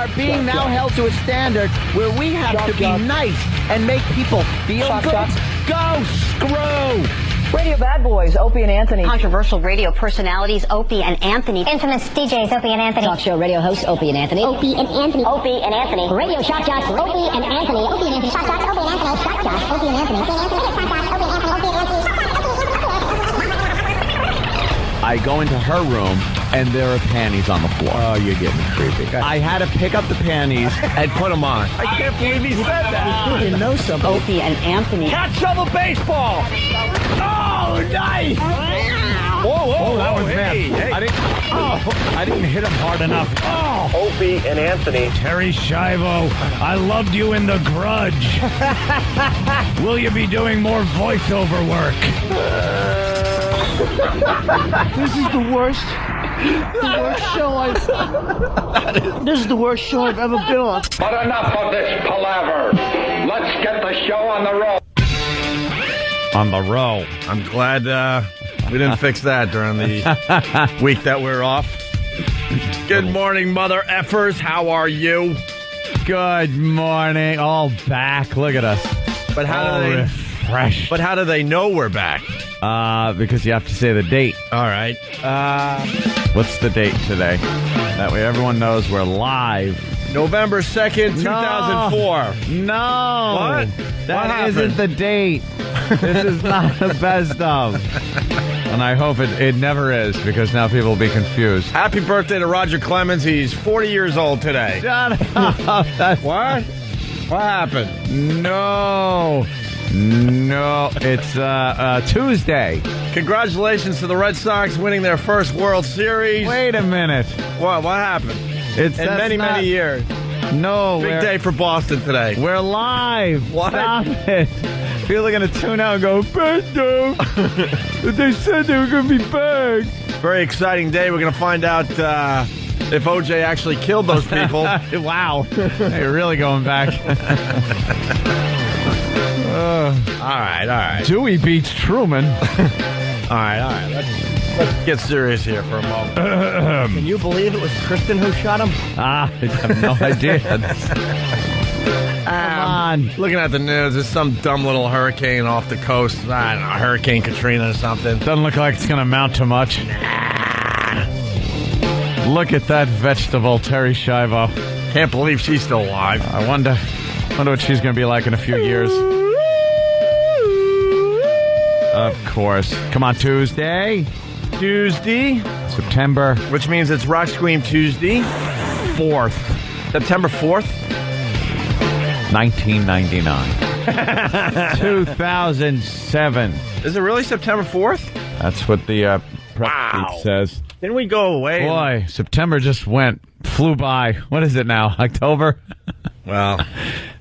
are being now held to a standard where we have to be nice and make people feel good. Go screw! Radio bad boys, Opie and Anthony. Controversial radio personalities, Opie and Anthony. Infamous DJs, Opie and Anthony. Talk show radio hosts, Opie and Anthony. Opie and Anthony. Opie and Anthony. Radio shock jocks, Opie and Anthony. Opie and Anthony. Shock jocks, Opie and Anthony. Shock jocks, Opie and Anthony. Opie and Anthony. Shock jocks, Opie and Anthony. Opie and Anthony. I go into her room, and there are panties on the floor. Oh, you're getting creepy. I had to pick up the panties and put them on. I can't believe he said that. You know something. Opie and Anthony. Catch shovel baseball. Oh, nice. Whoa, that was bad. Hey. I didn't hit him hard enough. Oh. Opie and Anthony. Terry Schiavo, I loved you in The Grudge. Will you be doing more voiceover work? This is the worst show This is the worst show I've ever been on. But enough of this palaver. Let's get the show on the road. On the row. I'm glad we didn't fix that during the week that we're off. Good morning, mother effers. How are you? Good morning. All back. Look at us. But how do they refreshed? But how do they know we're back? Because you have to say the date. All right. What's the date today? That way everyone knows we're live. November 2nd, 2004. No. What? That isn't the date. This is not the best of. And I hope it never is, because now people will be confused. Happy birthday to Roger Clemens. He's 40 years old today. Shut up. What? What happened? No, it's Tuesday. Congratulations to the Red Sox winning their first World Series. Wait a minute. What happened? It's in many years. No. Big day for Boston today. We're live. What? Stop it. People are going to tune out and go, Bendo. They said they were going to be back. Very exciting day. We're going to find out if OJ actually killed those people. Wow. They're really going back. All right. Dewey beats Truman. All right. Let's get serious here for a moment. Can you believe it was Kristen who shot him? I have no idea. Come on. Looking at the news, there's some dumb little hurricane off the coast. I don't know, Hurricane Katrina or something. Doesn't look like it's going to amount to much. Look at that vegetable, Terry Schiavo. Can't believe she's still alive. I wonder what she's going to be like in a few years. Of course. Come on, Tuesday, September. Which means it's Rock Scream Tuesday. 4th. September 4th? 1999. 2007. Is it really September 4th? That's what the press sheet says. Didn't we go away? Boy, September just flew by. What is it now? October? Well,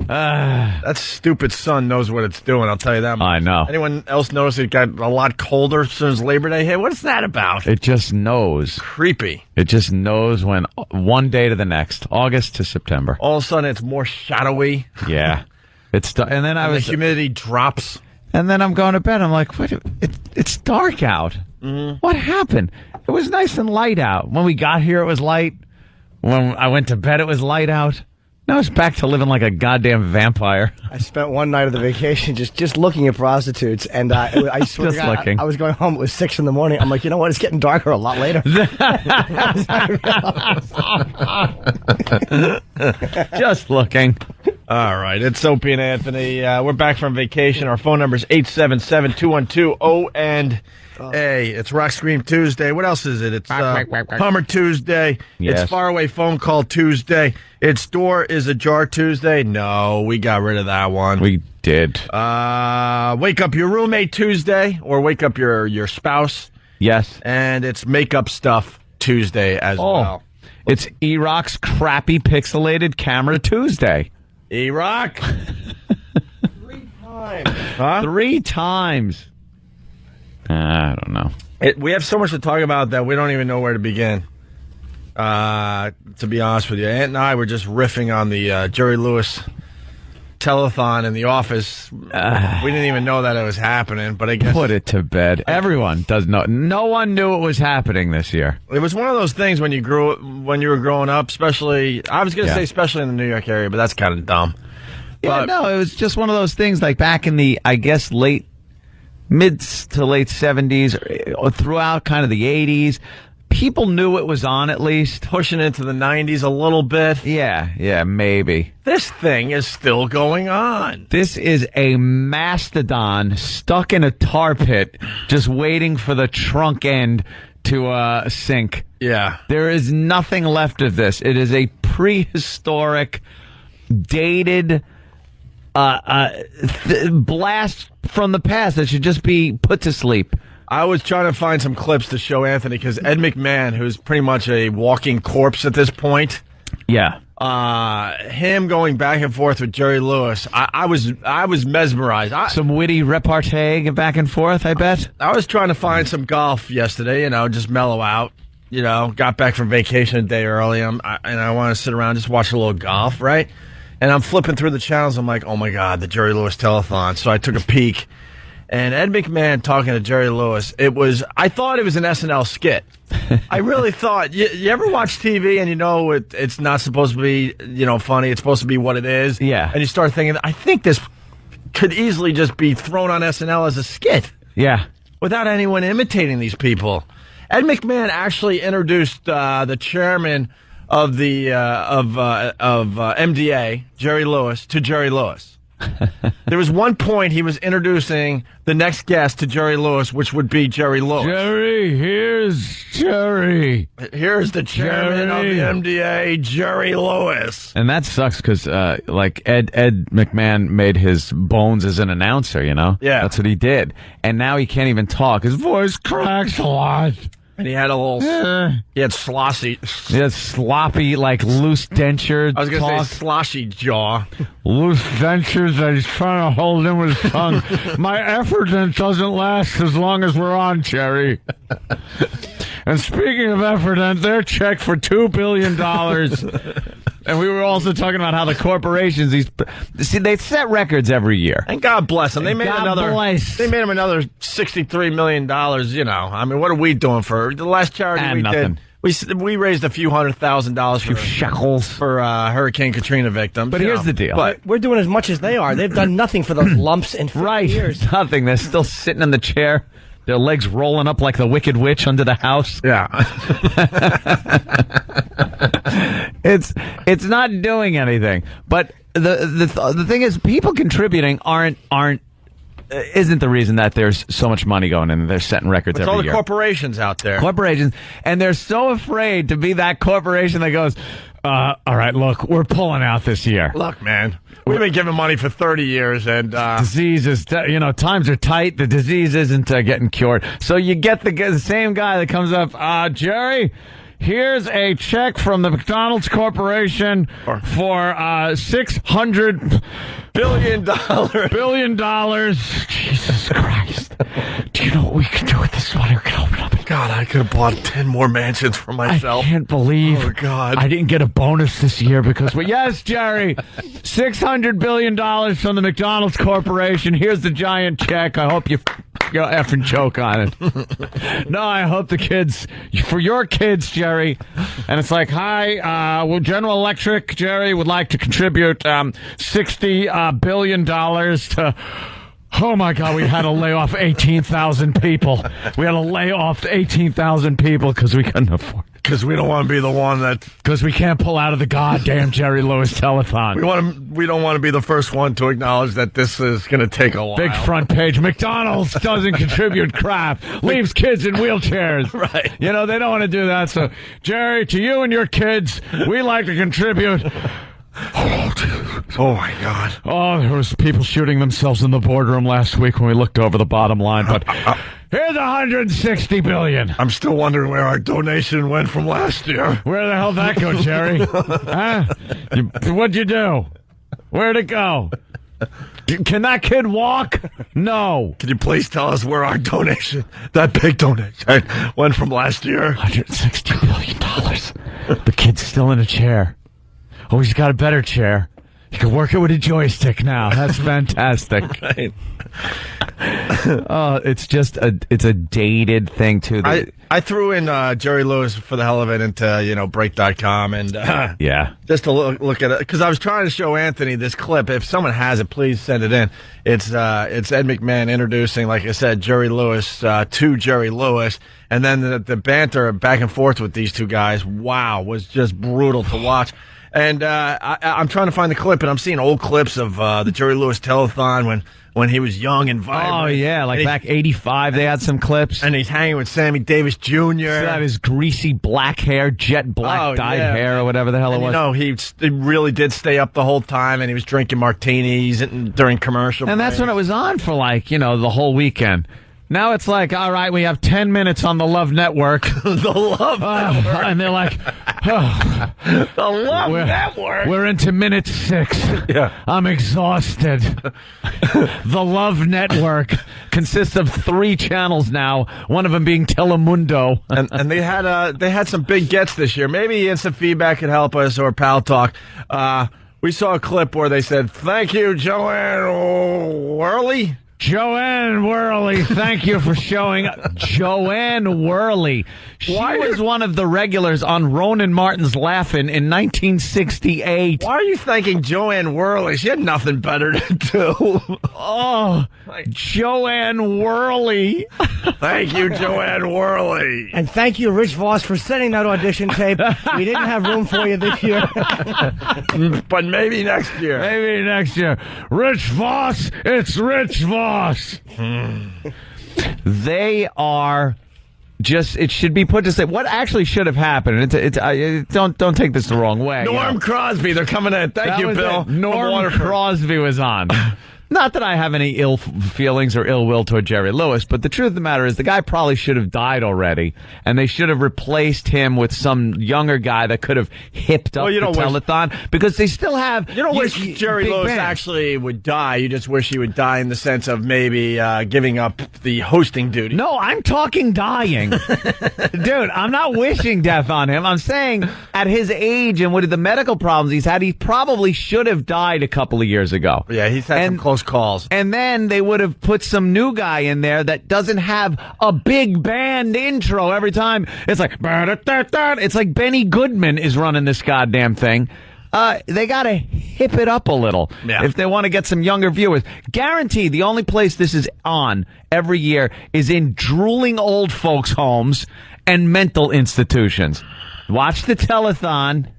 that stupid sun knows what it's doing, I'll tell you that much. I know. Anyone else notice it got a lot colder as soon as Labor Day hit? What is that about? It just knows. Creepy. It just knows when one day to the next, August to September. All of a sudden, it's more shadowy. Yeah. And then the humidity drops. And then I'm going to bed. I'm like, what? It's dark out. Mm-hmm. What happened? It was nice and light out. When we got here, it was light. When I went to bed, it was light out. Now it's back to living like a goddamn vampire. I spent one night of the vacation just looking at prostitutes, and I swear to God, I was going home. It was 6 a.m. I'm like, you know what? It's getting darker a lot later. Just looking. All right, it's Opie and Anthony. We're back from vacation. Our phone number is 877-212-O&A. It's Rock Scream Tuesday. What else is it? It's Hummer Tuesday. Yes. It's Faraway Phone Call Tuesday. It's Door is Ajar Tuesday. No, we got rid of that one. We did. Wake Up Your Roommate Tuesday, or Wake Up Your Spouse. Yes. And it's Makeup Stuff Tuesday as well. It's E-Rock's Crappy Pixelated Camera Tuesday. E-Rock? 3 times. Huh? 3 times. I don't know. We have so much to talk about that we don't even know where to begin. To be honest with you, Ant and I were just riffing on the Jerry Lewis telethon in the office. We didn't even know that it was happening, but I guess... Put it to bed. Everyone does know. No one knew it was happening this year. It was one of those things when you were growing up, especially... I was going to say especially in the New York area, but that's kind of dumb. Yeah, no, it was just one of those things like back in the, I guess, mid to late 70s, or throughout kind of the 80s. People knew it was on at least. Pushing into the 90s a little bit. Yeah, maybe. This thing is still going on. This is a mastodon stuck in a tar pit just waiting for the trunk end to sink. Yeah. There is nothing left of this. It is a prehistoric, dated blast from the past that should just be put to sleep. I was trying to find some clips to show Anthony because Ed McMahon, who's pretty much a walking corpse at this point. Yeah. Him going back and forth with Jerry Lewis. I was mesmerized. Some witty repartee back and forth, I bet. I was trying to find some golf yesterday, just mellow out. Got back from vacation a day early, and I want to sit around, just watch a little golf, right? And I'm flipping through the channels. I'm like, oh my God, the Jerry Lewis telethon. So I took a peek. And Ed McMahon talking to Jerry Lewis, I thought it was an SNL skit. I really thought, you ever watch TV and it's not supposed to be, funny, it's supposed to be what it is? Yeah. And you start thinking, I think this could easily just be thrown on SNL as a skit. Yeah. Without anyone imitating these people. Ed McMahon actually introduced the chairman of the MDA, Jerry Lewis, to Jerry Lewis. There was one point he was introducing the next guest to Jerry Lewis, which would be Jerry Lewis. Jerry, here's Jerry. Here's the chairman of the MDA, Jerry Lewis. And that sucks because, Ed McMahon made his bones as an announcer, Yeah. That's what he did. And now he can't even talk. His voice cracks a lot. And he had a little, he had sloppy, like loose denture. I was going to say sloshy jaw. Loose dentures that he's trying to hold in with his tongue. My effort doesn't last as long as we're on, Jerry. And speaking of effort, their check for $2 billion. And we were also talking about how the corporations, they set records every year. And God bless them. They made him another $63 million, I mean, what are we doing for the last charity nothing. did? We raised a few $100,000 for shekels for Hurricane Katrina victims. But here's the deal. But we're doing as much as they are. They've done nothing for those lumps in 50 years. Nothing. They're still sitting in the chair. Their legs rolling up like the Wicked Witch under the house. Yeah. It's not doing anything. But the thing is, people contributing isn't the reason that there's so much money going in. They're setting records every year. It's all the corporations out there. Corporations. And they're so afraid to be that corporation that goes, all right, look, we're pulling out this year. Look, man, we've been giving money for 30 years, and diseases, times are tight. The disease isn't getting cured. So you get the same guy that comes up, Jerry, here's a check from the McDonald's Corporation for $600 billion. Jesus Christ. Do you know what we can do with this money? We can open up. God, I could have bought 10 more mansions for myself. I can't believe I didn't get a bonus this year because, yes, Jerry, $600 billion from the McDonald's Corporation. Here's the giant check. I hope you effing choke on it. No, I hope the kids, for your kids, Jerry. And it's like, hi, General Electric, Jerry, would like to contribute $60 billion to... Oh, my God, we had to lay off 18,000 people. We had to lay off 18,000 people because we couldn't afford it. Because we don't want to be the one that... Because we can't pull out of the goddamn Jerry Lewis telethon. We don't want to be the first one to acknowledge that this is going to take a while. Big front page. McDonald's doesn't contribute crap. Leaves kids in wheelchairs. Right. They don't want to do that. So, Jerry, to you and your kids, we like to contribute... Oh, my God. Oh, there was people shooting themselves in the boardroom last week when we looked over the bottom line, but here's $160 billion. I'm still wondering where our donation went from last year. Where the hell did that go, Jerry? Huh? What'd you do? Where'd it go? Can that kid walk? No. Can you please tell us where our donation, that big donation, went from last year? $160 billion. The kid's still in a chair. Oh, he's got a better chair. You can work it with a joystick now. That's fantastic. Right. It's just it's a dated thing too. I threw in Jerry Lewis for the hell of it into break.com and just to look at it because I was trying to show Anthony this clip. If someone has it, please send it in. It's Ed McMahon introducing, like I said, Jerry Lewis to Jerry Lewis, and then the banter back and forth with these two guys. Wow, was just brutal to watch. And I'm trying to find the clip, and I'm seeing old clips of the Jerry Lewis telethon when he was young and vibrant. Oh, yeah, like back 85, they had some clips. And he's hanging with Sammy Davis Jr. So that his greasy black hair, jet black dyed hair, or whatever the hell it was. He really did stay up the whole time, and he was drinking martinis during commercial. And that's when it was on for, the whole weekend. Now it's like, all right, we have 10 minutes on the Love Network. The Love Network. And they're like, the Love Network. We're into minute 6. Yeah. I'm exhausted. The Love Network consists of 3 channels now, one of them being Telemundo. and they had some big gets this year. Maybe instant feedback could help us, or Pal Talk. We saw a clip where they said, thank you, Joanne Worley. Joanne Worley, thank you for showing up. Joanne Worley. She was one of the regulars on Ronan Martin's Laugh-In in 1968. Why are you thanking Joanne Worley? She had nothing better to do. Oh, Joanne Worley. Thank you, Joanne Worley. And thank you, Rich Voss, for sending that audition tape. We didn't have room for you this year. But maybe next year. Maybe next year. Rich Voss, it's Rich Voss. They are just, it should be put to say, what actually should have happened, don't take this the wrong way. Norm Crosby, they're coming in. Thank you, Bill. Norm Crosby was on. Not that I have any ill feelings or ill will toward Jerry Lewis, but the truth of the matter is the guy probably should have died already, and they should have replaced him with some younger guy that could have hipped up the telethon, because they still have... You don't wish Jerry Lewis actually would die. You just wish he would die in the sense of maybe giving up the hosting duty. No, I'm talking dying. Dude, I'm not wishing death on him. I'm saying at his age and with the medical problems he's had, he probably should have died a couple of years ago. Yeah, he's had some close calls. And then they would have put some new guy in there that doesn't have a big band intro every time. It's like, it's like Benny Goodman is running this goddamn thing. They got to hip it up a little if they want to get some younger viewers. Guaranteed, the only place this is on every year is in drooling old folks' homes and mental institutions. Watch the telethon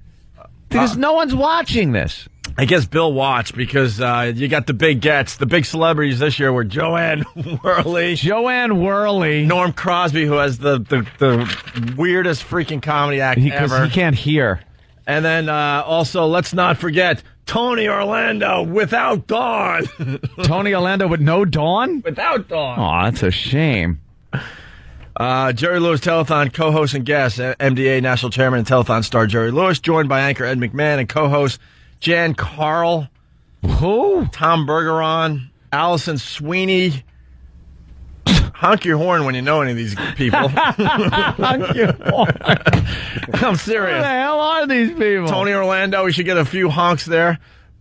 because no one's watching this. I guess Bill watched because you got the big gets. The big celebrities this year were Joanne Worley. Norm Crosby, who has the weirdest freaking comedy act ever. He can't hear. And then also, let's not forget, Tony Orlando without Dawn. Tony Orlando with no Dawn? Without Dawn. Oh, that's a shame. Jerry Lewis Telethon co-host and guest, MDA National Chairman and Telethon star Jerry Lewis, joined by anchor Ed McMahon and co-host Jan Carl, Tom Bergeron, Allison Sweeney. Honk your horn when you know any of these people. Honk your horn. I'm serious. Who the hell are these people? Tony Orlando, we should get a few honks there.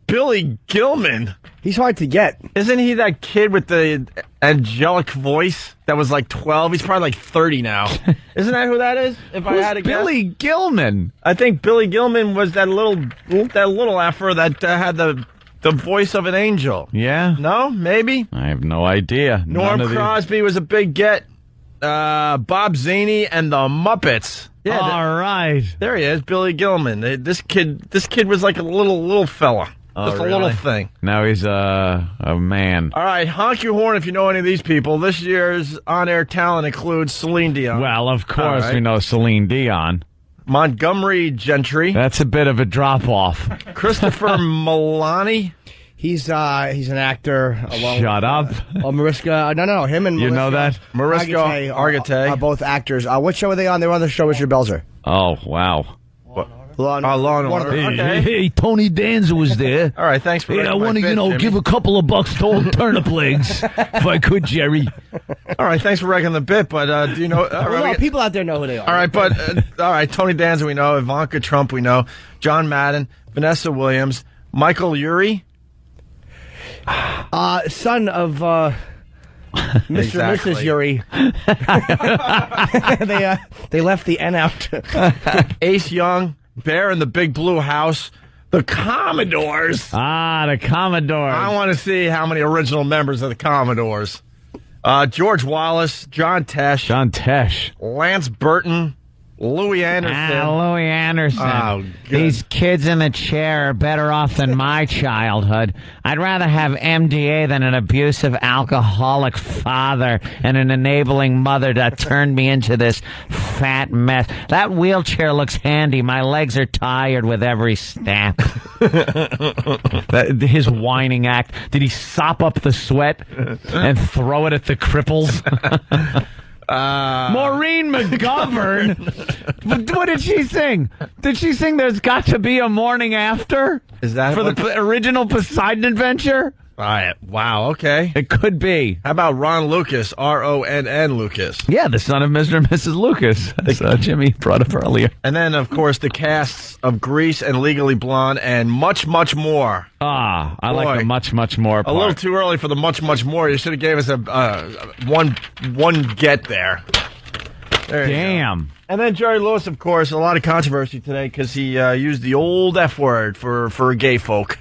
Billy Gilman. He's hard to get. Isn't he that kid with the angelic voice that was like 12? He's probably like 30 now. Isn't that who that is? If I had to guess. Billy Gilman? I think Billy Gilman was that little afro that had the voice of an angel. Yeah? No? Maybe? I have no idea. Norm Crosby was a big get. Bob Zaney and the Muppets. Yeah, all right. There he is, Billy Gilman. This kid was like a little fella. Just a little thing. Now he's a man. All right, honk your horn if you know any of these people. This year's on-air talent includes Celine Dion. Well, of course we know Celine Dion. Montgomery Gentry. That's a bit of a drop-off. Christopher Milani. He's an actor. Shut up. Mariska. No, him and you know that? Mariska Hargitay are both actors. What show are they on? They were on the show Richard Belzer. Oh, wow. Law and Order. Hey, Tony Danza was there. All right, thanks for I want to, give a couple of bucks to old turnip legs, if I could, Jerry. All right, thanks for wrecking the bit, but do you know... people out there know who they are. All right, but, Tony Danza we know, Ivanka Trump we know, John Madden, Vanessa Williams, Michael Urie? Son of Mr. and Mrs. Urie. They left the N out. Ace Young, Bear in the Big Blue House, the Commodores. The Commodores. I want to see how many original members of the Commodores. George Wallace, John Tesh. Lance Burton, Louis Anderson. Louis Anderson. Oh, these kids in the chair are better off than my childhood. I'd rather have MDA than an abusive alcoholic father and an enabling mother that turned me into this fat mess. That wheelchair looks handy. My legs are tired with every step. His whining act. Did he sop up the sweat and throw it at the cripples? Maureen McGovern. What did she sing? Did she sing There's Got to Be a Morning After? Is that for the original Poseidon Adventure? Wow, okay. It could be. How about Ron Lucas, RONN Lucas? Yeah, the son of Mr. and Mrs. Lucas, as Jimmy brought up earlier. And then, of course, the casts of Grease and Legally Blonde and much, much more. I like the much, much more part. A little too early for the much, much more. You should have gave us a one get there. Damn. And then Jerry Lewis, of course, a lot of controversy today because he used the old F word for gay folk.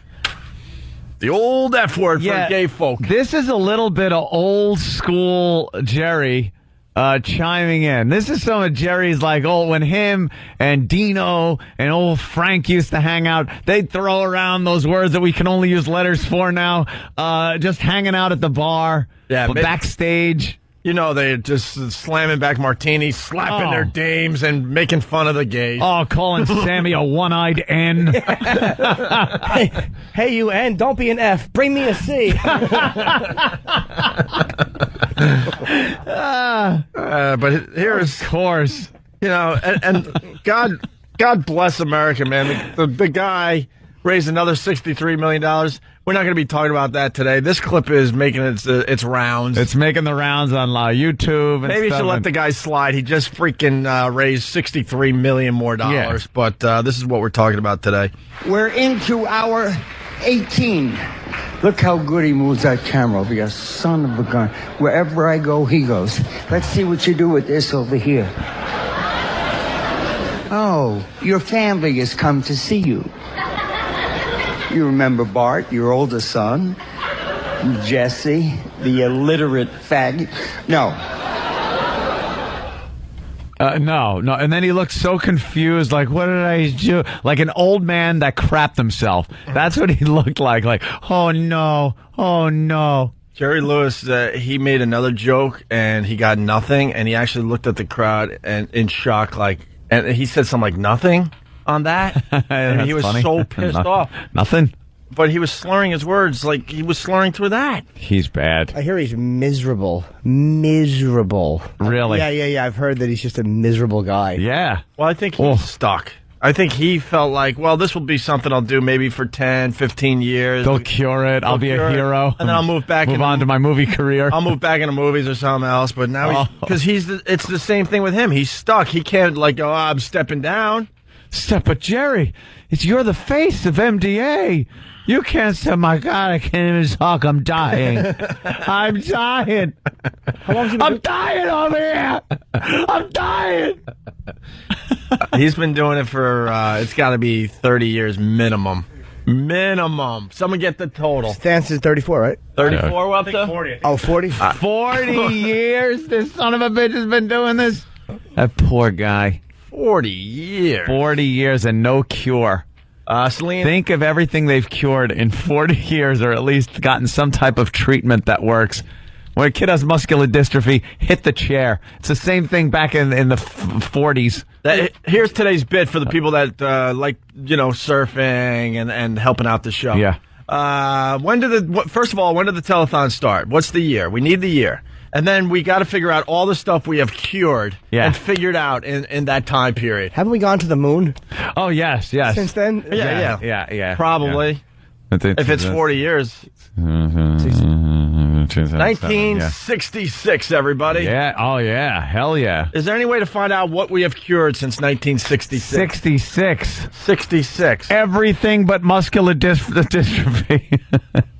The old F word for gay folk. This is a little bit of old school Jerry chiming in. This is some of Jerry's when him and Dino and old Frank used to hang out, they'd throw around those words that we can only use letters for now, just hanging out at the bar, backstage. You know, they're just slamming back martinis, slapping their dames, and making fun of the gays. Oh, calling Sammy a one-eyed N. Hey, you N, don't be an F. Bring me a C. But here's, of course, and God bless America, man. The guy raised another $63 million. We're not going to be talking about that today. This clip is making its rounds. It's making the rounds on YouTube. And maybe you should let the guy slide. He just freaking raised $63 million more dollars. Yeah. But this is what we're talking about today. We're into hour 18. Look how good he moves that camera. Be a son of a gun. Wherever I go, he goes. Let's see what you do with this over here. Oh, your family has come to see you. You remember Bart, your oldest son, Jesse, the illiterate faggot. No. No. And then he looked so confused, what did I do? Like an old man that crapped himself. That's what he looked like. Oh no. Jerry Lewis, he made another joke, and he got nothing, and he actually looked at the crowd and in shock, and he said something like, nothing? On that, and he was funny. So pissed off. Nothing. But he was slurring his words he was slurring through that. He's bad. I hear he's miserable. Miserable. Really? Yeah. I've heard that he's just a miserable guy. Yeah. Well, I think he's stuck. I think he felt this will be something I'll do maybe for 10, 15 years. They'll cure it. I'll be a hero. And then I'll move on to my movie career. I'll move back into movies or something else. But now because it's the same thing with him. He's stuck. He can't go, I'm stepping down. But Jerry, you're the face of MDA. You can't say, my God, I can't even talk. I'm dying. I'm dying. I'm dying over here. I'm dying. He's been doing it for, it's got to be 30 years minimum. Minimum. Someone get the total. Stance is 34, right? 34 up to? 40. Oh, 40? 40 years this son of a bitch has been doing this? That poor guy. 40 years. 40 years and no cure. Celine. Think of everything they've cured in 40 years, or at least gotten some type of treatment that works. When a kid has muscular dystrophy, hit the chair. It's the same thing back in the 40s. Here's today's bit for the people that surfing and helping out the show. Yeah. First of all, when did the telethon start? What's the year? We need the year. And then we got to figure out all the stuff we have cured and figured out in that time period. Haven't we gone to the moon? Oh, yes. Since then? Yeah. Probably. Yeah. If it's 40 years. 1966, everybody. Yeah. Oh, yeah. Hell yeah. Is there any way to find out what we have cured since 1966? 66. Everything but muscular dystrophy.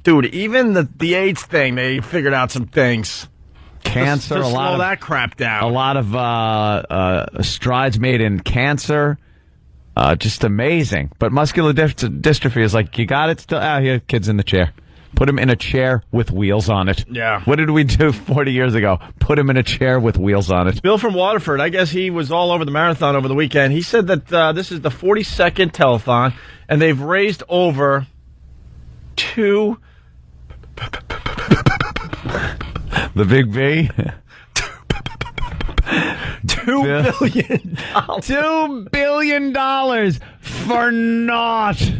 Dude, even the AIDS thing, they figured out some things. Cancer, to a lot slow of that crap down. A lot of strides made in cancer. Just amazing. But muscular dystrophy is like, you got it still? Here, kid's in the chair. Put him in a chair with wheels on it. Yeah. What did we do 40 years ago? Put him in a chair with wheels on it. Bill from Waterford, I guess he was all over the marathon over the weekend. He said that this is the 42nd telethon, and they've raised over $2 The big B? $2 billion. $2 billion for naught.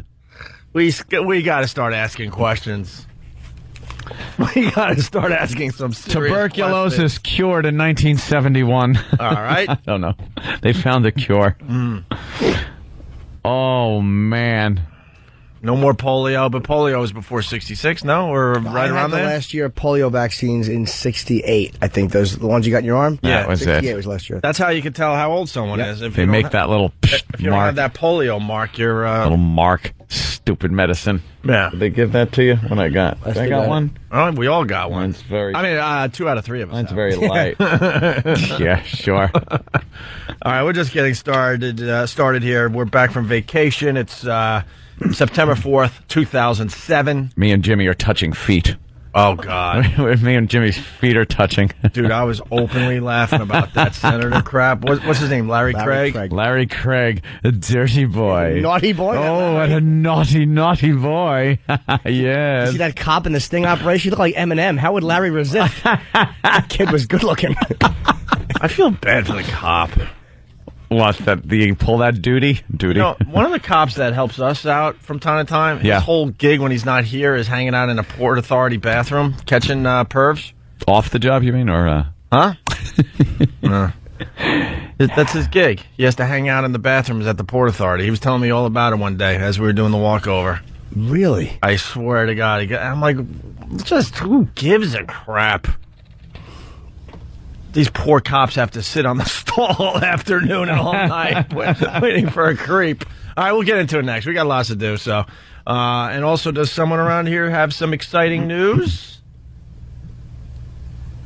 We got to start asking questions. We got to start asking some serious Tuberculosis questions. cured in 1971. All right. I don't know. They found a cure. Oh, man. No more polio, but polio was before 66, no? Or right around there? I had the last year of polio vaccines in 68. I think those the ones you got in your arm? Yeah, that was 68 it. was last year. That's how you can tell how old someone is. If They you make that little if you don't mark. have that polio mark, you're... Little mark. Stupid medicine. Yeah. Did they give that to you? What I got? I got one? Oh, we all got one. Mine's very... I mean, 2 out of 3 of us. Mine's have. very light. Yeah, sure. All right, we're just getting started here. We're back from vacation. It's September 4th, 2007. Me and Jimmy are touching feet. Oh, God. Me and Jimmy's feet are touching. Dude, I was openly laughing about that senator crap. What's his name? Larry Craig? Larry Craig, a dirty boy. Naughty boy. Oh, what a naughty, naughty boy. Yes. You see that cop in the sting operation? He looked like Eminem. How would Larry resist? That kid was good looking. I feel bad for the cop. What, you pull that duty? You know, one of the cops that helps us out from time to time, his whole gig when he's not here is hanging out in a Port Authority bathroom, catching pervs. Off the job, you mean? Or Huh? That's his gig. He has to hang out in the bathrooms at the Port Authority. He was telling me all about it one day as we were doing the walkover. Really? I swear to God. I'm like, just who gives a crap? These poor cops have to sit on the stall all afternoon and all night waiting for a creep. All right, we'll get into it next. We got lots to do. So, and also, does someone around here have some exciting news?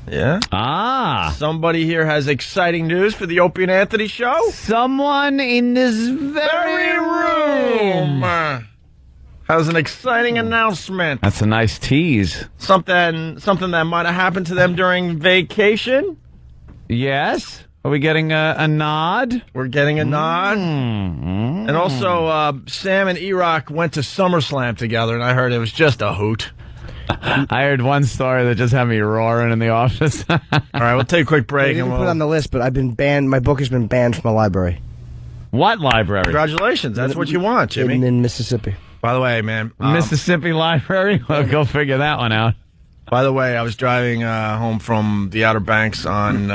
Yeah. Somebody here has exciting news for the Opie and Anthony show. Someone in this very room has an exciting announcement. That's a nice tease. Something that might have happened to them during vacation. Yes. Are we getting a nod? We're getting a nod. And also, Sam and E-Rock went to SummerSlam together, and I heard it was just a hoot. I heard one story that just had me roaring in the office. All right, we'll take a quick break. I didn't put it on the list, but I've been banned. My book has been banned from a library. What library? Congratulations. That's what you want, Jimmy. In Mississippi. By the way, man. Mississippi Library? Well, go figure that one out. By the way, I was driving home from the Outer Banks on,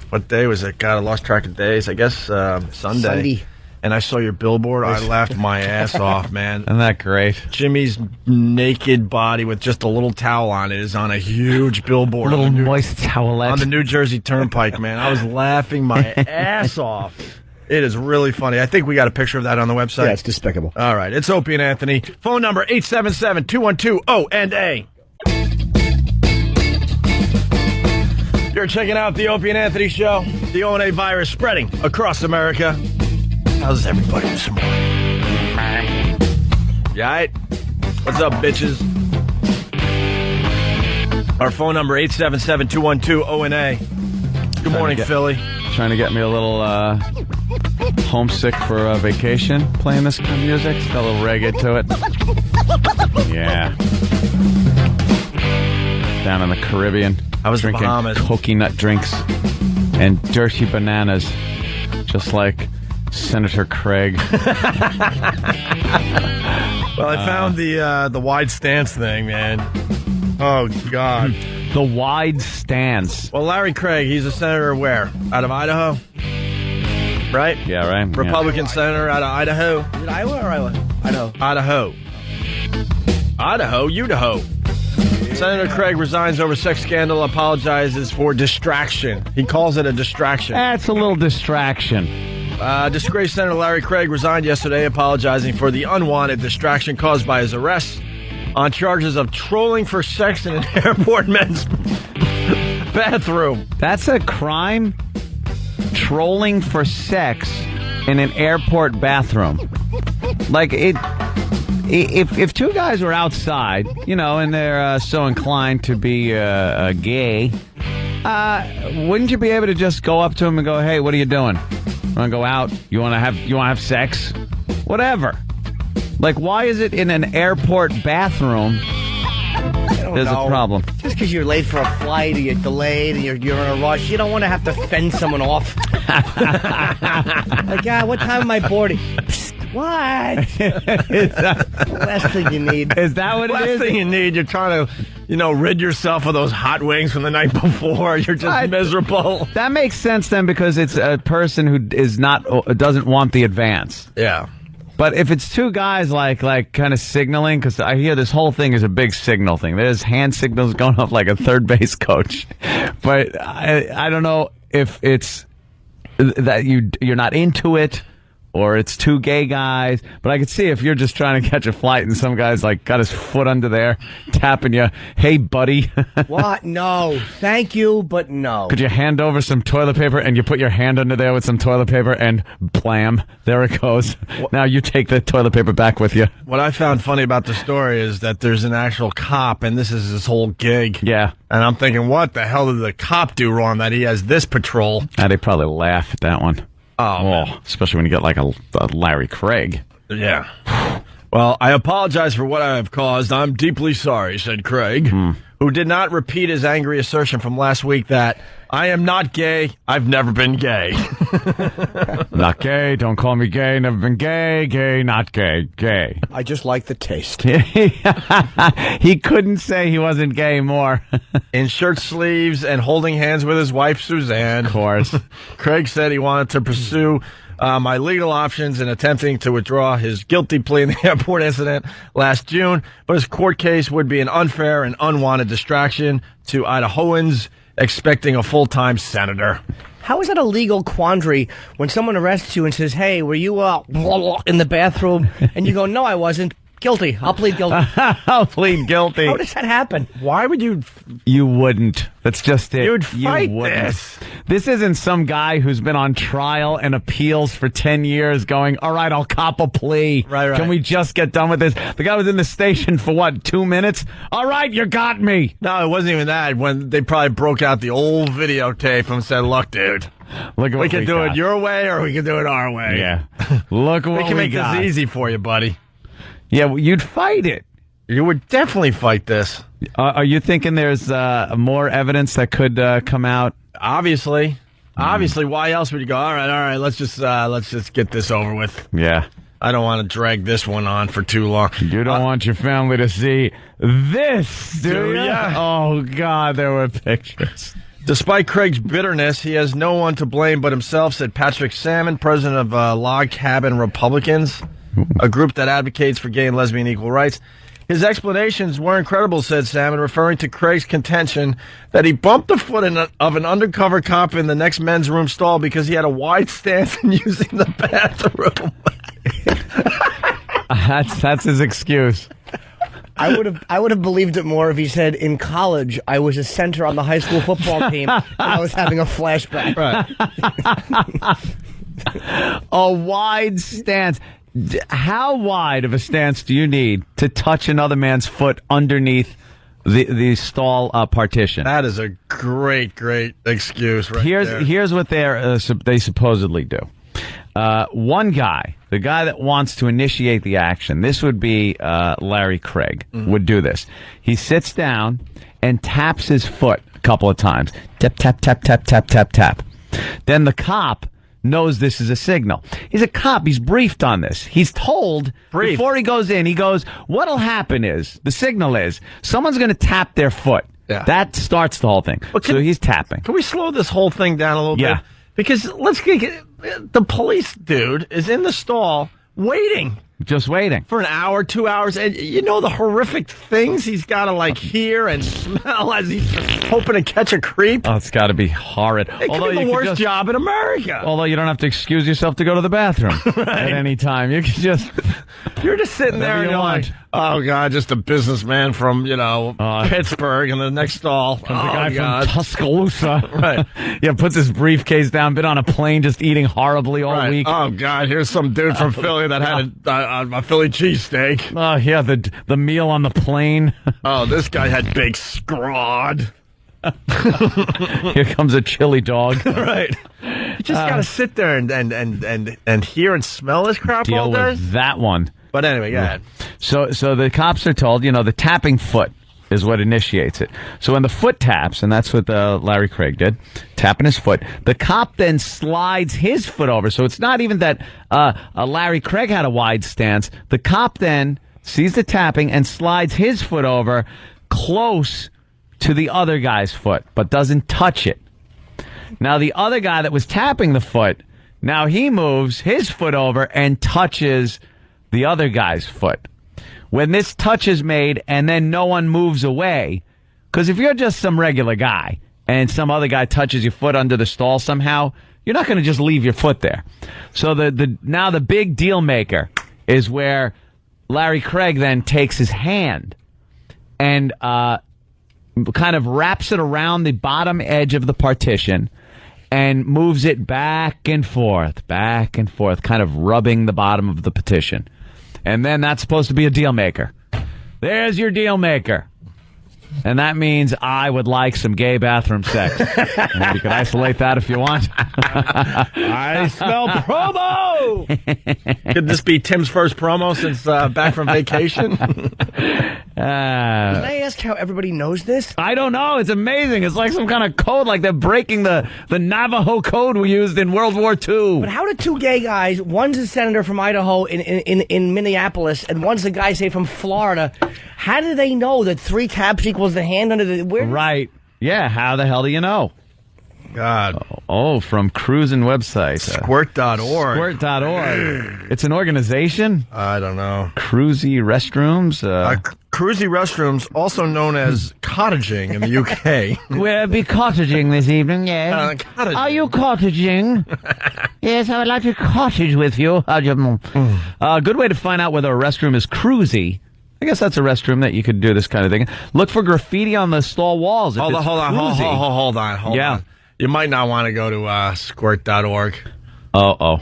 what day was it? God, I lost track of days. I guess Sunday. And I saw your billboard. I laughed my ass off, man. Isn't that great? Jimmy's naked body with just a little towel on it is on a huge billboard. A little moist towelette. On the New Jersey Turnpike, man. I was laughing my ass off. It is really funny. I think we got a picture of that on the website. Yeah, it's despicable. All right. It's Opie and Anthony. Phone number 877-212-ONA. You're checking out the Opie and Anthony show. The ONA virus spreading across America. How's everybody this morning? You all right? What's up, bitches? Our phone number 877-212-ONA. Good morning, Philly. Trying to get me a little homesick for vacation, playing this kind of music. It's got a little reggae to it. Yeah. Down in the Caribbean. I was drinking Bahamas. coconut drinks and dirty bananas, just like Senator Craig. Well, I found the wide stance thing, man. Oh, God. The wide stance. Well, Larry Craig, he's a senator where? Out of Idaho? Right? Yeah, right. Republican senator out of Idaho. Is it Iowa or Iowa? Idaho. Idaho. Idaho, Idaho. Senator Craig resigns over sex scandal, apologizes for distraction. He calls it a distraction. That's a little distraction. Disgraced Senator Larry Craig resigned yesterday, apologizing for the unwanted distraction caused by his arrest on charges of trolling for sex in an airport men's bathroom. That's a crime? Trolling for sex in an airport bathroom. Like, if two guys were outside, and they're so inclined to be gay, wouldn't you be able to just go up to them and go, "Hey, what are you doing? Want to go out? You want to have sex? Whatever." Like, why is it in an airport bathroom? There's a problem. Just because you're late for a flight or you're delayed and you're in a rush, you don't want to have to fend someone off. Like, what time am I boarding? Psst, what? The last thing you need. Is that what it is? Last thing you need, you're trying to, rid yourself of those hot wings from the night before. You're just miserable. That makes sense then, because it's a person who doesn't want the advance. Yeah. But if it's two guys like kind of signaling, because I hear this whole thing is a big signal thing. There's hand signals going up like a third base coach. But I don't know if it's that you're not into it, or it's two gay guys. But I could see if you're just trying to catch a flight and some guy's like got his foot under there, tapping you. "Hey, buddy." What? No. Thank you, but no. Could you hand over some toilet paper, and you put your hand under there with some toilet paper, and blam, there it goes. Now you take the toilet paper back with you. What I found funny about the story is that there's an actual cop, and this is his whole gig. Yeah. And I'm thinking, what the hell did the cop do wrong that he has this patrol? They probably laugh at that one. Oh, especially when you get like a Larry Craig. Yeah. Well, I apologize for what I have caused. I'm deeply sorry, said Craig, who did not repeat his angry assertion from last week that I am not gay. I've never been gay. Not gay. Don't call me gay. Never been gay. Gay. Not gay. Gay. I just like the taste. He couldn't say he wasn't gay more. In shirt sleeves and holding hands with his wife, Suzanne. Of course. Craig said he wanted to pursue my legal options in attempting to withdraw his guilty plea in the airport incident last June, but his court case would be an unfair and unwanted distraction to Idahoans expecting a full-time senator. How is that a legal quandary when someone arrests you and says, "Hey, were you in the bathroom?" And you go, "No, I wasn't. Guilty. I'll plead guilty." I'll plead guilty. How does that happen? Why would you? You wouldn't. That's just it. You'd fight this. This isn't some guy who's been on trial and appeals for 10 years going, "All right, I'll cop a plea. Right. Can we just get done with this?" The guy was in the station for 2 minutes? "All right, you got me." No, it wasn't even that. When they probably broke out the old videotape and said, "Look, dude. Look at we can do it your way or we can do it our way." Yeah. Look what we can make got. this easy for you, buddy. Yeah, well, you'd fight it. You would definitely fight this. Are you thinking there's more evidence that could come out? Obviously. Obviously, why else would you go, all right, let's just get this over with. Yeah. I don't want to drag this one on for too long. You don't want your family to see this, do you? Oh, God, there were pictures. Despite Craig's bitterness, he has no one to blame but himself, said Patrick Salmon, president of Log Cabin Republicans, a group that advocates for gay and lesbian equal rights. His explanations were incredible, said Salmon, referring to Craig's contention that he bumped the foot of an undercover cop in the next men's room stall because he had a wide stance in using the bathroom. That's his excuse. I would have believed it more if he said, "In college, I was a center on the high school football team, and I was having a flashback." Right. A wide stance. How wide of a stance do you need to touch another man's foot underneath the stall partition? That is a great excuse right there. Here's what they supposedly do. One guy, the guy that wants to initiate the action, this would be Larry Craig, would do this. He sits down and taps his foot a couple of times. Tap, tap, tap, tap, tap, tap, tap. Then the cop knows this is a signal. He's a cop. He's briefed on this. He's told before he goes in, he goes, what'll happen is, the signal is, someone's going to tap their foot. Yeah. That starts the whole thing. So he's tapping. Can we slow this whole thing down a little bit? Because let's get the police dude is in the stall waiting. Just waiting. For an hour, 2 hours, and you know the horrific things he's got to like hear and smell as he's hoping to catch a creep. Oh, it's got to be horrid. It could be the worst job in America. Although you don't have to excuse yourself to go to the bathroom at any time. You can just... You're just sitting there and you're like, oh, God, just a businessman from, Pittsburgh in the next stall. The guy from Tuscaloosa. Right. Yeah, puts his briefcase down, been on a plane just eating horribly all week. Oh, God, here's some dude from Philly that had a Philly cheesesteak. Oh, yeah, the meal on the plane. Oh, this guy had big scrod. Here comes a chili dog. Right. You just got to sit there and hear and smell this crap all day. Deal with that one. But anyway, go ahead. So the cops are told, the tapping foot is what initiates it. So when the foot taps, and that's what Larry Craig did, tapping his foot, the cop then slides his foot over. So it's not even that Larry Craig had a wide stance. The cop then sees the tapping and slides his foot over close to the other guy's foot, but doesn't touch it. Now the other guy that was tapping the foot, now he moves his foot over and touches the other guy's foot. When this touch is made and then no one moves away, because if you're just some regular guy and some other guy touches your foot under the stall somehow, you're not going to just leave your foot there. So now the big deal maker is where Larry Craig then takes his hand and kind of wraps it around the bottom edge of the partition and moves it back and forth, kind of rubbing the bottom of the partition. And then that's supposed to be a deal maker. There's your deal maker. And that means I would like some gay bathroom sex. And you can isolate that if you want. I smell promo! Could this be Tim's first promo since back from vacation? Can I ask how everybody knows this? I don't know. It's amazing. It's like some kind of code, like they're breaking the Navajo code we used in World War II. But how did two gay guys, one's a senator from Idaho in Minneapolis, and one's a guy, say, from Florida, how do they know that 3 taps equals the hand under the... Right. Yeah, how the hell do you know? God. Oh, from cruising website. Squirt.org. Squirt.org. It's an organization? I don't know. Cruisy restrooms? Cruisy restrooms, also known as cottaging in the UK. We'll be cottaging this evening, yes. Cottaging. Are you cottaging? Yes, I would like to cottage with you. A good way to find out whether a restroom is cruisy, I guess that's a restroom that you could do this kind of thing. Look for graffiti on the stall walls. Hold on. You might not want to go to squirt.org. Oh.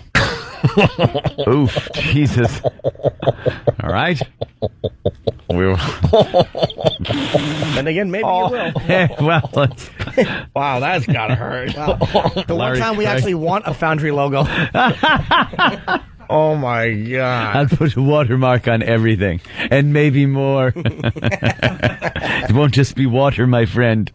Oof, Jesus. All right. And again, maybe you will. Well, wow, that's gotta hurt. Wow. The one time we actually want a Foundry logo. Oh my God. I'll put a watermark on everything. And maybe more. It won't just be water, my friend.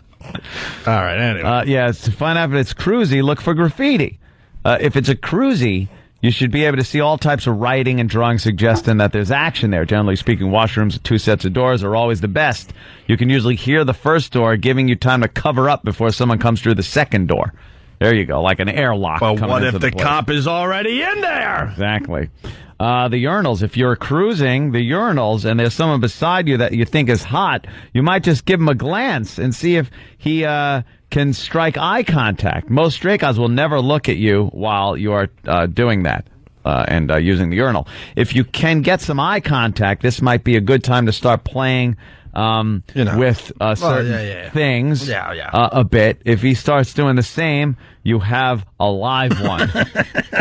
All right, anyway. To find out if it's cruisy, look for graffiti. If it's a cruisy, you should be able to see all types of writing and drawing suggesting that there's action there. Generally speaking, washrooms with 2 sets of doors are always the best. You can usually hear the first door, giving you time to cover up before someone comes through the second door. There you go, like an airlock. But what if the cop is already in there? Exactly. The urinals, if you're cruising, the urinals, and there's someone beside you that you think is hot, you might just give him a glance and see if he can strike eye contact. Most straight guys will never look at you while you are doing that and using the urinal. If you can get some eye contact, this might be a good time to start playing with certain things a bit. If he starts doing the same, you have a live one.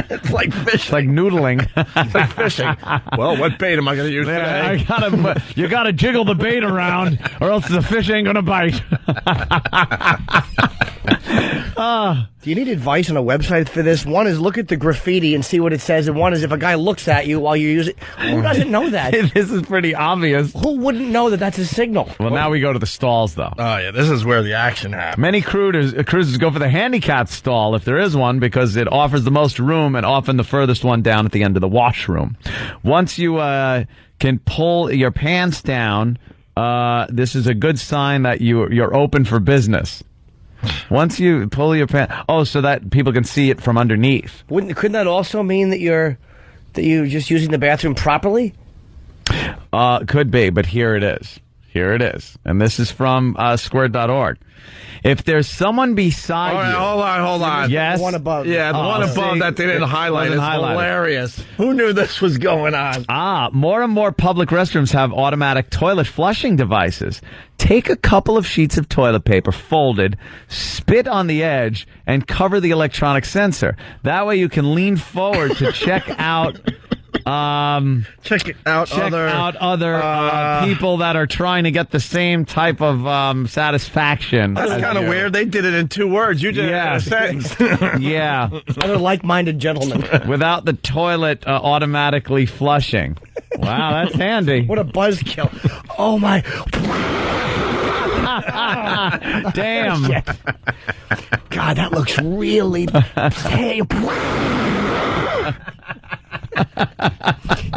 It's like fishing. It's like noodling. It's like fishing. Well, what bait am I going to use today? You got to jiggle the bait around, or else the fish ain't going to bite. Do you need advice on a website for this? One is look at the graffiti and see what it says, and one is if a guy looks at you while you're using it. Who doesn't know that? This is pretty obvious. Who wouldn't know that that's a signal? Well, now we go to the stalls, though. Oh, yeah, this is where the action happens. Many cruisers go for the handicapped stall, if there is one, because it offers the most room and often the furthest one down at the end of the washroom. Once you can pull your pants down, this is a good sign that you're open for business. Once you pull your pants... Oh, so that people can see it from underneath. Couldn't that also mean that you're That you're just using the bathroom properly? Could be, but here it is. Here it is. And this is from squared.org. If there's someone beside you... Hold on. Yes? The one above. Yeah, the one above that they didn't highlight is hilarious. Who knew this was going on? More and more public restrooms have automatic toilet flushing devices. Take a couple of sheets of toilet paper, folded, spit on the edge, and cover the electronic sensor. That way you can lean forward to check out... check out other people that are trying to get the same type of satisfaction. That's kind of weird. They did it in 2 words. You did it in a sentence. Yeah. Other like-minded gentlemen. Without the toilet automatically flushing. Wow, that's handy. What a buzzkill. Oh, my... Damn. Shit. God, that looks really...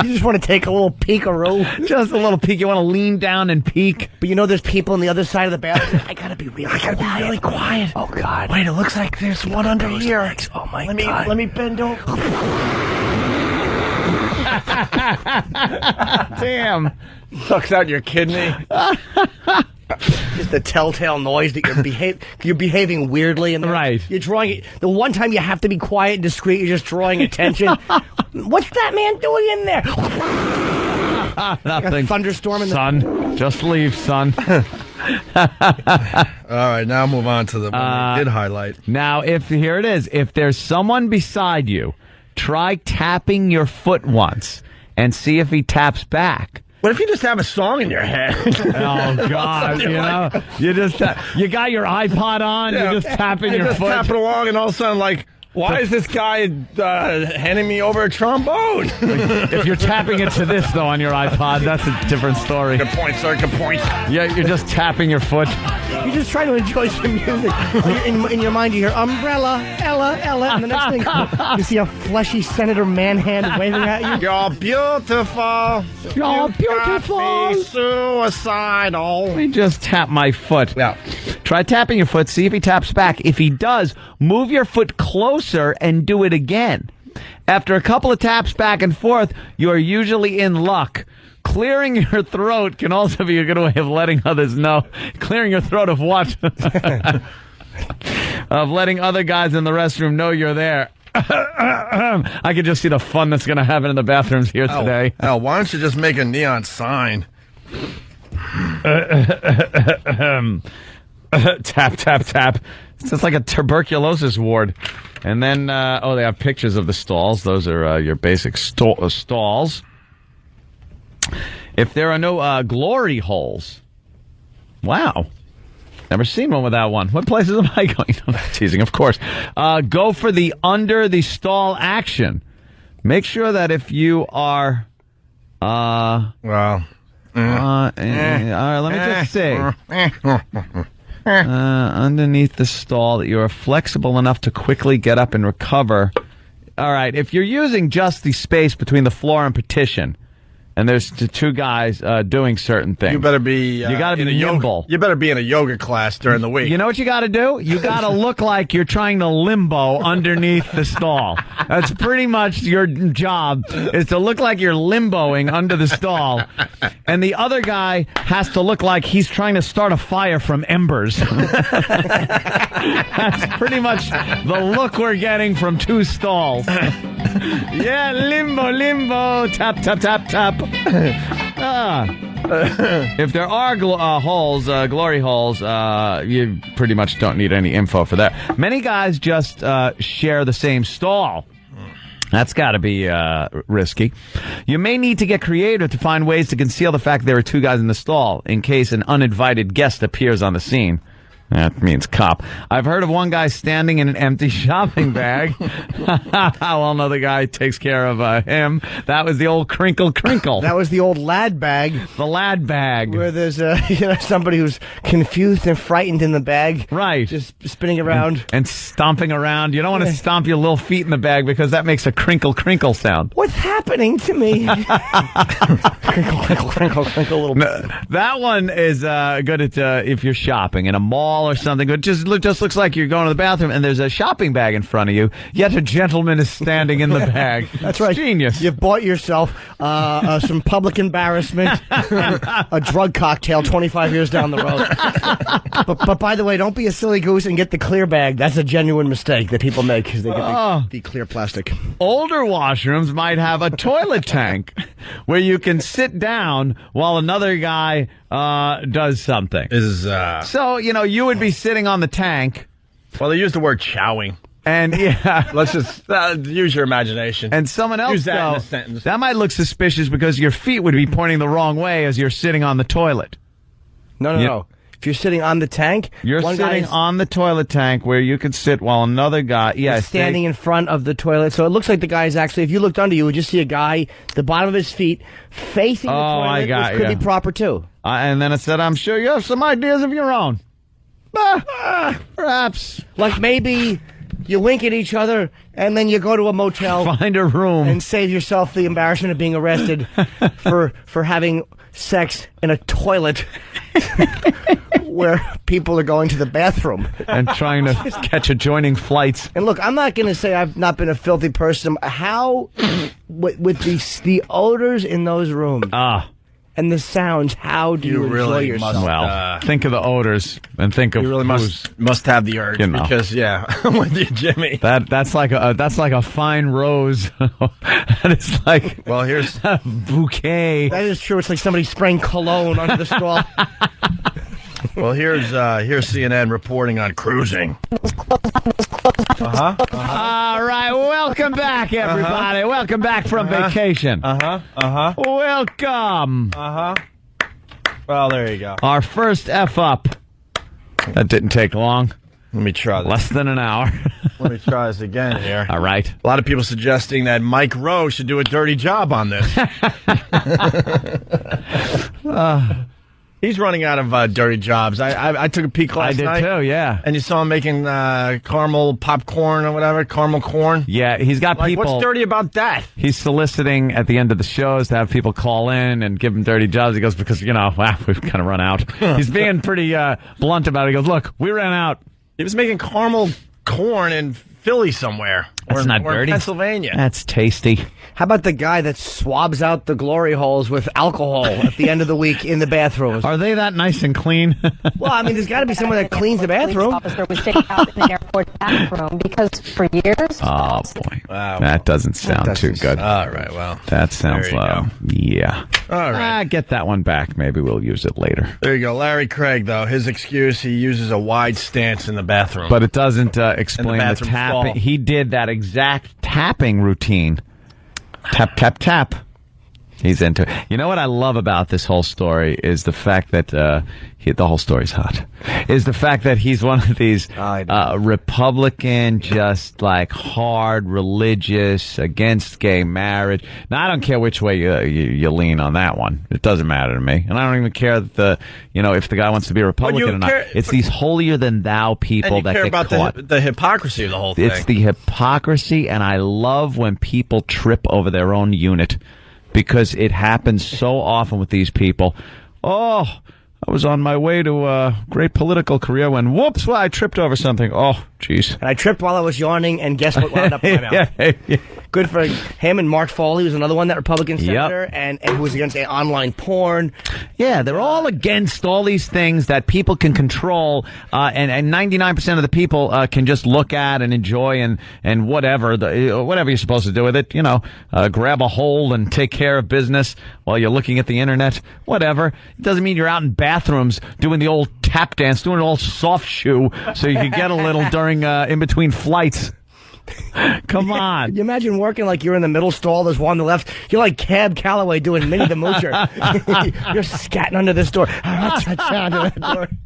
You just want to take a little peek-a-roo. Just a little peek. You want to lean down and peek. But you know there's people on the other side of the bathroom. I gotta be really quiet. Oh, God. Wait, it looks like there's one under here. Legs. Oh, my God. Let me bend over. Damn. Sucks out your kidney. Just the telltale noise that you're behaving weirdly. And right. You're drawing... The one time you have to be quiet and discreet, you're just drawing attention. What's that man doing in there? Nothing. Like a thunderstorm in son, just leave, son. All right, now move on to the one we did highlight. Now, here it is. If there's someone beside you, try tapping your foot once and see if he taps back. What if you just have a song in your head? Oh, God, you know? You got your iPod on, you're just tapping your foot. Tapping along, and all of a sudden, like, why is this guy handing me over a trombone? If you're tapping it to this, though, on your iPod, that's a different story. Good point, sir, good point. Yeah, you're just tapping your foot. You're just trying to enjoy some music. In your mind, you hear Umbrella, Ella, and the next thing, you see a fleshy Senator Manhand waving at you. You're beautiful. You're beautiful. Got me suicidal. Let me just tap my foot. Yeah. Try tapping your foot, see if he taps back. If he does, move your foot closer and do it again. After a couple of taps back and forth, you are usually in luck. Clearing your throat can also be a good way of letting others know. Clearing your throat of what? Of letting other guys in the restroom know you're there. I could just see the fun that's going to happen in the bathrooms here today. Why don't you just make a neon sign? Tap, tap, tap. It's just like a tuberculosis ward. And then, they have pictures of the stalls. Those are your basic stalls. If there are no glory holes. Wow. Never seen one without one. What places am I going? Teasing, of course. Go for the under the stall action. Make sure that if you are... all right, let me just say... underneath the stall, that you are flexible enough to quickly get up and recover. All right, if you're using just the space between the floor and partition, and there's two guys doing certain things, you better be. You got to be nimble. You better be in a yoga class during the week. You know what you got to do? You got to look like you're trying to limbo underneath the stall. That's pretty much your job, is to look like you're limboing under the stall, and the other guy has to look like he's trying to start a fire from embers. That's pretty much the look we're getting from two stalls. Yeah, limbo, tap, tap, tap, tap. If there are glory holes, you pretty much don't need any info for that. Many guys just share the same stall. That's got to be risky. You may need to get creative to find ways to conceal the fact there are two guys in the stall in case an uninvited guest appears on the scene. That means cop. I've heard of one guy standing in an empty shopping bag. Well, another guy takes care of him. That was the old crinkle. That was the old lad bag. The lad bag. Where there's somebody who's confused and frightened in the bag. Right. Just spinning around. And stomping around. You don't want to stomp your little feet in the bag because that makes a crinkle sound. What's happening to me? Crinkle, little bit. That one is good at if you're shopping in a mall wall or something. It just looks like you're going to the bathroom, and there's a shopping bag in front of you, yet a gentleman is standing in the bag. That's right. Genius. You've bought yourself some public embarrassment and a drug cocktail 25 years down the road. But by the way, don't be a silly goose and get the clear bag. That's a genuine mistake that people make because they get the clear plastic. Older washrooms might have a toilet tank where you can sit down while another guy does something. So, you would be sitting on the tank. Well, they use the word chowing. And, yeah. Let's just use your imagination. And someone else, use that though, in a sentence. that might look suspicious because your feet would be pointing the wrong way as you're sitting on the toilet. No. If you're sitting on the tank, you're sitting on the toilet tank where you could sit while another guy is standing in front of the toilet. So it looks like the guy's actually, if you looked under, you would just see a guy, the bottom of his feet, facing the toilet, which could be proper too. And then it said, I'm sure you have some ideas of your own. Perhaps. Like maybe you wink at each other and then you go to a motel. Find a room. And save yourself the embarrassment of being arrested for having sex in a toilet where people are going to the bathroom. And trying to catch adjoining flights. And look, I'm not going to say I've not been a filthy person. How, with the odors in those rooms and the sounds, how do you enjoy really yourself? Think of the odors and think of you really must have the urge because I'm with you, Jimmy. That's like a fine rose. And it's like here's a bouquet. That is true. It's like somebody spraying cologne onto the straw. Well, here's CNN reporting on cruising. All right, welcome back, everybody. Welcome back from vacation. Welcome. Well, there you go. Our first F up. That didn't take long. Let me try this. Less than an hour. Let me try this again here. All right. A lot of people suggesting that Mike Rowe should do a dirty job on this. He's running out of dirty jobs. I took a peek last night. I did too, yeah. And you saw him making caramel popcorn or whatever, caramel corn. Yeah, he's got people. What's dirty about that? He's soliciting at the end of the shows to have people call in and give him dirty jobs. He goes, because, we've kind of run out. He's being pretty blunt about it. He goes, look, we ran out. He was making caramel corn in Philly somewhere. That's not dirty. In Pennsylvania. That's tasty. How about the guy that swabs out the glory holes with alcohol at the end of the week in the bathrooms? Are they that nice and clean? Well, there's got to be someone that cleans the bathroom. The officer was sitting out in the airport bathroom because for years. Oh, boy. Wow. That doesn't sound too good. All right, well. That sounds low. Yeah. All right. Get that one back. Maybe we'll use it later. There you go. Larry Craig, though, his excuse, he uses a wide stance in the bathroom. But it doesn't explain the tapping. Stall. He did that exact tapping routine. Tap, tap, tap. He's into it. You know what I love about this whole story is the fact that the whole story's hot. Is the fact that he's one of these Republican, just like hard religious, against gay marriage. Now I don't care which way you lean on that one. It doesn't matter to me, and I don't even care that if the guy wants to be a Republican or not. It's these holier than thou people that care get about caught. The hypocrisy of the whole thing. It's the hypocrisy, and I love when people trip over their own unit. Because it happens so often with these people. Oh, I was on my way to a great political career when, whoops, I tripped over something. Oh, jeez. And I tripped while I was yawning, and guess what wound up in my mouth? Yeah. Good for him. And Mark Foley was another one, that Republican senator, and who was against online porn. Yeah, they're all against all these things that people can control, and 99% of the people can just look at and enjoy and whatever you're supposed to do with it. Grab a hole and take care of business while you're looking at the internet. Whatever. It doesn't mean you're out in bathrooms doing the old tap dance, doing an old soft shoe, so you can get a little during in between flights. Come on. Can you imagine working like you're in the middle stall, there's one on the left. You're like Cab Calloway doing Minnie the Moocher. You're scatting under this door.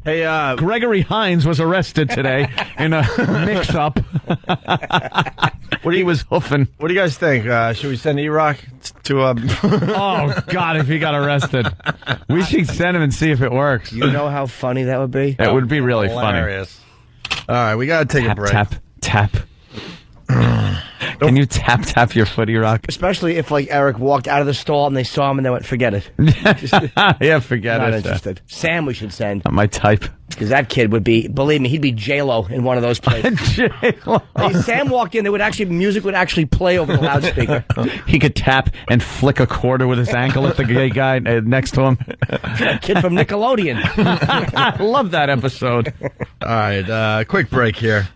Hey, Gregory Hines was arrested today in a mix-up. He was hoofing. What do you guys think? Should we send E-Rock to Oh, God, if he got arrested. We should send him and see if it works. You know how funny that would be? It would be really hilarious. Funny. All right, we got to take a break. Tap, tap. Can you tap your footy, Rock? Especially if, like, Eric walked out of the stall and they saw him and they went, forget it. Yeah, forget Not it. interested. Sam we should send. Not my type. Because that kid would be, believe me, he'd be J-Lo in one of those places. J-Lo. If Sam walked in, music would actually play over the loudspeaker. He could tap and flick a quarter with his ankle at the gay guy next to him. Kid from Nickelodeon. I love that episode. All right, quick break here.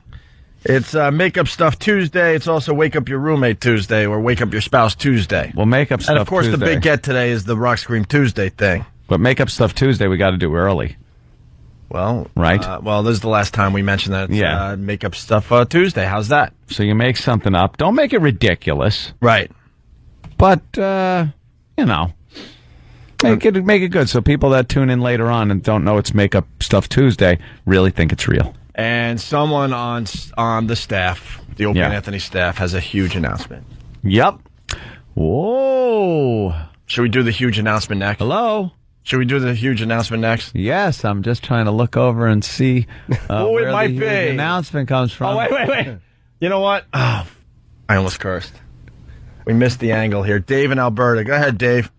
It's Make-Up Stuff Tuesday. It's also Wake Up Your Roommate Tuesday or Wake Up Your Spouse Tuesday. Well, Make-Up Stuff Tuesday. And, of course, the big get today is the Rock Scream Tuesday thing. But Make-Up Stuff Tuesday we got to do early. Well, right. This is the last time we mentioned that. Yeah. Make-Up Stuff Tuesday. How's that? So you make something up. Don't make it ridiculous. Right. But, you know, make it good so people that tune in later on and don't know it's Make-Up Stuff Tuesday really think it's real. And someone on the staff, the Opie and Anthony staff, has a huge announcement. Yep. Whoa. Should we do the huge announcement next? Hello? Should we do the huge announcement next? Yes, I'm just trying to look over and see where it might the be. huge announcement comes from. Oh, wait. You know what? Oh, I almost cursed. We missed the angle here. Dave in Alberta. Go ahead, Dave.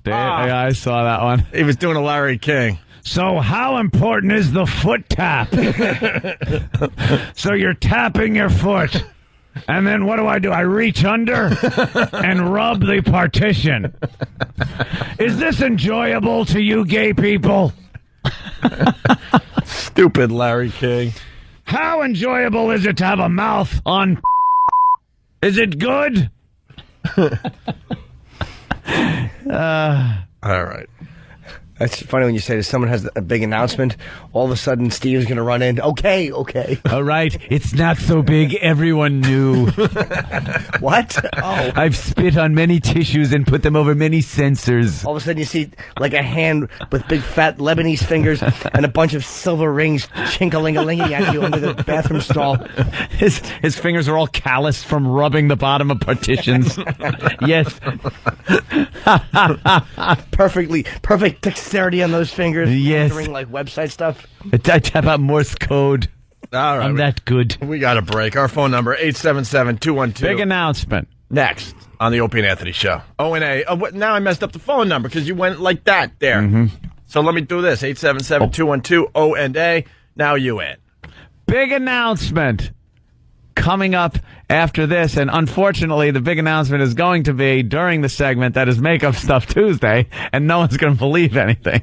Yeah, I saw that one. He was doing a Larry King. So how important is the foot tap? So you're tapping your foot. And then what do? I reach under and rub the partition. Is this enjoyable to you gay people? Stupid Larry King. How enjoyable is it to have a mouth on? Is it good? All right. That's funny when you say that someone has a big announcement. All of a sudden, Steve's going to run in. Okay. All right. It's not so big. Everyone knew. What? Oh. I've spit on many tissues and put them over many sensors. All of a sudden, you see like a hand with big fat Lebanese fingers and a bunch of silver rings chink-a-ling-a-linging at you under the bathroom stall. His fingers are all calloused from rubbing the bottom of partitions. Yes. Perfect dexterity on those fingers. Yes. Doing like website stuff. I tap out Morse code. All right. I'm that good. We got a break. Our phone number, 877-212. Big announcement. Next on the Opie and Anthony Show. O&A. Now I messed up the phone number because you went like that there. Mm-hmm. So let me do this. 877-212 O&A. Now you in. Big announcement coming up after this, and unfortunately the big announcement is going to be during the segment that is Make-Up Stuff Tuesday, and no one's going to believe anything.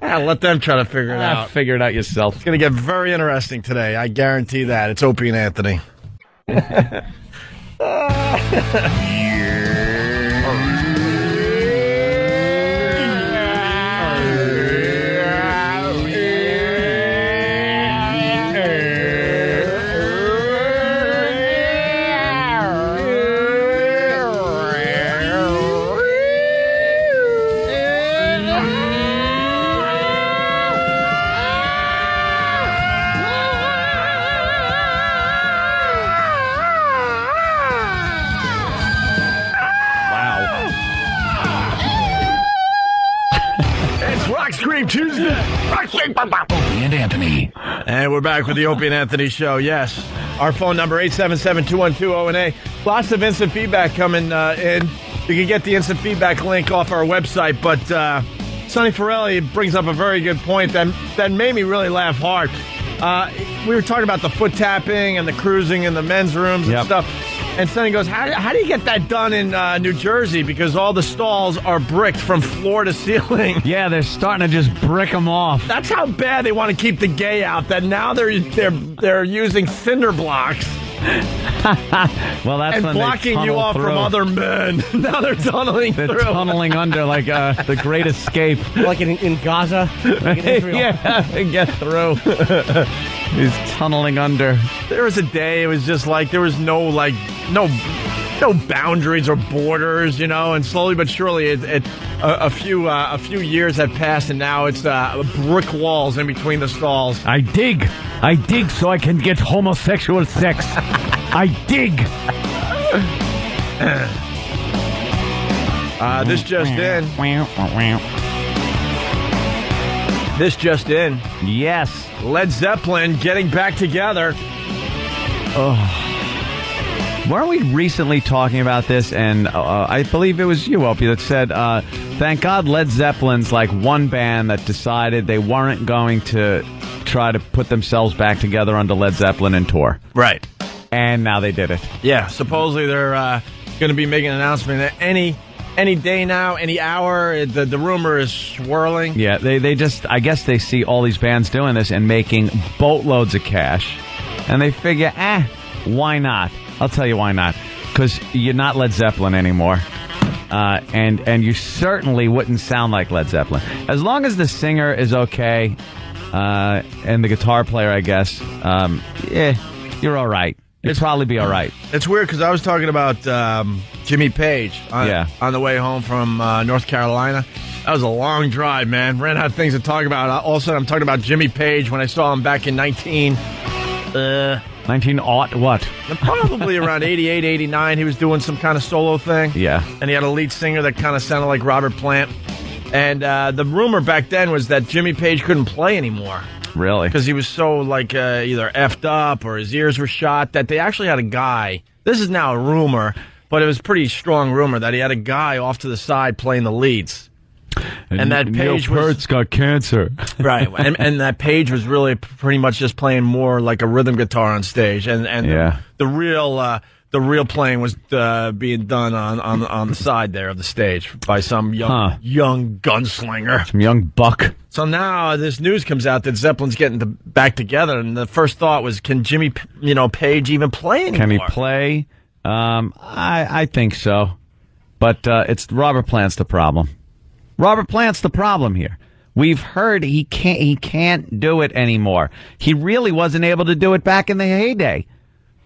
Let them try to figure it out. Figure it out yourself. It's going to get very interesting today. I guarantee that. It's Opie and Anthony. Tuesday. Opie and Anthony. And we're back with the Opie and Anthony Show. Yes. Our phone number, 877-212-ONA. Lots of instant feedback coming in. You can get the instant feedback link off our website. But Sonny Farrelly brings up a very good point that made me really laugh hard. We were talking about the foot tapping and the cruising in the men's rooms and stuff. And Sonny goes, how do you get that done in New Jersey? Because all the stalls are bricked from floor to ceiling. Yeah, they're starting to just brick them off. That's how bad they want to keep the gay out, that now they're using cinder blocks. Well, that's and when blocking they you off through. From other men. Now they're tunneling through. They're tunneling under like the Great Escape. Like in Gaza? Like in Israel. Yeah, they get through. He's tunneling under. There was a day it was just like there was no boundaries or borders, and slowly but surely a few years have passed, and now it's brick walls in between the stalls. I dig so I can get homosexual sex. I dig. This just in. Yes. Led Zeppelin getting back together. Weren't we recently talking about this? And I believe it was you, Opie, that said, thank God Led Zeppelin's like one band that decided they weren't going to try to put themselves back together under Led Zeppelin and tour. Right. And now they did it. Yeah, supposedly they're going to be making an announcement that any day now, any hour. The rumor is swirling. Yeah, they just, I guess they see all these bands doing this and making boatloads of cash. And they figure, why not? I'll tell you why not. Because you're not Led Zeppelin anymore. And you certainly wouldn't sound like Led Zeppelin. As long as the singer is okay, and the guitar player, I guess, you're all right. You'd probably be all right. It's weird because I was talking about Jimmy Page on the way home from North Carolina. That was a long drive, man. Ran out of things to talk about. All of a sudden, I'm talking about Jimmy Page when I saw him back in 19-aught what? Probably around 88, 89. He was doing some kind of solo thing. Yeah. And he had a lead singer that kind of sounded like Robert Plant. And the rumor back then was that Jimmy Page couldn't play anymore. Really? Because he was so, like, either effed up or his ears were shot that they actually had a guy. This is now a rumor, but it was a pretty strong rumor that he had a guy off to the side playing the leads. And that Page Neil got cancer. Right. And that Page was really pretty much just playing more like a rhythm guitar on stage. And the real playing was being done on the side there of the stage by some young gunslinger. Some young buck. So now this news comes out that Zeppelin's getting back together, and the first thought was, can Jimmy Page even play anymore? Can he play? I think so. But it's Robert Plant's the problem. Robert Plant's the problem here. We've heard he can't do it anymore. He really wasn't able to do it back in the heyday.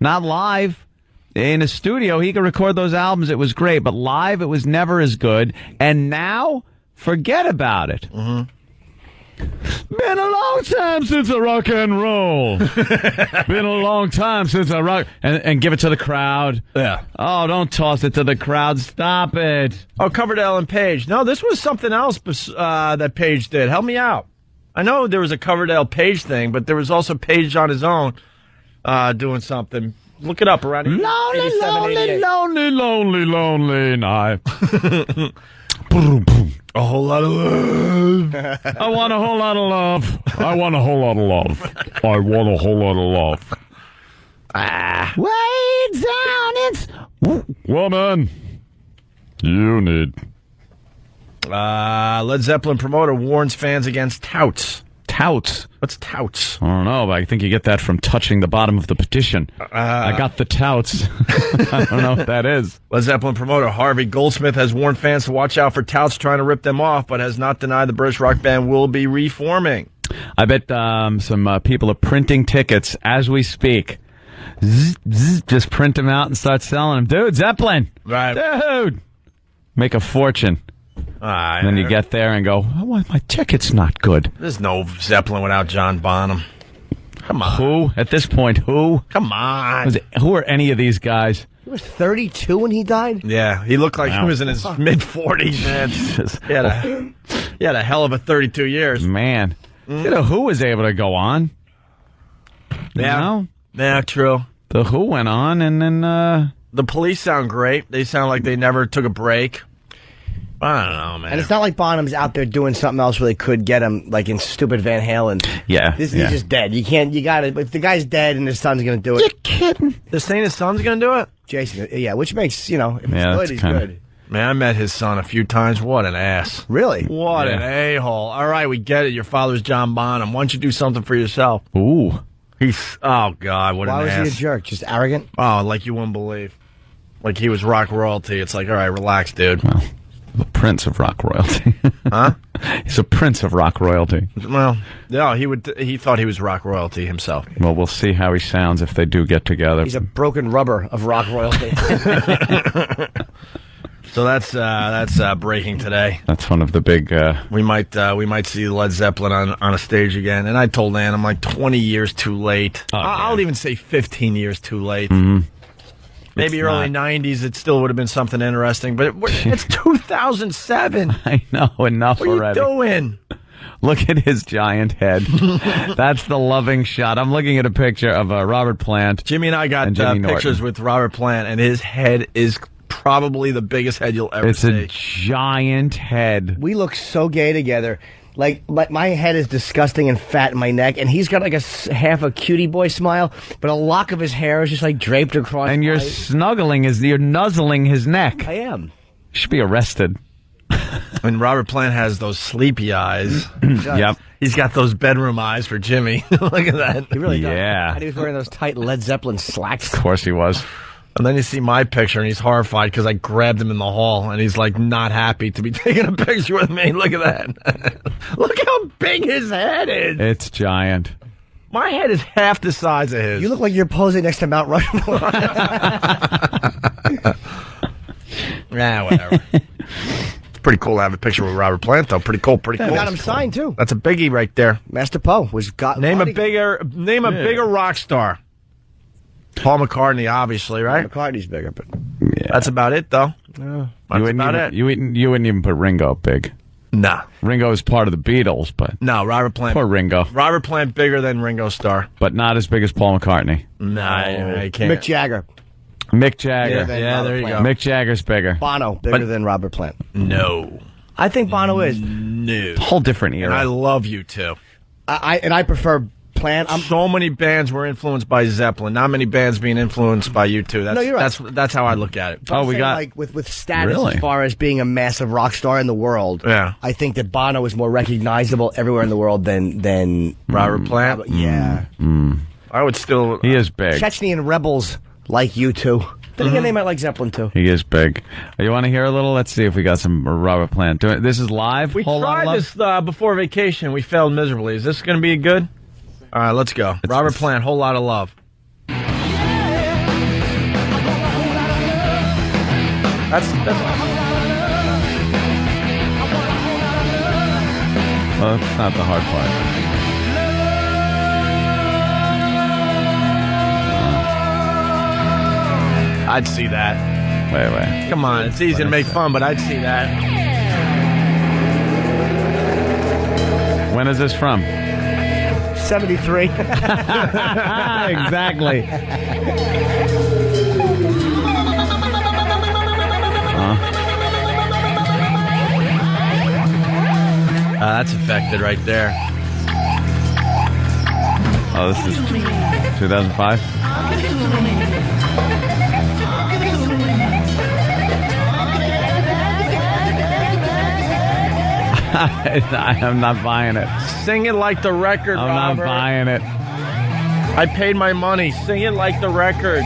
Not live. In a studio, he could record those albums. It was great. But live, it was never as good. And now, forget about it. Mm-hmm. Been a long time since I rock and roll. Been a long time since I rock... And give it to the crowd. Yeah. Oh, don't toss it to the crowd. Stop it. Oh, Coverdale and Page. No, this was something else that Page did. Help me out. I know there was a Coverdale Page thing, but there was also Page on his own doing something. Look it up around 87, lonely night. A whole lot of love. I want a whole lot of love. I want a whole lot of love. I want a whole lot of love. Way down, it's woman. You need. Led Zeppelin promoter warns fans against touts. Touts? What's touts? I don't know, but I think you get that from touching the bottom of the petition. I got the touts. I don't know what that is. Led Zeppelin promoter Harvey Goldsmith has warned fans to watch out for touts trying to rip them off, but has not denied the British rock band will be reforming. I bet some people are printing tickets as we speak. Just print them out and start selling them. Dude, Zeppelin! Right. Dude! Make a fortune. And then you get there and go, oh, my ticket's not good. There's no Zeppelin without John Bonham. Come on. Who? At this point, who? Come on. Who are any of these guys? He was 32 when he died? Yeah, he looked like he was in his mid-40s, man. He had a hell of a 32 years. Man. You know, who was able to go on? Yeah. Yeah, true. The Who went on, and then... The Police sound great. They sound like they never took a break. I don't know, man. And it's not like Bonham's out there doing something else where they could get him, like in stupid Van Halen. Yeah. He's just dead. You gotta, if the guy's dead and his son's gonna do it. You're kidding. They're saying his son's gonna do it? Jason, yeah, which makes, if he's good, he's good. Man, I met his son a few times. What an ass. Really? What an a-hole. All right, we get it. Your father's John Bonham. Why don't you do something for yourself? Ooh. Oh, God, what an ass. Why was he a jerk? Just arrogant? Oh, like you wouldn't believe. Like he was rock royalty. It's like, all right, relax, dude. Well, the prince of rock royalty. Huh? He's a prince of rock royalty. Well, no, he thought he was rock royalty himself. Well, we'll see how he sounds if they do get together. He's a broken rubber of rock royalty. So that's breaking today. That's one of the big. We might see Led Zeppelin on a stage again. And I told Ann, I'm like 20 years too late. Oh, I'll even say 15 years too late. Mm-hmm. Maybe early 90s, it still would have been something interesting. But it's 2007. I know, enough already. What are you doing? Look at his giant head. That's the loving shot. I'm looking at a picture of Robert Plant. Jimmy and I got pictures with Robert Plant, and his head is probably the biggest head you'll ever see. It's a giant head. We look so gay together. Like my head is disgusting and fat in my neck, and he's got like half a cutie boy smile, but a lock of his hair is just like draped across. And you're you're nuzzling his neck. I am. You should be arrested. And Robert Plant has those sleepy eyes. Yep. He's got those bedroom eyes for Jimmy. Look at that. He really does. Yeah. And he was wearing those tight Led Zeppelin slacks. Of course he was. And then you see my picture, and he's horrified because I grabbed him in the hall, and he's like not happy to be taking a picture with me. Look at that. Look how big his head is. It's giant. My head is half the size of his. You look like you're posing next to Mount Rushmore. Yeah, whatever. It's pretty cool to have a picture with Robert Plant, though. Pretty cool. Pretty cool. Got him signed too. That's a biggie right there. Master Poe was got. Name a bigger rock star. Paul McCartney, obviously, right? McCartney's bigger, but that's about it, though. Yeah. That's about it. You wouldn't even put Ringo up big. Nah. Ringo is part of the Beatles, but no, Robert Plant. Poor Ringo. Robert Plant bigger than Ringo Starr, but not as big as Paul McCartney. Nah, I can't. Mick Jagger. Mick Jagger. Yeah, there you go. Mick Jagger's bigger. Bono bigger than Robert Plant. No. I think Bono is. No. Whole different era. And I love you too. I prefer Plant. So many bands were influenced by Zeppelin. Not many bands being influenced by you two. No, you're right. That's how I look at it. But we got like with status Really? as far as being a massive rock star in the world. Yeah. I think that Bono is more recognizable everywhere in the world than Robert Plant. Yeah. I would still. He is big. Chechnyan rebels like you two. Then again, they might like Zeppelin too. He is big. You want to hear a little? Let's see if we got some Robert Plant. This is live. We tried this before vacation. We failed miserably. Is this going to be good? All right, let's go. Robert Plant, Whole Lot of Love. That's Well, that's not the hard part. I'd see that. Wait. Come on, it's easy to make fun, but I'd see that. When is this from? 73. Exactly. That's affected right there. Oh, this is 2005? I'm not buying it. Sing it like the record, I'm Robert. not buying it. I paid my money. Sing it like the record.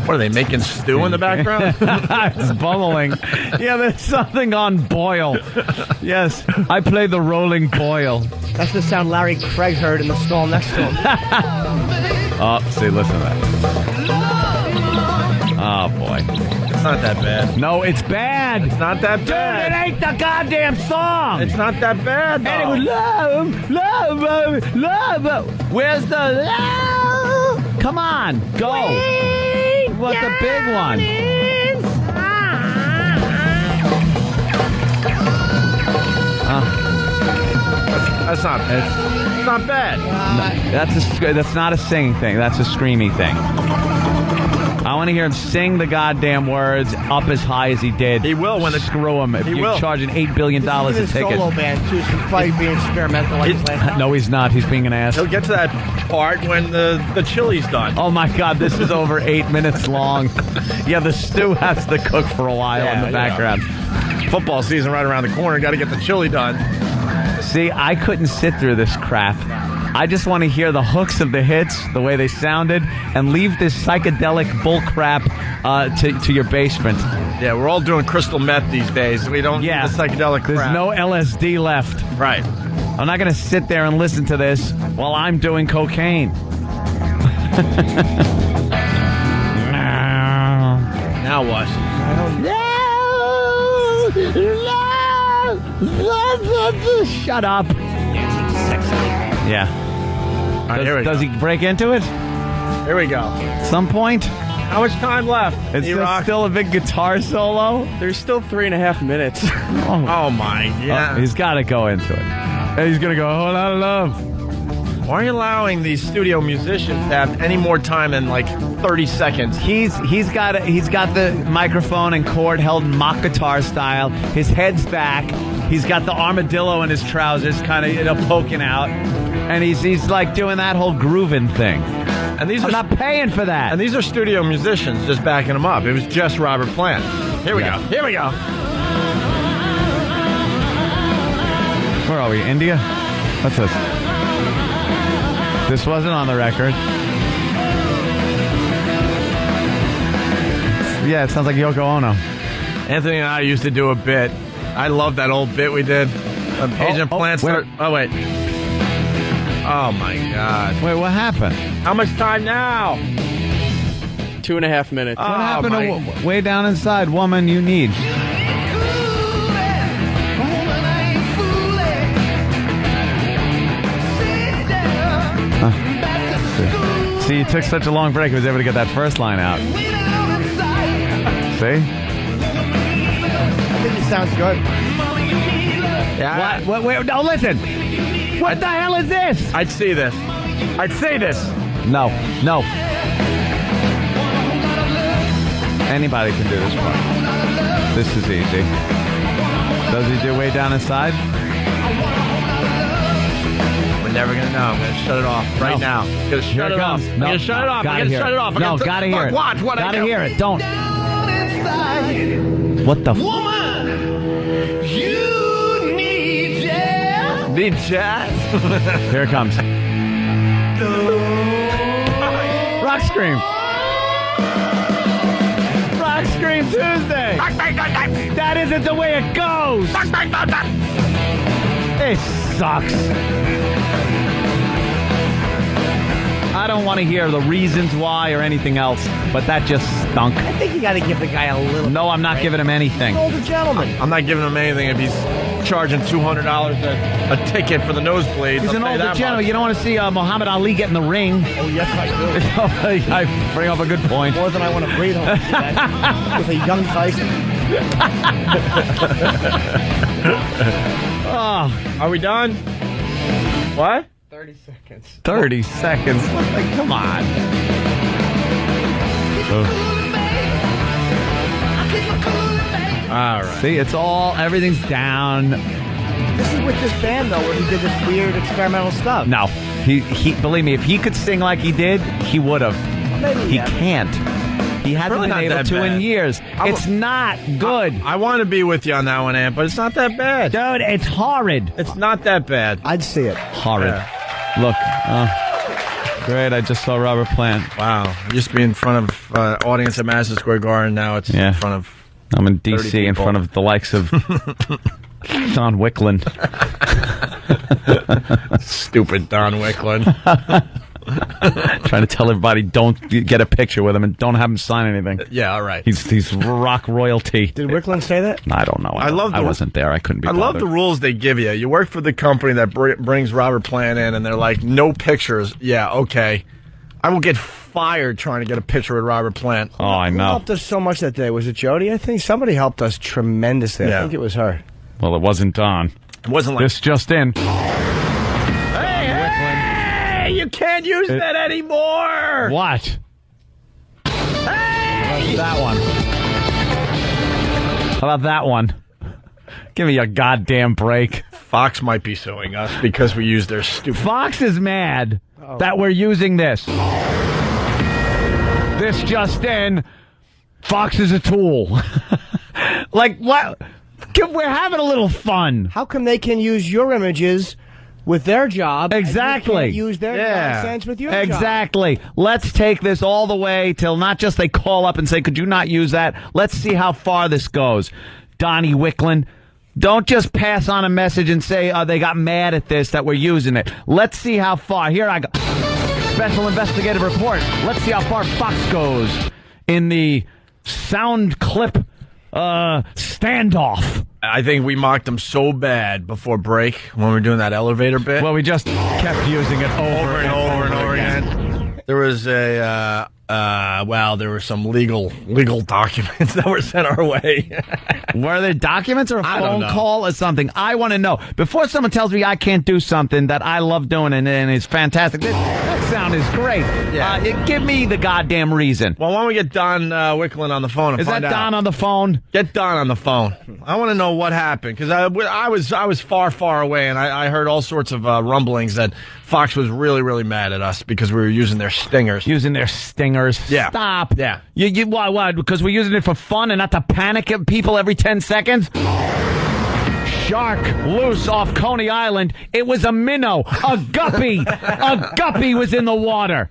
What are they making stew in the background? It's bubbling. Yeah, there's something on boil. Yes, I play the rolling boil. That's the sound Larry Craig heard in the stall next to him. Oh, see, listen to that. Oh, boy. It's not that bad. No, it's bad. It's not that bad. Dude, it ain't the goddamn song. It's not that bad, though. And it was love. Where's the love? Come on, go. What's the big one? That's not bad. It's not bad. That's not a singing thing. That's a screaming thing. I want to hear him sing the goddamn words up as high as he did. He will when screw him. If you're charging $8 billion a He's ticket. a solo band too, so he's probably being experimental like his last. No, he's not. He's being an ass. He'll get to that part when the chili's done. Oh my God, this is over 8 minutes long. Yeah, the stew has to cook for a while in the background. Football season right around the corner. Got to get the chili done. See, I couldn't sit through this crap. I just want to hear the hooks of the hits, the way they sounded, and leave this psychedelic bull crap to your basement. Yeah, we're all doing crystal meth these days. We don't need the psychedelic crap. There's no LSD left. Right. I'm not going to sit there and listen to this while I'm doing cocaine. Now what? Shut up. Yeah. All right, Does he break into it? Here we go. At some point? How much time left? Is there still a big guitar solo? There's still 3.5 minutes. Oh my God. He's got to go into it. And he's going to go, "Whole lot of love." Why are you allowing these studio musicians to have any more time than like 30 seconds? He's got the microphone and cord held mock guitar style. His head's back. He's got the armadillo in his trousers, kind of poking out, and he's like doing that whole grooving thing. And these I'm not paying for that. And these are studio musicians just backing him up. It was just Robert Plant. Here we go. Here we go. Where are we? India? What's this? This wasn't on the record. Yeah, it sounds like Yoko Ono. Anthony and I used to do a bit. I love that old bit we did. Pageant Plant. Oh, wait. Oh, my God. Wait, what happened? How much time now? 2.5 minutes. What happened to way down inside, woman you need? See, you took such a long break, he was able to get that first line out. See? I think it sounds good. Yeah. What? Wait, no, listen. What the hell is this? I'd see this. I'd say this. No. Anybody can do this part. This is easy. Does he do way down inside? We're never going to know. I'm going to shut it off right now. I'm going to shut it off. I'm going to shut it off. I'm going to shut it off. No, gotta hear it. Watch what I do. Gotta hear it. Don't. What the Woman, you need jazz. Need jazz? Here it comes. Rock Scream. Rock Scream Tuesday. That isn't the way it goes. It sucks. I don't want to hear the reasons why or anything else, but that just stunk. I think you got to give the guy a little. No, I'm not giving him anything. He's an older gentleman. I'm not giving him anything if he's charging $200 a ticket for the nosebleeds. He's an older gentleman. You don't want to see Muhammad Ali get in the ring. Oh, yes, I do. I bring up a good point. More than I want to breathe on with a young Tyson. Oh, are we done? What? 30 seconds. 30 seconds. Like, come on. All right. See, everything's down. This is with this band, though, where he did this weird experimental stuff. No. He believe me, if he could sing like he did, he would have. He can't. He hasn't really been able to in years. It's not good. I want to be with you on that one, Ant, but it's not that bad. Dude, it's horrid. It's not that bad. I'd see it. Horrid. Yeah. Look. Great, I just saw Robert Plant. Wow. It used to be in front of audience at Madison Square Garden. Now it's in front of I'm in D.C. in front of the likes of Don Wicklund. Stupid Don Wicklund. Trying to tell everybody don't get a picture with him and don't have him sign anything. Yeah, all right. He's rock royalty. Did Wicklund say that? I don't know. I wasn't there. I couldn't be bothered. I love the rules they give you. You work for the company that brings Robert Plant in, and they're like, no pictures. Yeah, okay. I will get fired trying to get a picture with Robert Plant. Oh, I know. Who helped us so much that day? Was it Jody, I think? Somebody helped us tremendously. Yeah. I think it was her. Well, it wasn't Don. It wasn't like this just in. Hey, you can't use that anymore. What? Hey! That one. How about that one? Give me a goddamn break. Fox might be suing us because we used their stupid... Fox is mad that we're using this. This just in. Fox is a tool. Like, what? We're having a little fun. How come they can use your images with their job? Exactly. And you can't use their nonsense with your job? Exactly. Let's take this all the way till not just they call up and say, could you not use that? Let's see how far this goes. Donnie Wicklund, don't just pass on a message and say, they got mad at this, that we're using it. Let's see how far. Here I go. Special investigative report. Let's see how far Fox goes in the sound clip standoff. I think we mocked them so bad before break when we were doing that elevator bit. Well, we just kept using it over and over again. There was a Well, there were some legal documents that were sent our way. Were there documents or a I don't phone know. call or something? I want to know. Before someone tells me I can't do something that I love doing and it's fantastic, that sound is great. Yeah. Give me the goddamn reason. Well, why don't we get Don Wicklund on the phone and Is find that out? Don on the phone? Get Don on the phone. I want to know what happened, because I was far away, and I heard all sorts of rumblings that Fox was really, really mad at us because we were using their stingers. Using their stingers. Yeah. Stop. Yeah. Why? Because we're using it for fun and not to panic at people every 10 seconds? Shark loose off Coney Island. It was a minnow, a guppy. A guppy was in the water.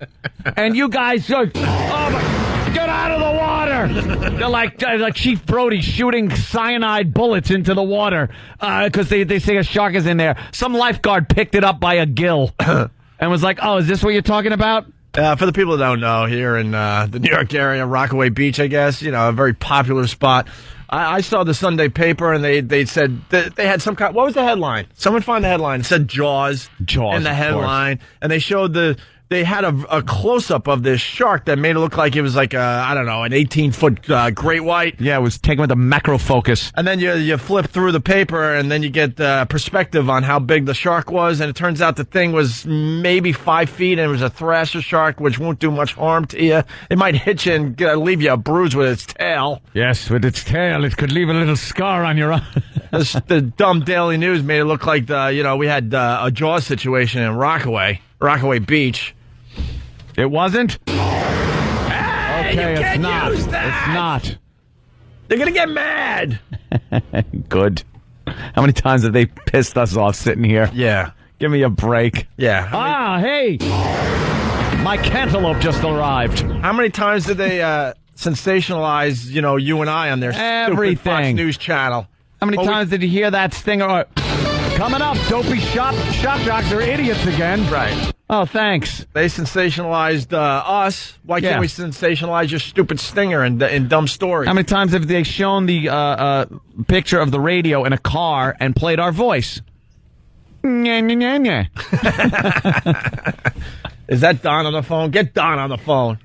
And you guys are, get out of the water. They're like Chief Brody shooting cyanide bullets into the water because they say a shark is in there. Some lifeguard picked it up by a gill and was like, oh, is this what you're talking about? For the people that don't know, here in the New York area, Rockaway Beach, I guess, a very popular spot. I saw the Sunday paper, and they said that they had some kind. What was the headline? Someone find the headline. It said Jaws. Jaws in the of headline, and they showed they had a close-up of this shark that made it look like it was like an 18-foot great white. Yeah, it was taken with a macro focus. And then you flip through the paper, and then you get perspective on how big the shark was, and it turns out the thing was maybe 5 feet, and it was a thrasher shark, which won't do much harm to you. It might hit you and leave you a bruise with its tail. Yes, with its tail, it could leave a little scar on your eye. The dumb Daily News made it look like we had a Jaws situation in Rockaway Beach. It wasn't? Hey, Okay, you it's can't not. use that. It's not. They're gonna get mad. Good. How many times have they pissed us off sitting here? Yeah. Give me a break. Yeah. Hey! My cantaloupe just arrived. How many times did they sensationalize, you and I on their stupid Fox News channel? How many times did you hear that stinger? Coming up, dopey shock jocks are idiots again. Right. Oh, thanks. They sensationalized us. Why can't we sensationalize your stupid stinger and dumb stories? How many times have they shown the picture of the radio in a car and played our voice? Nya, nya, nya, nya. Is that Don on the phone? Get Don on the phone.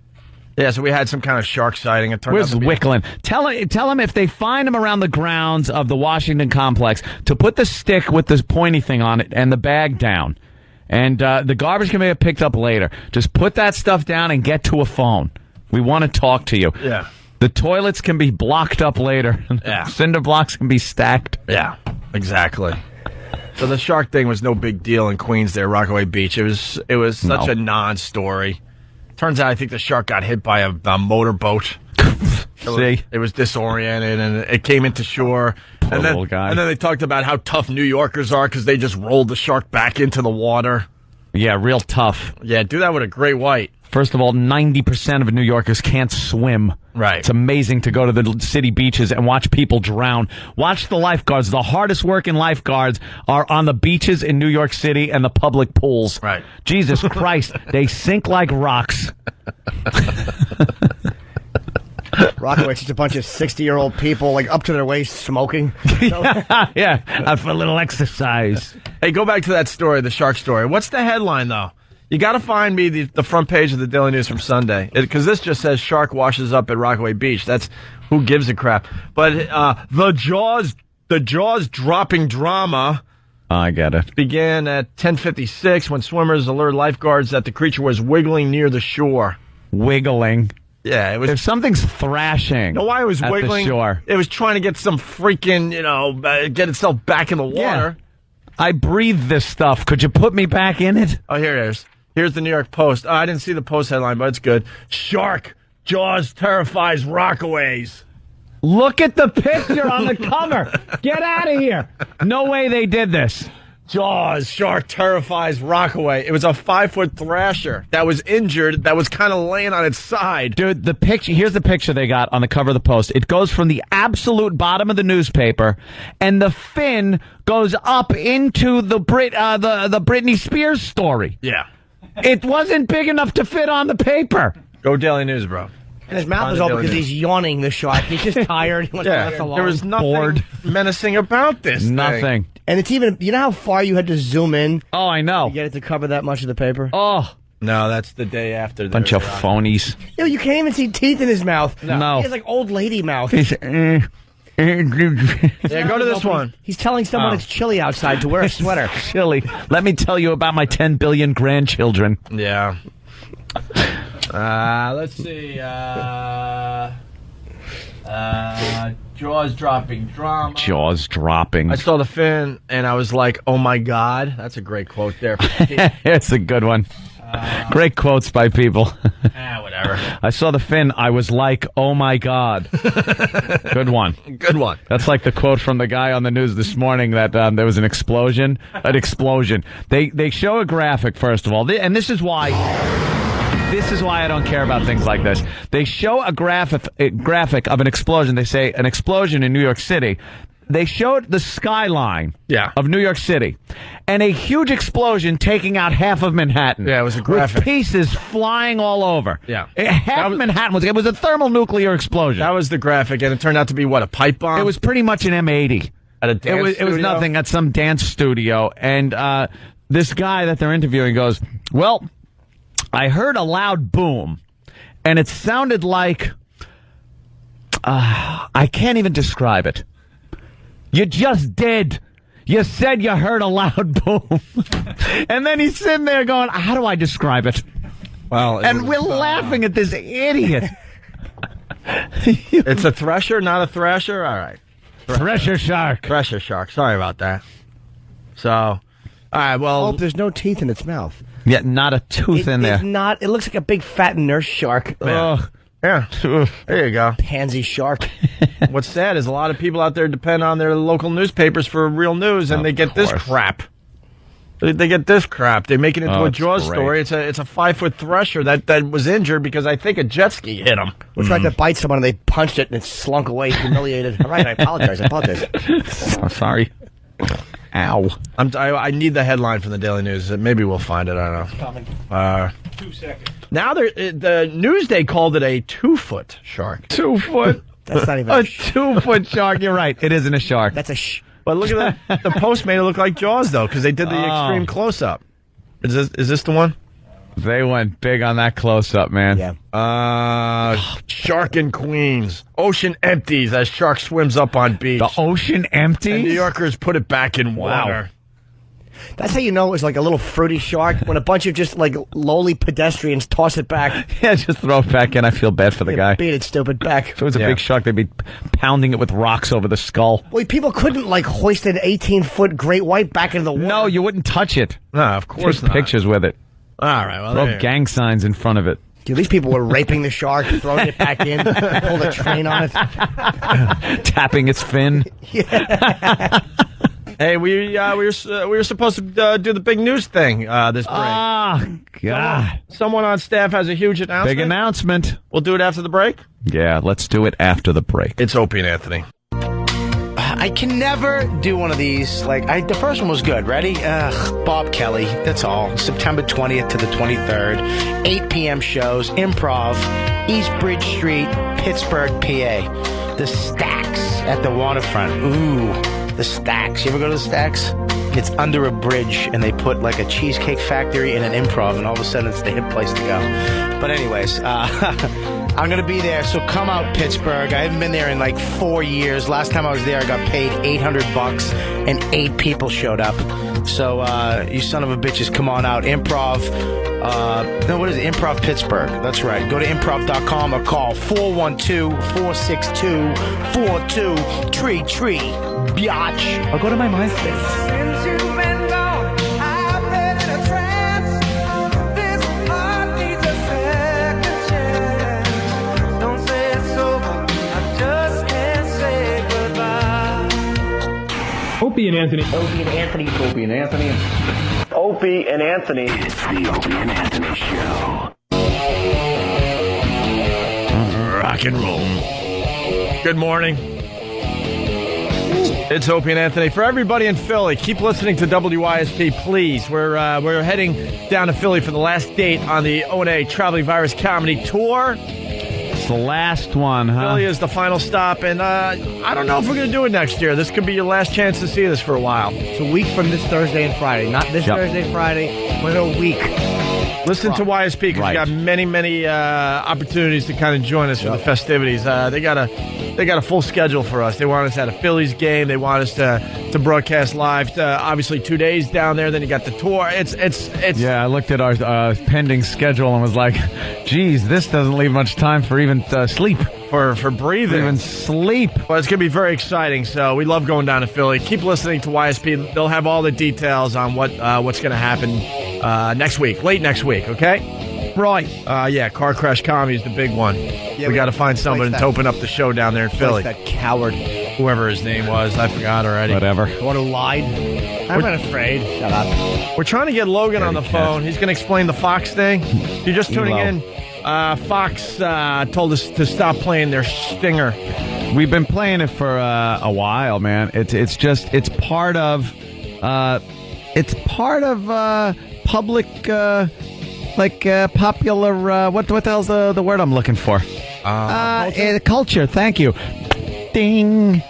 Yeah, so we had some kind of shark sighting. It turned Where's out to be Wicklund? Tell him if they find him around the grounds of the Washington complex to put the stick with the pointy thing on it and the bag down. And the garbage can be picked up later. Just put that stuff down and get to a phone. We want to talk to you. Yeah. The toilets can be blocked up later. Yeah. Cinder blocks can be stacked. Yeah, exactly. So the shark thing was no big deal in Queens there, Rockaway Beach. It was such a non-story. Turns out I think the shark got hit by a motorboat. See? It was disoriented, and it came into shore. Poor little guy. And then they talked about how tough New Yorkers are because they just rolled the shark back into the water. Yeah, real tough. Yeah, do that with a great white. First of all, 90% of New Yorkers can't swim. Right. It's amazing to go to the city beaches and watch people drown. Watch the lifeguards. The hardest working lifeguards are on the beaches in New York City and the public pools. Right. Jesus Christ, they sink like rocks. Rockaway's just a bunch of 60-year-old people, like up to their waist, smoking. Yeah, for a little exercise. Hey, go back to that story, the shark story. What's the headline, though? You got to find me the front page of the Daily News from Sunday, because this just says shark washes up at Rockaway Beach. That's who gives a crap. But the Jaws dropping drama. I get it. Began at 10:56 when swimmers alerted lifeguards that the creature was wiggling near the shore. Wiggling. Yeah, it was. If something's thrashing, You know why it was at wiggling? the shore. It was trying to get some freaking, get itself back in the water. Yeah. I breathe this stuff. Could you put me back in it? Oh, here it is. Here's the New York Post. Oh, I didn't see the Post headline, but it's good. Shark Jaws terrifies Rockaways. Look at the picture on the cover. Get out of here. No way they did this. Jaws, shark terrifies Rockaway. It was a 5-foot thrasher that was injured, that was kind of laying on its side. Dude, the picture, here's the picture they got on the cover of the Post. It goes from the absolute bottom of the newspaper, and the fin goes up into the Britney Spears story. Yeah. It wasn't big enough to fit on the paper. Go Daily News, bro. And his mouth is open because he's yawning, the shark. He's just tired. He wants to rest alone. There was nothing menacing about this Nothing. thing. And it's even, you know how far you had to zoom in Oh, I know. to get it to cover that much of the paper? Oh, No, that's the day after. Bunch of phonies. Yo, you can't even see teeth in his mouth. No. He has like old lady mouth. He's, Yeah, go to this one. He's telling someone it's chilly outside to wear a sweater. Chilly. Let me tell you about my 10 billion grandchildren. Yeah. Let's see. Jaws dropping drama. Jaws dropping. I saw the fin, and I was like, oh, my God. That's a great quote there. It's a good one. Great quotes by people. Whatever. I saw the fin. I was like, oh, my God. Good one. Good one. That's like the quote from the guy on the news this morning that there was an explosion. An explosion. They show a graphic, first of all. And this is why I don't care about things like this. They show a graphic of an explosion. They say an explosion in New York City. They showed the skyline of New York City and a huge explosion taking out half of Manhattan. Yeah, it was a graphic. With pieces flying all over. Yeah. Half of Manhattan it was a thermonuclear explosion. That was the graphic, and it turned out to be, what, a pipe bomb? It was pretty much an M80. At a dance It was studio? nothing at some dance studio. And this guy that they're interviewing goes, well, I heard a loud boom, and it sounded like, I can't even describe it. You just did. You said you heard a loud boom. And then he's sitting there going, how do I describe it? Well, and we're laughing at this idiot. It's a thresher, not a thrasher? All right. Thresher shark. Thresher shark. Sorry about that. So, all right, well. Oh, there's no teeth in its mouth. Yeah, not a tooth in there. It's not. It looks like a big fat nurse shark. Yeah. There you go. Pansy shark. What's sad is a lot of people out there depend on their local newspapers for real news, and they get this crap. They get this crap. They make it into a Jaws story. It's a 5-foot thresher that was injured because I think a jet ski hit him. We tried to bite someone and they punched it and it slunk away, humiliated. All right, I apologize. I'm sorry. Ow. I need the headline from the Daily News. Maybe we'll find it. I don't know. 2 seconds. Now the Newsday called it a 2-foot shark. 2 foot. That's not even a 2-foot shark. You're right. It isn't a shark. That's a But look at that. The Post made it look like Jaws, though, because they did the extreme close-up. Is this the one? They went big on that close-up, man. Yeah. Shark in Queens. Ocean empties as shark swims up on beach. The ocean empties? And New Yorkers put it back in water. That's how you know it was like a little fruity shark, when a bunch of just like lowly pedestrians toss it back. Yeah, just throw it back in. I feel bad for the guy. Beat it, stupid, back. If it was a big shark, they'd be pounding it with rocks over the skull. Well, people couldn't like hoist an 18-foot great white back into the water. No, you wouldn't touch it. No, of course Take not. pictures with it. All right, well, throw gang signs in front of it. Dude, these people were raping the shark, throwing it back in, pulled a train on it. Tapping its fin. Hey, we were supposed to do the big news thing this break. Ah, God. Someone on staff has a huge announcement. Big announcement. We'll do it after the break? Yeah, let's do it after the break. It's Opie and Anthony. I can never do one of these. The first one was good. Ready? Bob Kelly. That's all. September 20th to the 23rd. 8 p.m. shows. Improv. East Bridge Street, Pittsburgh, PA. The Stacks at the waterfront. Ooh, the Stacks. You ever go to the Stacks? It's under a bridge, and they put like a cheesecake factory and an improv, and all of a sudden it's the hip place to go. But anyways, I'm going to be there, so come out, Pittsburgh. I haven't been there in like 4 years. Last time I was there, I got paid $800, and 8 people showed up. So you son of a bitches, come on out. Improv. No, what is it? Improv Pittsburgh. That's right. Go to improv.com or call 412-462-4233. Biatch. Or go to my MySpace. Opie and Anthony. Opie and Anthony. Opie and Anthony. Opie and Anthony. It's the Opie and Anthony Show. Rock and roll. Good morning. It's Opie and Anthony. For everybody in Philly, keep listening to WISP, please. We're heading down to Philly for the last date on the O&A Traveling Virus Comedy Tour. It's the last one, huh? Philly is the final stop, and I don't know if we're going to do it next year. This could be your last chance to see this for a while. It's a week from this Thursday and Friday. Not this Thursday, Friday, but a week. Listen to YSP because you got many opportunities to kind of join us for the festivities. They got a full schedule for us. They want us at a Phillies game. They want us to broadcast live. Obviously, 2 days down there. Then you got the tour. It's. Yeah, I looked at our pending schedule and was like, geez, this doesn't leave much time for even sleep. For breathing. Even sleep. Well, it's going to be very exciting, so we love going down to Philly. Keep listening to YSP. They'll have all the details on what's going to happen late next week, okay? Right. Yeah, Car Crash Comedy is the big one. Yeah, we got to find someone to open up the show down there in Philly. That coward. Whoever his name was, I forgot already. Whatever. The one who lied. I'm not afraid. Shut up. We're trying to get Logan on the phone. He's going to explain the Fox thing. If you're just tuning in, Fox told us to stop playing their stinger. We've been playing it for a while, man. It's part of public popular what the hell's the word I'm looking for? Culture. Thank you. Ding.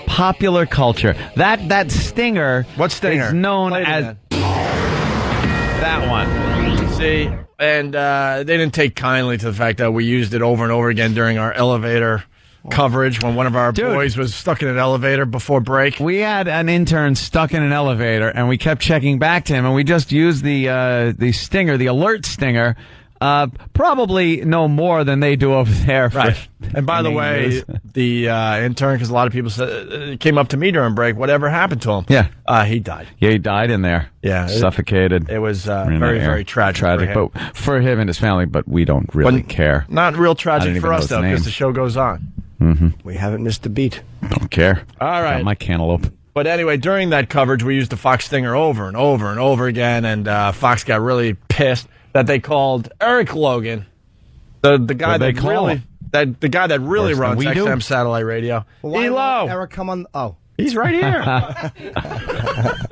Popular culture. That stinger. What stinger? Is known as that one. See. And they didn't take kindly to the fact that we used it over and over again during our elevator coverage when one of our boys was stuck in an elevator before break. We had an intern stuck in an elevator, and we kept checking back to him, and we just used the stinger, the alert stinger, probably no more than they do over there. Right. And by the way, the intern, because a lot of people came up to me during break, whatever happened to him? Yeah. He died. Yeah, he died in there. Yeah. Suffocated. It was very tragic for him and his family, but we don't really care. Not real tragic for us, though, because the show goes on. Mm-hmm. We haven't missed a beat. Don't care. All right. Got my cantaloupe. But anyway, during that coverage, we used the Fox stinger over and over and over again, and Fox got really pissed that they called Eric Logan, the guy that really runs XM satellite radio. Well, Elo. Eric, come on. Oh, he's right here.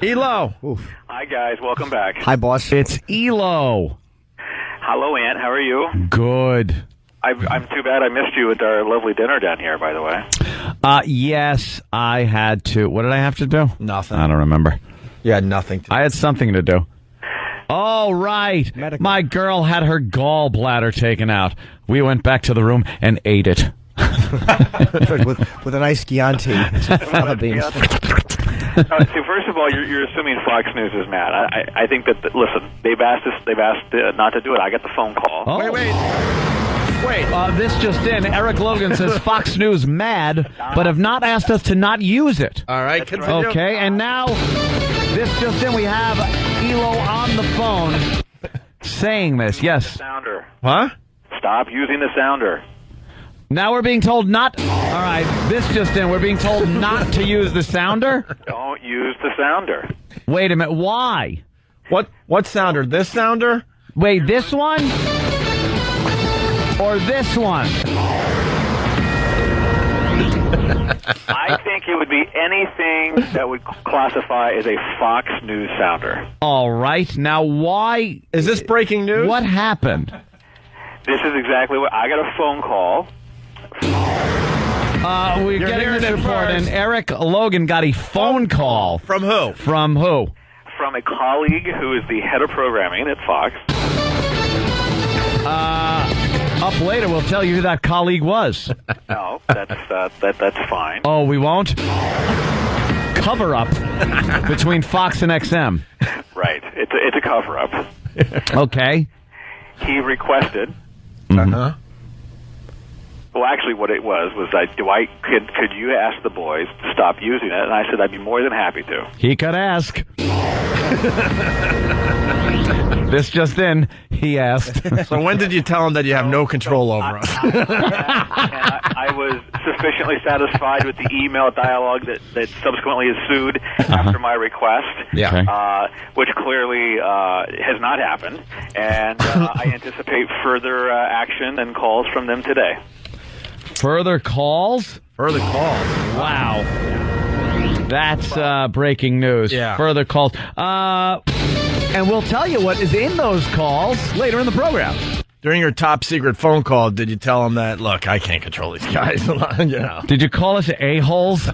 Elo. Oof. Hi guys, welcome back. Hi, boss. It's Elo. Hello, Aunt. How are you? Good. I'm too bad I missed you at our lovely dinner down here, by the way. Yes, I had to. What did I have to do? Nothing. I don't remember. You had nothing to do. I had something to do. Oh, right. Medical. My girl had her gallbladder taken out. We went back to the room and ate it. with a nice Chianti. Fava beans. So first of all, you're assuming Fox News is mad. I think that listen, they've asked not to do it. I got the phone call. Oh. Wait. This just in. Eric Logan says Fox News mad, but have not asked us to not use it. All right, continue. Okay, and now this just in. We have Elo on the phone saying this. Yes. Sounder. Huh? Stop using the sounder. Now we're being told not. All right, this just in. We're being told not to use the sounder. Don't use the sounder. Wait a minute. Why? What sounder? This sounder? Wait, this one? Or this one? I think it would be anything that would classify as a Fox News sounder. All right. Now, why? Is this breaking news? What happened? This is exactly what I got a phone call. We're getting this report, and Eric Logan got a phone call. From who? From who? From a colleague who is the head of programming at Fox. Up later, we'll tell you who that colleague was. No, that's fine. Oh, we won't? Cover up between Fox and XM. Right. It's a cover up. Okay. He requested. Uh-huh. Well, actually, what it was could you ask the boys to stop using it? And I said I'd be more than happy to. He could ask. This just in, he asked. So when did you tell him that you have no control over us? I was sufficiently satisfied with the email dialogue that subsequently ensued after my request, which clearly has not happened. And I anticipate further action and calls from them today. Further calls? Further calls. Wow. That's breaking news. Yeah. Further calls. And we'll tell you what is in those calls later in the program. During your top secret phone call, did you tell him that, look, I can't control these guys? Did you call us a-holes?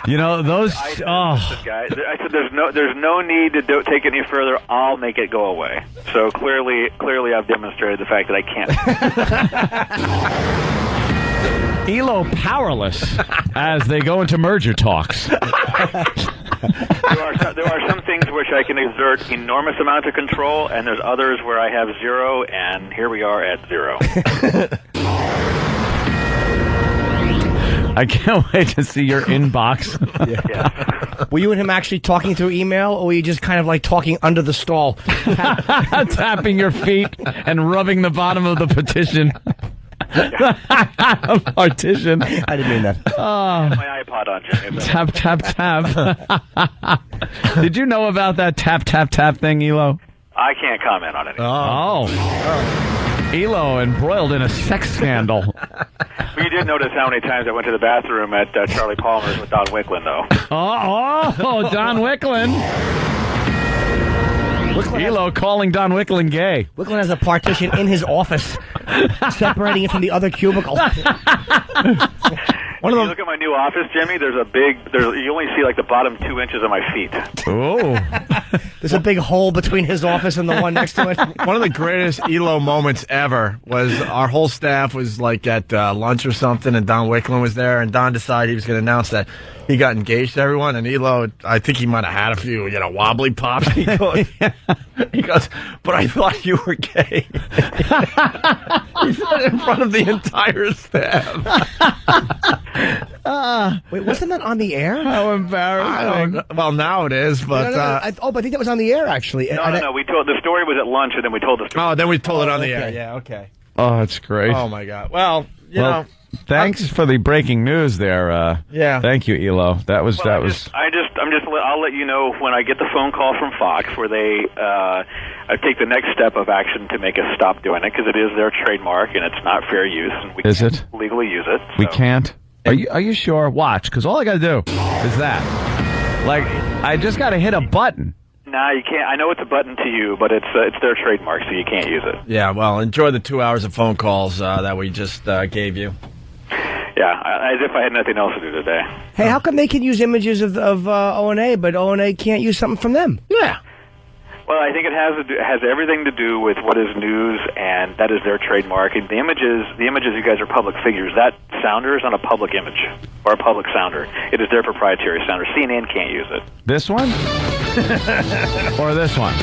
Those... Guys, I said there's no need to take it any further. I'll make it go away. So clearly I've demonstrated the fact that I can't. ELO powerless as they go into merger talks. There are some things which I can exert enormous amounts of control, and there's others where I have zero, and here we are at zero. I can't wait to see your inbox. Yeah. Were you and him actually talking through email, or were you just kind of like talking under the stall? Tapping your feet and rubbing the bottom of the petition. Partition. I didn't mean that. My iPod on, Jimmy. Tap, tap, tap. Did you know about that tap, tap, tap thing, ELO? I can't comment on it. Oh. ELO embroiled in a sex scandal. Well, you did notice how many times I went to the bathroom at Charlie Palmer's with Don Wicklin, though. Oh, Don Wicklin. ELO calling Don Wicklin gay. Wicklin has a partition in his office, separating it from the other cubicle. When you look at my new office, Jimmy, you only see like the bottom 2 inches of my feet. Oh. There's a big hole between his office and the one next to it. One of the greatest ELO moments ever was our whole staff was like at lunch or something, and Don Wicklin was there, and Don decided he was going to announce that he got engaged to everyone, and ELO, I think he might have had a few, wobbly pops. He goes, but I thought you were gay. He said it in front of the entire staff. Wait, wasn't that on the air? How embarrassing. I don't know. Well, now it is, but... but I think that was on the air, actually. No. We told the story was at lunch, and then we told the story. Oh, then we told it on the air. Yeah, okay. Oh, that's great. Oh, my God. Well, you know... Thanks for the breaking news there. Yeah. Thank you, ELO. I'll let you know when I get the phone call from Fox where they take the next step of action to make us stop doing it, because it is their trademark and it's not fair use, and we can't legally use it. So. We can't. Are you sure? Watch, because all I got to do is that. Like, I just got to hit a button. Nah, you can't. I know it's a button to you, but it's their trademark, so you can't use it. Yeah. Well, enjoy the 2 hours of phone calls that we just gave you. Yeah, as if I had nothing else to do today. Hey, how come they can use images of O&A, but O&A can't use something from them? Yeah. Well, I think it has everything to do with what is news, and that is their trademark. And the images, you guys are public figures. That sounder is not a public image or a public sounder. It is their proprietary sounder. CNN can't use it. This one? Or this one?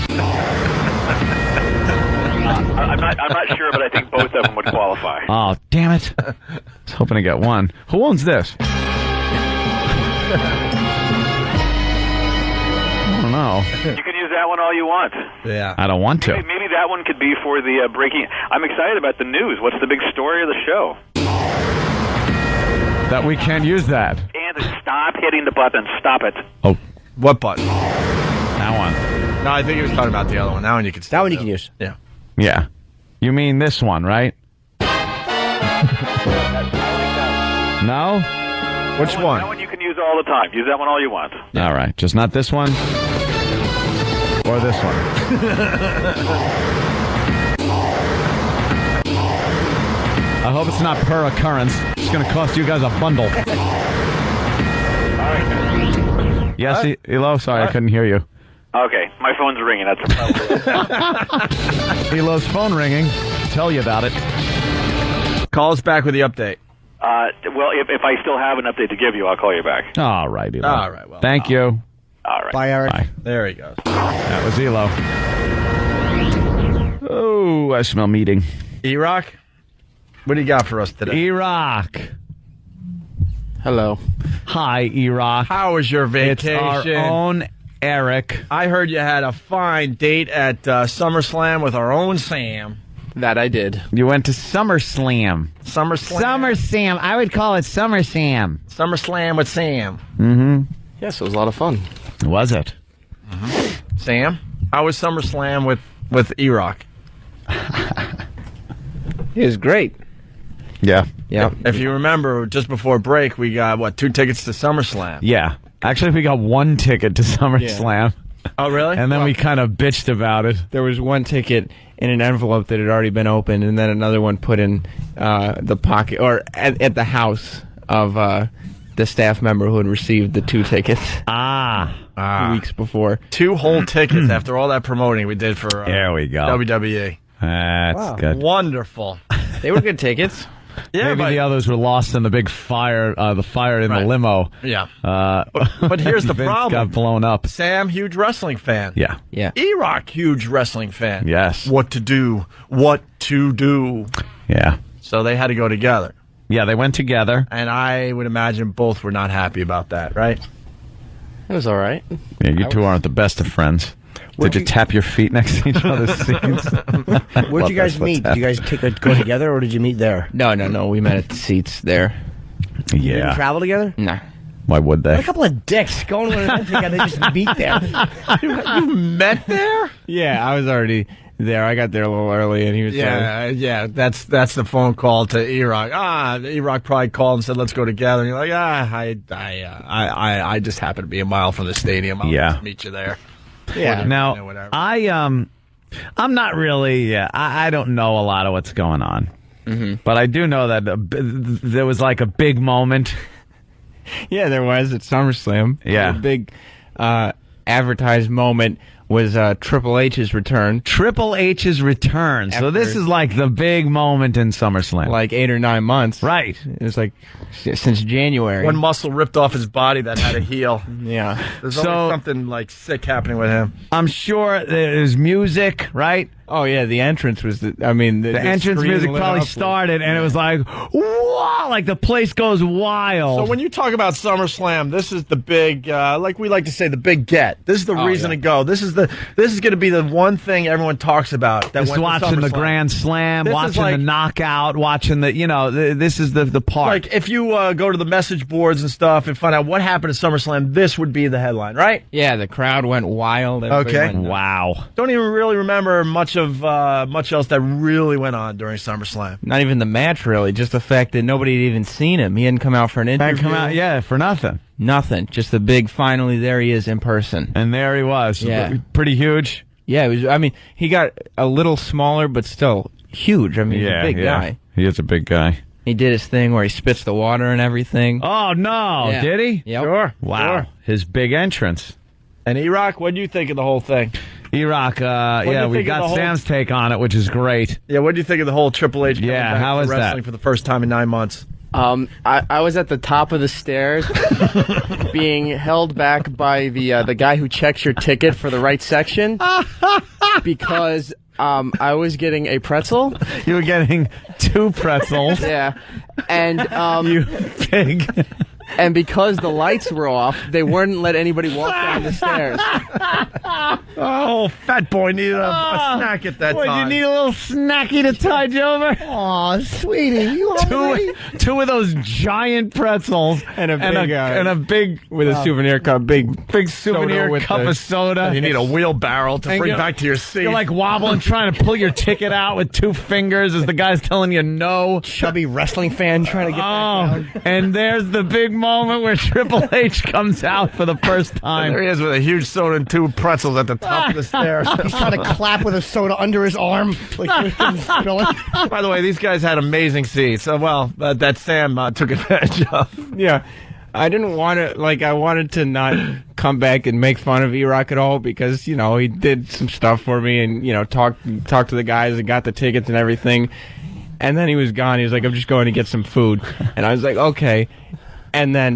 I'm not sure, but I think both of them would qualify. Oh, damn it. I was hoping to get one. Who owns this? I don't know. You can use that one all you want. Yeah. I don't want to. Maybe that one could be for the breaking. I'm excited about the news. What's the big story of the show? That we can't use that. And stop hitting the button. Stop it. Oh. What button? That one. No, I think he was talking about the other one. That one you can still That one you can use. Yeah. Yeah. You mean this one, right? No? Which one? That one you can use all the time. Use that one all you want. All right. Just not this one? Or this one? I hope it's not per occurrence. It's going to cost you guys a bundle. All right. Yes, ELO? Sorry, I couldn't hear you. Okay, my phone's ringing. That's a problem. ELO's phone ringing. Tell you about it. Call us back with the update. Well, if I still have an update to give you, I'll call you back. All right, ELO. All right, well. Thank you. All right. Bye, Eric. Bye. There he goes. That was ELO. Oh, I smell meeting. E-Rock? What do you got for us today? E-Rock. Hello. Hi, E-Rock. How was your vacation? It's our own Eric. I heard you had a fine date at SummerSlam with our own Sam. That I did. You went to SummerSlam. SummerSlam? I would call it SummerSlam. SummerSlam with Sam. Mm-hmm. Yes, it was a lot of fun. Was it? Mm-hmm. Sam? How was SummerSlam with E-Rock? It was great. Yeah. Yeah. If you remember, just before break, we got, 2 tickets to SummerSlam? Yeah. Actually, we got 1 ticket to SummerSlam. Oh, really? And then we kind of bitched about it. There was one ticket in an envelope that had already been opened, and then another one put in the pocket or at the house of the staff member who had received the 2 tickets. 2 weeks before. 2 whole tickets after all that promoting we did for there we go. WWE. That's good. Wonderful. They were good tickets. Yeah, maybe the others were lost in the big fire, the fire in the limo. Yeah. But here's the Vince problem. got blown up. Sam, huge wrestling fan. Yeah. E-Rock, huge wrestling fan. Yes. What to do. Yeah. So they had to go together. Yeah, they went together. And I would imagine both were not happy about that, right? It was all right. Yeah, you two aren't the best of friends. Did you tap your feet next to each other's seats? Where'd you guys meet? Did you guys go together, or did you meet there? No. We met at the seats there. You didn't travel together? Nah. Why would they? What a couple of dicks going to an event together, just meet there. You met there? Yeah, I was already there. I got there a little early, and he was there. Yeah. That's the phone call to E-Rock. E-Rock probably called and said, "Let's go together." And you're like, I just happen to be a mile from the stadium. I'll just meet you there. Yeah. Now, I'm not really. I don't know a lot of what's going on, but I do know that there was like a big moment. Yeah, there was at SummerSlam. Yeah, a big advertised moment was Triple H's return. Triple H's return. So this is like the big moment in SummerSlam. Like 8 or 9 months. Right. It was like since January. One muscle ripped off his body that had a heel. Yeah. There's always something like sick happening with him. I'm sure there's music, right? Oh, yeah, the entrance was, the entrance music probably started, and it was like, wow, like the place goes wild. So when you talk about SummerSlam, this is the big, like we like to say, the big get. This is the reason to go. This is going to be the one thing everyone talks about. That just watching the Grand Slam, watching the knockout, watching the, this is the part. Like if you go to the message boards and stuff and find out what happened at SummerSlam, this would be the headline, right? Yeah, the crowd went wild. Okay. Wow. Don't even really remember much else that really went on during SummerSlam. Not even the match, really. Just the fact that nobody had even seen him. He hadn't come out for an interview. For nothing. Nothing. Just the big, finally, there he is in person. And there he was. Yeah. Pretty huge. Yeah, it was. I mean, he got a little smaller, but still huge. I mean, he's a big guy. He is a big guy. He did his thing where he spits the water and everything. Oh, no. Yeah. Did he? Yep. Sure. Wow. Sure. His big entrance. And E-Rock, what do you think of the whole thing? E-Rock, we got Sam's take on it, which is great. Yeah, what do you think of the whole Triple H coming back how is wrestling that? for the first time in 9 months? I was at the top of the stairs being held back by the guy who checks your ticket for the right section because I was getting a pretzel. You were getting 2 pretzels. Yeah. And you pig. And because the lights were off, they wouldn't let anybody walk down the stairs. Oh, fat boy needed a snack at that time. You need a little snacky to tide you over? Aw, sweetie, you hungry? Two of those giant pretzels and a big with a souvenir cup, big souvenir cup of soda. You need a wheelbarrow to bring back to your seat. You're like wobbling, trying to pull your ticket out with 2 fingers as the guy's telling you no. Chubby wrestling fan trying to get back down. And there's the big moment where Triple H comes out for the first time. And there he is with a huge soda and 2 pretzels at the top of the stairs. He's trying to clap with a soda under his arm. Like By the way, these guys had amazing seats. That Sam took advantage of. Yeah. I didn't want to, I wanted to not come back and make fun of E-Rock at all because, he did some stuff for me and, talked to the guys and got the tickets and everything. And then he was gone. He was like, I'm just going to get some food. And I was like, okay. And then,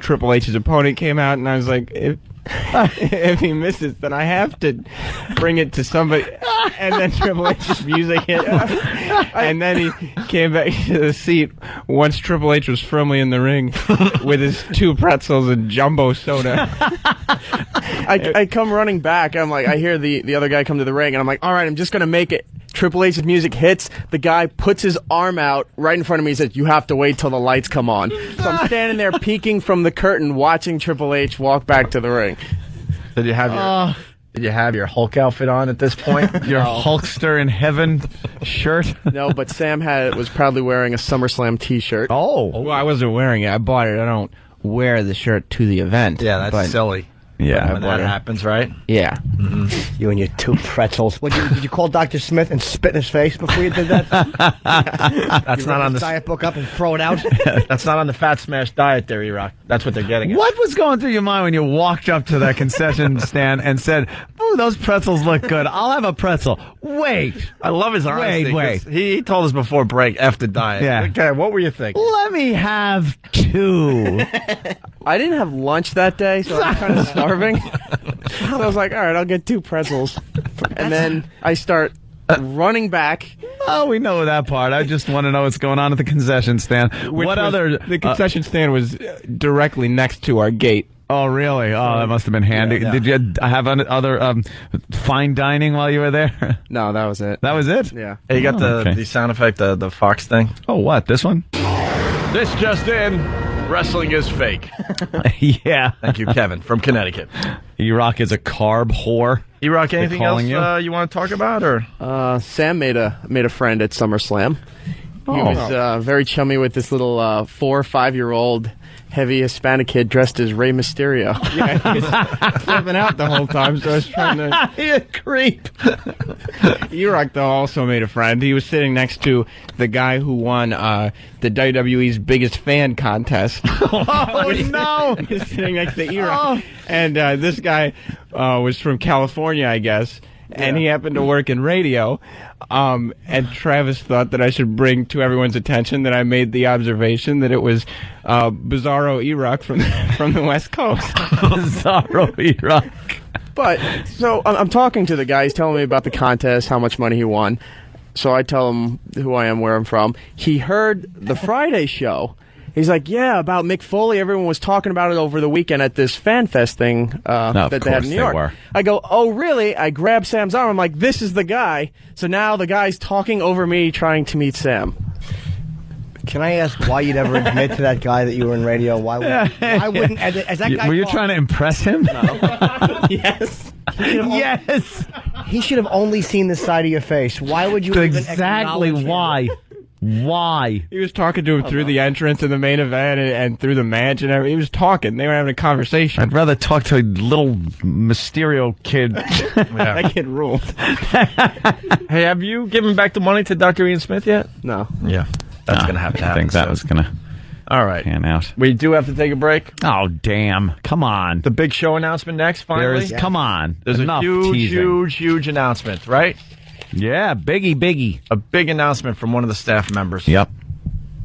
Triple H's opponent came out, and I was like, if he misses, then I have to bring it to somebody. And then Triple H's music hit. And then he came back to the seat once Triple H was firmly in the ring with his 2 pretzels and jumbo soda. I come running back. I'm like, I hear the other guy come to the ring, and I'm like, all right, I'm just going to make it. Triple H's music hits. The guy puts his arm out right in front of me and says, you have to wait till the lights come on. So I'm standing there peeking from the curtain watching Triple H walk back to the ring. Did you have your Hulk outfit on at this point? Your Hulkster in heaven shirt? No, but Sam was proudly wearing a SummerSlam t-shirt. Oh. Well, I wasn't wearing it. I bought it. I don't wear the shirt to the event. Yeah, that's silly. Yeah. When that happens, right? Yeah. Mm-hmm. You and your 2 pretzels. Did you call Dr. Smith and spit in his face before you did that? That's not on the diet book up and throw it out. That's not on the Fat Smash diet there, E-Rock. That's what they're getting at. What was going through your mind when you walked up to that concession stand and said, "Ooh, those pretzels look good. I'll have a pretzel." Wait. I love his honesty. Wait. He told us before break, F the diet. Yeah. Okay, what were you thinking? Let me have 2. I didn't have lunch that day, so I was kind of starving. So I was like, all right, I'll get 2 pretzels. And then I start running back. Oh, we know that part. I just want to know what's going on at the concession stand. The concession stand was directly next to our gate. Oh, really? Oh, that must have been handy. Yeah. Did you have other fine dining while you were there? No, that was it. That was it? Yeah. Hey, you got the sound effect, the Fox thing? Oh, what? This one? This just in. Wrestling is fake. Yeah. Thank you, Kevin, from Connecticut. E-Rock is a carb whore. E-Rock, anything else you want to talk about? Or Sam made a friend at SummerSlam. He was very chummy with this little 4 or 5-year-old heavy Hispanic kid dressed as Rey Mysterio. Yeah, he was flipping out the whole time, so I was trying to... He a creep. E-Rock, though, also made a friend. He was sitting next to the guy who won the WWE's Biggest Fan contest. Oh, no! He was sitting next to E-Rock. And this guy was from California, I guess. And he happened to work in radio. And Travis thought that I should bring to everyone's attention that I made the observation that it was Bizarro E-Rock from the West Coast. Bizarro E-Rock. But, so I'm talking to the guy. He's telling me about the contest, how much money he won. So I tell him who I am, where I'm from. He heard the Friday show. He's like, yeah, about Mick Foley. Everyone was talking about it over the weekend at this fan fest thing that they had in New York. I go, oh, really? I grab Sam's arm. I'm like, this is the guy. So now the guy's talking over me, trying to meet Sam. Can I ask why you'd ever admit to that guy that you were in radio? Why wouldn't? As that guy were you trying to impress him? No. Yes. Yes. He should have only seen the side of your face. Why would you exactly even why? Him? Why? He was talking to him through the entrance in the main event and through the match and everything. He was talking. They were having a conversation. I'd rather talk to a little Mysterio kid. That kid ruled. Hey, have you given back the money to Dr. Ian Smith yet? No. Yeah. That's going to have to happen. I think that was going to all right. pan out. We do have to take a break. Oh, damn. Come on. The big show announcement next, finally? Come on. There's enough a teasing. huge announcement, right? Yeah, biggie. A big announcement from one of the staff members. Yep.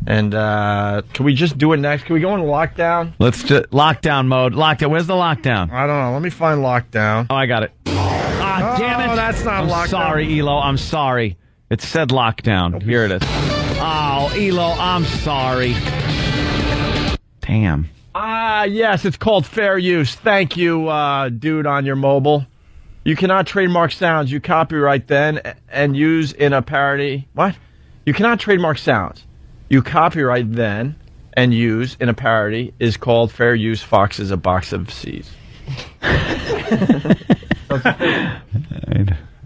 And can we just do it next? Can we go into lockdown? Let's just lockdown mode. Lockdown. Where's the lockdown? I don't know. Let me find lockdown. Oh, I got it. Ah, damn it. That's not I'm lockdown. sorry, Elo. I'm sorry. It said lockdown. Here it is. Oh, Elo, I'm sorry. Damn. Yes, it's called fair use. Thank you, dude on your mobile. You cannot trademark sounds you copyright then and use in a parody. What? You cannot trademark sounds you copyright then and use in a parody is called fair use. Fox is a box of C's.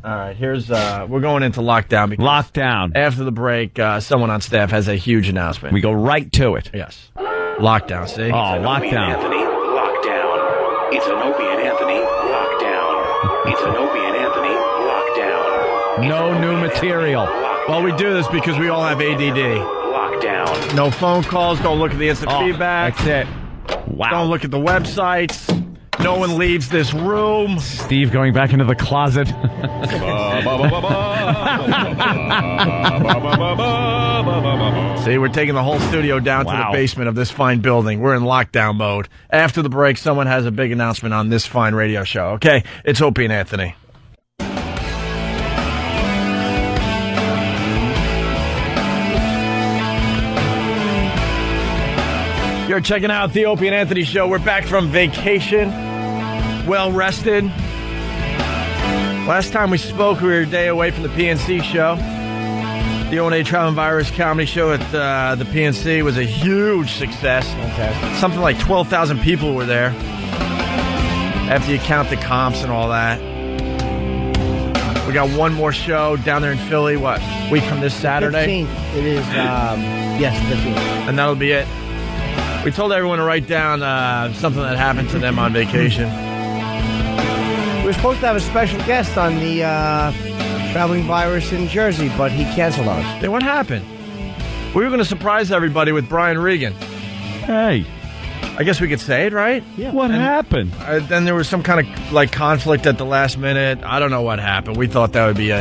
All right, here's we're going into lockdown. Because lockdown. After the break, someone on staff has a huge announcement. We go right to it. Yes. Lockdown, see? Oh, lockdown. Anthony, lockdown. It's an Opie and Anthony, lockdown. It's an Opie and Anthony, lockdown. No new material. Well, we do this because we all have ADD. Lockdown. No phone calls. Don't look at the instant feedback. That's it. Wow. Don't look at the websites. No one leaves this room. Steve going back into the closet. See, we're taking the whole studio down to the basement of this fine building. We're in lockdown mode. After the break, someone has a big announcement on this fine radio show. Okay, it's Opie and Anthony. You're checking out the Opie and Anthony show. We're back from vacation. Well rested. Last time we spoke, we were a day away from the PNC show. The O&A Traveling Virus comedy show at the PNC was a huge success. Fantastic. Something like 12,000 people were there. After you count the comps and all that. We got one more show down there in Philly, week from this Saturday? 15th. It is, yes, 15th. And that'll be it. We told everyone to write down something that happened to them on vacation. were supposed to have a special guest on the Traveling Virus in Jersey, but he canceled on us. Then what happened? We were going to surprise everybody with Brian Regan. Hey. I guess we could say it, right? Yeah. What happened? Then there was some kind of like conflict at the last minute. I don't know what happened. We thought that would be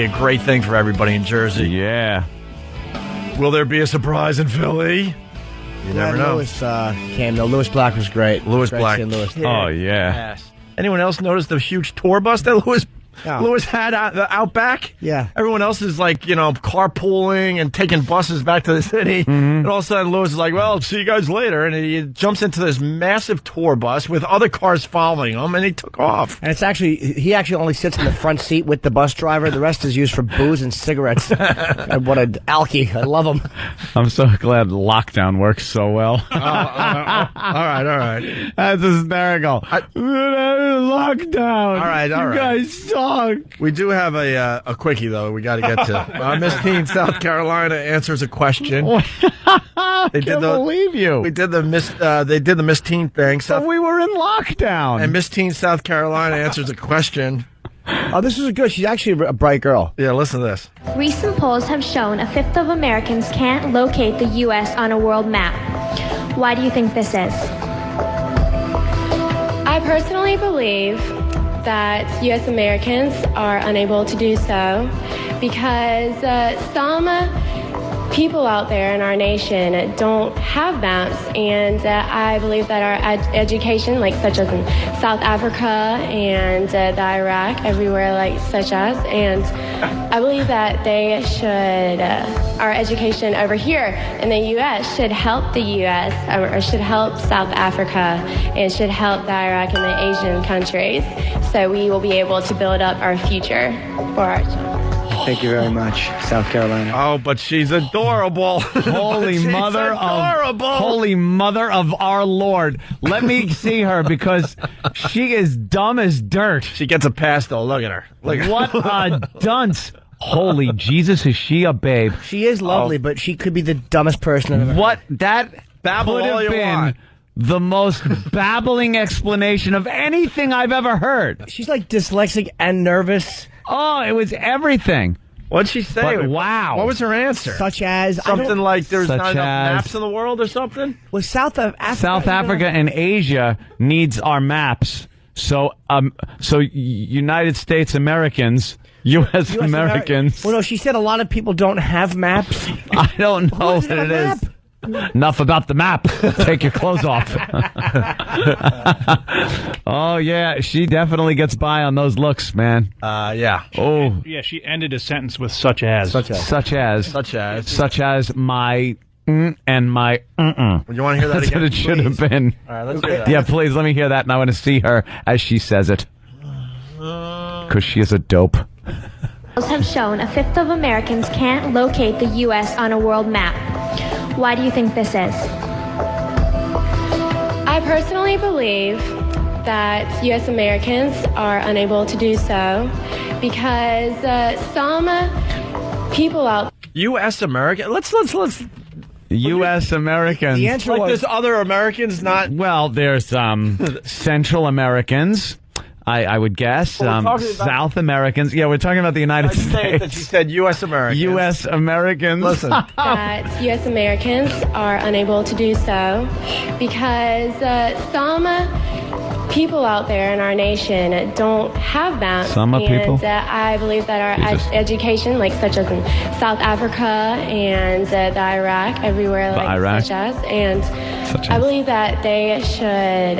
a great thing for everybody in Jersey. Yeah. Will there be a surprise in Philly? You never know. Lewis came though. Lewis Black was great. Lewis Black. Oh yeah. Yes. Anyone else notice the huge tour bus that Lewis had out back? Yeah. Everyone else is like, carpooling and taking buses back to the city. Mm-hmm. And all of a sudden Lewis is like, well, see you guys later. And he jumps into this massive tour bus with other cars following him, and he took off. And he actually only sits in the front seat with the bus driver. The rest is used for booze and cigarettes. And what an alky. I love him. I'm so glad lockdown works so well. All right. That's hysterical. Lockdown. All right. You guys suck. We do have a quickie, though, we got to get to. Miss Teen, South Carolina answers a question. I can't believe you. We did they did the Miss Teen thing. So we were in lockdown. And Miss Teen, South Carolina answers a question. Oh, this is good. She's actually a bright girl. Yeah, listen to this. Recent polls have shown a fifth of Americans can't locate the U.S. on a world map. Why do you think this is? I personally believe that U.S. Americans are unable to do so because some people out there in our nation don't have maps, and I believe that our education, such as in South Africa and the Iraq, everywhere such as, and I believe that they should, our education over here in the U.S. should help the U.S. or should help South Africa and should help the Iraq and the Asian countries, so we will be able to build up our future for our children. Thank you very much, South Carolina. Oh, but she's adorable. Holy mother of our Lord. Let me see her because she is dumb as dirt. She gets a pass, though. Look at her. What a dunce. Holy Jesus, is she a babe? She is lovely, but she could be the dumbest person I've ever heard. That Babble could all have you been want. the most babbling explanation of anything I've ever heard. She's like dyslexic and nervous. Oh, it was everything. What'd she say? But, wow. What was her answer? Such as... Something like there's Such not enough as- maps in the world or something? Was South Africa... South Africa and Asia needs our maps. So United States Americans, U.S. Americans. Well, no, she said a lot of people don't have maps. I don't know what it is. Enough about the map. Take your clothes off. Oh, yeah. She definitely gets by on those looks, man. Yeah. Oh. Yeah, she ended a sentence with such as. Such as my and my You want to hear that That's again? what it should have been. All right, let's hear that. Yeah, please, let me hear that, and I want to see her as she says it. Because she is a dope. Polls have shown a fifth of Americans can't locate the U.S. on a world map. Why do you think this is? I personally believe that U.S. Americans are unable to do so because some people out U.S. American? Let's U.S. Americans. The answer like was... there's other Americans not... Well, there's Central Americans, I would guess. South Americans. Yeah, we're talking about the United States. That she said U.S. Americans. U.S. Americans. Listen. that U.S. Americans are unable to do so because some people out there in our nation don't have maps. Some people? I believe that our education, such as in South Africa and the Iraq, everywhere such as, and I believe that they should,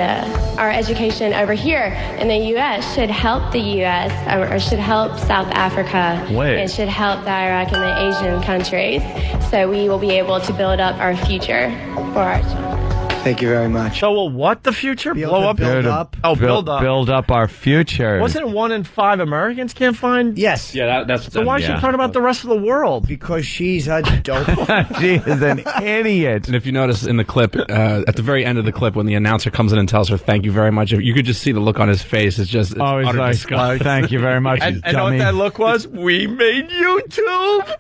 our education over here in the U.S. should help the U.S. or should help South Africa and should help the Iraq and the Asian countries, so we will be able to build up our future for our children. Thank you very much. So will what the future? Blow up? Build up. Oh, build up. Build up our future. Wasn't it 1 in 5 Americans can't find? Yes. Yeah, that's... So why is she talking about the rest of the world? Because she's a dope. She is an idiot. And if you notice in the clip, at the very end of the clip, when the announcer comes in and tells her thank you very much, you could just see the look on his face. It's just Oh, he's utter like, disgust. thank you very much, And know what that look was? We made YouTube.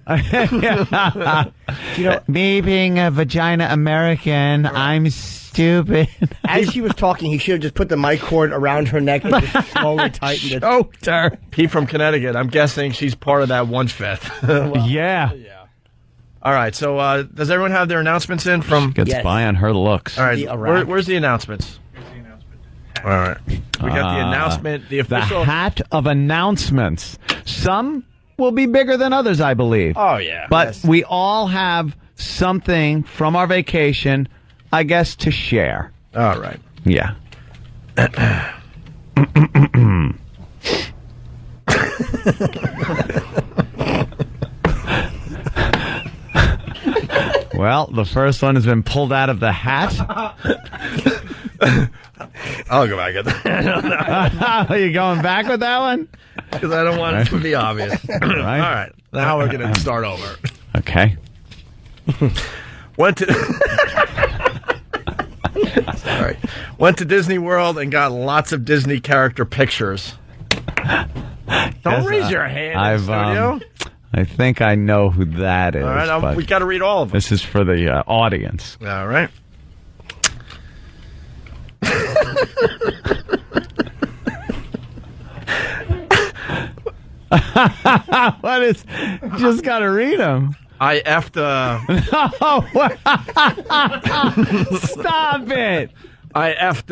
Me being a vagina American, I'm stupid. As she was talking, he should have just put the mic cord around her neck and just slowly tightened it. Choked her. Pete from Connecticut. I'm guessing she's part of that 1/5. Well, yeah. All right. So does everyone have their announcements in from? Gets by on her looks. All right. Where's the announcements? All right. We got the announcement. The official hat of announcements. Some will be bigger than others, I believe. Oh yeah. But we all have something from our vacation, I guess, to share. All right. Yeah. Well, the first one has been pulled out of the hat. I'll go back at that. Are you going back with that one? Because I don't want it to be obvious. All right. Now we're going to start over. Okay. Went to Disney World and got lots of Disney character pictures. Don't raise your hand in the studio. I think I know who that is. All right, we got to read all of them. This is for the audience. All right. What is? Just got to read them. I effed. Stop it. I effed.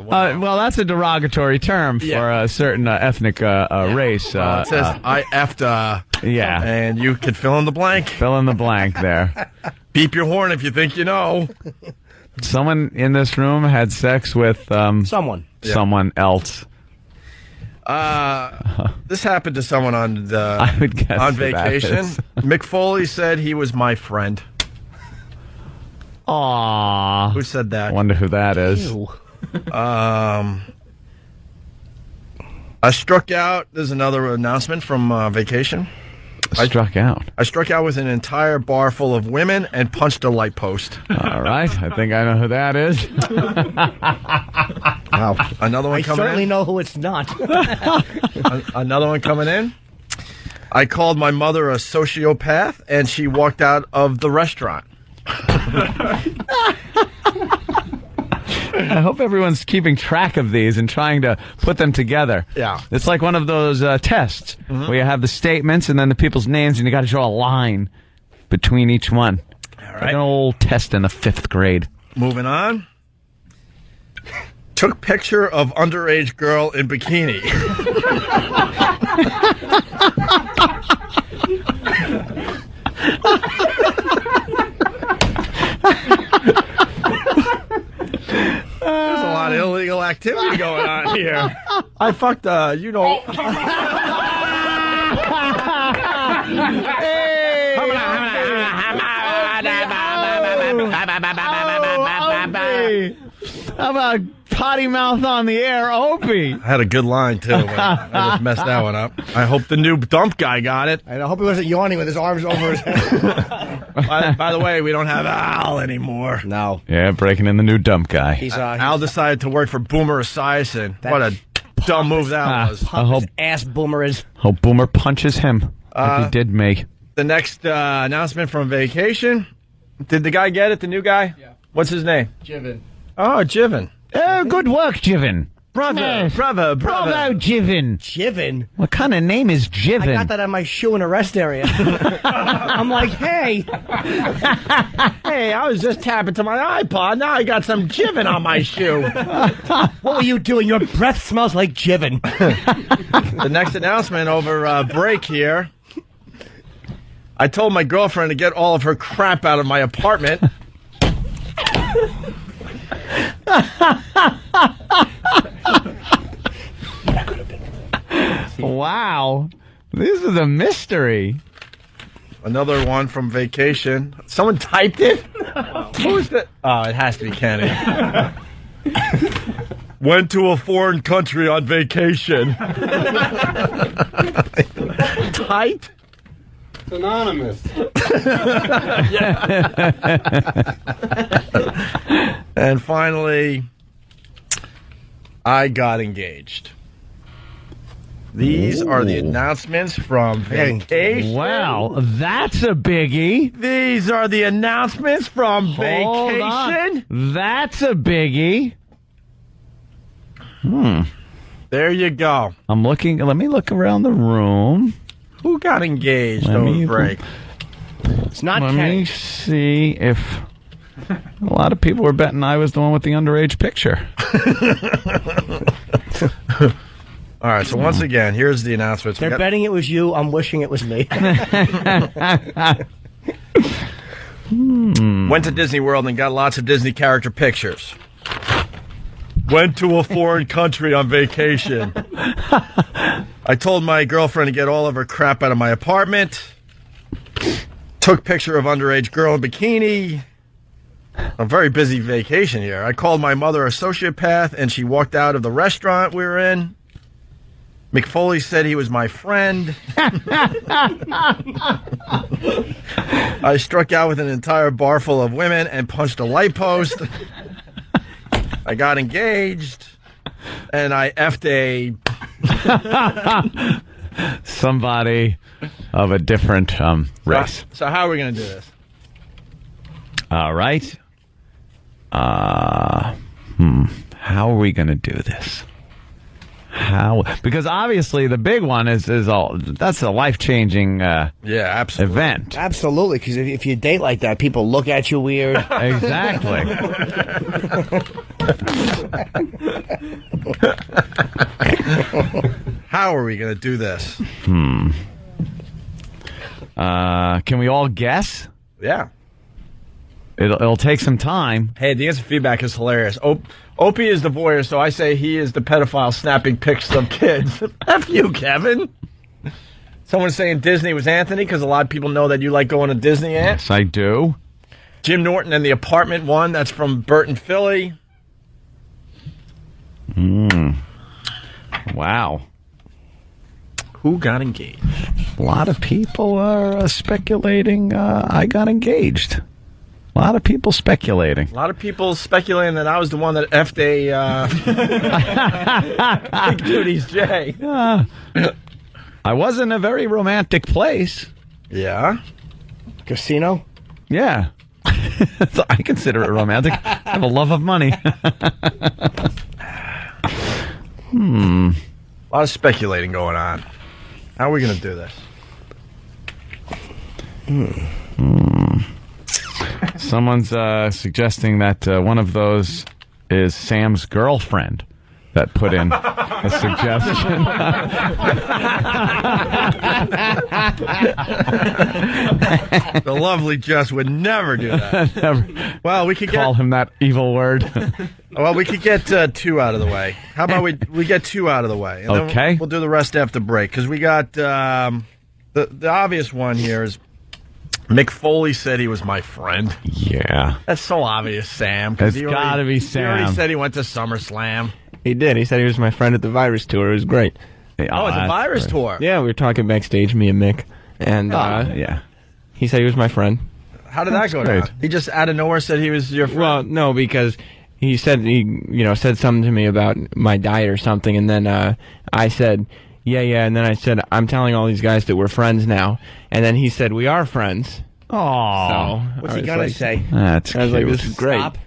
Well, that's a derogatory term for a certain ethnic race. It says I effed. Yeah. And you could fill in the blank. Fill in the blank there. Beep your horn if you think you know. Someone in this room had sex with someone else. This happened to someone on I would guess on vacation. Mick Foley said he was my friend. Aww. Who said that? Wonder who that is. I struck out. There's another announcement from vacation. I struck out with an entire bar full of women and punched a light post. All right. I think I know who that is. Wow. Another one coming in? I certainly know who it's not. Another one coming in? I called my mother a sociopath, and she walked out of the restaurant. I hope everyone's keeping track of these and trying to put them together. Yeah. It's like one of those tests where you have the statements and then the people's names, and you got to draw a line between each one. All right. Like an old test in the 5th grade. Moving on. Took picture of underage girl in bikini. There's a lot of illegal activity going on here. I fucked, you know. How about potty mouth on the air, Opie? I had a good line, too. But I just messed that one up. I hope the new dump guy got it. And I hope he wasn't yawning with his arms over his head. By the way, we don't have Al anymore. No. Yeah, breaking in the new dump guy. Al decided to work for Boomer Esiason. What a dumb move that was. I hope ass Boomer is. Hope Boomer punches him like he did me. The next announcement from vacation. Did the guy get it, the new guy? Yeah. What's his name? Jiven. Oh, Jiven. Oh, good work, Jiven. Brother. Bravo, Jiven. Jiven? What kind of name is Jiven? I got that on my shoe in a rest area. I'm like, hey. Hey, I was just tapping to my iPod. Now I got some Jiven on my shoe. What were you doing? Your breath smells like Jiven. The next announcement over break here. I told my girlfriend to get all of her crap out of my apartment. Wow. This is a mystery. Another one from vacation. Someone typed it? Who was that? Oh, it has to be Kenny. Went to a foreign country on vacation. Typed? It's anonymous. And finally, I got engaged. These are the announcements from vacation. Wow, that's a biggie. These are the announcements from vacation. That's a biggie. There you go. I'm looking. Let me look around the room. Who got engaged over break? It's not Let Kenny. me see if a lot of people were betting I was the one with the underage picture. All right, so once again, here's the announcements. They're betting it was you. I'm wishing it was me. Went to Disney World and got lots of Disney character pictures. Went to a foreign country on vacation. I told my girlfriend to get all of her crap out of my apartment. Took picture of underage girl in bikini. A very busy vacation here. I called my mother a sociopath, and she walked out of the restaurant we were in. Mick Foley said he was my friend. I struck out with an entire bar full of women and punched a light post. I got engaged, and I effed somebody of a different race. So how are we going to do this? All right. How are we going to do this? Because obviously the big one is that's a life-changing absolutely. event. Absolutely, because if you date like that, people look at you weird. Exactly. How are we going to do this? Can we all guess? Yeah. It'll take some time. Hey, the answer feedback is hilarious. Opie is the voyeur, so I say he is the pedophile snapping pics of kids. F you, Kevin. Someone's saying Disney was Anthony because a lot of people know that you like going to Disney, Ant. Yes, I do. Jim Norton and the apartment one. That's from Burton, Philly. Wow. Who got engaged? A lot of people are speculating I got engaged. A lot of people speculating. A lot of people speculating that I was the one that effed a Big Duty's J. I was in a very romantic place. Yeah? Casino? Yeah. So I consider it romantic. I have a love of money. A lot of speculating going on. How are we going to do this? Someone's suggesting that one of those is Sam's girlfriend that put in a suggestion. The lovely Jess would never do that. Never. Well, we could call him that evil word. Well, we could get two out of the way. How about we get two out of the way? And okay. Then we'll do the rest after break because we got the obvious one here is Mick Foley said he was my friend. Yeah. That's so obvious, Sam. It's got to be Sam. He already said he went to SummerSlam. He did. He said he was my friend at the Virus Tour. It was great. Oh, it's a Virus tour. Yeah, we were talking backstage, me and Mick. And yeah, he said he was my friend. How did that go down? He just out of nowhere said he was your friend? Well, no, because he said said something to me about my diet or something, and then I said, yeah, and then I said, I'm telling all these guys that we're friends now, and then he said, we are friends. Oh, so what's he gonna say? That's I was cute. like, this is great. Stop.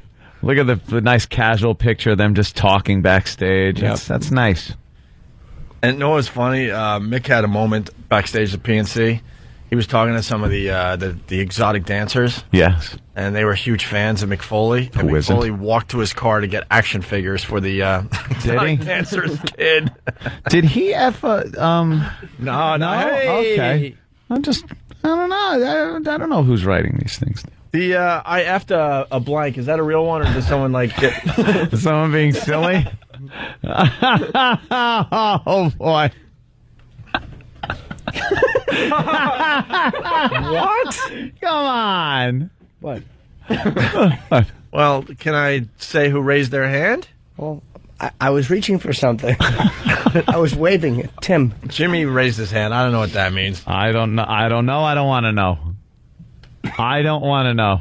Look at the nice casual picture of them just talking backstage. Yep. That's nice. And you know what's funny? Mick had a moment backstage at PNC. He was talking to some of the exotic dancers. Yes. And they were huge fans of Mick Foley. And Who Mick isn't? Foley walked to his car to get action figures for the exotic dancers kid. Did he ever? No. Hey. Okay. I don't know. I don't know who's writing these things. The I effed a blank. Is that a real one, or does someone like get Is someone being silly? Oh boy. What? Come on. What? Well, can I say who raised their hand? Well, I was reaching for something. I was waving at Tim. Jimmy raised his hand. I don't know what that means. I don't know. I don't want to know. I don't want to know.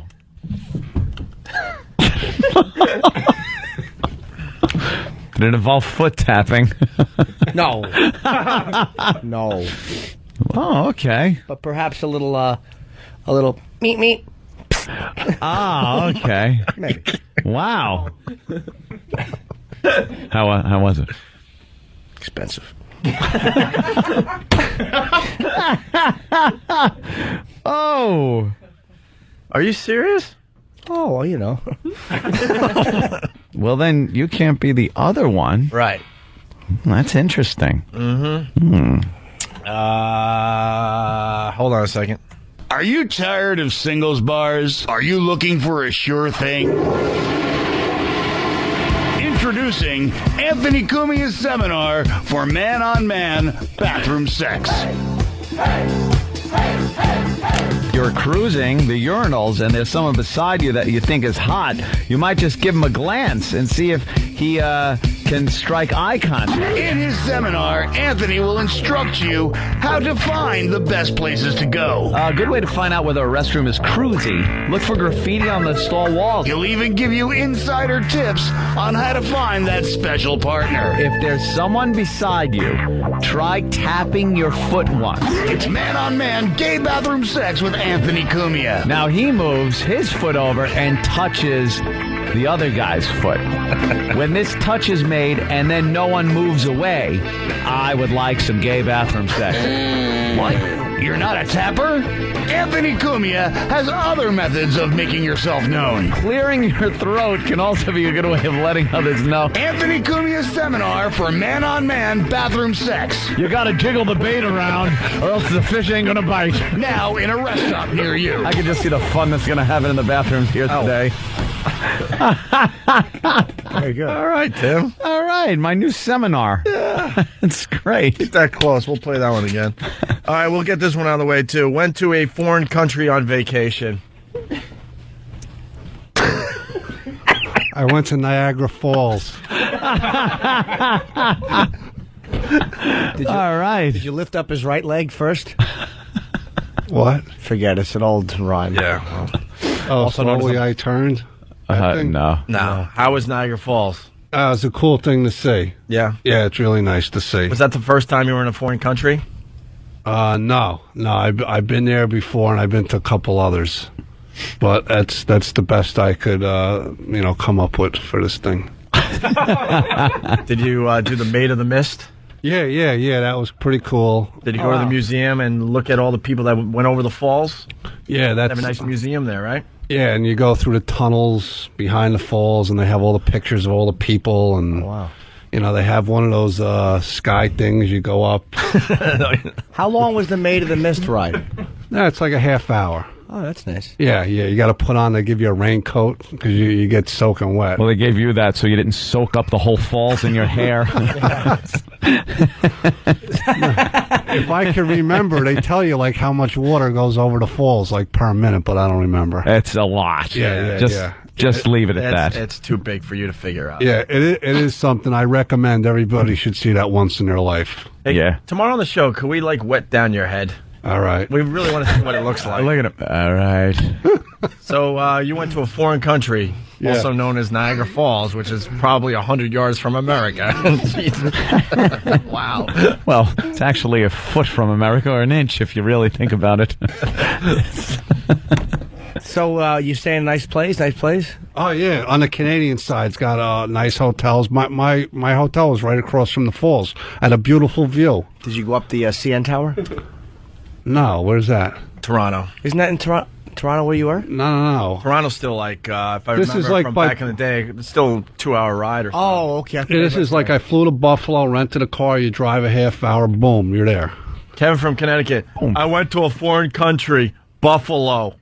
Did it involve foot tapping? No. No. Oh, okay. But perhaps a little meet. Ah, okay. Maybe. Wow. How was it? Expensive. Oh. Are you serious? Oh, well, you know. Well, then you can't be the other one. Right. That's interesting. Mm-hmm. Hold on a second. Are you tired of singles bars? Are you looking for a sure thing? Introducing Anthony Cumia's seminar for man-on-man bathroom sex. You're cruising the urinals and there's someone beside you that you think is hot. You might just give him a glance and see if he can strike eye contact. In his seminar, Anthony will instruct you how to find the best places to go. A good way to find out whether a restroom is cruisy. Look for graffiti on the stall walls. He'll even give you insider tips on how to find that special partner. If there's someone beside you, try tapping your foot once. It's man-on-man gay bathroom sex with Anthony Cumia. Now he moves his foot over and touches the other guy's foot. When this touch is made and then no one moves away, I would like some gay bathroom sex. What? You're not a tapper? Anthony Cumia has other methods of making yourself known. Clearing your throat can also be a good way of letting others know. Anthony Cumia's seminar for man-on-man bathroom sex. You gotta jiggle the bait around or else the fish ain't gonna bite. Now in a rest stop near you. I can just see the fun that's gonna happen in the bathrooms here today. Very good. All right, Tim. All right, my new seminar. Yeah. It's great. Keep that close. We'll play that one again. All right, we'll get this one out of the way, too. Went to a foreign country on vacation. I went to Niagara Falls. All right. Did you lift up his right leg first? What? Forget it. It's an old rhyme. Yeah. Oh, slowly I turned? No. How was Niagara Falls? It's a cool thing to see. Yeah? Yeah, it's really nice to see. Was that the first time you were in a foreign country? No. I've been there before, and I've been to a couple others. But that's the best I could, come up with for this thing. Did you do the Maid of the Mist? Yeah, that was pretty cool. Did you go to the museum and look at all the people that went over the falls? Yeah, They have a nice museum there, right? Yeah, and you go through the tunnels behind the falls, and they have all the pictures of all the people, and wow. They have one of those sky things you go up. How long was the Maid of the Mist ride? No, it's like a half hour. Oh, that's nice. Yeah, you got to put on. They give you a raincoat because you get soaking wet. Well, they gave you that so you didn't soak up the whole falls in your hair. If I can remember, they tell you like how much water goes over the falls like per minute, but I don't remember. It's a lot. Just leave it at that. It's too big for you to figure out. Yeah, it is something I recommend everybody should see that once in their life. Hey, yeah. Tomorrow on the show, could we wet down your head? All right. We really want to see what it looks like. Look at it. All right. So you went to a foreign country, also known as Niagara Falls, which is probably 100 yards from America. Wow. Well, it's actually a foot from America, or an inch, if you really think about it. So you stay in a nice place? Nice place? Oh yeah, on the Canadian side, it's got nice hotels. My hotel was right across from the falls. Had a beautiful view. Did you go up the CN Tower? No, where's that? Toronto. Isn't that in Toronto where you are? No. Toronto's still if I This remember is like from back in the day, it's still a 2-hour ride or something. Oh, okay. This is like I flew to Buffalo, rented a car, you drive a half hour, boom, you're there. Kevin from Connecticut. I went to a foreign country, Buffalo.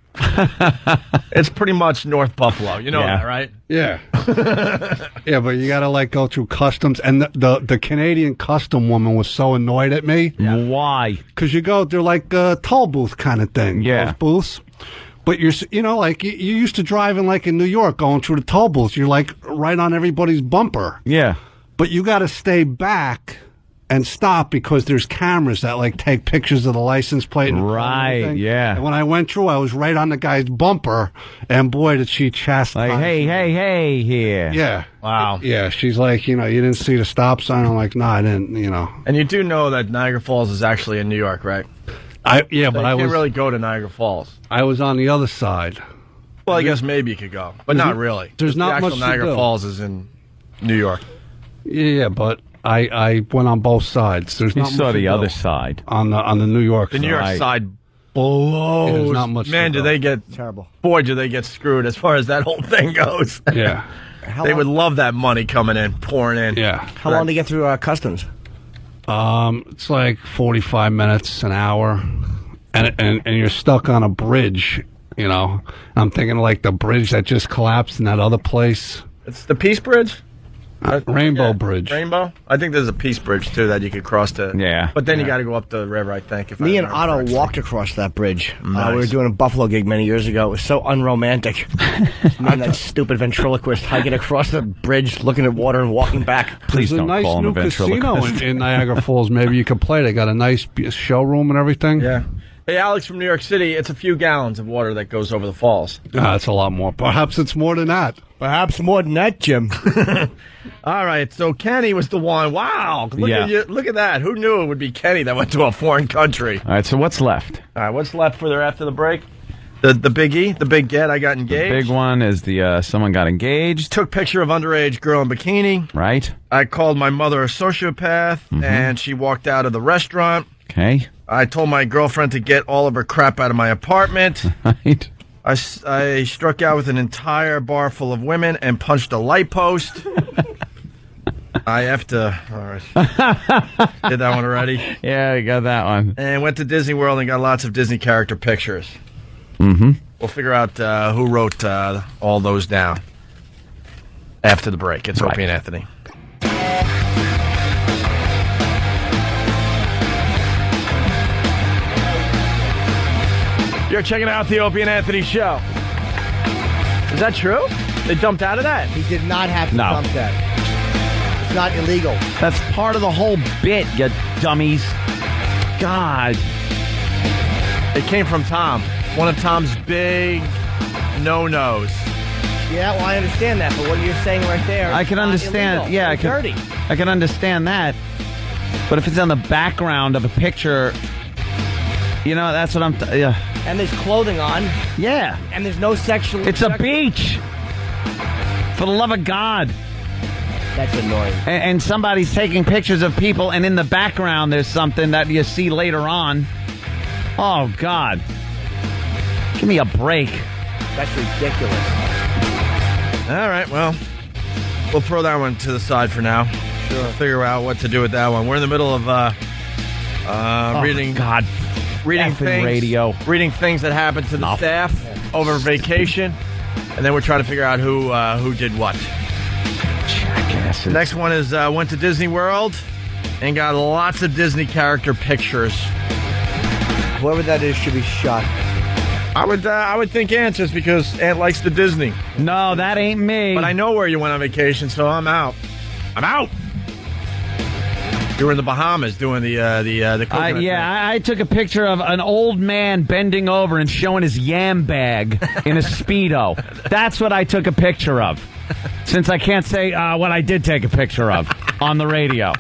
It's pretty much North Buffalo. You know that, right? Yeah. Yeah, but you got to go through customs. And the Canadian custom woman was so annoyed at me. Yeah. Why? Because they're like a toll booth kind of thing. Yeah. Those booths. But you used to driving in New York going through the toll booths. You're right on everybody's bumper. Yeah. But you got to stay back and stop because there's cameras that like take pictures of the license plate. And Right, yeah. And when I went through, I was right on the guy's bumper, and boy, did she chastise. Like, hey, here. Yeah. Wow. Yeah, she's like, you didn't see the stop sign. I'm like, no, I didn't, And you do know that Niagara Falls is actually in New York, right? But you I can't was really go to Niagara Falls. I was on the other side. Well, I guess maybe you could go, but not really. There's not the much actual to Niagara do. Falls is in New York. Yeah, but I went on both sides. There's You not saw much to the do other side. on the New York. The New York Right. side blows. There's not much Man, to do go. they get Terrible. Boy, do they get screwed as far as that whole thing goes. Yeah. They would love that money coming in, pouring in. Yeah. How long to get through customs? It's like 45 minutes, an hour, and you're stuck on a bridge. I'm thinking like the bridge that just collapsed in that other place. It's the Peace Bridge? Rainbow Bridge. Rainbow? I think there's a Peace Bridge, too, that you could cross to. Yeah. But then you got to go up the river, I think. Me and Otto walked across that bridge. Nice. We were doing a Buffalo gig many years ago. It was so unromantic. Me and that stupid ventriloquist hiking across the bridge, looking at water and walking back. Please There's don't a nice call him new a ventriloquist. casino in Niagara Falls. Maybe you could play. They got a nice showroom and everything. Yeah. Hey, Alex from New York City, it's a few gallons of water that goes over the falls. It's a lot more. Perhaps it's more than that. Perhaps more than that, Jim. All right, so Kenny was the one. Wow. Look at that. Who knew it would be Kenny that went to a foreign country? All right, so what's left? All right, what's left for there after the break? The big E, the big get, I got engaged. The big one is the someone got engaged. Took picture of underage girl in bikini. Right. I called my mother a sociopath, and she walked out of the restaurant. Okay. I told my girlfriend to get all of her crap out of my apartment. Right. I struck out with an entire bar full of women and punched a light post. I have to. All right. Did that one already? Yeah, I got that one. And went to Disney World and got lots of Disney character pictures. Mm-hmm. We'll figure out who wrote all those down after the break. It's Opie and Anthony. You're checking out the Opie and Anthony show. Is that true? They dumped out of that? He did not have to No. dump that. It's not illegal. That's part of the whole bit, you dummies. God. It came from Tom. One of Tom's big no-nos. Yeah, well, I understand that, but what you're saying right there, I can understand. illegal. Yeah, It's dirty. I can understand that. But if it's on the background of a picture, that's what I'm. Yeah. And there's clothing on. Yeah. And there's no sexual. It's a beach. For the love of God. That's annoying. And somebody's taking pictures of people, and in the background there's something that you see later on. Oh, God. Give me a break. That's ridiculous. All right, well, we'll throw that one to the side for now. Sure. Figure out what to do with that one. We're in the middle of reading. God. Reading Effing things, radio. reading things that happened to the staff over vacation, and then we're trying to figure out who did what. Jackasses. Next one is went to Disney World and got lots of Disney character pictures. Whoever that is should be shot. I would think Aunt, just because Aunt likes the Disney. No, that ain't me. But I know where you went on vacation, so I'm out. I'm out. You were in the Bahamas doing the coconut thing. I took a picture of an old man bending over and showing his yam bag in a Speedo. That's what I took a picture of. Since I can't say what I did take a picture of on the radio.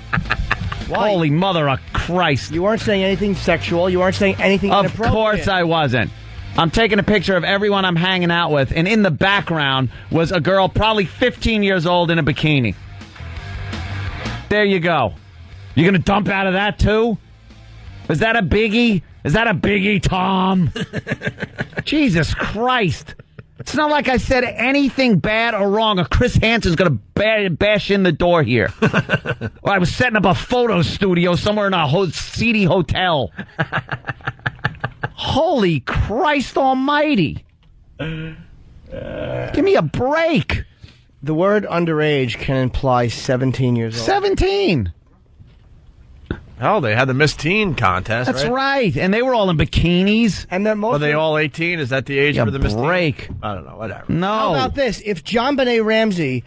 Why? Holy mother of Christ. You weren't saying anything sexual. You weren't saying anything inappropriate. Of course I wasn't. I'm taking a picture of everyone I'm hanging out with, and in the background was a girl probably 15 years old in a bikini. There you go. You gonna dump out of that too? Is that a biggie? Is that a biggie, Tom? Jesus Christ. It's not like I said anything bad or wrong, or Chris Hansen's gonna bash in the door here. Or I was setting up a photo studio somewhere in a seedy hotel. Holy Christ almighty. Give me a break. The word underage can imply 17 years old. 17. Oh, they had the Miss Teen contest, That's right. And they were all in bikinis. And they're Were they all 18? Is that the age for the Miss Teen? break. I don't know. Whatever. No. How about this? If John Benet Ramsey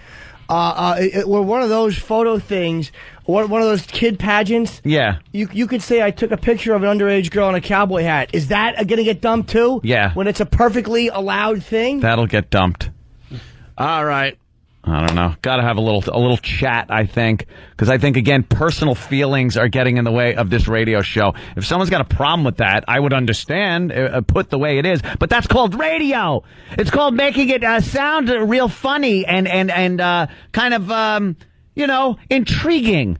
Or one of those photo things, one of those kid pageants. Yeah. You could say I took a picture of an underage girl in a cowboy hat. Is that going to get dumped too? Yeah. When it's a perfectly allowed thing? That'll get dumped. All right. I don't know. Got to have a little chat, I think, because I think, again, personal feelings are getting in the way of this radio show. If someone's got a problem with that, I would understand, put the way it is. But that's called radio. It's called making it sound real funny and kind of, intriguing.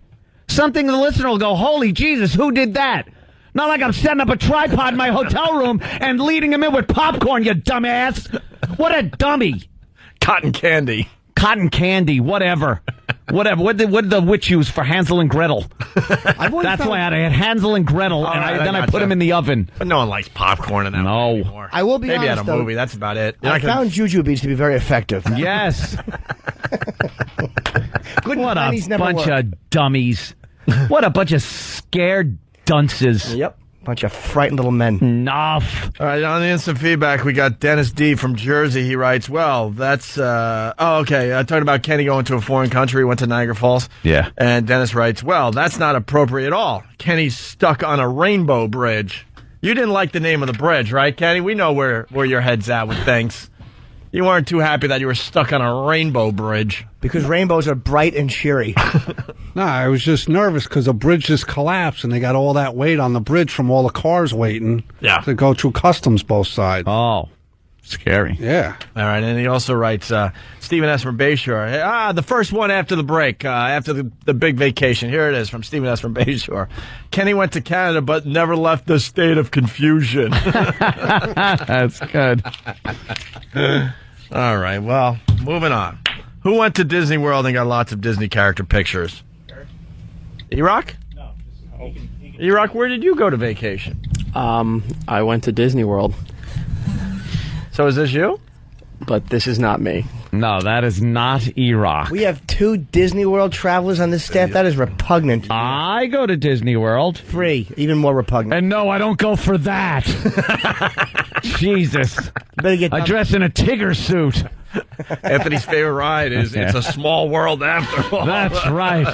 Something the listener will go, holy Jesus, who did that? Not like I'm setting up a tripod in my hotel room and leading him in with popcorn, you dumbass. What a dummy. Cotton candy. Cotton candy, whatever. What did the witch use for Hansel and Gretel? That's why I had Hansel and Gretel, and then I put them in the oven. But no one likes popcorn in that anymore. I will be Maybe honest, at a movie, that's about it. I found Juju Beats to be very effective. Yes. What a pennies never bunch work. of dummies. What a bunch of scared dunces. Yep. Bunch of frightened little men. Enough. All right, on the instant feedback, we got Dennis D. from Jersey. He writes, well, that's... okay. I talked about Kenny going to a foreign country, went to Niagara Falls. Yeah. And Dennis writes, well, that's not appropriate at all. Kenny's stuck on a rainbow bridge. You didn't like the name of the bridge, right, Kenny? We know where your head's at with things. You weren't too happy that you were stuck on a rainbow bridge. Because rainbows are bright and cheery. No, I was just nervous because the bridge just collapsed and they got all that weight on the bridge from all the cars waiting to go through customs both sides. Oh, scary. Yeah. All right, and he also writes, Stephen S. from Bayshore. The first one after the break, after the big vacation. Here it is from Stephen S. from Bayshore. Kenny went to Canada but never left the state of confusion. That's good. All right, well, moving on. Who went to Disney World and got lots of Disney character pictures? E-Rock? No. E-Rock, where did you go to vacation? I went to Disney World. So is this you? But this is not me. No, that is not E-Rock. We have 2 Disney World travelers on this staff. That is repugnant. I go to Disney World. Free. Even more repugnant. And no, I don't go for that. Jesus. You better get I dress in a Tigger suit. Anthony's favorite ride is It's a Small World After All. That's right.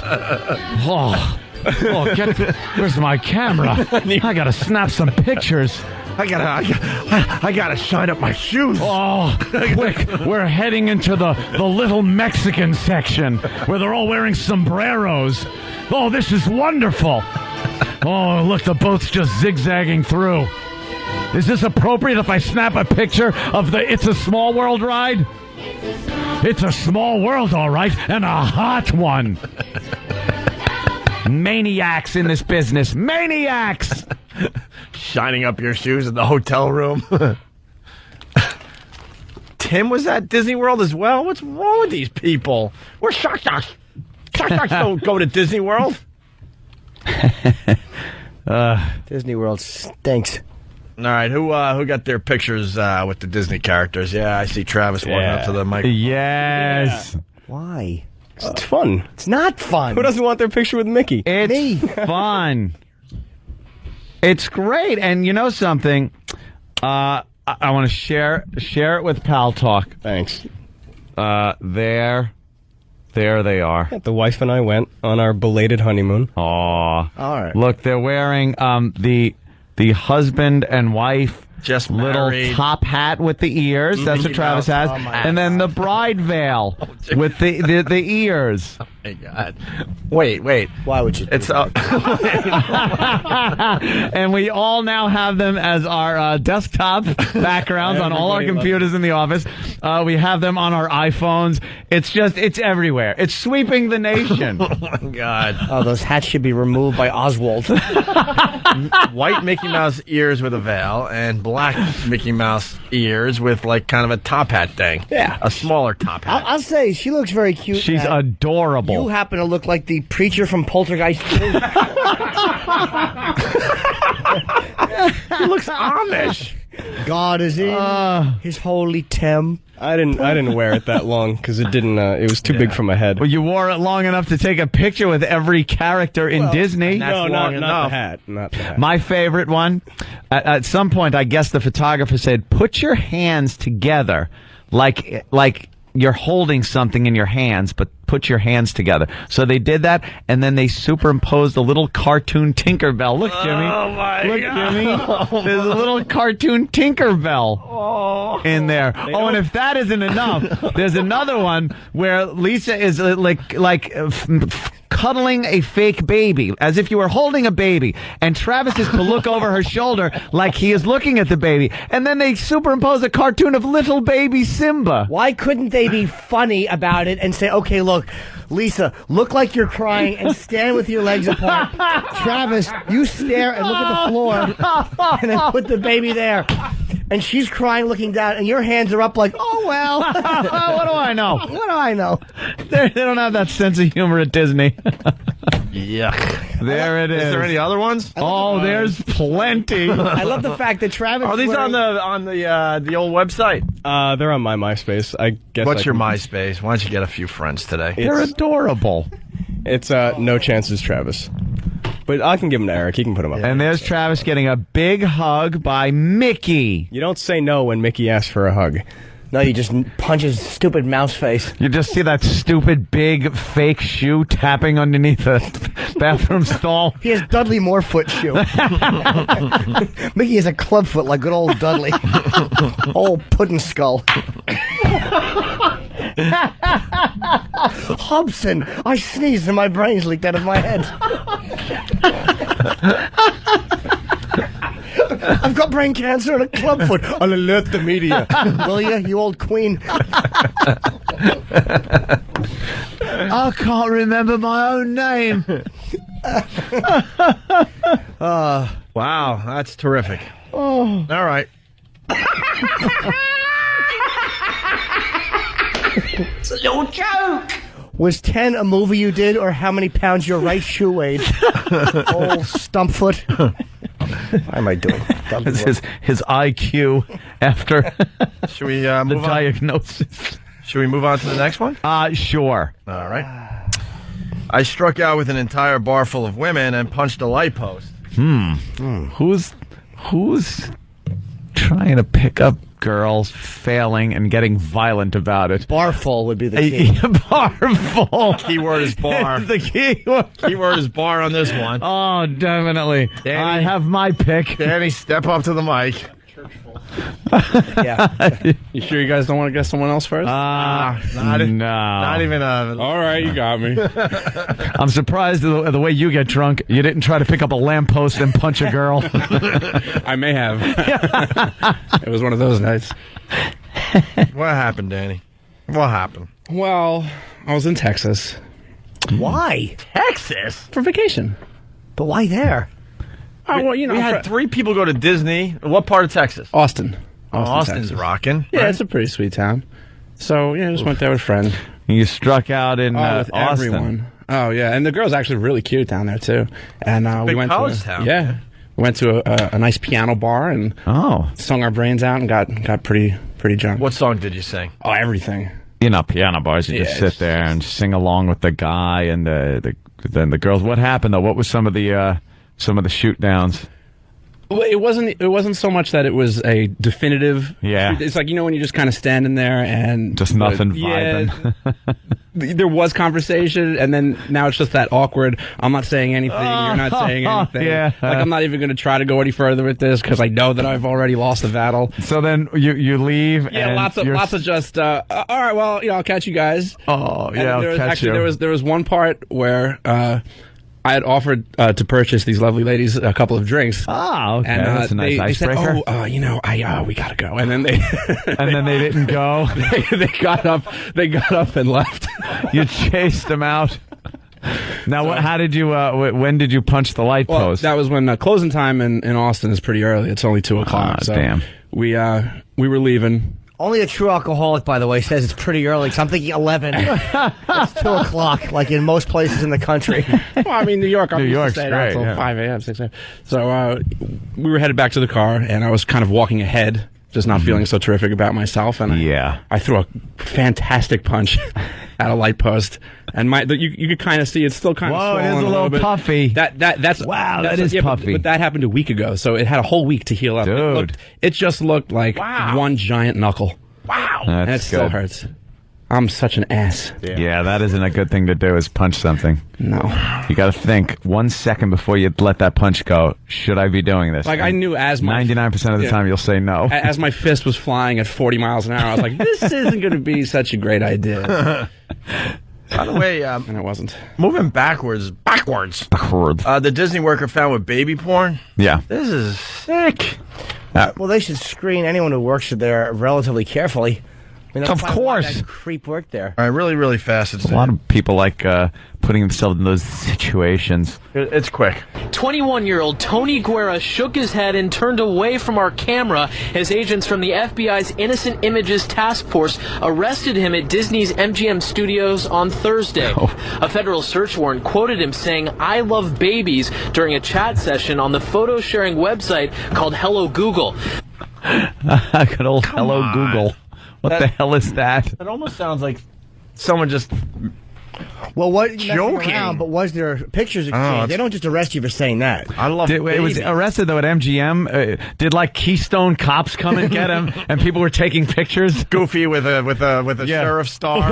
Where's my camera? I gotta snap some pictures. I gotta shine up my shoes. Oh, quick! We're heading into the little Mexican section where they're all wearing sombreros. Oh, this is wonderful. Oh, look, the boat's just zigzagging through. Is this appropriate if I snap a picture of the It's a Small World ride? It's a small world, all right, and a hot one. Maniacs in this business. Maniacs! Shining up your shoes in the hotel room. Tim was at Disney World as well? What's wrong with these people? We're shocked. Shocked don't go to Disney World. Disney World stinks. All right, who got their pictures with the Disney characters? Yeah, I see Travis walking up to the microphone. Yes. Yeah. Why? It's fun. It's not fun. Who doesn't want their picture with Mickey? It's fun. It's great. And you know something? I want to share it with Pal Talk. Thanks. There they are. The wife and I went on our belated honeymoon. Aw. All right. Look, they're wearing the husband and wife just little married. top hat with the ears. That's what Travis has. And then the bride veil with the ears. Oh, my God. Wait. Why would you do that? And we all now have them as our desktop backgrounds on all our computers in the office. We have them on our iPhones. It's everywhere. It's sweeping the nation. Oh, my God. Oh, those hats should be removed by Oswald. White Mickey Mouse ears with a veil and black Mickey Mouse ears with like kind of a top hat thing. Yeah. A smaller top hat. I'll say, she looks very cute. She's adorable. You happen to look like the preacher from Poltergeist 2. He looks Amish. God is in his holy temple. I didn't wear it that long because it didn't. It was too big for my head. Well, you wore it long enough to take a picture with every character in Disney. No, not the hat. Not the hat. My favorite one. At some point, I guess the photographer said, "Put your hands together, like you're holding something in your hands, but put your hands together. So they did that, and then they superimposed a little cartoon Tinkerbell. Look, Jimmy. Oh, my Look, God. Jimmy. There's a little cartoon Tinkerbell in there. Oh, and if that isn't enough, there's another one where Lisa is cuddling a fake baby, as if you were holding a baby, and Travis is to look over her shoulder like he is looking at the baby, and then they superimpose a cartoon of little baby Simba. Why couldn't they be funny about it and say, okay, look, Lisa, look like you're crying and stand with your legs apart. Travis, you stare and look at the floor and then put the baby there. And she's crying, looking down, and your hands are up like, oh, well. What do I know? What do I know? They don't have that sense of humor at Disney. Yuck. There it is. Is there any other ones? Oh, there's plenty. I love the fact that Travis... Are these on the old website? They're on my MySpace. I guess. What's your MySpace? Why don't you get a few friends today? They're adorable. It's No Chances, Travis. But I can give them to Eric. He can put them up. And there's Travis getting a big hug by Mickey. You don't say no when Mickey asks for a hug. No, you just punch his stupid mouse face. You just see that stupid big fake shoe tapping underneath the bathroom stall. He has Dudley Moorefoot shoe. Mickey has a club foot like good old Dudley. Old pudding skull. Hobson, I sneezed and my brains leaked out of my head. I've got brain cancer and a club foot. I'll alert the media. Will you old queen? I can't remember my own name. Wow, that's terrific. Oh. All right. It's a little joke. Was 10 a movie you did, or how many pounds your right shoe weighed? Old stump foot. Why am I doing that? This is his IQ after Should we the move on? diagnosis. Should we move on to the next one? Sure. All right. I struck out with an entire bar full of women and punched a light post. Who's trying to pick up girls, failing, and getting violent about it? Barful would be the key. Barful. Keyword is bar. The keyword. Keyword is bar on this one. Oh, definitely. Danny. I have my pick. Danny, step up to the mic. Yeah. You sure you guys don't want to get someone else first? Not even a... All right, you got me. I'm surprised at the way you get drunk. You didn't try to pick up a lamppost and punch a girl. I may have. It was one of those nights. What happened, Danny? What happened? Well, I was in Texas Why? Texas? for vacation. But why there? Oh, well, you know, We had 3 people go to Disney. What part of Texas? Austin. Austin's Texas. rocking. Yeah, right? it's a pretty sweet town. So, yeah, just went there with friends. You struck out in with Austin. everyone. Oh, yeah. And the girl's actually really cute down there, too. And we Big went college to town. Yeah. We went to a nice piano bar and sung our brains out and got pretty drunk. What song did you sing? Oh, everything. You know, piano bars. You just sit there and sing along with the guy and then the girls. What happened though? What was some of the shoot downs? Well, it wasn't so much that it was a definitive. Yeah. It's like, you know, when you're just kind of standing there and just nothing vibing. There was conversation, and then now it's just that awkward. I'm not saying anything. You're not saying anything. Yeah. Like, I'm not even going to try to go any further with this because I know that I've already lost the battle. So then you leave. Yeah, and lots of just. All right, well, I'll catch you guys. Oh, yeah, I'll catch you. There was one part where I had offered to purchase these lovely ladies a couple of drinks. Oh, okay. And That's a nice icebreaker. They said, we gotta go. And then they then they didn't go. they got up and left. You chased them out. Now, how did you? When did you punch the light post? That was when closing time in Austin is pretty early. It's only 2:00. So damn. We were leaving. Only a true alcoholic, by the way, says it's pretty early. So I'm thinking 11. It's 2 o'clock, like in most places in the country. Well, I mean, New York. I'm New used to York's staying great, out till yeah. 5 a.m., 6 a.m. So we were headed back to the car, and I was kind of walking ahead, just not feeling so terrific about myself. And I threw a fantastic punch at a light post, and you could kind of see it's still kind of swollen it is a little bit. puffy. That's that is puffy. But that happened a week ago, so it had a whole week to heal up. Dude. It just looked like one giant knuckle. Wow. And it That's still good. hurts. I'm such an ass. Yeah, that isn't a good thing to do, is punch something. No. You got to think 1 second before you let that punch go, should I be doing this? Like, I knew as my... 99% of the time you'll say no. As my fist was flying at 40 miles an hour, I was like, this isn't going to be such a great idea. By the way, and it wasn't. Moving backwards. The Disney worker found with baby porn. Yeah. This is sick. Well, they should screen anyone who works there relatively carefully. I mean, Of course. That creep worked there. All right, really, really fast. A lot of people like putting themselves in those situations. It's quick. 21-year-old Tony Guerra shook his head and turned away from our camera as agents from the FBI's Innocent Images Task Force arrested him at Disney's MGM Studios on Thursday. A federal search warrant quoted him saying, "I love babies," during a chat session on the photo-sharing website called Hello Google. Good old Hello Google. What the hell is that? It almost sounds like someone just... Well, what joking? Around, but was there pictures exchanged? They don't just arrest you for saying that. I love it. Was arrested though at MGM. Did like Keystone cops come and get him, and people were taking pictures? Goofy with a sheriff star,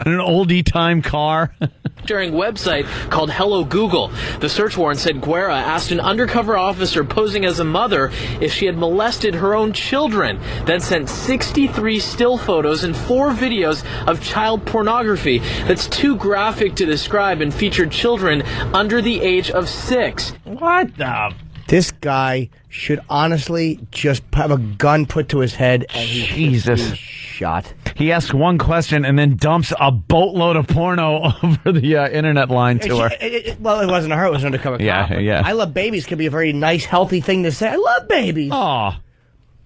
an oldie time car. Sharing website called Hello Google. The search warrant said Guerra asked an undercover officer posing as a mother if she had molested her own children, then sent 63 still photos and 4 videos of child pornography that's too graphic to describe and featured children under the age of 6. What the... This guy should honestly just have a gun put to his head and he's shot. He asks one question and then dumps a boatload of porno over the internet line to her. Well, it wasn't her. It was an undercover cop. Yeah. I love babies could be a very nice, healthy thing to say. I love babies. Oh,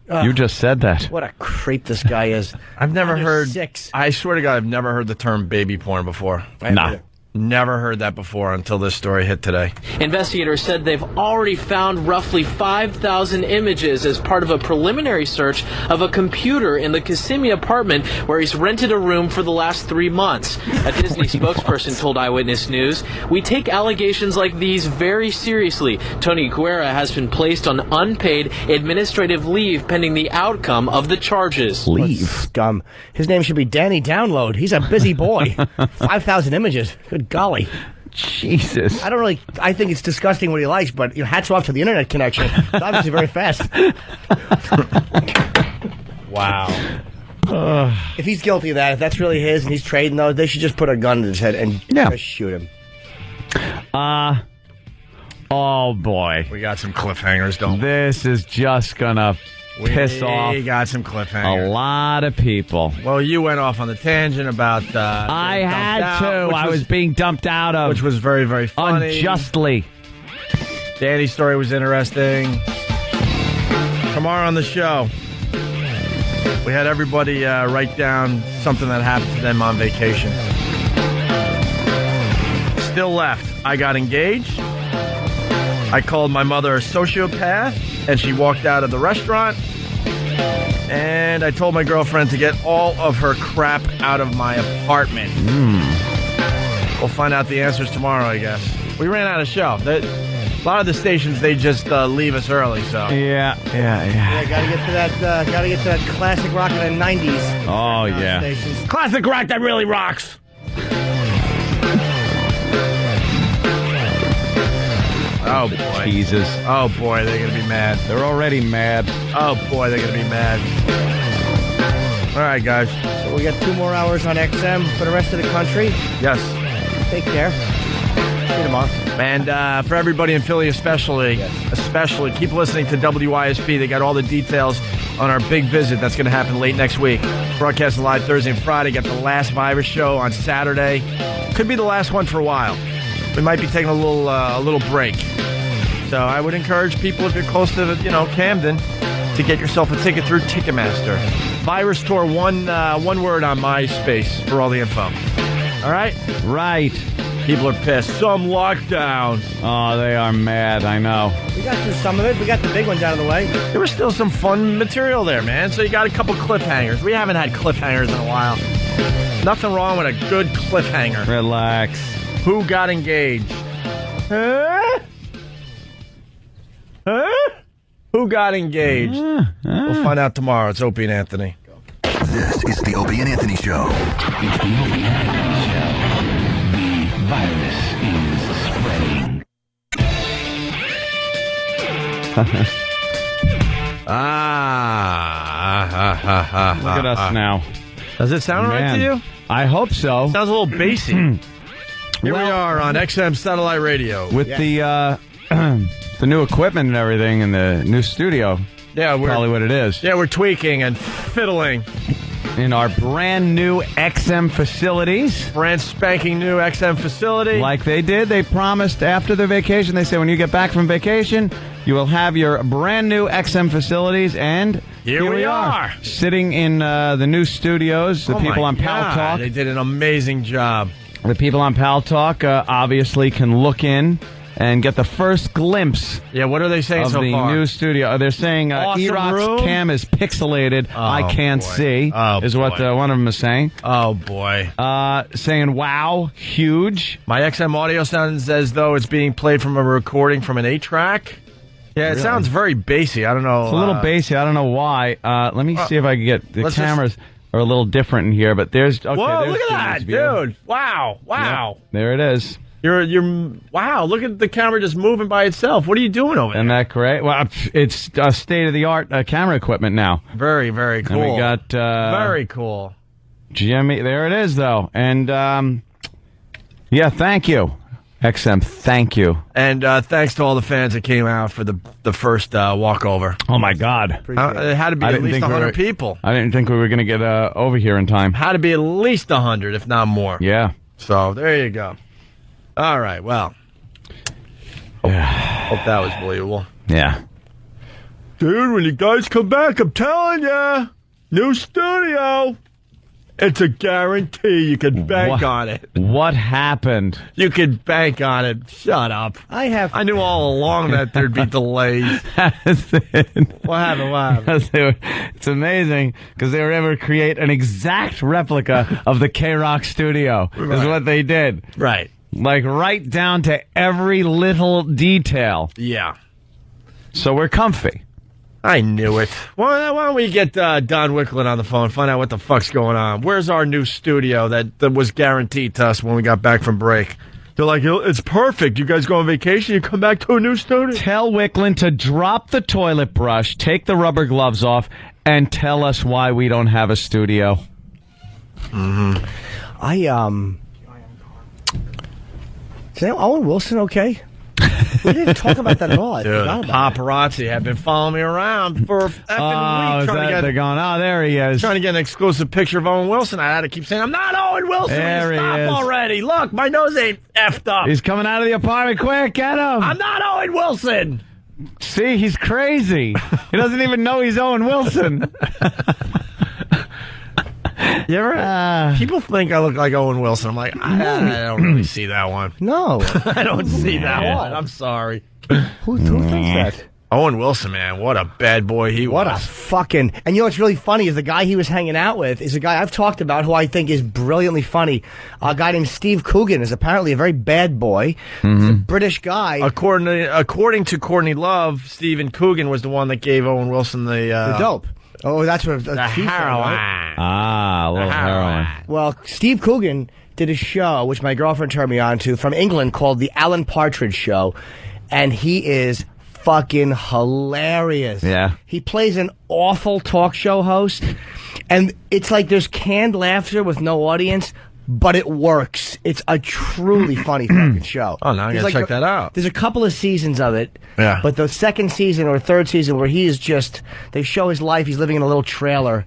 you just said that. What a creep this guy is. I've never heard... 6. I swear to God, I've never heard the term baby porn before. Nah. Never heard that before until this story hit today. Investigators said they've already found roughly 5,000 images as part of a preliminary search of a computer in the Kissimmee apartment where he's rented a room for the last 3 months. A Disney spokesperson told Eyewitness News, "We take allegations like these very seriously. Tony Guerra has been placed on unpaid administrative leave pending the outcome of the charges." Leave? Scum. His name should be Danny Download. He's a busy boy. 5,000 images. Good golly. Jesus. I think it's disgusting what he likes, but hats off to the internet connection. It's obviously very fast. Wow. If he's guilty of that, if that's really his and he's trading those, they should just put a gun to his head and just shoot him. Oh boy. We got some cliffhangers, don't we? This is just gonna piss off. We got some cliffhangers. A lot of people. Well, you went off on the tangent about... I had to. I was being dumped out of. Which was very, very funny. Unjustly. Danny's story was interesting. Tomorrow on the show, we had everybody write down something that happened to them on vacation. Still left. I got engaged. I called my mother a sociopath, and she walked out of the restaurant. And I told my girlfriend to get all of her crap out of my apartment. We'll find out the answers tomorrow, I guess. We ran out of show. A lot of the stations, they just leave us early, so. Yeah. Gotta get to that classic rock in the 90s. Oh, yeah. Stations. Classic rock that really rocks. Oh, boy. Jesus. Oh, boy, they're going to be mad. They're already mad. Oh, boy, they're going to be mad. All right, guys. So we got 2 more hours on XM for the rest of the country. Yes. Take care. See you tomorrow. And for everybody in Philly especially, keep listening to WISP. They got all the details on our big visit that's going to happen late next week. Broadcasting live Thursday and Friday. Got the last virus show on Saturday. Could be the last one for a while. We might be taking a little break. So I would encourage people, if you're close to Camden, to get yourself a ticket through Ticketmaster. Virus Tour, one word on MySpace for all the info. All right? Right. People are pissed. Some lockdown. Oh, they are mad. I know. We got through some of it. We got the big ones out of the way. There was still some fun material there, man. So you got a couple cliffhangers. We haven't had cliffhangers in a while. Nothing wrong with a good cliffhanger. Relax. Who got engaged? Huh? Who got engaged? We'll find out tomorrow. It's Opie and Anthony. This is the Opie and Anthony Show. It's the Opie and Anthony Show. The virus is spreading. Look at us now. Does it sound right to you? I hope so. Sounds a little bassy. Here we are on XM Satellite Radio. With the new equipment and everything in the new studio. Yeah, probably what it is. Yeah, we're tweaking and fiddling. In our brand new XM facilities. Brand spanking new XM facility. Like they did. They promised after their vacation. They said when you get back from vacation, you will have your brand new XM facilities. And here we are. Sitting in the new studios. The people on Pal Talk. They did an amazing job. The people on Pal Talk obviously can look in and get the first glimpse. Yeah, what are they saying so far? Of the new studio. They're saying E-Rock's cam is pixelated. I can't see. Is what one of them is saying. Oh, boy. Saying, wow, huge. My XM audio sounds as though it's being played from a recording from an 8-track. Yeah, it sounds very bassy. I don't know. It's a little bassy. I don't know why. Let me see if I can get the cameras. Are a little different in here, but there's... Okay, whoa, there's look at that, dude. Wow. Yep, there it is. Wow, look at the camera just moving by itself. What are you doing over there? Isn't that great? Well, it's state-of-the-art camera equipment now. Very, very cool. And we got... very cool. Jimmy, there it is, though. And, yeah, thank you. XM, thank you. And thanks to all the fans that came out for the first walkover. Oh, my God. It had to be at least 100 people. I didn't think we were going to get over here in time. Had to be at least 100, if not more. Yeah. So, there you go. All right, well. Hope that was believable. Yeah. Dude, when you guys come back, I'm telling you, new studio. It's a guarantee. You can bank on it. What happened? You can bank on it. Shut up. I knew all along that there'd be delays. What happened? It's amazing because they were able to create an exact replica of the K-Rock studio. Right. Is what they did. Right. Like right down to every little detail. Yeah. So we're comfy. I knew it. Well, why don't we get Don Wickland on the phone, find out what the fuck's going on. Where's our new studio that was guaranteed to us when we got back from break? They're like, it's perfect. You guys go on vacation, you come back to a new studio. Tell Wickland to drop the toilet brush, take the rubber gloves off, and tell us why we don't have a studio. Mm-hmm. Is Owen Wilson okay? We didn't talk about that at all. I forgot about paparazzi have been following me around for a effing week. They're going, there he is. Trying to get an exclusive picture of Owen Wilson. I had to keep saying, I'm not Owen Wilson. There he is. Stop already. Look, my nose ain't effed up. He's coming out of the apartment. Quick, get him. I'm not Owen Wilson. See, he's crazy. He doesn't even know he's Owen Wilson. You ever? People think I look like Owen Wilson. I'm like, I don't really see that one. No. I don't see that one. I'm sorry. Who thinks that? Owen Wilson, man. What a bad boy he was. What a fucking... And you know what's really funny is the guy he was hanging out with is a guy I've talked about who I think is brilliantly funny. A guy named Steve Coogan is apparently a very bad boy. Mm-hmm. He's a British guy. According to Courtney Love, Stephen Coogan was the one that gave Owen Wilson the dope. Oh, that's what the heroin. Right? A little heroin. Well, Steve Coogan did a show, which my girlfriend turned me on to, from England called The Alan Partridge Show, and he is fucking hilarious. Yeah. He plays an awful talk show host, and it's like there's canned laughter with no audience, but it works. It's a truly funny fucking show. Oh, now I gotta check that out. There's a couple of seasons of it. Yeah. But the second season or third season where he is just, they show his life. He's living in a little trailer.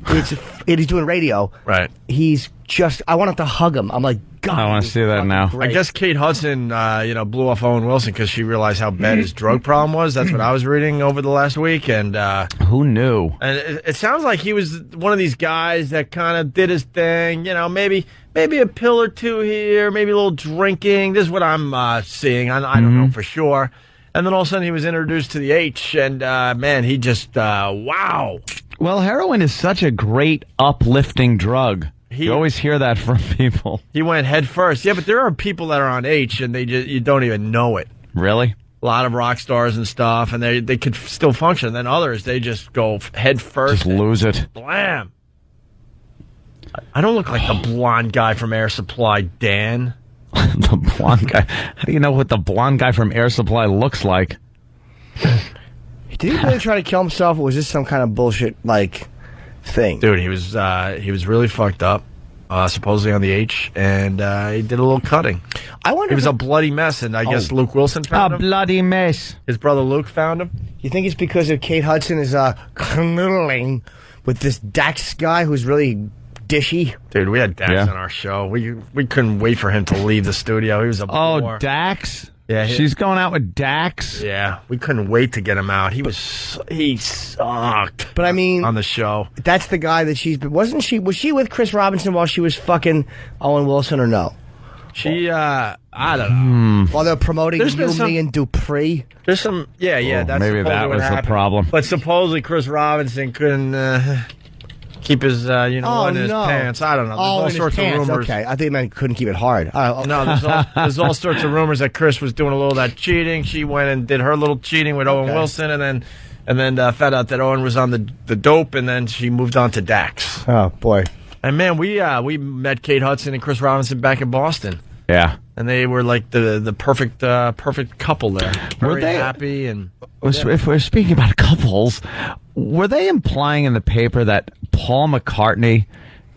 He's doing radio. Right. He's just, I wanted to hug him. I'm like, God. I want to see that now. Great. I guess Kate Hudson, blew off Owen Wilson because she realized how bad his drug problem was. That's what I was reading over the last week. And who knew? And it sounds like he was one of these guys that kind of did his thing. You know, maybe a pill or two here, maybe a little drinking. This is what I'm seeing. I don't know for sure. And then all of a sudden he was introduced to the H, and man, he just wow. Well, heroin is such a great uplifting drug. You always hear that from people. He went head first. Yeah, but there are people that are on H and you don't even know it. Really? A lot of rock stars and stuff, and they could still function. And then others, they just go head first. Just lose it. Blam. I don't look like the blonde guy from Air Supply, Dan. The blonde guy. How do you know what the blonde guy from Air Supply looks like? Did he really try to kill himself, or was this some kind of bullshit thing? Dude, he was really fucked up. Supposedly on the H, and he did a little cutting. I wonder. It was a bloody mess, and I guess Luke Wilson found him. A bloody mess. His brother Luke found him. You think it's because of Kate Hudson is canoodling with this Dax guy who's really dishy? Dude, we had Dax on our show. We couldn't wait for him to leave the studio. He was a bore. Dax? Yeah, she's going out with Dax. Yeah, we couldn't wait to get him out. He sucked. But I mean, on the show, that's the guy that was she with Chris Robinson while she was fucking Owen Wilson or no? She I don't know. While they're promoting me and Dupree. There's some that's maybe that was the problem. But supposedly Chris Robinson couldn't keep his in his pants. I don't know. There's all sorts of rumors. Okay, I think man couldn't keep it hard. No, there's all sorts of rumors that Chris was doing a little of that cheating. She went and did her little cheating with Owen Wilson, and then found out that Owen was on the dope, and then she moved on to Dax. Oh boy! And man, we met Kate Hudson and Chris Robinson back in Boston. Yeah, and they were like the perfect couple there. Very happy and. If we're speaking about couples, were they implying in the paper that Paul McCartney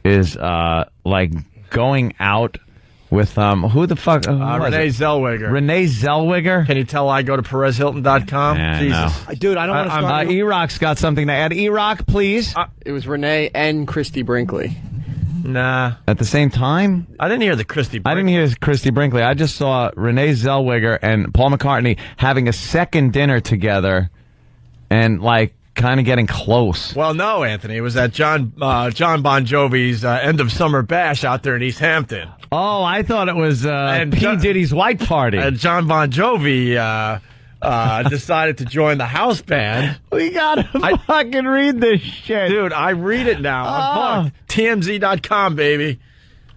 is going out with who the fuck? Renee Zellweger. Renee Zellweger. Can you tell I go to PerezHilton.com? Yeah, Jesus, no. Dude, I don't want to start. E-Rock's got something to add. E-Rock, please. It was Renee and Christy Brinkley. Nah. At the same time? I didn't hear the Christy Brinkley. I didn't hear Christy Brinkley. I just saw Renee Zellweger and Paul McCartney having a second dinner together and, kind of getting close. Well, no, Anthony. It was at John Bon Jovi's end of summer bash out there in East Hampton. Oh, I thought it was P. Diddy's white party. John Bon Jovi decided to join the house band. We gotta fucking read this shit. Dude, I read it now. I'm hooked. TMZ.com, baby.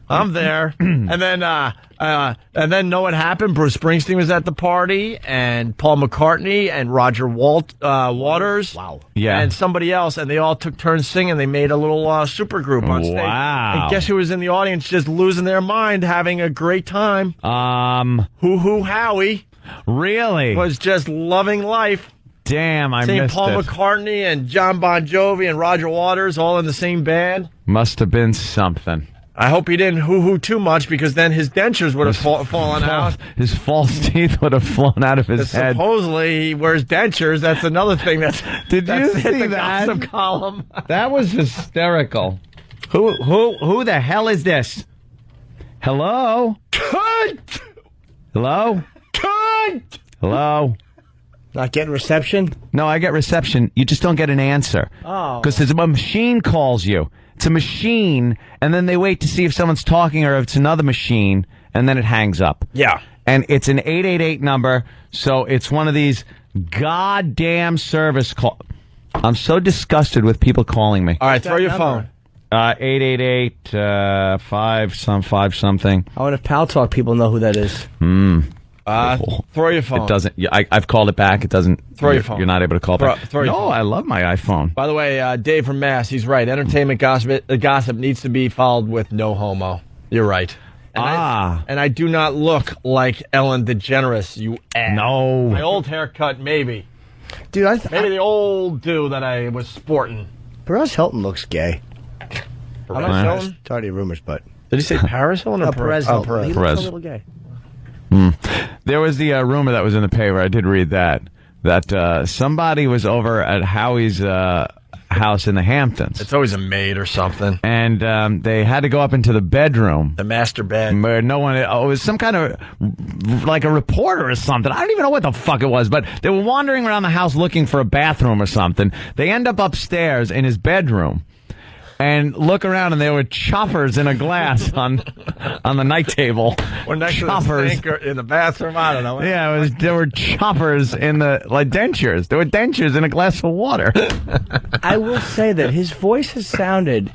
I'm there. And then know what happened? Bruce Springsteen was at the party, and Paul McCartney and Roger Waters. Wow. Yeah. And somebody else, and they all took turns singing. They made a little super group on stage. Wow. And guess who was in the audience just losing their mind, having a great time? Hoo Howie. Really? Was just loving life. Damn, I missed Paul it. McCartney and John Bon Jovi and Roger Waters all in the same band. Must have been something. I hope he didn't hoo-hoo too much, because then his dentures would have fallen out. His false teeth would have flown out of his head. Supposedly he wears dentures. That's another thing that's Did you see the that? gossip column. That was hysterical. Who the hell is this? Hello? Cunt! Hello? Cunt! Hello? Not getting reception? No, I get reception. You just don't get an answer. Oh. Because a machine calls you. It's a machine, and then they wait to see if someone's talking or if it's another machine, and then it hangs up. Yeah. And it's an 888 number, so it's one of these goddamn service call. I'm so disgusted with people calling me. All right, throw your phone. 888 5 something. I wonder if Pal Talk people know who that is. Throw your phone. It doesn't. I've called it back. It doesn't. Throw your phone. You're not able to call back. Throw your phone. I love my iPhone. By the way, Dave from Mass, he's right. Entertainment gossip needs to be followed with no homo. You're right. And I do not look like Ellen DeGeneres, you ass. No. My old haircut, maybe. Dude, maybe the old dude that I was sporting. Perez Hilton looks gay. Perez Hilton? It's already rumors, but... Did he say Paris Hilton or Perez Hilton? Perez. He looks a little gay. There was the rumor that was in the paper. I did read that somebody was over at Howie's house in the Hamptons. It's always a maid or something. And they had to go up into the bedroom. The master bed. Where no one... it was some kind of... like a reporter or something. I don't even know what the fuck it was, but they were wandering around the house looking for a bathroom or something. They end up upstairs in his bedroom. And look around, and there were choppers in a glass on the night table. Or next to the sink or in the bathroom. I don't know. Yeah, there were choppers in dentures. There were dentures in a glass of water. I will say that his voice has sounded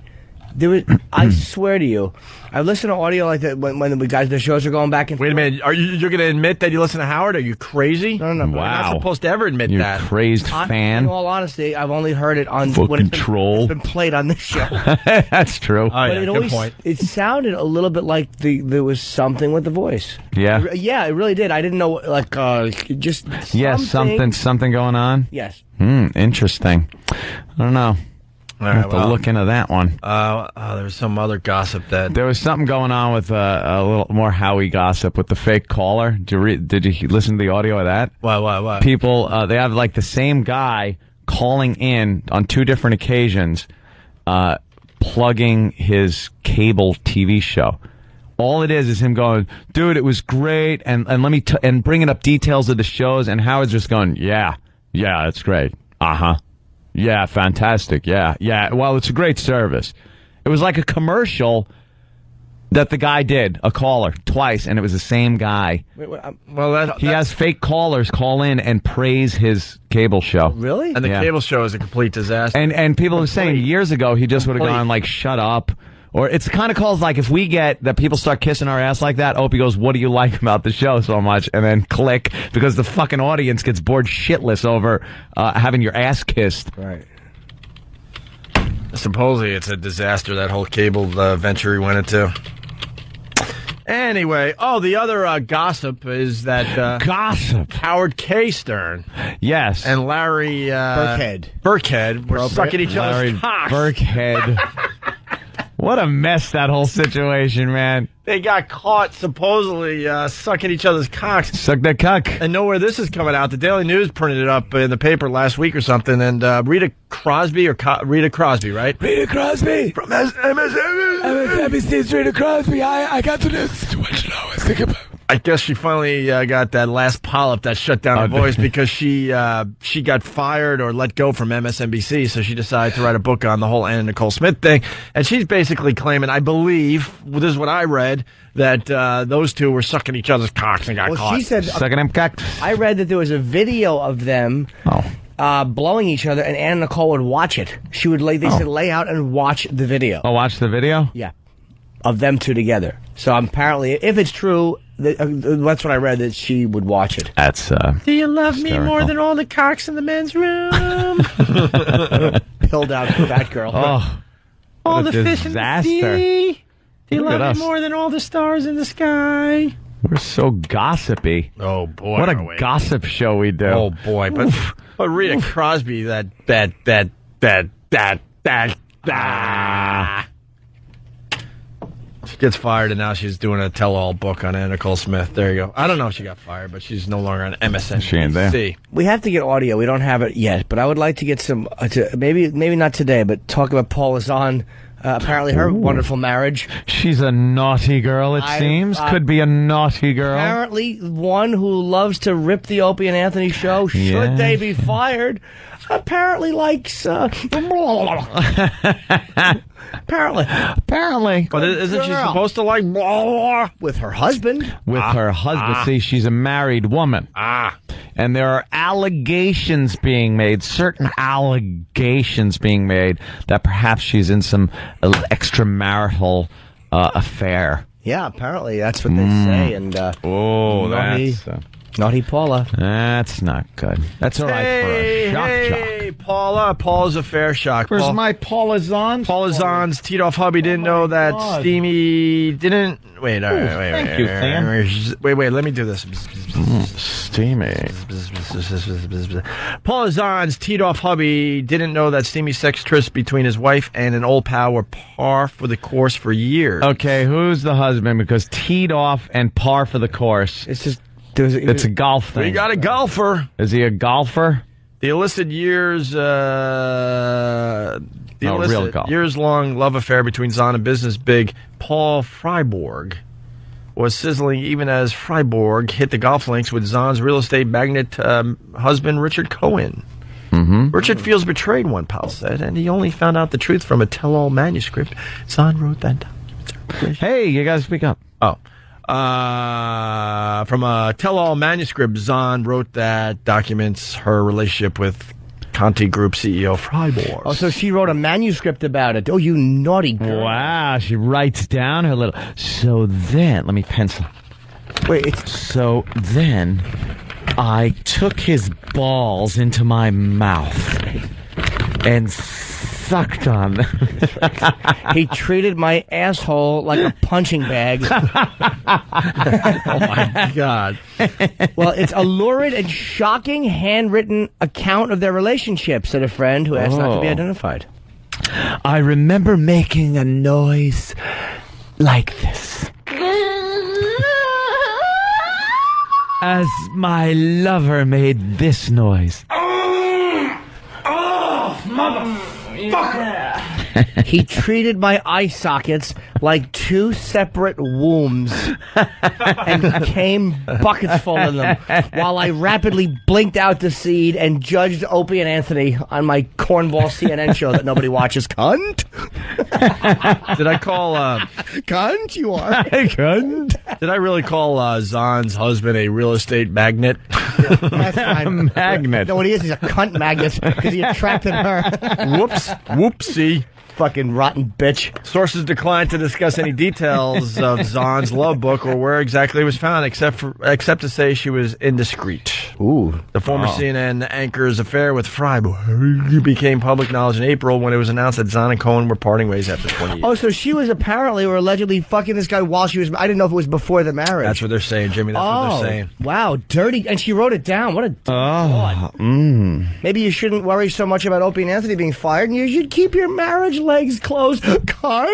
I swear to you, I listen to audio like that when the guys, the shows are going back and forth. Wait a minute, you're going to admit that you listen to Howard? Are you crazy? No. You're not supposed to ever admit that. Crazed fan. In all honesty, I've only heard it on Full when control. It's been played on this show. That's true. But it sounded a little bit like there was something with the voice. Yeah. Yeah, it really did. I didn't know, just something going on? Yes. Interesting. I don't know. I have to look into that one. There was some other gossip that... There was something going on with a little more Howie gossip with the fake caller. Did you listen to the audio of that? What? People, they have like the same guy calling in on 2 different occasions, plugging his cable TV show. All it is him going, dude, it was great, and let me and bringing up details of the shows, and Howard's just going, yeah, it's great. Yeah, fantastic. Yeah. Well, it's a great service. It was like a commercial that the guy did, a caller, twice, and it was the same guy. He has fake callers call in and praise his cable show. Really? And the cable show is a complete disaster. And people are saying years ago he just would have gone like, shut up. Or it's the kind of calls like if we get that people start kissing our ass like that, Opie goes, what do you like about the show so much? And then click, because the fucking audience gets bored shitless over having your ass kissed. Right. Supposedly it's a disaster, that whole cable venture he went into. Anyway, the other gossip is that... gossip? Howard K. Stern. Yes. And Larry... Burkhead were sucking each other's cocks. Burkhead. What a mess, that whole situation, man. They got caught supposedly sucking each other's cocks. Suck that cock. And know where this is coming out. The Daily News printed it up in the paper last week or something. And Rita Crosby, Rita Crosby, right? Rita Crosby. From MSNBC's Rita Crosby. I got to this situation I was thinking about. I guess she finally got that last polyp that shut down her voice because she got fired or let go from MSNBC, so she decided to write a book on the whole Anna Nicole Smith thing. And she's basically claiming, I believe, this is what I read, that those two were sucking each other's cocks and got caught. She said, sucking them cocks. I read that there was a video of them blowing each other, and Anna Nicole would watch it. She would said lay out and watch the video. Oh, watch the video? Yeah. Of them two together. So apparently, if it's true, that's what I read, that she would watch it. That's do you love me more than all the cocks in the men's room? Pilled out fat girl. All the fish in the sea. Do you love me more than all the stars in the sky? We're so gossipy. Oh boy, what a gossip show we do. Oh boy, but Rita Crosby, that. She gets fired, and now she's doing a tell-all book on Anna Nicole Smith. There you go. I don't know if she got fired, but she's no longer on MSNBC. She ain't there. We have to get audio. We don't have it yet, but I would like to get some. Maybe not today, but talk about Paula Zahn. Apparently, her wonderful marriage. She's a naughty girl. It seems could be a naughty girl. Apparently, one who loves to rip the Opie and Anthony show. Should they be fired? Apparently likes. Apparently. But isn't she supposed to like with her husband? With her husband. See, she's a married woman. And there are allegations being made, certain allegations being made, that perhaps she's in some extramarital affair. Yeah, apparently that's what they say. And naughty Paula. That's not good. That's all right for a shock jock. Hey, Paula's a fair shock. Where's my Paula Zahn? Paula Zahn's teed-off hubby didn't know that Steamy didn't... Wait, thank you, Sam. Wait, let me do this. Steamy. Paula Zahn's teed-off hubby didn't know that steamy sex trysts between his wife and an old pal were par for the course for years. Okay, who's the husband? Because teed off and par for the course. It's just... It's a golf thing. We got a golfer. Is he a golfer? The illicit years-long love affair between Zahn and business big Paul Freiborg was sizzling even as Freiborg hit the golf links with Zahn's real estate magnate husband Richard Cohen. Mm-hmm. Richard feels betrayed, one pal said, and he only found out the truth from a tell-all manuscript. Zahn wrote that down. Hey, you gotta speak up. From a tell-all manuscript, Zahn wrote that documents her relationship with Conti Group CEO Freiburg. Oh, so she wrote a manuscript about it. Oh, you naughty girl. Wow, she writes down her little... So then, let me pencil. Wait, it's... So then, I took his balls into my mouth and sucked on them. He treated my asshole like a punching bag. Oh, my God. Well, it's a lurid and shocking handwritten account of their relationship, said a friend who asked not to be identified. I remember making a noise like this. As my lover made this noise. Motherfucker! He treated my eye sockets like two separate wombs and came buckets full of them while I rapidly blinked out the seed and judged Opie and Anthony on my cornball CNN show that nobody watches. Cunt? Did I call... Cunt, you are. Cunt? Did I really call Zahn's husband a real estate magnet? That's fine. Magnet. No, what he is, he's a cunt magnet because he attracted her. Whoops. Whoopsie. Fucking rotten bitch. Sources declined to discuss any details of Zahn's love book or where exactly it was found, except to say she was indiscreet. Ooh. The former CNN anchor's affair with Freiburg became public knowledge in April when it was announced that Zahn and Cohen were parting ways after 20 years. Oh, so she was apparently or allegedly fucking this guy while she was... I didn't know if it was before the marriage. That's what they're saying, Jimmy. That's what they're saying. Wow, dirty. And she wrote it down. What a... Maybe you shouldn't worry so much about Opie and Anthony being fired, and you should keep your marriage legs closed. Cunt!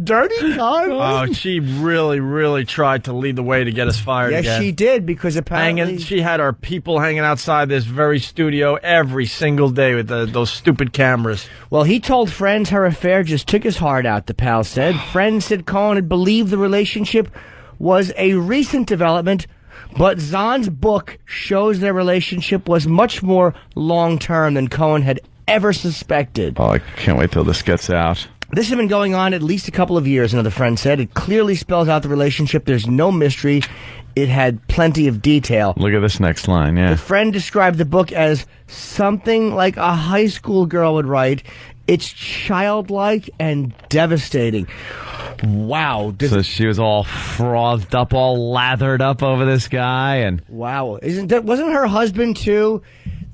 Dirty cunt! Oh, she really, really tried to lead the way to get us fired again. Yes, she did, because apparently... She had our people hanging outside this very studio every single day with those stupid cameras. Well, he told friends her affair just took his heart out, the pal said. Friends said Cohen had believed the relationship was a recent development, but Zahn's book shows their relationship was much more long-term than Cohen had ever suspected. Oh, I can't wait till this gets out. This has been going on at least a couple of years, another friend said. It clearly spells out the relationship. There's no mystery. It had plenty of detail. Look at this next line, yeah. The friend described the book as something like a high school girl would write. It's childlike and devastating. Wow. So she was all frothed up, all lathered up over this guy, and... Wow. Wasn't her husband, too,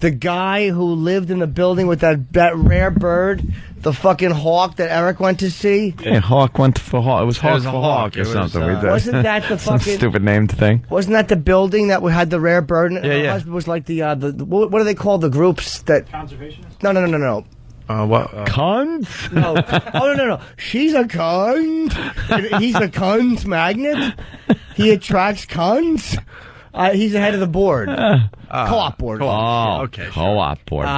the guy who lived in the building with that rare bird, the fucking hawk that Eric went to see? Yeah, Hawk went for Hawk. It was Hawk a for hawk. Hawk or something. Wasn't that the some fucking... stupid named thing? Wasn't that the building that had the rare bird? And her husband was like the what do they call the groups that... Conservationists? No. What? Cunts? No. Oh, no. She's a cunt. He's a cunt magnet. He attracts cunts. He's the head of the board. Co-op board. Okay. Co-op board.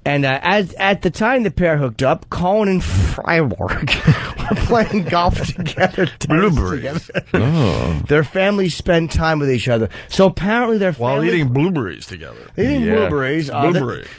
And as at the time the pair hooked up, Cohen and Freiburg were playing golf together. Blueberries. Their families spent time with each other. So apparently their While family... eating blueberries together. Eating blueberries.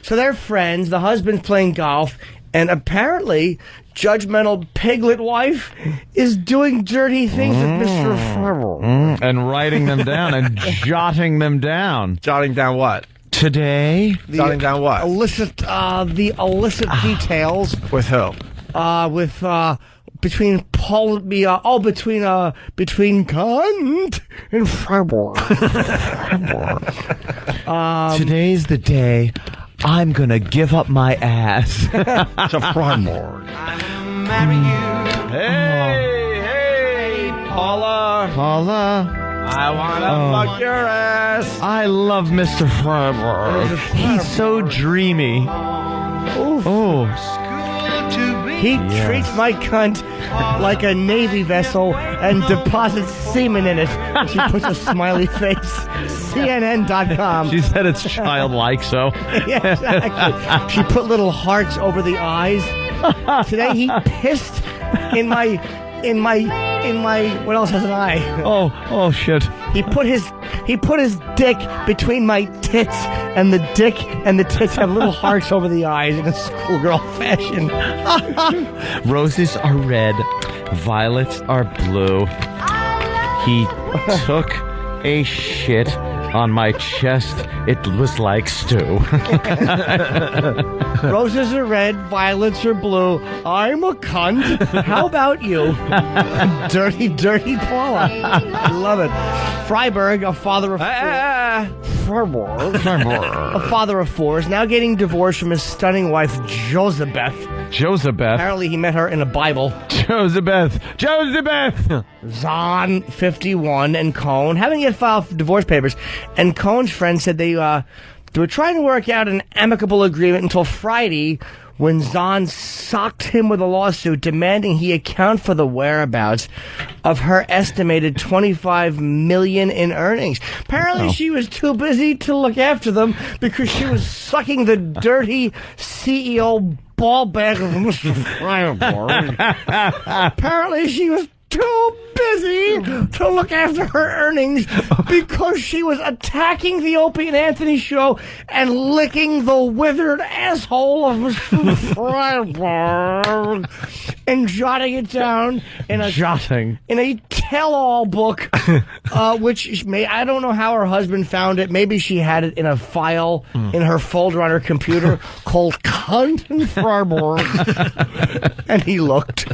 So they're friends. The husband's playing golf. And apparently, judgmental piglet wife is doing dirty things with Mr. Freiburg. And writing them down and jotting them down. Jotting down what? Today? Jotting down what? The illicit details. With who? Between cunt and Freiburg. Today's the day I'm gonna give up my ass to Freiburg. Hey, Paula. I wanna fuck your ass. I love Mr. Freiburg. He's so dreamy. He treats my cunt like a Navy vessel and deposits semen in it. She puts a smiley face. CNN.com. She said it's childlike, so. Yeah, exactly. She put little hearts over the eyes. Today he pissed in my what else has an eye? Oh shit. He put his dick between my tits, and the dick and the tits have little hearts over the eyes in a schoolgirl fashion. Roses are red, violets are blue. He took a shit On my chest, it was like stew. Roses are red, violets are blue. I'm a cunt. How about you? Dirty, dirty Paula. I love it. Freiberg, a father of a father of four, is now getting divorced from his stunning wife, Josabeth. Apparently he met her in a Bible. Josabeth. Zahn, 51, and Cohn haven't yet filed for divorce papers. And Cohn's friends said they were trying to work out an amicable agreement until Friday, when Zahn socked him with a lawsuit demanding he account for the whereabouts of her estimated $25 million in earnings. Apparently she was too busy to look after them because she was sucking the dirty CEO ball bag of Mr. Freiberg. Apparently she was too busy to look after her earnings because she was attacking the Opie and Anthony show and licking the withered asshole of Mr. Freiberg and jotting it down in a tell-all book, which I don't know how her husband found it. Maybe she had it in a file in her folder on her computer called Cunt and Freiberg, and he looked.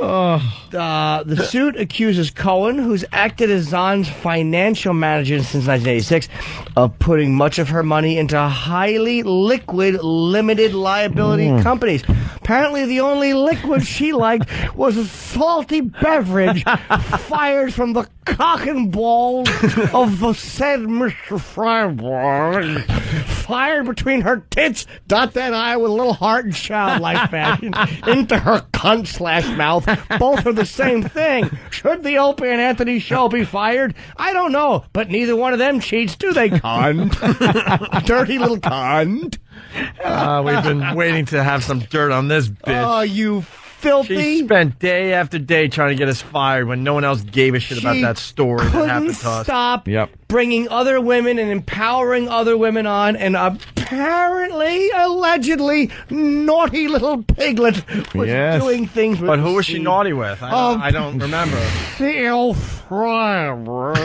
The suit accuses Cohen, who's acted as Zahn's financial manager since 1986, of putting much of her money into highly liquid, limited liability companies. Apparently, the only liquid she liked was a salty beverage fired from the cock and balls of the said Mr. Freiberg, fired between her tits, dot that I with a little heart and childlike fashion, into her cunt/mouth. Both are the same thing. Should the Opie and Anthony show be fired? I don't know, but neither one of them cheats, do they, cunt? Dirty little cunt. We've been waiting to have some dirt on this bitch. Oh, you filthy. She spent day after day trying to get us fired when no one else gave a shit about that story that happened to us. Stop bringing other women and empowering other women on, and apparently, allegedly, naughty little piglet was doing things with. But who was she naughty with? I don't remember. Theo Freiberg.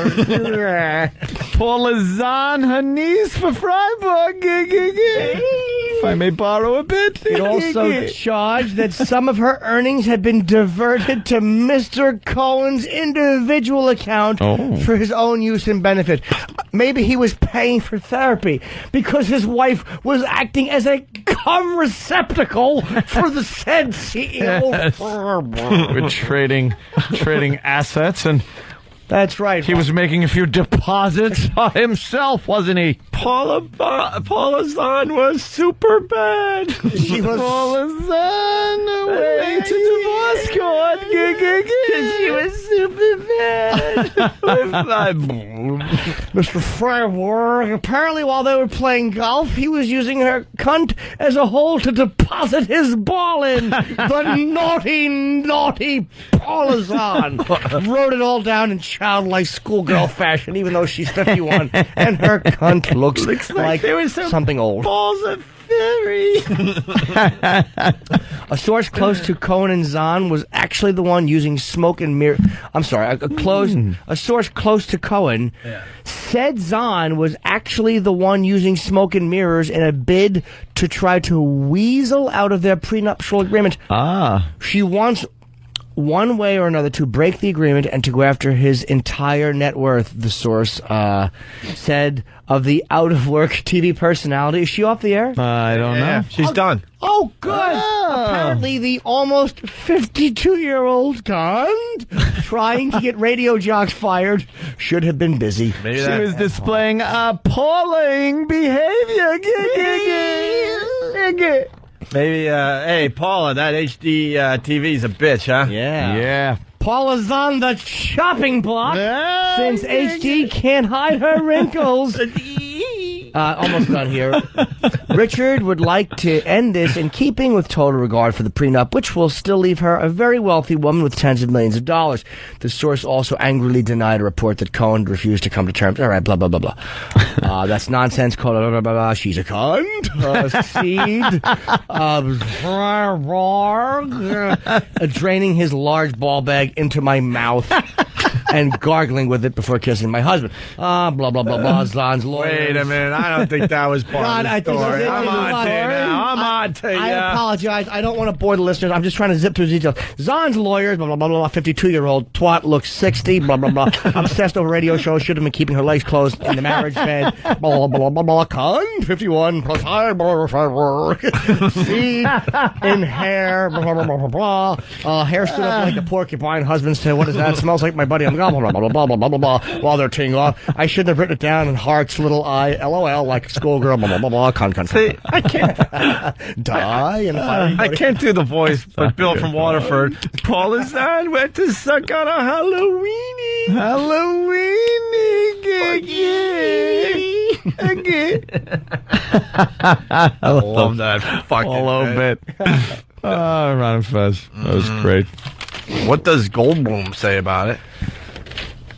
Paula Zahn, her niece for Freiberg. If I may borrow a bit. It also charged that some of her earnings had been diverted to Mr. Cohen's individual account for his own use and benefit. Maybe he was paying for therapy because his wife was acting as a cum receptacle for the said CEO. We're trading assets, and that's right. He was making a few deposits himself, wasn't he? Paula Zahn was super bad. She was Paula Zahn away to divorce court. She was super bad. Mr. Freiberg, apparently while they were playing golf, he was using her cunt as a hole to deposit his ball in. The naughty Paula Zahn wrote it all down in childlike schoolgirl fashion, even though she's 51, and her cunt looks like there was something old. Balls of fairy. A source close to Cohen and Zahn was actually the one using smoke and mirror. I'm sorry, a source close to Cohen said Zahn was actually the one using smoke and mirrors in a bid to try to weasel out of their prenuptial agreement. She wants one way or another to break the agreement and to go after his entire net worth, the source said of the out-of-work TV personality. Is she off the air? I don't know. She's done. Oh, good. Apparently the almost 52-year-old cunt trying to get radio jocks fired should have been busy. Maybe she was displaying appalling behavior. Maybe, hey, Paula, that HD TV's a bitch, huh? Yeah. Paula's on the chopping block since HD can't hide her wrinkles. Almost done here. Richard would like to end this in keeping with total regard for the prenup, which will still leave her a very wealthy woman with tens of millions of dollars. The source also angrily denied a report that Cohen refused to come to terms. All right, blah, blah, blah, blah. That's nonsense. Blah, blah, blah, blah. She's a cunt. Seed. Draining his large ball bag into my mouth. and gargling with it before kissing my husband. Blah, blah, blah, blah, Zahn's lawyers. Wait a minute. I don't think that was part of the story. I'm on to you. I apologize. I don't want to bore the listeners. I'm just trying to zip through the details. Zahn's lawyers, blah, blah, blah, blah, 52-year-old twat, looks 60, blah, blah, blah. Obsessed over radio shows, should have been keeping her legs closed in the marriage bed, blah, blah, blah, blah, blah. Con, 51, plus high, blah, blah, blah, blah. Seed in hair, blah, blah, blah, blah, blah, blah. Hair stood up like a porcupine. Husband said, what is that? Smells like my buddy. I'm blah, blah, blah, blah, blah, blah, blah, blah, while they're teeing off. I shouldn't have written it down in hearts, little eye, LOL, like a schoolgirl, blah, blah, blah, blah, con. See, I can't. Die in a fiery I can't do the voice, but Bill from Waterford. Paula Zahn went to suck on a Halloweenie. Again. I love that fucking bit. Ron and Fez. That was great. What does Goldblum say about it?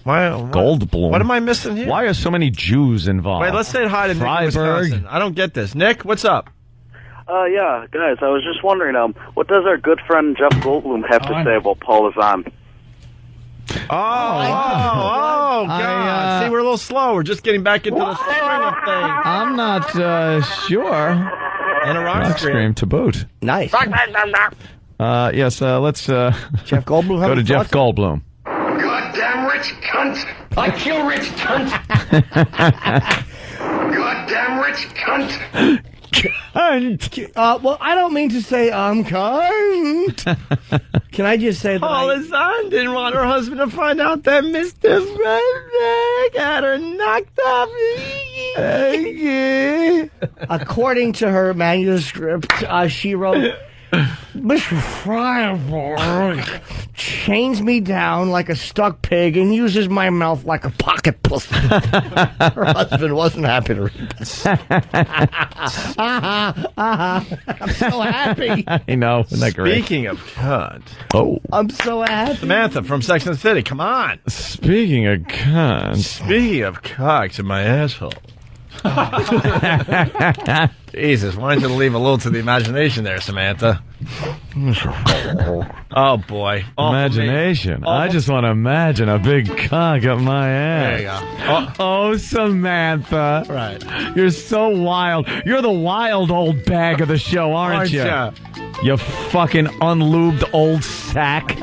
Goldblum? What am I missing here? Why are so many Jews involved? Wait, let's say hi to Nick in Wisconsin. I don't get this. Nick, what's up? Yeah, guys, I was just wondering, what does our good friend Jeff Goldblum have to say about Paula Zahn? Oh, God. See, we're a little slow. We're just getting back into the swing of things. I'm not sure. And a rock scream to boot. Nice. Yes, let's Jeff Goldblum. Go to Jeff Goldblum. Goddamn rich cunt! I kill rich cunt! Goddamn rich cunt! Well, I don't mean to say I'm kind. Can I just say that Paula Zahn didn't want her husband to find out that Mr. Frederick had her knocked off. According to her manuscript, she wrote, Mr. Freiberg chains me down like a stuck pig and uses my mouth like a pocket pussy. Her husband wasn't happy to read this. I'm so happy. I know. Isn't that great? Speaking of cunt. Oh. I'm so happy. Samantha from Sex and the City, come on. Speaking of cunt. Speaking of cocks in my asshole. Jesus, why don't you leave a little to the imagination there, Samantha? Oh, boy. Imagination. I just want to imagine a big cock up my ass. There you go. Oh, Samantha. Right. You're so wild. You're the wild old bag of the show, aren't you? You fucking unlubed old sack.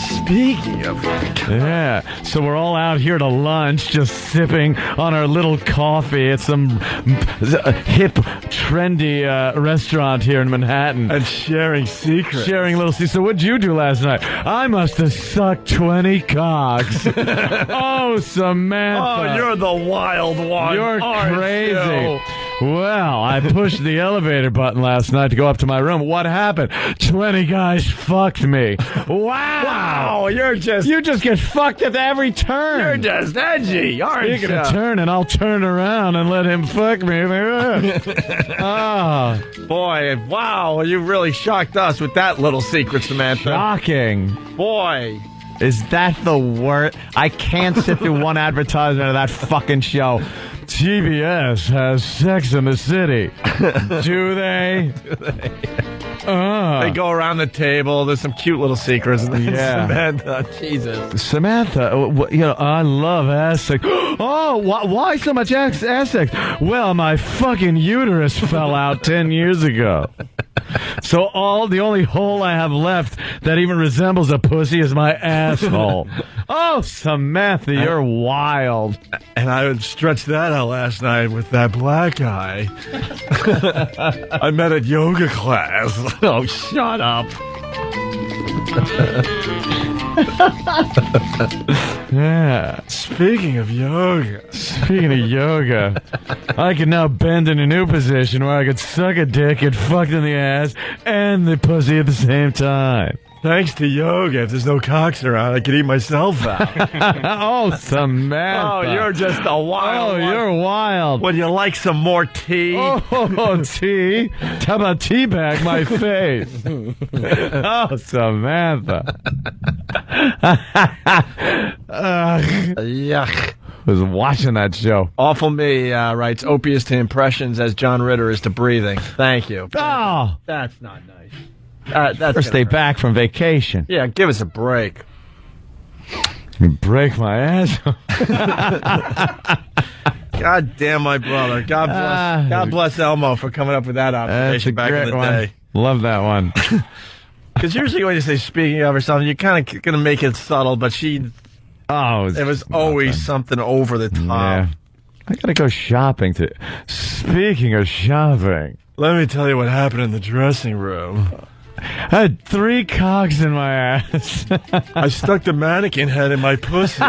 Speaking of... Yeah, so we're all out here to lunch, just sipping on our little coffee at some hip, trendy restaurant here in Manhattan. And sharing secrets. Sharing little secrets. So what'd you do last night? I must have sucked 20 cocks. Oh, Samantha. Oh, you're the wild one. You're crazy. Well, I pushed the elevator button last night to go up to my room. What happened? 20 guys fucked me. Wow, you just get fucked at every turn. You're just edgy, aren't you? Speaking of turning, I'll turn around and let him fuck me. Oh, boy, wow, you really shocked us with that little secret, Samantha. Shocking. Boy. Is that the word? I can't sit through one advertisement of that fucking show. TBS has Sex in the City. Do they? They go around the table. There's some cute little secrets. Yeah. Samantha, Jesus. Samantha, I love ass sex. Oh, why so much ass sex? Well, my fucking uterus fell out 10 years ago. So the only hole I have left that even resembles a pussy is my asshole. Oh, Samantha, you're wild. And I would stretch that out last night with that black guy I met at yoga class. Oh, shut up. Yeah. Speaking of yoga, I can now bend in a new position where I could suck a dick, get fucked in the ass, and the pussy at the same time. Thanks to yoga, if there's no cocks around, I can eat myself out. Oh, Samantha. Oh, you're just a wild one. You're wild. Would you like some more tea? Oh, tea? How about teabag my face? Oh, Samantha. Yuck. Was watching that show. Awful Me writes, Opie is to impressions as John Ritter is to breathing. Thank you. Oh. That's not nice. First day back from vacation. Yeah, give us a break. You break my ass. God damn my brother. God bless Elmo for coming up with that observation back in the day. Love that one. Because usually when you say speaking of or something, you're kind of going to make it subtle, but it was always something over the top. Yeah. I got to go shopping. Speaking of shopping. Let me tell you what happened in the dressing room. I had 3 cocks in my ass. I stuck the mannequin head in my pussy.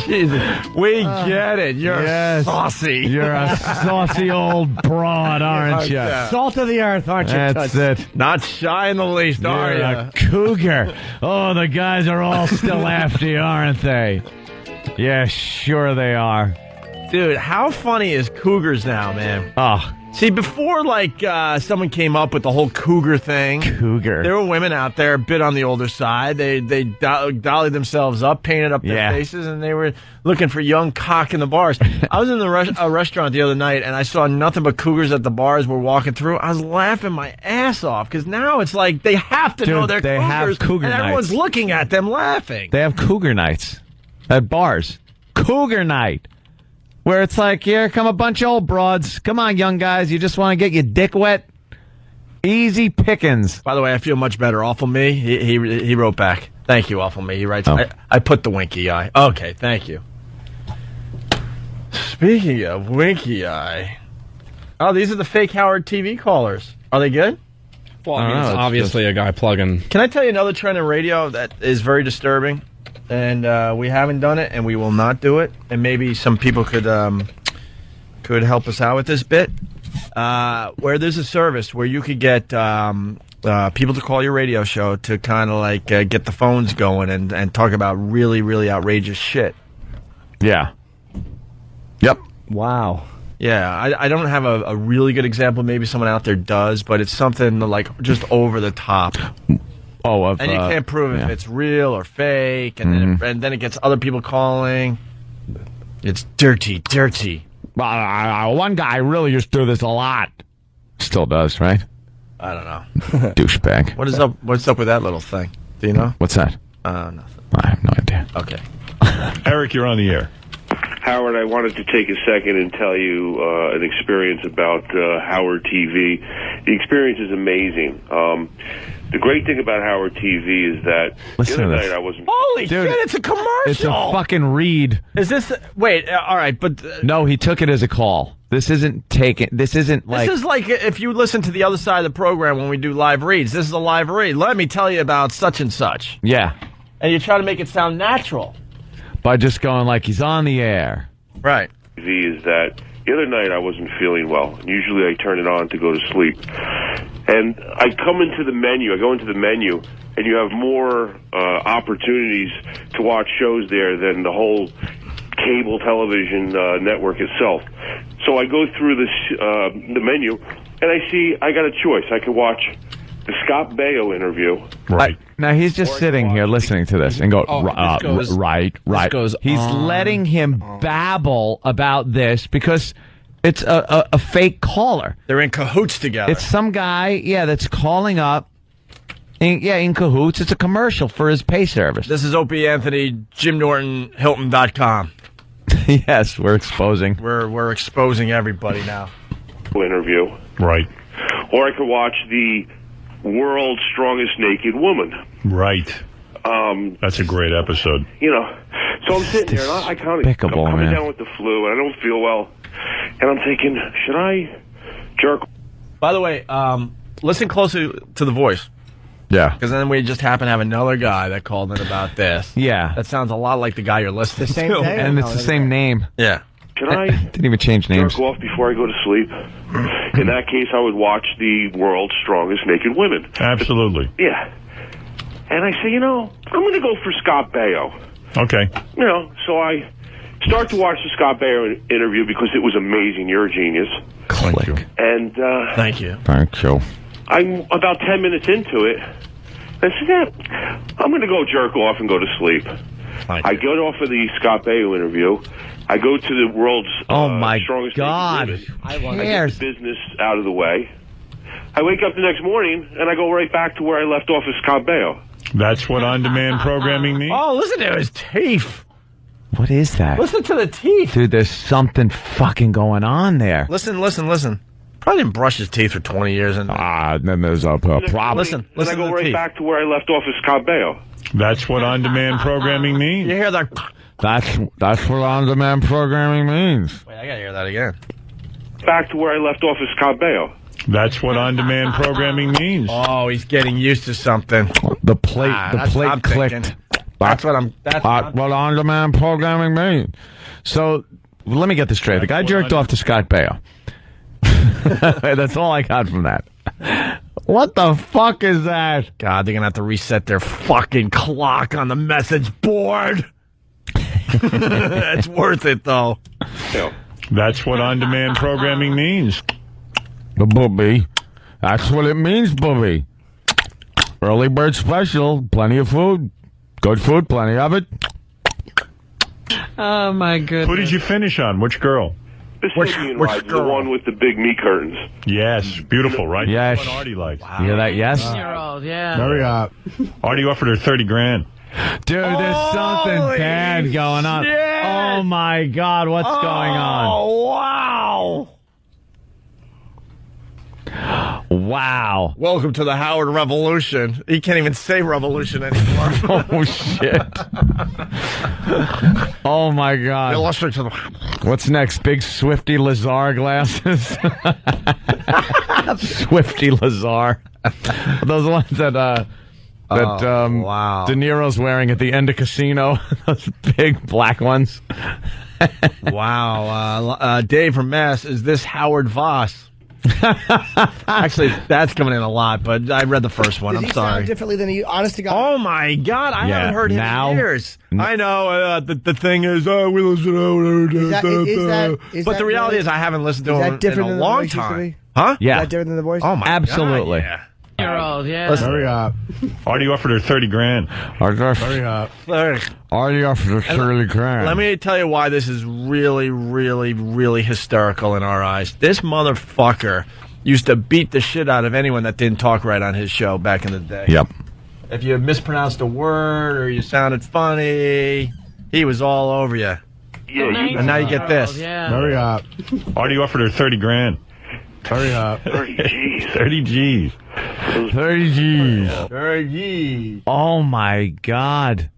Jesus. We get it. You're saucy. You're a saucy old broad, aren't you? Salt of the earth, aren't you? That's it. Not shy in the least, are you? A cougar. Oh, the guys are all still after you, aren't they? Yeah, sure they are. Dude, how funny is cougars now, man? Oh. See, before, someone came up with the whole cougar thing. Cougar. There were women out there a bit on the older side. They dollied themselves up, painted up their faces, and they were looking for young cock in the bars. I was in a restaurant the other night, and I saw nothing but cougars at the bars we're walking through. I was laughing my ass off, because now it's like they have to know they're they cougars, have cougar and everyone's nights. looking at them laughing. They have cougar nights at bars. Cougar night. Where it's like, here come a bunch of old broads. Come on, young guys. You just want to get your dick wet? Easy pickings. By the way, I feel much better. Awful Me, he wrote back. Thank you, Awful Me. He writes, I put the winky eye. Okay, thank you. Speaking of winky eye. Oh, these are the fake Howard TV callers. Are they good? Well, I mean, it's obviously a guy plugging. Can I tell you another trend in radio that is very disturbing? And we haven't done it, and we will not do it. And maybe some people could help us out with this bit. Where there's a service where you could get people to call your radio show to kind of get the phones going and talk about really, really outrageous shit. Yeah. Yep. Wow. Yeah, I don't have a really good example. Maybe someone out there does, but it's something just over the top. And you can't prove if it's real or fake, and then it gets other people calling. It's dirty. One guy really used to do this a lot. Still does, right? I don't know. Douchebag. What's up with that little thing? Do you know? What's that? Nothing. I have no idea. Okay. Eric, you're on the air. Howard, I wanted to take a second and tell you an experience about Howard TV. The experience is amazing. The great thing about Howard TV is that the other night I wasn't... Holy shit, it's a commercial! It's a fucking read. Is this... Wait, all right, but... No, he took it as a call. This isn't taken... This isn't like... This is like if you listen to the other side of the program when we do live reads. This is a live read. Let me tell you about such and such. Yeah. And you try to make it sound natural. By just going like he's on the air. Right. Is that the other night I wasn't feeling well. Usually I turn it on to go to sleep. And I go into the menu, and you have more opportunities to watch shows there than the whole cable television network itself. So I go through the menu, and I got a choice. I could watch the Scott Baio interview. Right. Now he's just sitting here listening to this and go, right. He's letting him babble about this because it's a fake caller. They're in cahoots together. It's some guy, that's calling up. In cahoots. It's a commercial for his pay service. This is Opie Anthony, Jim Norton, Hilton.com. Yes, we're exposing. We're exposing everybody now. Interview. Right. Or I could watch the World's Strongest Naked Woman. Right. That's a great episode. So I'm sitting there, and I kind of coming down with the flu, and I don't feel well. And I'm thinking, should I jerk? By the way, listen closely to the voice. Yeah. Because then we just happen to have another guy that called in about this. Yeah. That sounds a lot like the guy you're listening same to. day? And it's the same name. Yeah. Should I didn't even change names. jerk off before I go to sleep? In that case, I would watch the World's Strongest Naked Women. Absolutely. Yeah. And I say, I'm going to go for Scott Baio. Okay. So I start to watch the Scott Baio interview because it was amazing. You're a genius. Click. And thank you. Thank you. I'm about 10 minutes into it. I said, I'm going to go jerk off and go to sleep. I get off of the Scott Baio interview. I go to the World's Strongest God. Naked Women. I get the business out of the way. I wake up the next morning, and I go right back to where I left off as Scott Baio. That's what on-demand programming means? Oh, listen to his teeth. What is that? Listen to the teeth. Dude, there's something fucking going on there. Listen. Probably didn't brush his teeth for 20 years. And then there's a problem. Listen I go right back to where I left off as Scott Baio. That's what on-demand programming means? You hear that? That's what on-demand programming means. Wait, I gotta hear that again. Back to where I left off as Scott Baio. That's what on-demand programming means. Oh, he's getting used to something. The plate clicked. Thinking. That's what on-demand programming means. So, let me get this straight. The guy jerked off to Scott Baio. That's all I got from that. What the fuck is that? God, they're gonna have to reset their fucking clock on the message board. It's worth it, though. That's what on-demand programming means. The booby. That's what it means, booby. Early bird special. Plenty of food. Good food, plenty of it. Oh, my goodness. Who did you finish on? Which girl? Which the one with the big knee curtains. Yes, beautiful, right? Yes. That's what Artie likes. Wow. You hear that? Yes? 10-year-old, yeah. Hurry up. Artie offered her $30,000. Dude, there's something bad going on. Shit. Oh, my God. What's going on? Oh, wow. Wow. Welcome to the Howard Revolution. He can't even say revolution anymore. Oh, shit. Oh, my God. What's next? Big Swifty Lazar glasses? Swifty Lazar. Those ones that wow. De Niro's wearing at the end of Casino. Those big black ones. Wow. Dave from Mass, is this Howard Voss? Actually, that's coming in a lot, but I read the first one. Does I'm he sorry. sound differently than he, honest to God? Oh my God, I haven't heard him in years. I know the thing is, we listen to but the reality is, I haven't listened to him in a long time. Huh? Yeah. Is that different than the voice? Oh my Absolutely. God, yeah. Year-old, yeah. Listen, hurry up. Artie offered her $30,000. Hurry up. Artie offered her $30,000. Let me tell you why this is really, really, really hysterical in our eyes. This motherfucker used to beat the shit out of anyone that didn't talk right on his show back in the day. Yep. If you mispronounced a word or you sounded funny, he was all over you. Yeah, and now you get this. Yeah. Hurry up. Artie offered her $30,000. Hurry up. 30 G's. 30 G's. 30 G's. 30 G's. Oh, my God.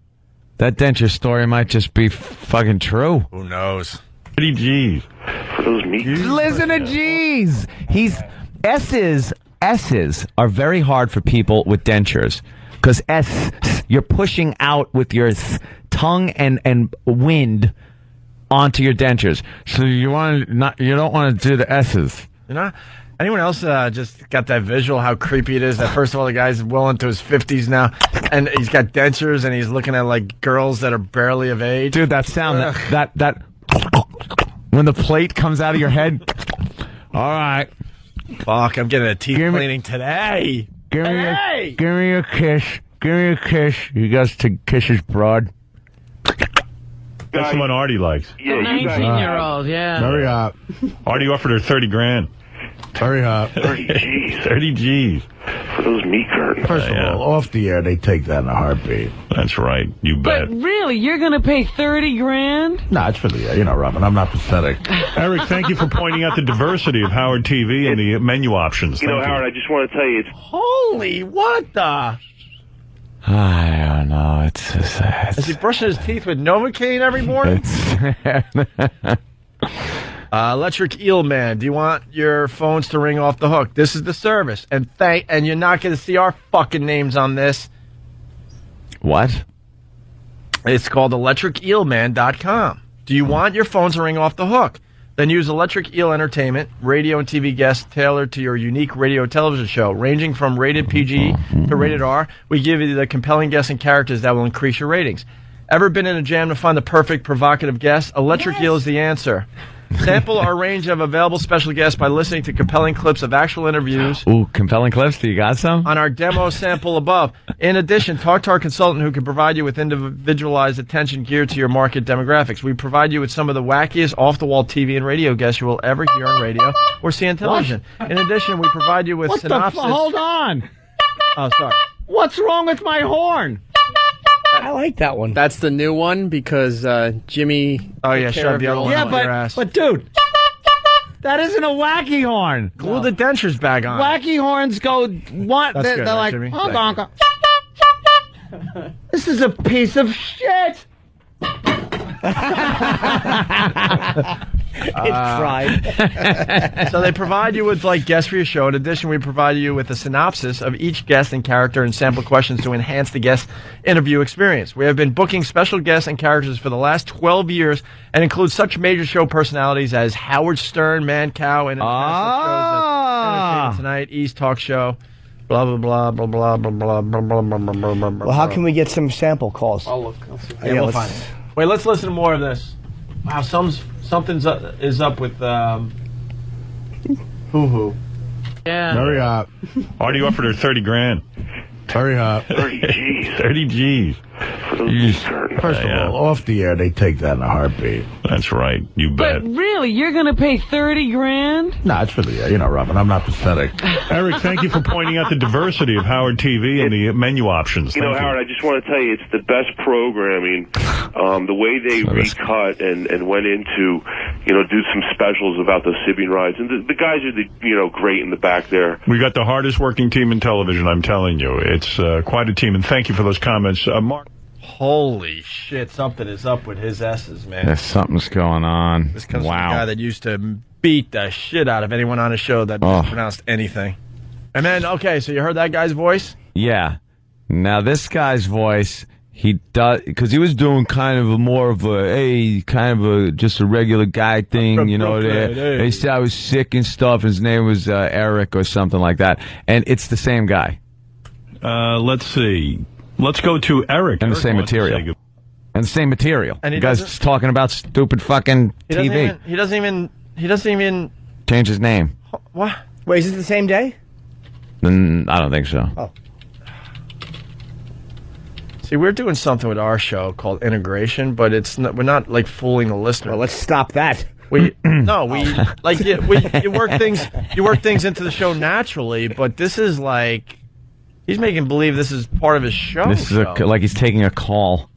That denture story might just be fucking true. Who knows? 30 G's. Those meat. Listen to G's. S's are very hard for people with dentures. Because you're pushing out with your tongue and wind onto your dentures. So you don't want to do the S's. You know, anyone else just got that visual how creepy it is that first of all the guy's well into his 50s now and he's got dentures and he's looking at like girls that are barely of age. Dude, that sound that when the plate comes out of your head. All right. Fuck, I'm getting a teeth cleaning today. Give me a kiss. Give me a kiss. He goes to kiss his broad. That's the one Artie likes. Yeah, you 19-year-old, yeah. Hurry up. Artie offered her $30,000. Hurry up. 30 G's. 30 G's. For those meat curtains. First of all, off the air, they take that in a heartbeat. That's right. You bet. But really, you're going to pay $30,000? No, it's for the air. You know, Robin, I'm not pathetic. Eric, thank you for pointing out the diversity of Howard TV and the menu options. You know, Howard, I just want to tell you, it's Holy, what the? I don't know. It's just sad. Is he brushing his teeth with Novocaine every morning? Electric Eel Man, do you want your phones to ring off the hook? This is the service. And you're not going to see our fucking names on this. What? It's called electriceelman.com. Do you want your phones to ring off the hook? Then use Electric Eel Entertainment, radio and TV guests tailored to your unique radio television show. Ranging from rated PG to rated R, we give you the compelling guests and characters that will increase your ratings. Ever been in a jam to find the perfect provocative guest? Electric Eel is the answer. Sample our range of available special guests by listening to compelling clips of actual interviews. Ooh, compelling clips. Do you got some? On our demo sample above. In addition, talk to our consultant who can provide you with individualized attention geared to your market demographics. We provide you with some of the wackiest off-the-wall TV and radio guests you will ever hear on radio or see on television. What? In addition, we provide you with synopsis. Hold on. Oh, sorry. What's wrong with my horn? I like that one. That's the new one because Jimmy. Oh yeah, shove the other one up your ass. But dude, that isn't a wacky horn. Glue the dentures back on. Wacky horns go. What? That's They're good, like. Jimmy. Oh, gonka. This is a piece of shit. It's fried. So they provide you with guests for your show. In addition, we provide you with a synopsis of each guest and character and sample questions to enhance the guest interview experience. We have been booking special guests and characters for the last 12 years and include such major show personalities as Howard Stern, Mancow, and international shows as Entertainment Tonight, East Talk Show, blah blah blah blah blah blah blah blah blah blah blah. Well, how can we get some sample calls? I'll look. I'll see. Yeah, we'll find it. Wait, let's listen to more of this. Wow, something is up with Hoo-hoo. Yeah. Hurry up. Artie offered her 30 grand. Hurry up. 30 G's. 30 G's. First of all, off the air, they take that in a heartbeat. That's right. You bet. But really, you're going to pay 30 grand? No, it's for the air. You know, Robin, I'm not pathetic. Eric, thank you for pointing out the diversity of Howard TV and the menu options. You know, Howard, I just want to tell you, it's the best programming. The way they recut and went into, do some specials about those sipping rides. And the guys are, great in the back there. We got the hardest working team in television, I'm telling you. It's quite a team, and thank you for those comments. Mark. Holy shit, something is up with his S's, man. There's something's going on. This comes from a guy that used to beat the shit out of anyone on a show that mispronounced anything. And then, okay, so you heard that guy's voice? Yeah. Now, this guy's voice, he does, because he was doing kind of just a regular guy thing, They said I was sick and stuff. His name was Eric or something like that. And it's the same guy. Let's see. Let's go to Eric. And the same material. And the same material. And the guy's just talking about stupid fucking TV. He doesn't even change his name. What? Wait, is it the same day? I don't think so. Oh. See, we're doing something with our show called integration, but we're not fooling the listener. Well, let's stop that. You work things into the show naturally, but this is he's making believe this is part of his show. This is like he's taking a call.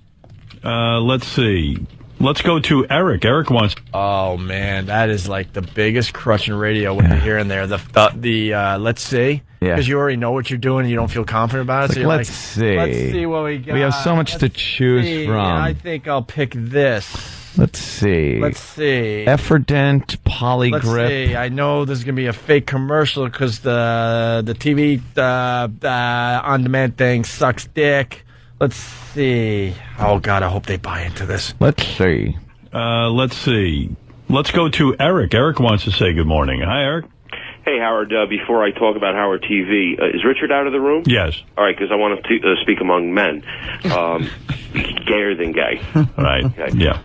Let's see. Let's go to Eric. Eric wants. Oh man, that is the biggest crutch in radio when you're hearing there. The let's see, because you already know what you're doing and you don't feel confident about it. So let's see. Let's see what we got. We have so much to choose from. I think I'll pick this. Let's see. Effordent Polygrip. Let's see. I know this is going to be a fake commercial because the TV on-demand thing sucks dick. Let's see. Oh, God, I hope they buy into this. Let's see. Let's see. Let's go to Eric. Eric wants to say good morning. Hi, Eric. Hey, Howard, before I talk about Howard TV, is Richard out of the room? Yes. All right, because I want to speak among men. Gayer than gay. Right. Okay. Yeah.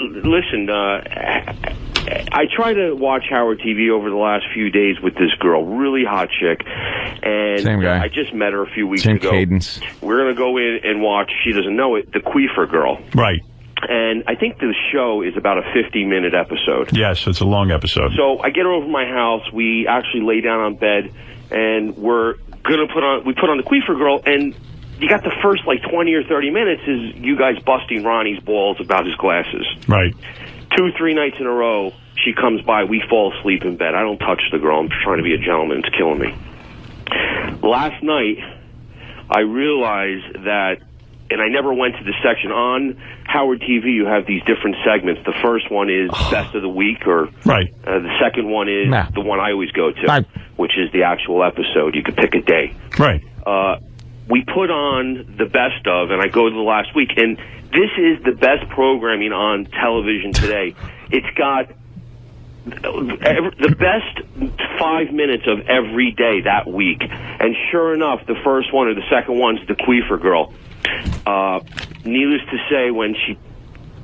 Listen, I try to watch Howard TV over the last few days with this girl, really hot chick. And same guy. I just met her a few weeks same ago. Cadence. We're going to go in and watch, she doesn't know it, The Queefer Girl. Right. And I think the show is about a 50-minute episode. Yes, it's a long episode. So I get her over to my house. We actually lay down on bed, and we're going to put on The Queefer Girl, and you got the first 20 or 30 minutes is you guys busting Ronnie's balls about his glasses. Right. 2-3 nights in a row, she comes by, we fall asleep in bed. I don't touch the girl. I'm trying to be a gentleman. It's killing me. Last night, I realized that, and I never went to the section on Howard TV, you have these different segments. The first one is Best of the Week, or right. The second one is the one I always go to, which is the actual episode. You could pick a day. Right. We put on the best of, and I go to the last week, and this is the best programming on television today. It's got the best 5 minutes of every day that week. And sure enough, the first one or the second one's The Queefer Girl. Needless to say, when she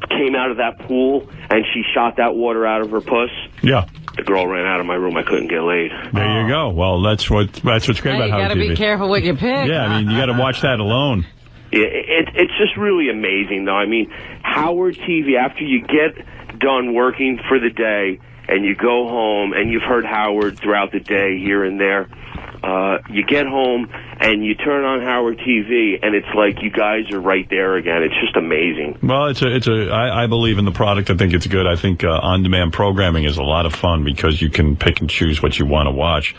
came out of that pool and she shot that water out of her puss. Yeah. The girl ran out of my room. I couldn't get laid. There you go. Well, that's what's great about You Howard gotta TV. be careful what you pick. Yeah, I mean, you got to watch that alone. Yeah, it's just really amazing, though. I mean, Howard TV, after you get done working for the day and you go home and you've heard Howard throughout the day here and there, you get home and you turn on Howard TV and it's like you guys are right there again. It's just amazing. Well, I believe in the product. I think it's good. I think on-demand programming is a lot of fun because you can pick and choose what you want to watch.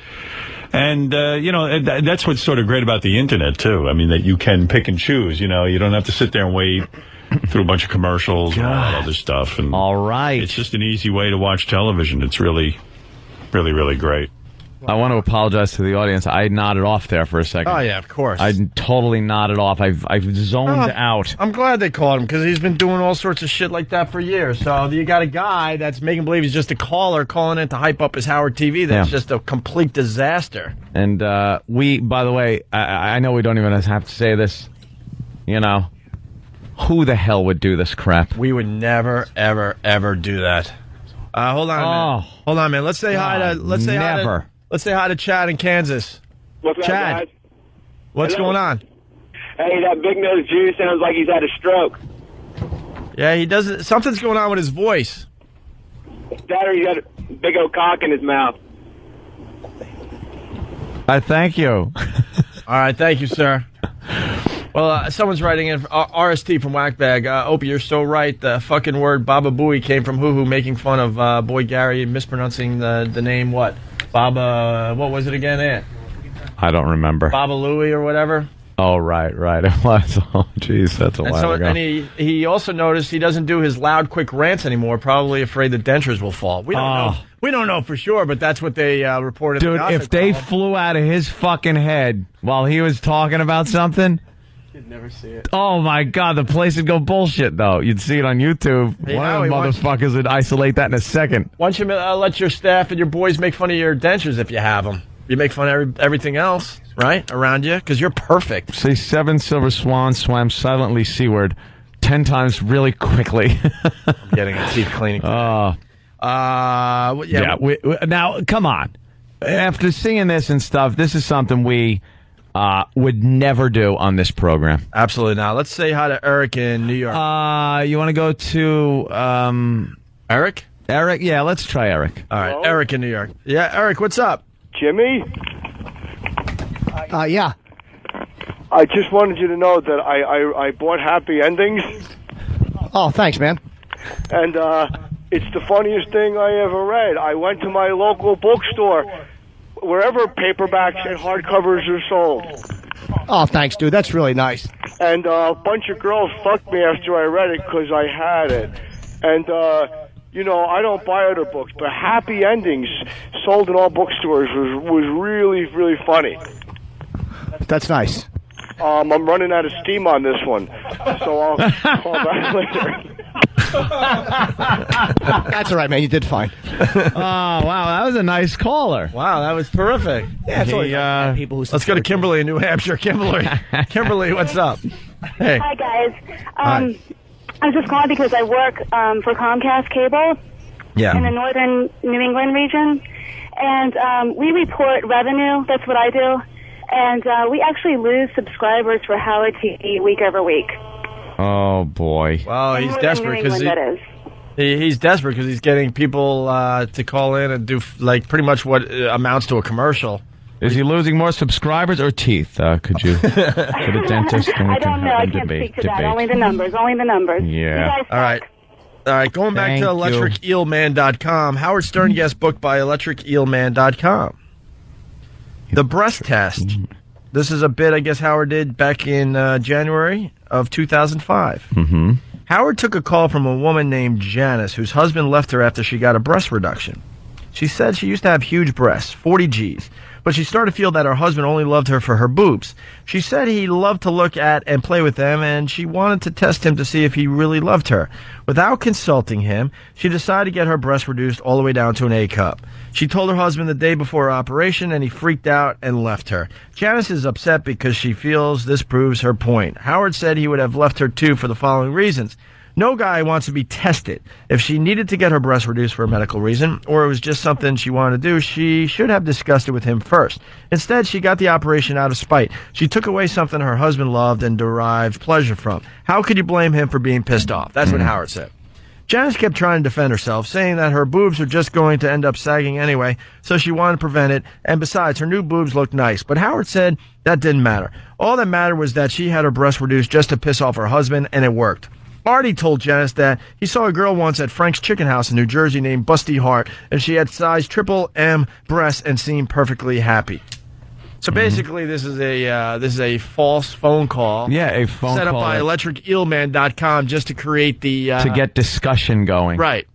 And, that's what's sort of great about the Internet, too. I mean, that you can pick and choose. You don't have to sit there and wait through a bunch of commercials and all that other stuff. And all right. It's just an easy way to watch television. It's really, really, really great. I want to apologize to the audience. I nodded off there for a second. Oh, yeah, of course. I totally nodded off. I've zoned out. I'm glad they called him because he's been doing all sorts of shit like that for years. So you got a guy that's making believe he's just a caller calling in to hype up his Howard TV. That's just a complete disaster. And we, by the way, I know we don't even have to say this. Who the hell would do this crap? We would never, ever, ever do that. Hold on a minute. Hold on a minute. Let's say hi to. Let's say hi to Chad in Kansas. What's up, Chad, guys? what's going on? Hey, that big nose Jew sounds like he's had a stroke. Yeah, he doesn't. Something's going on with his voice. That or he's got a big old cock in his mouth. I thank you. All right, thank you, sir. Well, someone's writing in RST from Whackbag. Opie, you're so right. The fucking word Baba Booey came from Hoo Hoo making fun of Boy Gary mispronouncing the name what? Baba, what was it again, Aunt? I don't remember. Baba Louie or whatever? Oh, right. It was. Oh, jeez, that's a while ago. And he also noticed he doesn't do his loud, quick rants anymore, probably afraid the dentures will fall. We don't know. We don't know for sure, but that's what they reported. Dude, if they flew out of his fucking head while he was talking about something... You'd never see it. Oh, my God. The place would go bullshit, though. You'd see it on YouTube. Hey, One of the motherfuckers would isolate that in a second. Why don't you let your staff and your boys make fun of your dentures if you have them? You make fun of everything else, right, around you? Because you're perfect. See, 7 silver swans swam silently seaward 10 times really quickly. I'm getting a teeth cleaning. Now, come on. After seeing this and stuff, this is something we... would never do on this program. Absolutely not. Let's say hi to Eric in New York. You want to go to Eric? Eric? Yeah, let's try Eric. All right, Eric in New York. Yeah, Eric, what's up? Jimmy? Yeah. I just wanted you to know that I bought Happy Endings. Oh, thanks, man. And it's the funniest thing I ever read. I went to my local bookstore, wherever paperbacks and hardcovers are sold. Oh, thanks, dude. That's really nice. And a bunch of girls fucked me after I read it because I had it. And, I don't buy other books, but Happy Endings sold in all bookstores was really, really funny. That's nice. I'm running out of steam on this one, so I'll call back later. That's all right, man. You did fine. Oh, wow. That was a nice caller. Wow, that was terrific. Yeah, people who let's go to Kimberly in New Hampshire. Kimberly, what's up? Hey. Hi, guys. I was just calling because I work for Comcast Cable in the northern New England region. And we report revenue. That's what I do. And we actually lose subscribers for Howard TV week over week. Oh, boy. Well, he's desperate because he's desperate because he's getting people to call in and do pretty much what amounts to a commercial. Is he losing more subscribers or teeth? Could you go to the dentist? And we I don't know. I can't speak to that. Only the numbers. Yeah. All right. Going back to electriceelman.com. Howard Stern gets booked by electriceelman.com. The breast test. This is a bit I guess Howard did back in January of 2005. Mm-hmm. Howard took a call from a woman named Janice, whose husband left her after she got a breast reduction. She said she used to have huge breasts, 40 Gs, but she started to feel that her husband only loved her for her boobs. She said he loved to look at and play with them, and she wanted to test him to see if he really loved her. Without consulting him, she decided to get her breasts reduced all the way down to an A cup. She told her husband the day before her operation, and he freaked out and left her. Janice is upset because she feels this proves her point. Howard said he would have left her too for the following reasons. No guy wants to be tested. If she needed to get her breasts reduced for a medical reason, or it was just something she wanted to do, she should have discussed it with him first. Instead, she got the operation out of spite. She took away something her husband loved and derived pleasure from. How could you blame him for being pissed off? That's what Howard said. Janice kept trying to defend herself, saying that her boobs were just going to end up sagging anyway, so she wanted to prevent it, and besides, her new boobs looked nice. But Howard said that didn't matter. All that mattered was that she had her breasts reduced just to piss off her husband, and it worked. Artie told Janice that he saw a girl once at Frank's Chicken House in New Jersey named Busty Hart, and she had size triple M breasts and seemed perfectly happy. So basically, this is a false phone call. Yeah, a phone set up call by electriceelman.com just to create the to get discussion going. Right.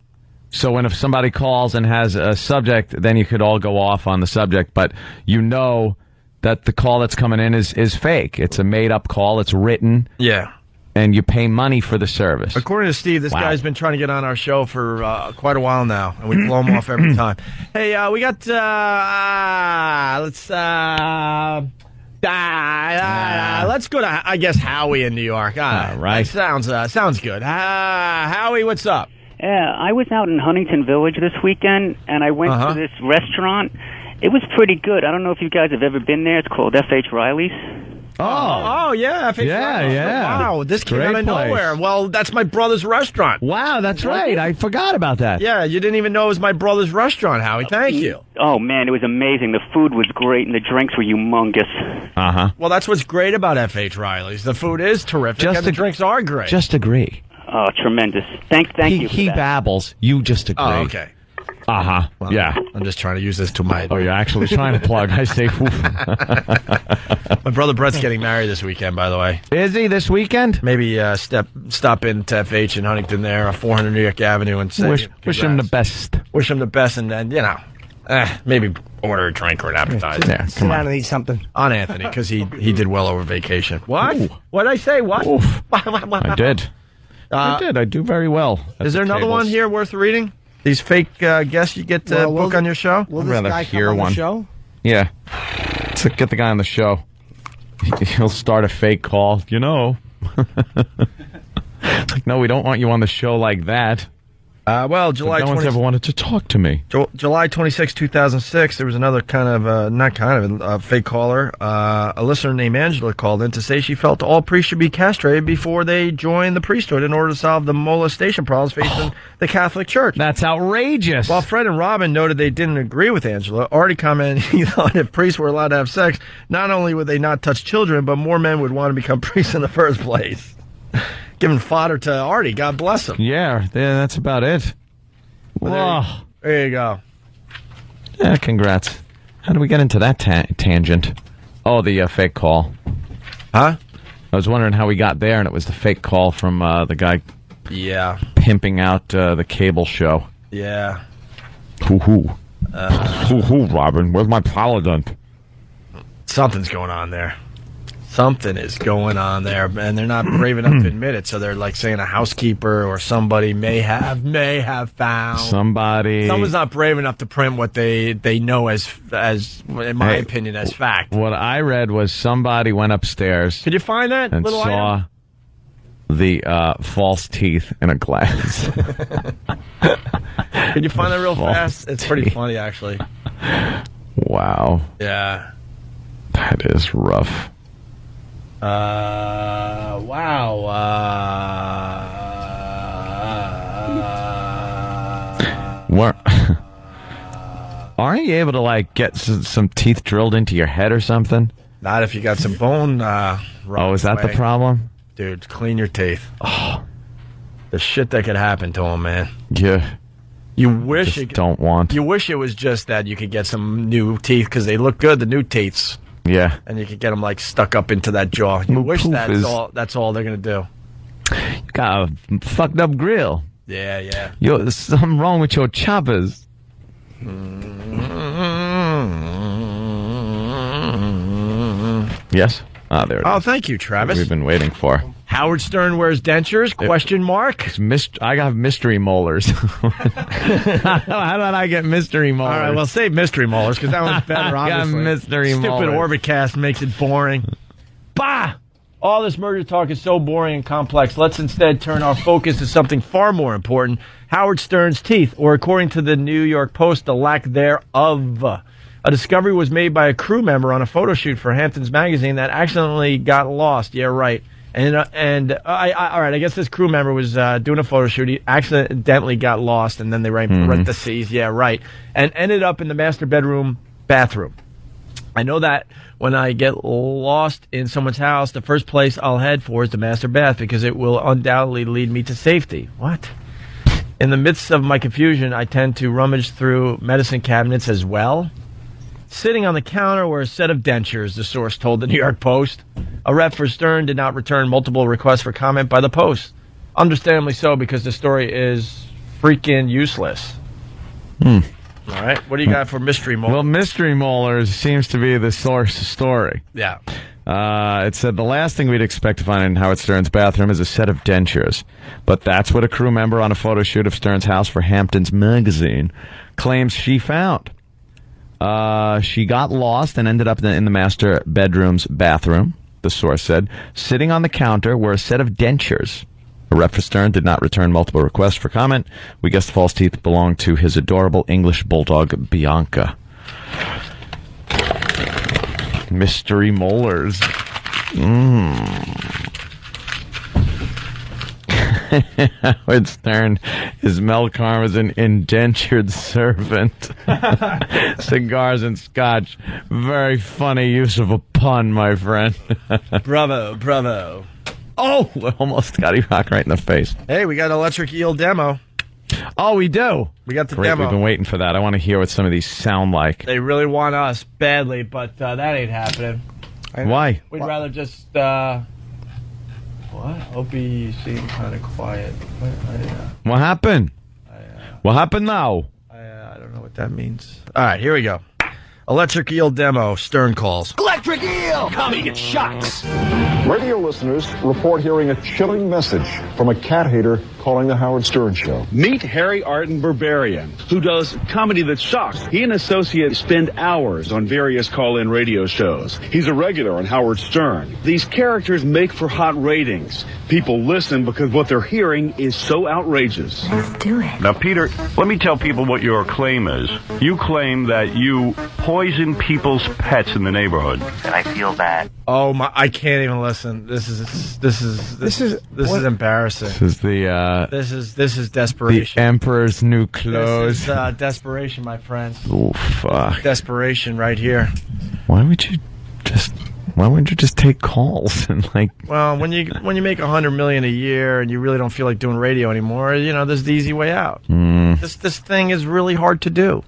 So if somebody calls and has a subject, then you could all go off on the subject, but you know that the call that's coming in is fake. It's a made-up call. It's written. Yeah. And you pay money for the service. According to Steve, this guy's been trying to get on our show for quite a while now, and we blow him off every time. Hey, we got, let's go to, I guess, Howie in New York. All right. Sounds good. Howie, what's up? Yeah, I was out in Huntington Village this weekend, and I went to this restaurant. It was pretty good. I don't know if you guys have ever been there. It's called F.H. Riley's. Oh, yeah. F.H. Riley's. Wow, this came out of nowhere. Well, that's my brother's restaurant. Wow, that's right. I forgot about that. Yeah, you didn't even know it was my brother's restaurant, Howie. Thank you. Oh, man, it was amazing. The food was great, and the drinks were humongous. Well, that's what's great about F.H. Riley's. The food is terrific, and the drinks are great. Just agree. Oh, tremendous. Thank you for He that. babbles. You just agree. Oh, okay. Well, yeah. I'm just trying to use this to my... Oh, you're actually trying to plug. I say... My brother Brett's getting married this weekend, by the way. Is he this weekend? Maybe stop in to FH in Huntington there, 400 New York Avenue, and say... Wish him the best. Wish him the best, and then, maybe order a drink or an appetizer. Yeah, sit down and eat something. On Anthony, because he did well over vacation. What? What did I say? What? I did. I do very well. Is there another one here worth reading? These fake guests you get to book on your show? Will this guy come on the show? Yeah. Let's get the guy on the show. He'll start a fake call, It's like, no, we don't want you on the show like that. Well, July 26th. No one's ever wanted to talk to me. July 26, 2006, there was another fake caller. A listener named Angela called in to say she felt all priests should be castrated before they join the priesthood in order to solve the molestation problems facing the Catholic Church. That's outrageous. While Fred and Robin noted they didn't agree with Angela, Artie commented he thought if priests were allowed to have sex, not only would they not touch children, but more men would want to become priests in the first place. Giving fodder to Artie. God bless him. Yeah, that's about it. Well, there you go. Yeah, congrats. How do we get into that tangent? Oh, the fake call. Huh? I was wondering how we got there, and it was the fake call from the guy pimping out the cable show. Yeah. Hoo-hoo. Hoo-hoo, Robin. Where's my paladin? Something's going on there. Something is going on there, and they're not brave enough to admit it. So they're like saying a housekeeper or somebody may have found somebody. Someone's not brave enough to print what they know as in my opinion, as fact. What I read was somebody went upstairs. Could you find that and little saw item? The false teeth in a glass? Could you find that real fast? It's pretty funny, actually. Wow. Yeah. That is rough. Wow. Aren't you able to get some teeth drilled into your head or something? Not if you got some bone. Is that the problem? Dude, clean your teeth. Oh, the shit that could happen to them, man. Yeah. You wish don't want. You wish it was just that you could get some new teeth because they look good, the new teeths. Yeah. And you could get them stuck up into that jaw. You wish that's all they're going to do. You got a fucked up grill. Yeah. There's something wrong with your choppers. Yes? There it is. Oh, thank you, Travis. We've been waiting for. Howard Stern wears dentures? Question mark. I got mystery molars. How did I get mystery molars? All right, well, save mystery molars because that one's better, obviously. Got mystery molars. Stupid Orbitcast makes it boring. Bah! All this murder talk is so boring and complex. Let's instead turn our focus to something far more important, Howard Stern's teeth, or according to the New York Post, the lack thereof. A discovery was made by a crew member on a photo shoot for Hamptons magazine that accidentally got lost. Yeah, right. All right, I guess this crew member was doing a photo shoot. He accidentally got lost, and then they ran parentheses. Yeah, right. And ended up in the master bedroom bathroom. I know that when I get lost in someone's house, the first place I'll head for is the master bath because it will undoubtedly lead me to safety. What? In the midst of my confusion, I tend to rummage through medicine cabinets as well. Sitting on the counter were a set of dentures, the source told the New York Post. A rep for Stern did not return multiple requests for comment by the Post. Understandably so, because the story is freaking useless. All right, what do you got for mystery molars? Well, mystery molars seems to be the source story. Yeah. It said the last thing we'd expect to find in Howard Stern's bathroom is a set of dentures. But that's what a crew member on a photo shoot of Stern's house for Hamptons magazine claims she found. She got lost and ended up in the master bedroom's bathroom, the source said. Sitting on the counter were a set of dentures. A rep for Stern did not return multiple requests for comment. We guess the false teeth belonged to his adorable English bulldog, Bianca. Mystery molars. Howard Stern is Mel Karma's an indentured servant. Cigars and scotch. Very funny use of a pun, my friend. Bravo, bravo. Oh, almost got E-Rock right in the face. Hey, we got an electric eel demo. Oh, we do. We got the Great, demo. We've been waiting for that. I want to hear what some of these sound like. They really want us badly, but that ain't happening. Why? We'd rather just, what? Opie seemed kind of quiet. What happened? What happened now? I don't know what that means. All right, here we go. Electric eel demo, Stern calls. Electric eel! Coming in shocks! Radio listeners report hearing a chilling message from a cat hater calling the Howard Stern Show. Meet Harry Arden Berberian, who does comedy that shocks. He and associates spend hours on various call-in radio shows. He's a regular on Howard Stern. These characters make for hot ratings. People listen because what they're hearing is so outrageous. Let's do it. Now, Peter, let me tell people what your claim is. You claim that you poison people's pets in the neighborhood. And I feel bad. Oh my! I can't even listen. This is embarrassing. This is the this is desperation. The Emperor's New Clothes. This is desperation, my friends. Oh fuck! Desperation right here. Why wouldn't you just take calls and like? Well, when you make $100 million a year and you really don't feel like doing radio anymore, there's the easy way out. This thing is really hard to do.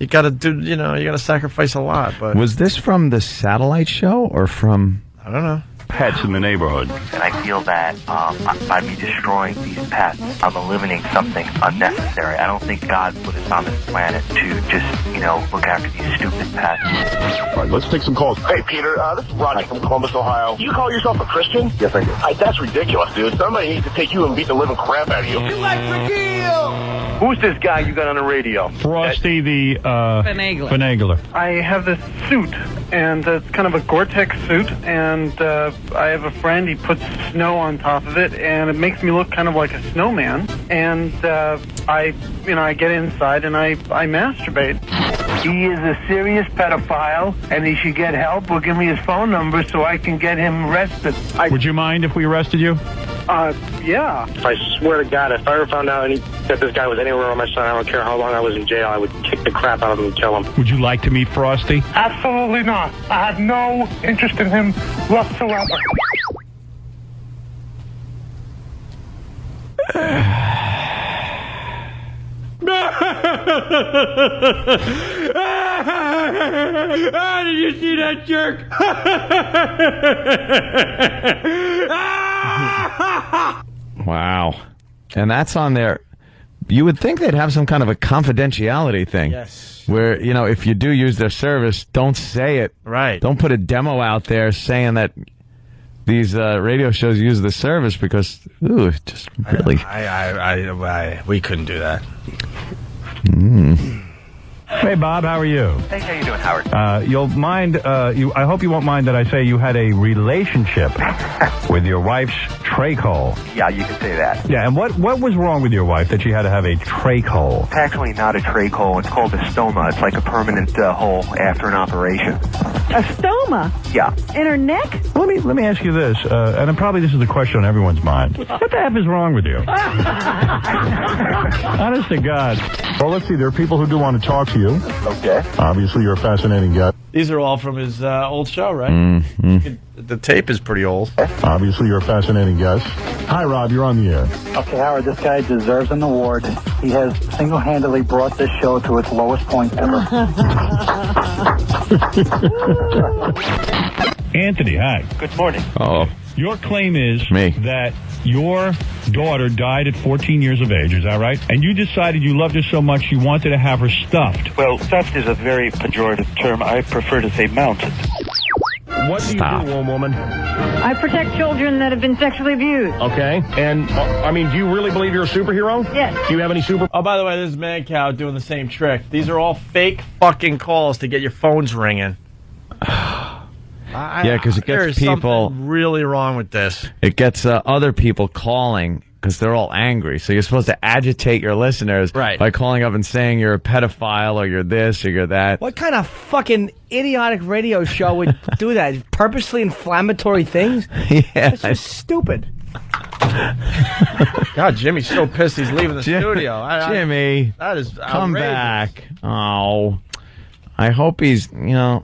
You got to do, you got to sacrifice a lot. But was this from the satellite show or from? I don't know. Pets in the neighborhood. And I feel that by me destroying these pets, I'm eliminating something unnecessary. I don't think God put us on this planet to just, look after these stupid pets. All right, let's take some calls. Hey, Peter, this is Rodney from Columbus, Ohio. You call yourself a Christian? Yes, I do. That's ridiculous, dude. Somebody needs to take you and beat the living crap out of you. Electric eel! Who's this guy you got on the radio? Frosty the finagler. I have this suit, and it's kind of a Gore-Tex suit, and I have a friend, he puts snow on top of it, and it makes me look kind of like a snowman, and I get inside and I masturbate. He is a serious pedophile, and he should get help, or give me his phone number so I can get him arrested. Would you mind if we arrested you? Yeah. I swear to God, if I ever found out that this guy was anywhere on my son, I don't care how long I was in jail, I would kick the crap out of him and kill him. Would you like to meet Frosty? Absolutely not. I have no interest in him whatsoever. Did you see that jerk? Wow. And that's on there. You would think they'd have some kind of a confidentiality thing. Yes. Where, if you do use their service, don't say it. Right. Don't put a demo out there saying that these radio shows use the service because, just really. We couldn't do that. Hey, Bob, how are you? Hey, how you doing, Howard? I hope you won't mind that I say you had a relationship with your wife's trach hole. Yeah, you can say that. Yeah, and what was wrong with your wife that she had to have a trach hole? It's actually not a trach hole. It's called a stoma. It's like a permanent hole after an operation. A stoma? Yeah. In her neck? Let me ask you this, and probably this is the question on everyone's mind. What the F is wrong with you? Honest to God. Well, let's see. There are people who do want to talk to you. Okay. Obviously, you're a fascinating guy. These are all from his old show, right? Mm-hmm. The tape is pretty old. Obviously, you're a fascinating guest. Hi, Rob. You're on the air. Okay, Howard, this guy deserves an award. He has single-handedly brought this show to its lowest point ever. Anthony, hi. Good morning. Oh. Your claim is Me. that your daughter died at 14 years of age, is that right? And you decided you loved her so much you wanted to have her stuffed. Well, stuffed is a very pejorative term. I prefer to say mounted. What do you do, woman? I protect children that have been sexually abused. Okay. And, do you really believe you're a superhero? Yes. Do you have any super... Oh, by the way, this is Man Cow doing the same trick. These are all fake fucking calls to get your phones ringing. Yeah, because it gets people really wrong with this. It gets other people calling because they're all angry. So you're supposed to agitate your listeners by calling up and saying you're a pedophile or you're this or you're that. What kind of fucking idiotic radio show would do that? Purposely inflammatory things? Yeah. That's just stupid. God, Jimmy's so pissed he's leaving the studio. Jimmy, that is come outrageous. back. Oh, I hope he's, yeah.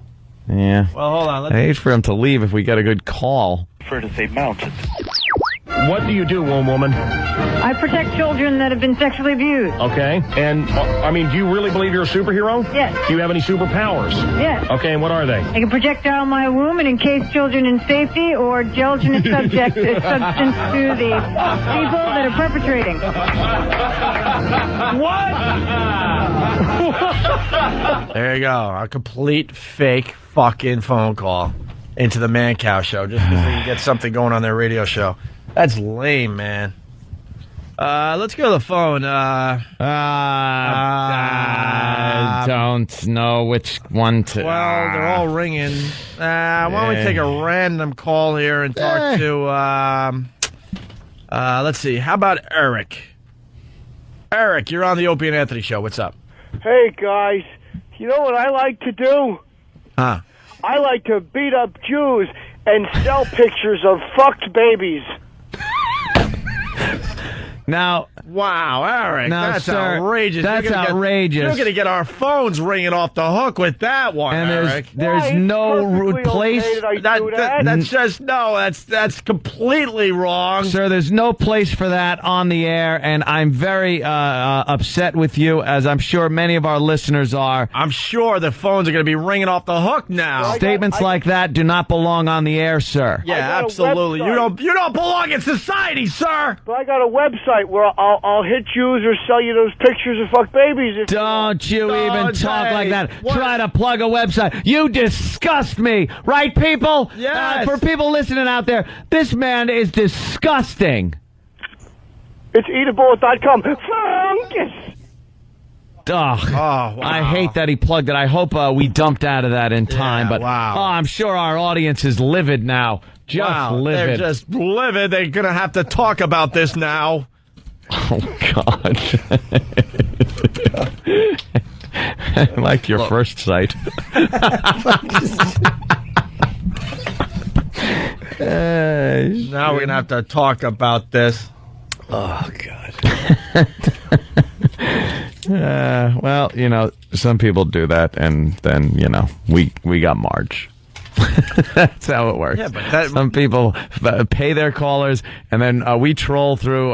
Well, hold on. I hate for him to leave if we get a good call. I prefer to say mounted. What do you do, woman? I protect children that have been sexually abused. Okay. And, do you really believe you're a superhero? Yes. Do you have any superpowers? Yes. Okay, and what are they? I can projectile my womb and encase children in safety or gelatinous substance to the people that are perpetrating. What? There you go. A complete fake fucking phone call into the Man Cow show just because they can get something going on their radio show. That's lame, man. Let's go to the phone. I don't know which one to... Well, they're all ringing. Why don't we take a random call here and talk to... let's see. How about Eric? Eric, you're on the Opie and Anthony show. What's up? Hey, guys. You know what I like to do? Huh? I like to beat up Jews and sell pictures of fucked babies. Now, wow, Eric, now, that's sir, outrageous. That's outrageous. You're going to get our phones ringing off the hook with that one, and Eric. There's no place. That's just that's completely wrong, sir. There's no place for that on the air, and I'm very upset with you, as I'm sure many of our listeners are. I'm sure the phones are going to be ringing off the hook now. Statements like that do not belong on the air, sir. Yeah, absolutely. You don't belong in society, sir. But I got a website where I'll hit Jews or sell you those pictures of fuck babies. Don't you even talk like that. Try to plug a website. You disgust me. Right, people? Yes. For people listening out there, this man is disgusting. It's eatable.com. Fungus. Ugh. Wow. I hate that he plugged it. I hope we dumped out of that in time. But I'm sure our audience is livid now. Livid. They're just livid. They're going to have to talk about this now. Oh, God. I like your first sight. Now we're going to have to talk about this. Oh, God. Well, some people do that, and then, we got Marge. That's how it works. Yeah, but some people pay their callers, and then we troll through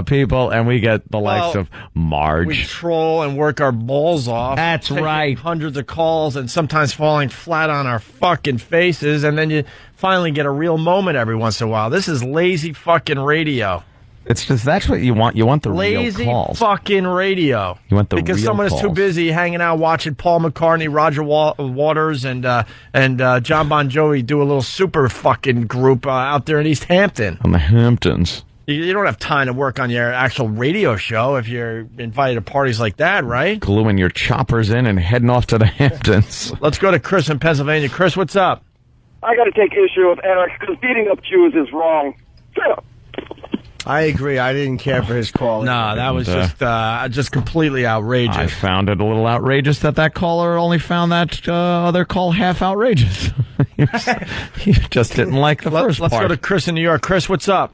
people, and we get the likes of Marge. We troll and work our balls off. That's right. Hundreds of calls, and sometimes falling flat on our fucking faces, and then you finally get a real moment every once in a while. This is lazy fucking radio. It's just, that's what you want. You want the lazy real calls. Fucking radio. You want the because real someone calls. is too busy hanging out watching Paul McCartney, Roger Waters, and John Bon Jovi do a little super fucking group out there in East Hampton. On the Hamptons. You don't have time to work on your actual radio show if you're invited to parties like that, right? Gluing your choppers in and heading off to the Hamptons. Let's go to Chris in Pennsylvania. Chris, what's up? I got to take issue with Eric because beating up Jews is wrong. I agree. I didn't care for his call. No, that was just completely outrageous. I found it a little outrageous that caller only found that other call half outrageous. He just didn't like the first part. Let's go to Chris in New York. Chris, what's up?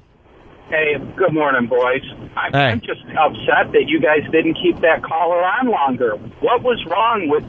Hey, good morning, boys. I'm just upset that you guys didn't keep that caller on longer. What was wrong with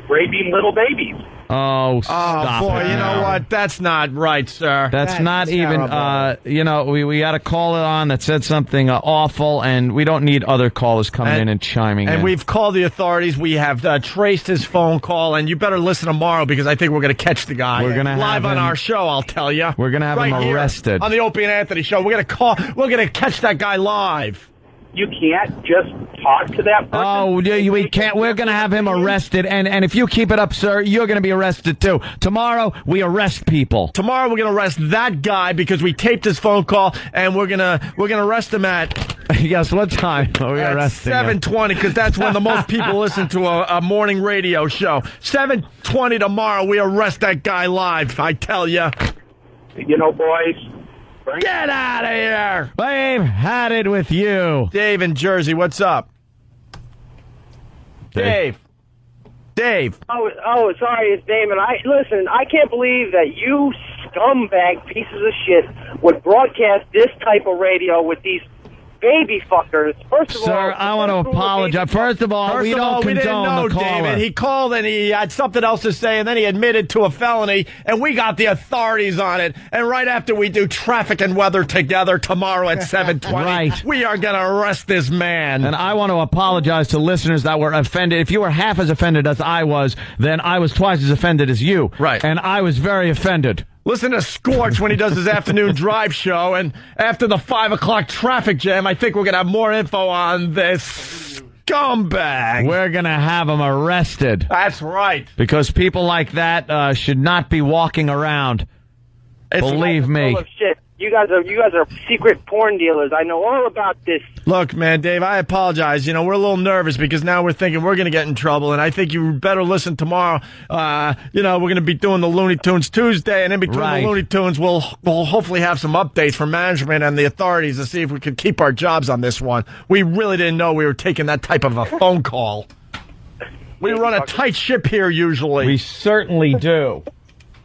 raping little babies? Oh, stop boy, it you now. know what? That's not right, sir. That's not even, we got a caller on that said something awful, and we don't need other callers coming in and chiming in. And we've called the authorities. We have traced his phone call, and you better listen tomorrow because I think we're going to catch the guy. We're gonna live have on him- our show, I'll tell you. We're going to have him Right here arrested. on the Opie and Anthony show. We're going to catch that guy live. You can't just talk to that person? Oh, we can't. We're going to have him arrested, and if you keep it up, sir, you're going to be arrested too. Tomorrow, we arrest people. Tomorrow, we're going to arrest that guy because we taped his phone call, and we're going to arrest him at... Yes, what time are we arresting him? 7:20, because that's when the most people listen to a morning radio show. 7:20 tomorrow, we arrest that guy live, I tell you. You know, boys... Get out of here! We've had it with you. Dave in Jersey, what's up? Dave. Oh, sorry, it's Damon. Listen, I can't believe that you scumbag pieces of shit would broadcast this type of radio with these baby fuckers. First of all, sir, I want to apologize. First of all, we don't we didn't condone know, the caller. David. He called and he had something else to say, and then he admitted to a felony, and we got the authorities on it. And right after we do traffic and weather together tomorrow at 7:20, Right. we are going to arrest this man. And I want to apologize to listeners that were offended. If you were half as offended as I was, then I was twice as offended as you. Right. And I was very offended. Listen to Scorch when he does his afternoon drive show, and after the 5 o'clock traffic jam, I think we're going to have more info on this scumbag. We're going to have him arrested. That's right. Because people like that should not be walking around. Believe me. Full of shit. You guys are secret porn dealers. I know all about this. Look, man, Dave, I apologize. You know, we're a little nervous because now we're thinking we're going to get in trouble, and I think you better listen tomorrow. We're going to be doing the Looney Tunes Tuesday, and in between the Looney Tunes, we'll hopefully have some updates from management and the authorities to see if we could keep our jobs on this one. We really didn't know we were taking that type of a phone call. We run a tight ship here usually. We certainly do.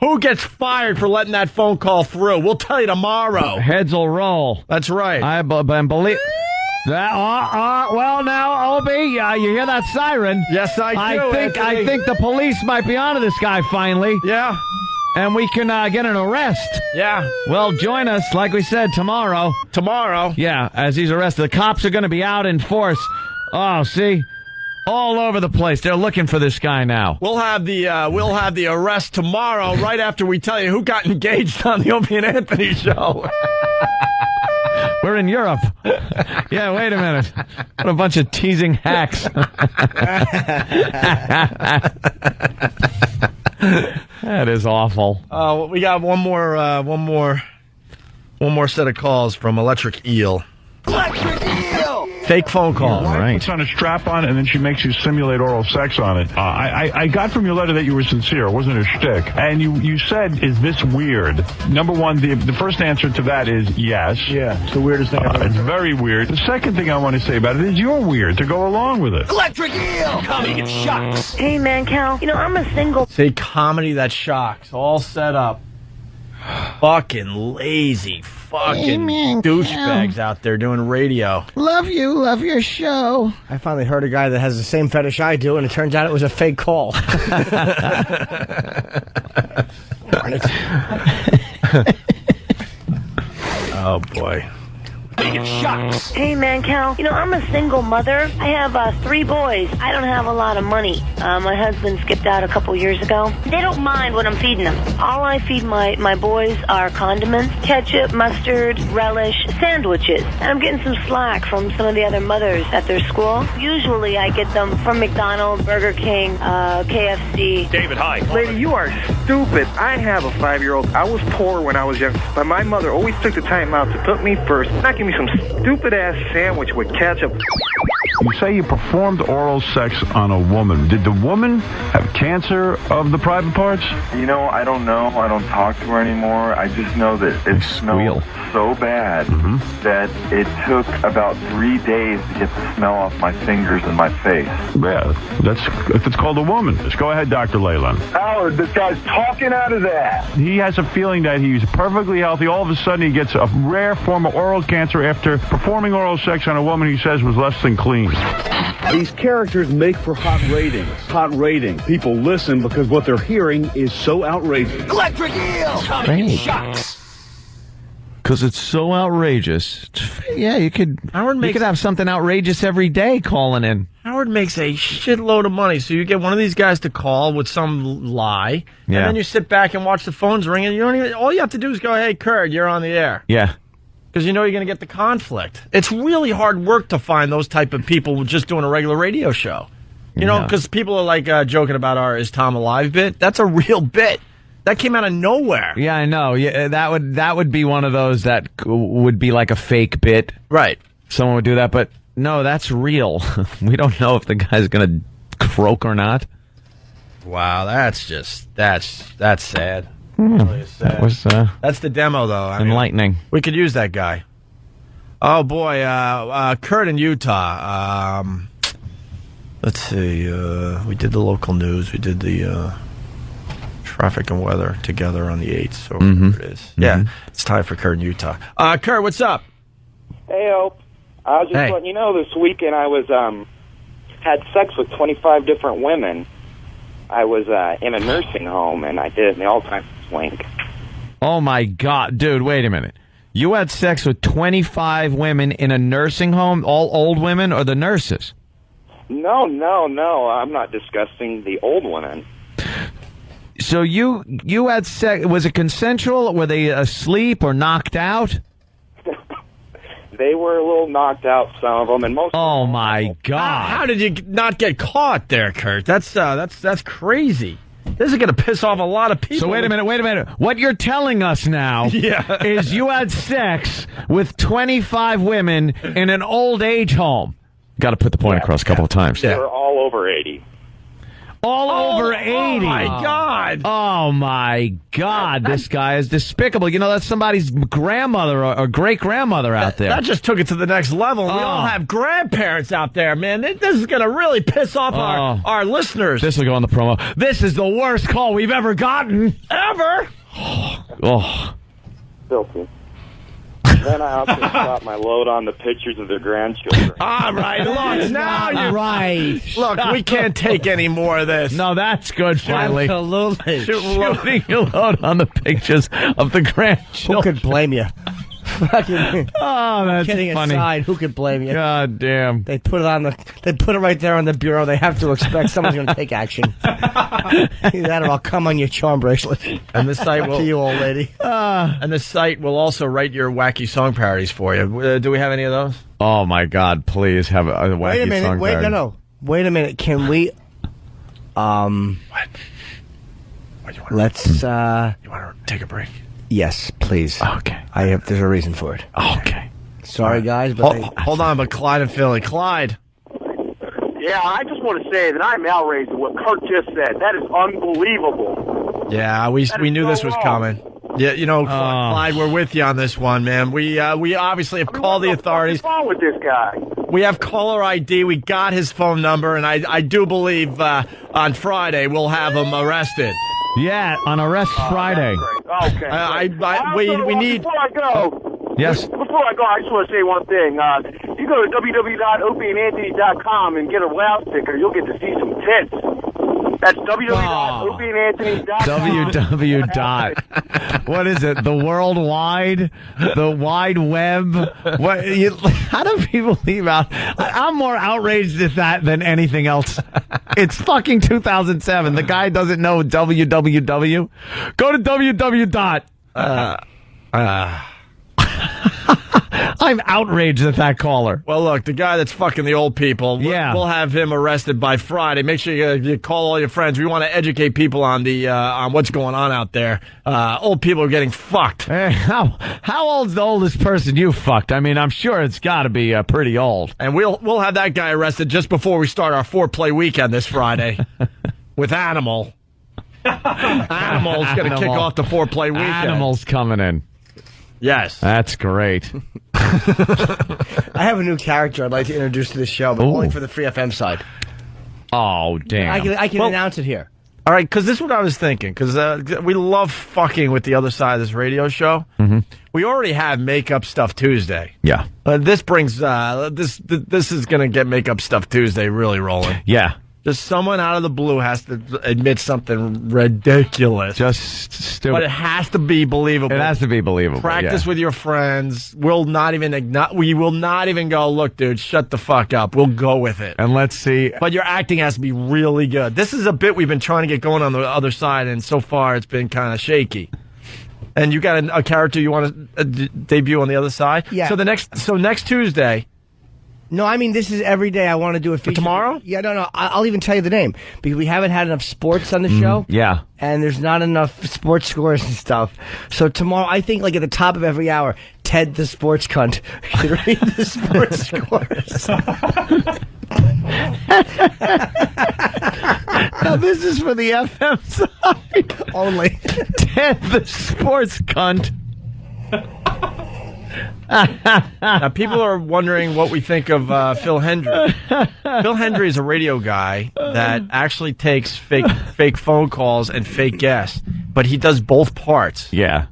Who gets fired for letting that phone call through? We'll tell you tomorrow. Heads will roll. That's right. I believe that. Well, now, Opie, you hear that siren? Yes, I do. I think the police might be onto this guy finally. Yeah. And we can get an arrest. Yeah. Well, join us, like we said, tomorrow. Tomorrow? Yeah, as he's arrested. The cops are going to be out in force. Oh, see? All over the place. They're looking for this guy now. We'll have the arrest tomorrow, right after we tell you who got engaged on the Opie and Anthony show. We're in Europe. Yeah, wait a minute. What a bunch of teasing hacks. That is awful. We got one more set of calls from Electric Eel. Electric Eel! Fake phone call. Your wife puts on a strap on and then she makes you simulate oral sex on it. I got from your letter that you were sincere. It wasn't a shtick. And you said, is this weird? Number one, the first answer to that is yes. Yeah, it's the weirdest thing I've ever It's very weird. The second thing I want to say about it is you're weird to go along with it. Electric Eel! Comedy that shocks. Hey, man, Cal, I'm a single... Say comedy that shocks. All set up. Fucking lazy fucking douchebags out there doing radio. Love you, love your show. I finally heard a guy that has the same fetish I do, and it turns out it was a fake call. Darn it. Oh, boy. Hey, man, Cal, I'm a single mother. I have 3 boys. I don't have a lot of money. My husband skipped out a couple years ago. They don't mind what I'm feeding them. All I feed my boys are condiments, ketchup, mustard, relish, sandwiches. And I'm getting some slack from some of the other mothers at their school. Usually I get them from McDonald's, Burger King, KFC, safety. David, hi. Lady, you are stupid. I have a 5-year-old. I was poor when I was young, but my mother always took the time out to put me first, not give me some stupid-ass sandwich with ketchup. You say you performed oral sex on a woman. Did the woman have cancer of the private parts? You know, I don't know. I don't talk to her anymore. I just know that it smelled so bad that it took about 3 days to get the smell off my fingers and my face. Yeah, if it's called a woman. Just go ahead, Dr. Leyland. Howard, this guy's talking out of that. He has a feeling that he's perfectly healthy. All of a sudden, he gets a rare form of oral cancer after performing oral sex on a woman he says was less than clean. These characters make for hot ratings. Hot rating. People listen because what they're hearing is so outrageous. Electric eel! Right. Shucks! Because it's so outrageous. Yeah, you could have something outrageous every day calling in. Howard makes a shitload of money, so you get one of these guys to call with some lie, and then you sit back and watch the phones ring, and all you have to do is go, "Hey, Kurt, you're on the air." Yeah. Because you know you're going to get the conflict. It's really hard work to find those type of people just doing a regular radio show. You know, because people are like joking about our "Is Tom Alive" bit. That's a real bit. That came out of nowhere. Yeah, I know. Yeah, that would be one of those that would be like a fake bit. Right. Someone would do that, but no, that's real. We don't know if the guy's going to croak or not. Wow, that's sad. Really sad. That was that's the demo, though. enlightening. We could use that guy. Oh boy, Kurt in Utah. Let's see. We did the local news. We did the traffic and weather together on the 8th. So whatever it is. Yeah, it's time for Kurt in Utah. Kurt, what's up? Hey, Ope. I was just letting you know this weekend I was had sex with 25 different women. I was in a nursing home, and I did it in the all-time swing. Oh, my God. Dude, wait a minute. You had sex with 25 women in a nursing home, all old women, or the nurses? No. I'm not discussing the old women. So you had sex. Was it consensual? Were they asleep or knocked out? They were a little knocked out, some of them, and most. Oh my God! How did you not get caught there, Kurt? That's crazy. This is going to piss off a lot of people. So wait a minute. What you're telling us now is you had sex with 25 women in an old age home. Got to put the point across a couple of times. They were all over 80. Over 80. Oh, my God. Oh, my God. This guy is despicable. You know, that's somebody's grandmother or great-grandmother out there. That just took it to the next level. We all have grandparents out there, man. This is going to really piss off our listeners. This will go on the promo. This is the worst call we've ever gotten. Ever? Filthy. Then I also got my load on the pictures of their grandchildren. All right, look, now you're right. Look, we can't take any more of this. No, that's good, finally. Absolutely. Shooting a load on the pictures of the grandchildren. Who could blame you? That's kidding funny. aside, who could blame you? God damn. They put it right there on the bureau. They have to expect someone's going to take action. Either that or I'll come on your charm bracelet. And the site will, to you, old lady. And the site will also write your wacky song parodies for you. Do we have any of those? Oh my God! Please have a wacky Wait a minute. song parody. No. Wait a minute. Can we? What? Let's. You want to take a break? Yes, please. Okay. There's a reason for it. Okay. Sorry, guys, but hold on, but Clyde and Philly. Clyde. Yeah, I just want to say that I'm outraged at what Kurt just said. That is unbelievable. Yeah, we knew this was coming. Yeah, you know, Clyde, we're with you on this one, man. We obviously have called the authorities. What's wrong with this guy? We have caller ID. We got his phone number, and I do believe on Friday we'll have him arrested. Yeah, on Arrest Friday. Okay. We need. Before I go. Yes. Before I go, I just want to say one thing. You go to www.opieandanthony.com and get a wow sticker. You'll get to see some tits. That's www. What is it? The worldwide? The wide web? How do people leave out? I'm more outraged at that than anything else. It's fucking 2007. The guy doesn't know www. Go to www. I'm outraged at that caller. Well, look, the guy that's fucking the old people, we'll have him arrested by Friday. Make sure you call all your friends. We want to educate people on on what's going on out there. Old people are getting fucked. Hey, how old's the oldest person you fucked? I mean, I'm sure it's got to be pretty old. And we'll have that guy arrested just before we start our foreplay weekend this Friday with Animal. Animal's going to kick off the foreplay weekend. Animal's coming in. Yes. That's great. I have a new character I'd like to introduce to the show, but only for the Free FM side. Oh, damn. I can announce it here. All right, because this is what I was thinking, because we love fucking with the other side of this radio show. Mm-hmm. We already have Makeup Stuff Tuesday. Yeah. This brings, this is going to get Makeup Stuff Tuesday really rolling. Yeah. Just someone out of the blue has to admit something ridiculous. Just stupid. But it has to be believable. It has to be believable. Practice with your friends. We will not even go, look, dude, shut the fuck up. We'll go with it. And let's see. But your acting has to be really good. This is a bit we've been trying to get going on the other side, and so far it's been kind of shaky. And you got a character you want to debut on the other side? Yeah. So next Tuesday. No, I mean, this is every day I want to do a feature. For tomorrow? Yeah, no. I'll even tell you the name. Because we haven't had enough sports on the show. Yeah. And there's not enough sports scores and stuff. So tomorrow, I think, like, at the top of every hour, Ted the Sports Cunt should read the sports scores. Now, this is for the FM side. Only. Ted the Sports Cunt. Now, people are wondering what we think of Phil Hendry. Phil Hendry is a radio guy that actually takes fake phone calls and fake guests, but he does both parts. Yeah.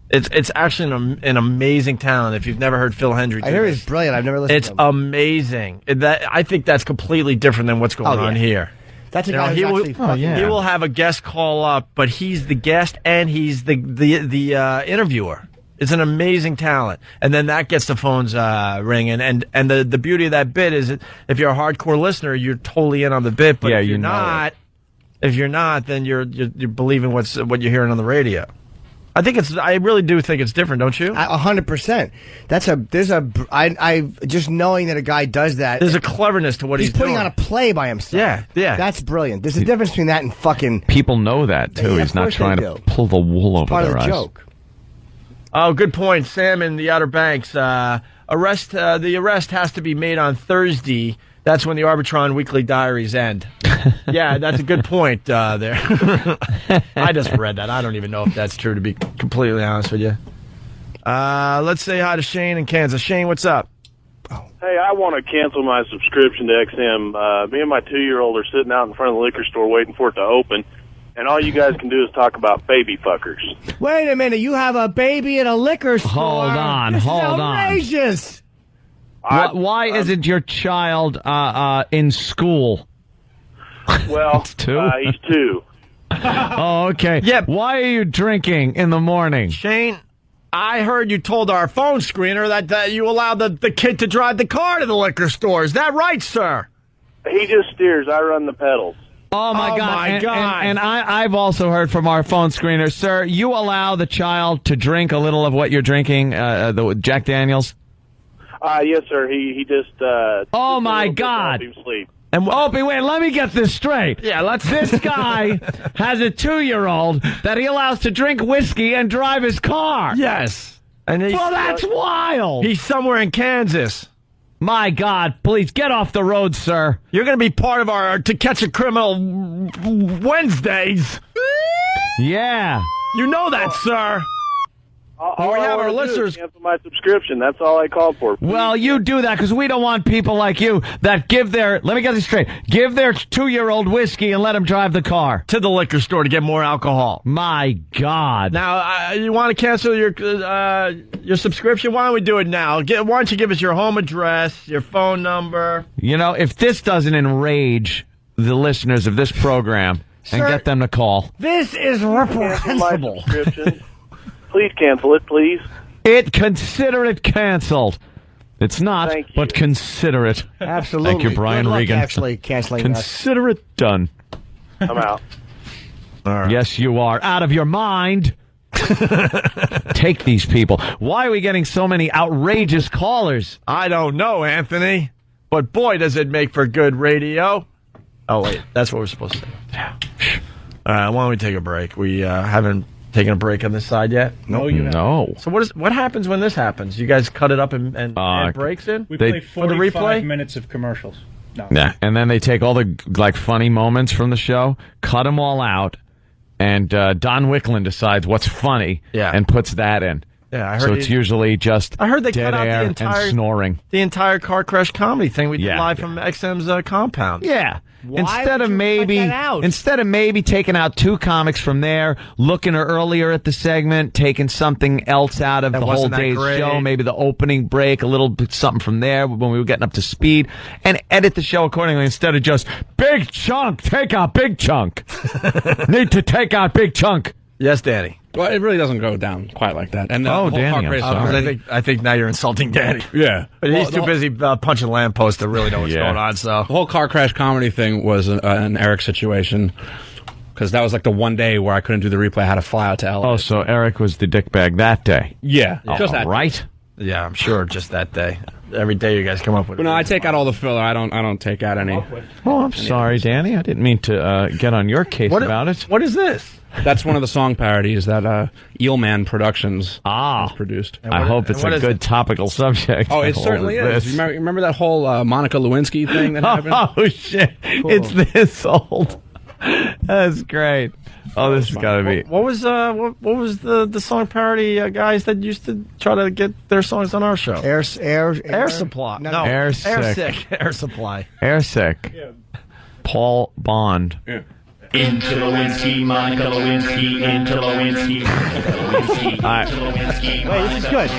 It's actually an amazing talent. If you've never heard Phil Hendry do I hear this. he's brilliant. I've never listened to him. It's amazing. I think that's completely different than what's going on here. That's a guy who's actually fucking... He will have a guest call up, but he's the guest and he's the interviewer. It's an amazing talent. And then that gets the phones ringing. And the beauty of that bit is that if you're a hardcore listener, you're totally in on the bit. But if you're not, then you're believing what you're hearing on the radio. I really do think it's different, don't you? 100%. I just knowing that a guy does that. There's a cleverness to what he's putting doing. on a play by himself. Yeah. That's brilliant. There's a difference between that and fucking... People know that, too. Yeah, he's not trying to pull the wool over part their of the eyes. joke. Oh, good point. Sam in the Outer Banks. The arrest has to be made on Thursday. That's when the Arbitron weekly diaries end. Yeah, that's a good point there. I just read that. I don't even know if that's true, to be completely honest with you. Let's say hi to Shane in Kansas. Shane, what's up? Hey, I want to cancel my subscription to XM. Me and my 2-year-old are sitting out in front of the liquor store waiting for it to open. And all you guys can do is talk about baby fuckers. Wait a minute. You have a baby in a liquor store. Hold on. This is outrageous. Why isn't your child in school? Well, It's 2? He's 2. Oh, okay. Yeah. Why are you drinking in the morning? Shane, I heard you told our phone screener that you allowed the kid to drive the car to the liquor store. Is that right, sir? He just steers. I run the pedals. Oh, my God. And I've also heard from our phone screener, sir, you allow the child to drink a little of what you're drinking, the Jack Daniels? Yes, sir. He just... oh, my God. Help him sleep. And Opie, wait, let me get this straight. Yeah, This guy has a 2-year-old that he allows to drink whiskey and drive his car. Yes. And well, that's wild. He's somewhere in Kansas. My God, please get off the road, sir. You're going to be part of our To Catch a Criminal Wednesdays. Yeah. You know that, sir. All we I have wanna our do is listeners. cancel my subscription. That's all I called for. Well, you do that because we don't want people like you that let me get this straight, give their 2-year-old whiskey and let them drive the car To the liquor store to get more alcohol. My God. Now, you want to cancel your subscription? Why don't we do it now? Why don't you give us your home address, your phone number? You know, if this doesn't enrage the listeners of this program and get them to call. This is reprehensible. Please cancel it, please. Consider it canceled. It's not, but consider it. Absolutely. Thank you, Brian Good luck Regan. actually canceling Consider it done. I'm out. All right. Yes, you are. Out of your mind. Take these people. Why are we getting so many outrageous callers? I don't know, Anthony. But boy, does it make for good radio. Oh, wait. That's what we're supposed to do. Yeah. All right, why don't we take a break? We haven't taken a break on this side yet? No, you haven't. No. So what happens when this happens? You guys cut it up and add breaks in? We play for the 45 replay? minutes of commercials. No. Yeah, and then they take all the funny moments from the show, cut them all out, and Don Wicklund decides what's funny and puts that in. Yeah, I heard so it's usually just I heard they dead cut out air the entire and snoring. The entire car crash comedy thing we did live from XM's compound. Yeah. Why Instead would of you cut that out? instead of maybe taking out 2 comics from there, looking earlier at the segment, taking something else out of That the whole wasn't that day's great. show, maybe the opening break, a little bit something from there when we were getting up to speed, and edit the show accordingly instead of just big chunk, take out big chunk. Need to take out big chunk. Yes, Danny. Well, it really doesn't go down quite like that. And the whole Danny, car I'm crash sorry. I think now you're insulting Danny. Yeah. But he's too busy punching lampposts to really know what's going on. So the whole car crash comedy thing was an Eric situation because that was like the one day where I couldn't do the replay. I had to fly out to LA. Oh, so Eric was the dickbag that day. Yeah. Just that right. Yeah, I'm sure just that day. Every day you guys come up with But no, I take out all the filler. I don't take out any. Oh, I'm sorry, Danny. I didn't mean to get on your case about it. What is this? That's one of the song parodies that Eelman Productions has produced. I hope it's a good topical subject. Oh, it certainly is. Remember that whole Monica Lewinsky thing that happened? Oh, shit. Cool. It's this old. That's great. Oh, this has got to be. What was the song parody guys that used to try to get their songs on our show? Air Supply. No, Air Sick. Air Supply. Air Sick. Yeah. Paul Bond. Yeah. Into Lewinsky, Monica Lewinsky, into Lewinsky, Monica Lewinsky, into Lewinsky, Wait, this is good.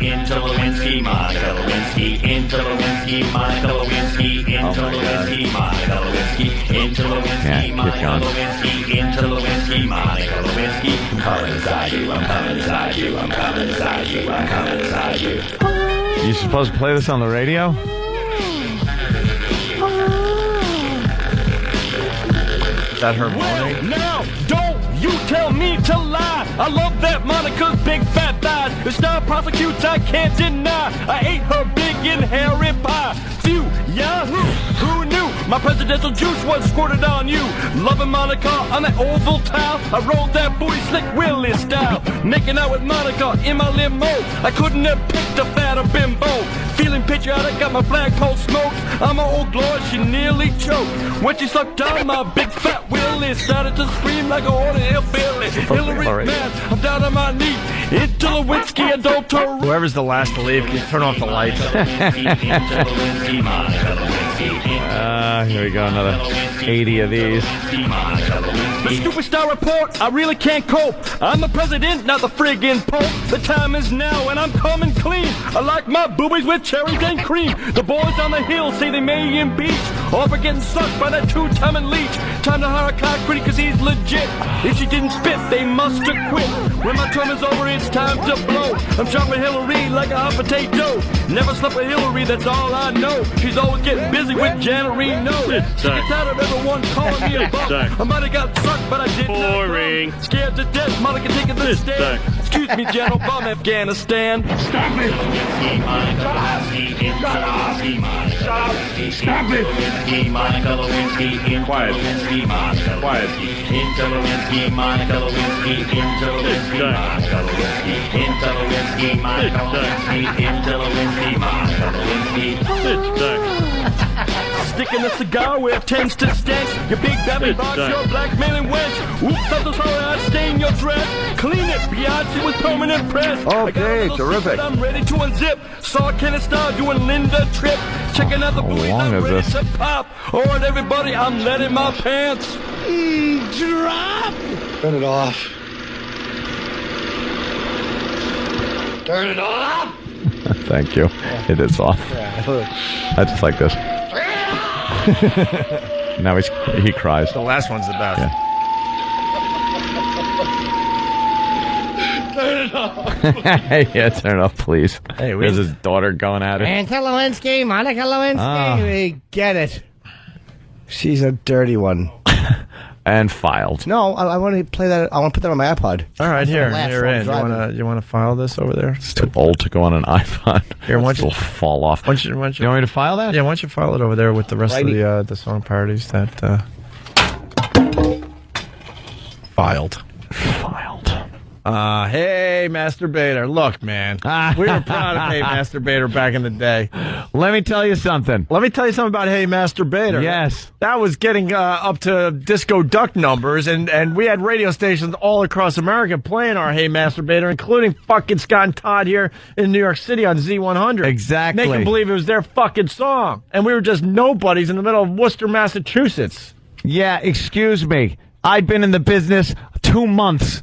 into Lewinsky, Monica Lewinsky, into Lewinsky, Monica Lewinsky, into Lewinsky, Monica Lewinsky, into Lewinsky, Monica Lewinsky, into Lewinsky, Monica Lewinsky. I'm coming inside you, I'm coming inside you, I'm coming inside you, I'm coming inside you. You supposed to play this on the radio? Is that her moaning? Now, don't you tell me to lie. I love that Monica's big fat thighs. It's not prosecutes, I can't deny. I ate her big and hairy pie. Phew, yahoo, who knew? My presidential juice was squirted on you. Loving Monica on that oval tile. I rolled that booty slick Willie style. Making out with Monica in my limo. I couldn't have picked a fatter bimbo. Feeling patriotic, got my flagpole smoked. I'm an old glory, she nearly choked. When she sucked down my big fat Willie, started to scream like a horny hillbilly. Hillary, man, I'm down on my knee. Into Lewinsky, adulterer. Whoever's the last to leave, can you turn off the lights? Here we go, another 80 of these. The superstar report, I really can't cope. I'm the president, not the friggin' pope. The time is now and I'm coming clean. I like my boobies with cherries and cream. The boys on the hill say they may impeach, all for getting sucked by that two-timing leech. Time to hire a cock critic cause he's legit. If she didn't spit, they must have quit. When my term is over, it's time to blow. I'm chopping Hillary like a hot potato. Never slept with Hillary, that's all I know. She's always getting busy with Janet Reno. She gets out of everyone calling me a bum. I might have got sucked, but I did Boring. not. Scared to death, Monica taking the stand. Excuse me, General Bum, Afghanistan. Stop it! Stop it! Monica Lewinsky, Quiet. Quiet. into Lewinsky, Monica Lewinsky, into Lewinsky, Monica Lewinsky, into Lewinsky, Monica Lewinsky, into Lewinsky, Monica Lewinsky. Sticking a cigar where it tends to stench. Your big belly box, your blackmailing wench. Oops, I'm so sorry I stained your dress. Clean it, Beyonce with permanent press. Okay, terrific. I'm ready to unzip. Saw Kenneth Starr doing Linda Tripp. Checking out the booties, long I'm is ready this? to pop. Alright, everybody, I'm letting my pants drop. Turn it off. Turn it off! Thank you. It is off. I just like this. Now he cries. The last one's the best. Yeah. Turn it off! Yeah, turn it off, please. Hey, there's his daughter going at it. Monica Lewinsky, Monica Lewinsky. We get it. She's a dirty one. and filed. No, I want to play that. I want to put that on my iPod. All right, here, Laugh you're while I'm in. driving. You want to file this over there? It's too old to go on an iPhone. Here, why don't you It'll fall off. Why don't you want me to file that? Yeah, why don't you file it over there with the rest Righty. of the song parodies that filed. Hey, Masturbator. Look, man. We were proud of Hey, Masturbator back in the day. Let me tell you something. Let me tell you something about Hey, Masturbator. Yes. That was getting up to disco duck numbers, and we had radio stations all across America playing our Hey, Masturbator, including fucking Scott and Todd here in New York City on Z100. Exactly. Making believe it was their fucking song. And we were just nobodies in the middle of Worcester, Massachusetts. Yeah, excuse me. I'd been in the business 2 months.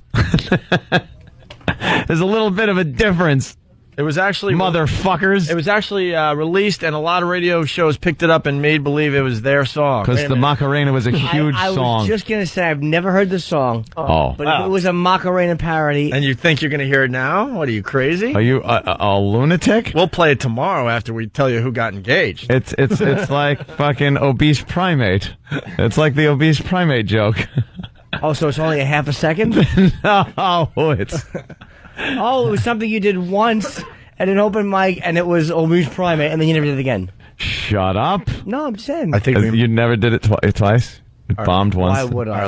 There's a little bit of a difference. It was actually motherfuckers. It was actually released, and a lot of radio shows picked it up and made believe it was their song. Because the Macarena was a huge I song. was just gonna say I've never heard the song. Oh. But if it was a Macarena parody. And you think you're going to hear it now? What are you, crazy? Are you a lunatic? We'll play it tomorrow after we tell you who got engaged. It's like fucking obese primate. It's like the obese primate joke. Oh, so it's only a half a second? No, it's... Oh, it was something you did once at an open mic, and it was obese primate, and then you never did it again. Shut up. No, I'm saying. I think you never did it twice? It bombed once? Why would I?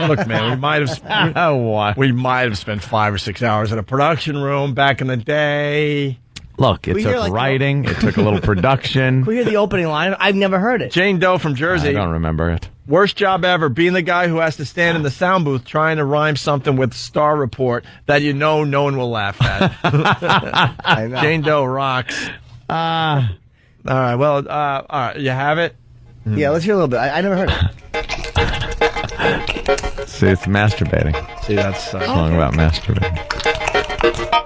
Look, man, we might have spent 5 or 6 hours in a production room back in the day. Look, it took writing. It took a little production. Can we hear the opening line? I've never heard it. Jane Doe from Jersey. I don't remember it. Worst job ever, being the guy who has to stand in the sound booth trying to rhyme something with Star Report that you know no one will laugh at. I know. Jane Doe rocks. All right, well, all right, you have it? Yeah, let's hear a little bit. I never heard it. See, it's masturbating. See, that's a song about masturbating.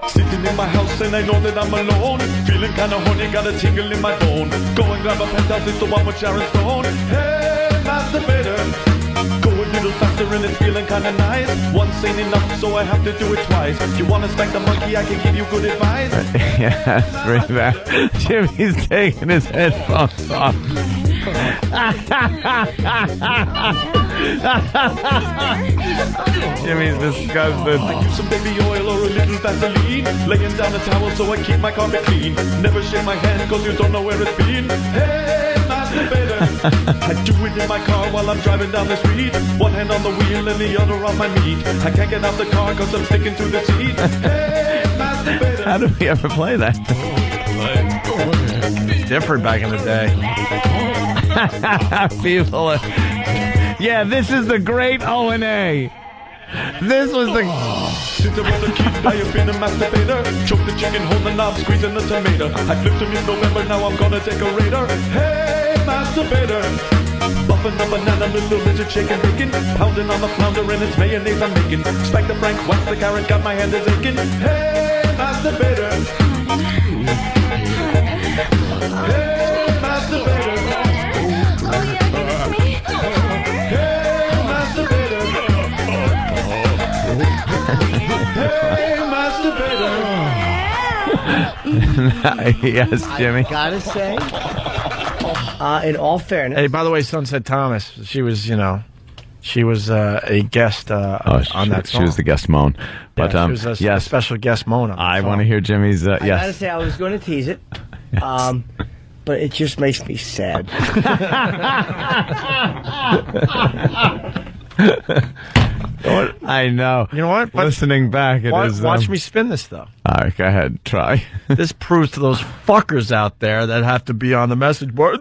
Sitting in my house and I know that I'm alone. Feeling kinda horny, got a tingle in my bone. Go and grab a penthouse, it's the one with Sharon Stone. Hey, masturbator, go a little faster and it's feeling kinda nice. Once ain't enough, so I have to do it twice. You wanna spank the monkey, I can give you good advice. Yeah, bring back. Jimmy's taking his headphones off. Jimmy's disgusted. I use some baby oil or a little Vaseline. Laying down a towel so I keep my carpet clean. Never shake my hand cause you don't know where it's been. Hey, masturbator. I do it in my car while I'm driving down the street. One hand on the wheel and the other on my meat. I can't get out the car cause I'm sticking to the seat. Hey, masturbator. How did we ever play that? It's different back in the day. People are... Yeah, this is the great O&A. This was the... Since I was a kid, I have been a masturbator. Choke the chicken, hold the knob, squeezing the tomato. I flipped him in November, now I'm gonna take a raider. Hey, masturbator. Buffing the banana, little rigid chicken bacon. Pounding on the flounder and it's mayonnaise I'm making. Spike the frank, wax the carrot, got my hand is aching. Hey, masturbator. Hey, masturbator. Yes, Jimmy. I gotta say, in all fairness. Hey, by the way, Sunset Thomas, she was, a guest on that song. She was the guest moan. But she was a special guest moan. I want to hear Jimmy's. I yes. gotta say, I was going to tease it, but it just makes me sad. I know. You know what? Listening back, it is. Watch me spin this, though. All right, go ahead. Try. This proves to those fuckers out there that have to be on the message board.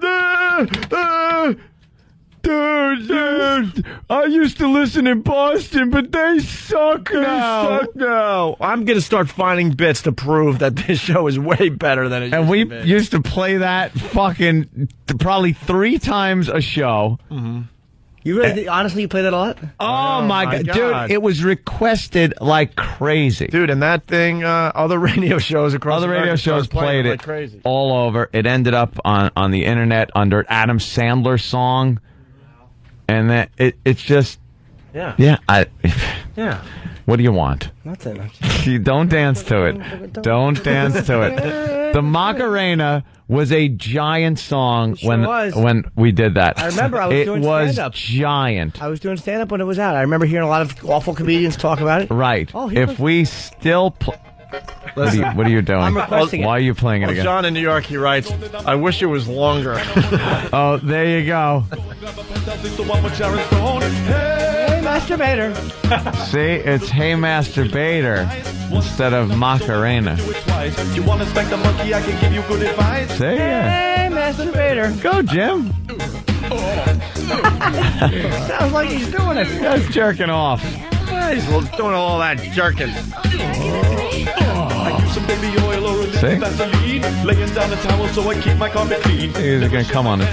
Dude, I used to listen in Boston, but they suck now. I'm going to start finding bits to prove that this show is way better than it used to be. And we used to play that fucking probably 3 times a show. Mm-hmm. You really, honestly, you play that a lot? Oh, my God. Dude, it was requested like crazy. Dude, and that thing, other radio shows across Other radio shows played it like crazy. all over. It ended up on the internet under Adam Sandler's song. And that it's just... Yeah. Yeah. Yeah. What do you want? Nothing. You don't dance to it. Don't dance to it. The Macarena was a giant song when we did that. I remember I was doing stand-up. It was giant. I was doing stand-up when it was out. I remember hearing a lot of awful comedians talk about it. Right. If we still... What are you doing? I'm requesting Why are you playing it again? John in New York, he writes, I wish it was longer. Oh, there you go. Hey, masturbator. See, it's Hey Masturbator instead of Macarena. See, Hey, masturbator. Go, Jim. Sounds like he's doing it. He's jerking off. He's doing all that jerking. See? Laying down the towel so I keep my carpet clean. He's going to come on it.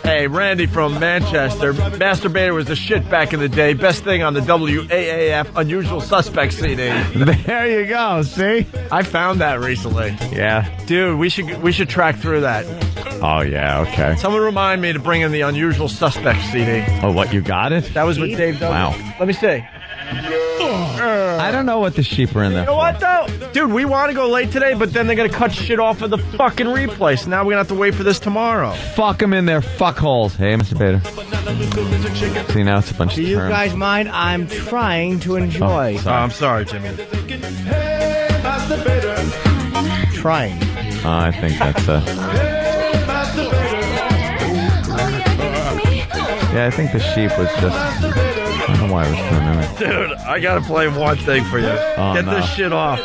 Hey, Randy from Manchester. Masturbator was the shit back in the day. Best thing on the WAAF Unusual Suspects CD. There you go. See? I found that recently. Yeah. Dude, we should track through that. Oh, yeah, okay. Someone remind me to bring in the Unusual Suspects CD. Oh, what, you got it? That was with Dave Douglas. Wow. Let me see. I don't know what the sheep are in there. You know what, though? Dude, we want to go late today, but then they're going to cut shit off of the fucking replay. So now we're going to have to wait for this tomorrow. Fuck them in their fuckholes. Hey, Mr. Bader. See, now it's a bunch Do of you terms. guys mind? I'm trying to enjoy. I'm sorry, Jimmy. Trying. I think that's Yeah, I think the sheep was just... I don't know why I was doing that. Dude, I got to play one thing for you. Get this shit off.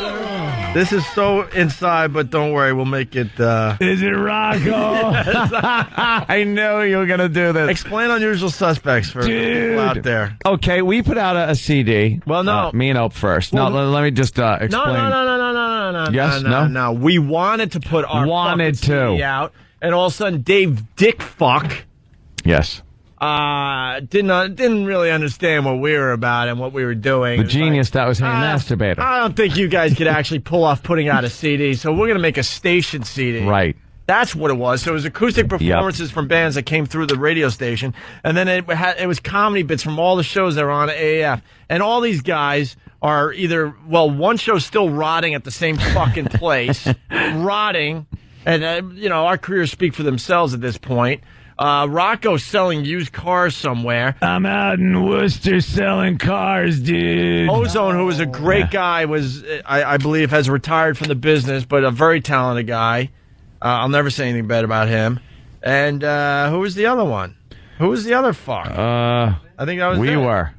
This is so inside, but don't worry, we'll make it... Is it Rocco? I know you were going to do this. Explain Unusual Suspects for people out there. Okay, we put out a CD. Well, no. Me and Ope first. Well, no, let me just explain. No. Yes, no. We wanted to put our CD out, and all of a sudden, Dave Dickfuck... Yes. Didn't really understand what we were about and what we were doing. The genius that was Hey Masturbator. I don't think you guys could actually pull off putting out a CD, so we're going to make a station CD. Right. That's what it was. So it was acoustic performances from bands that came through the radio station, and then it was comedy bits from all the shows that were on AAF. And all these guys are either, one show's still rotting at the same fucking place, rotting, and, our careers speak for themselves at this point. Rocco's selling used cars somewhere. I'm out in Worcester selling cars, dude. Ozone, who was a great guy, I believe, has retired from the business, but a very talented guy. I'll never say anything bad about him. And who was the other one? Who was the other fuck? I think that was we it. were.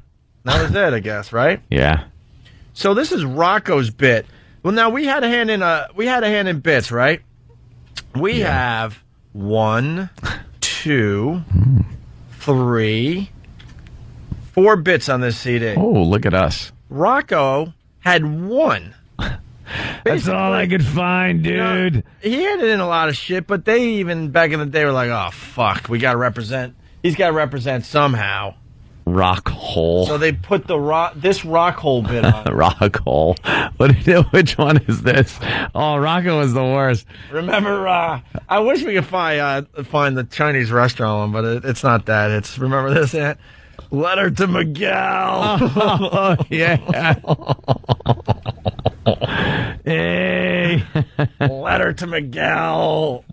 That was it, I guess, right? Yeah. So this is Rocco's bit. Well, now we had a hand in bits, right? We have 1, 2, 3, 4 bits on this CD. Oh, look at us. Rocco had 1. That's all I could find, dude. He had it in a lot of shit, but they even back in the day were like, oh, fuck, we got to represent. He's got to represent somehow. Rock hole. So they put this rock hole bit on. Rock hole. Which one is this? Oh, Rocco was the worst. Remember, I wish we could find the Chinese restaurant one, but it's not that. Remember this, Aunt? Letter to Miguel. Oh, yeah. Hey. Letter to Miguel.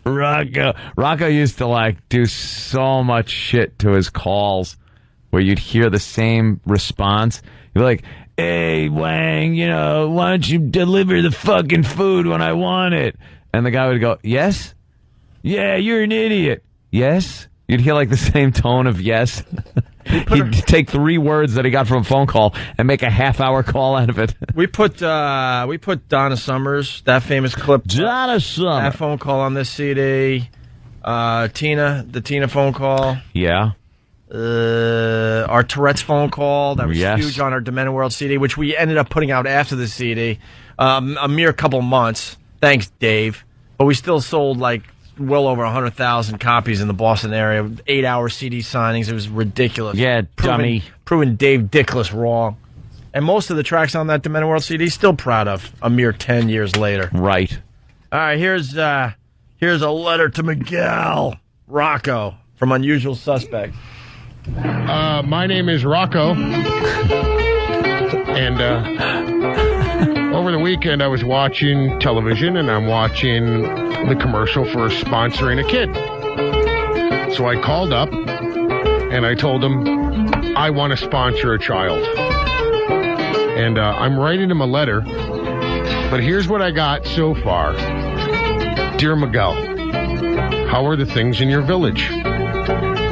Rocco used to do so much shit to his calls where you'd hear the same response. He'd be like, hey, Wang, why don't you deliver the fucking food when I want it? And the guy would go, yes? Yeah, you're an idiot. Yes? You'd hear the same tone of yes. He'd take 3 words that he got from a phone call and make a half-hour call out of it. We put Donna Summers, that famous clip. Donna Summers. That phone call on this CD. The Tina phone call. Yeah. Our Tourette's phone call. That was huge on our Demented World CD, which we ended up putting out after the CD. A mere couple months. Thanks, Dave. But we still sold well over 100,000 copies in the Boston area. 8-hour CD signings. It was ridiculous. Yeah, dummy. Proving Dave Dickless wrong. And most of the tracks on that Demented World CD, still proud of a mere 10 years later. Right. All right, here's a letter to Miguel Rocco. from Unusual Suspects. My name is Rocco. And over the weekend, I was watching television, and I'm watching the commercial for sponsoring a kid. So I called up, and I told him, I want to sponsor a child. And I'm writing him a letter, but here's what I got so far. Dear Miguel, how are the things in your village?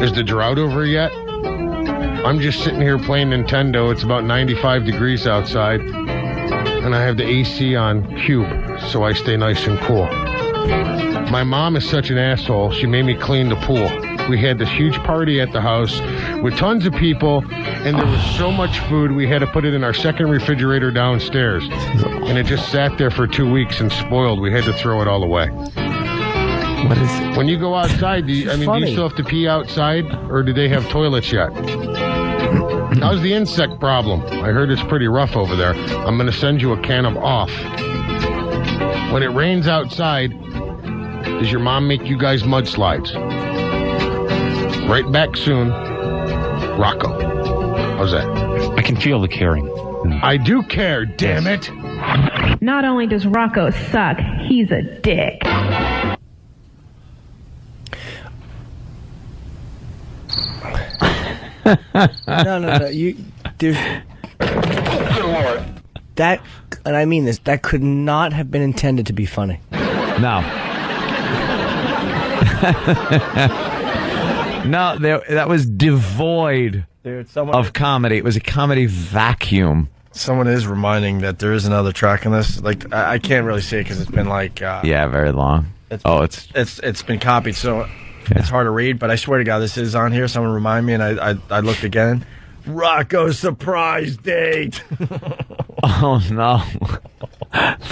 Is the drought over yet? I'm just sitting here playing Nintendo. It's about 95 degrees outside, and I have the AC on cube, so I stay nice and cool. My mom is such an asshole, she made me clean the pool. We had this huge party at the house with tons of people, and there was so much food, we had to put it in our second refrigerator downstairs. And it just sat there for 2 weeks and spoiled. We had to throw it all away. What is it? When you go outside, do you still have to pee outside, or do they have toilets yet? How's the insect problem? I heard it's pretty rough over there. I'm going to send you a can of Off. When it rains outside, does your mom make you guys mudslides? Right back soon, Rocco. How's that? I can feel the caring. I do care, damn it. Not only does Rocco suck, he's a dick. No. That, and I mean this, that could not have been intended to be funny. No. No, that was devoid of comedy. It was a comedy vacuum. Someone is reminding that there is another track in this. Like, I can't really see it because it's been like... yeah, very long. It's been copied, so it's hard to read. But I swear to God, this is on here. Someone remind me, and I looked again. Rocco's surprise date. Oh no!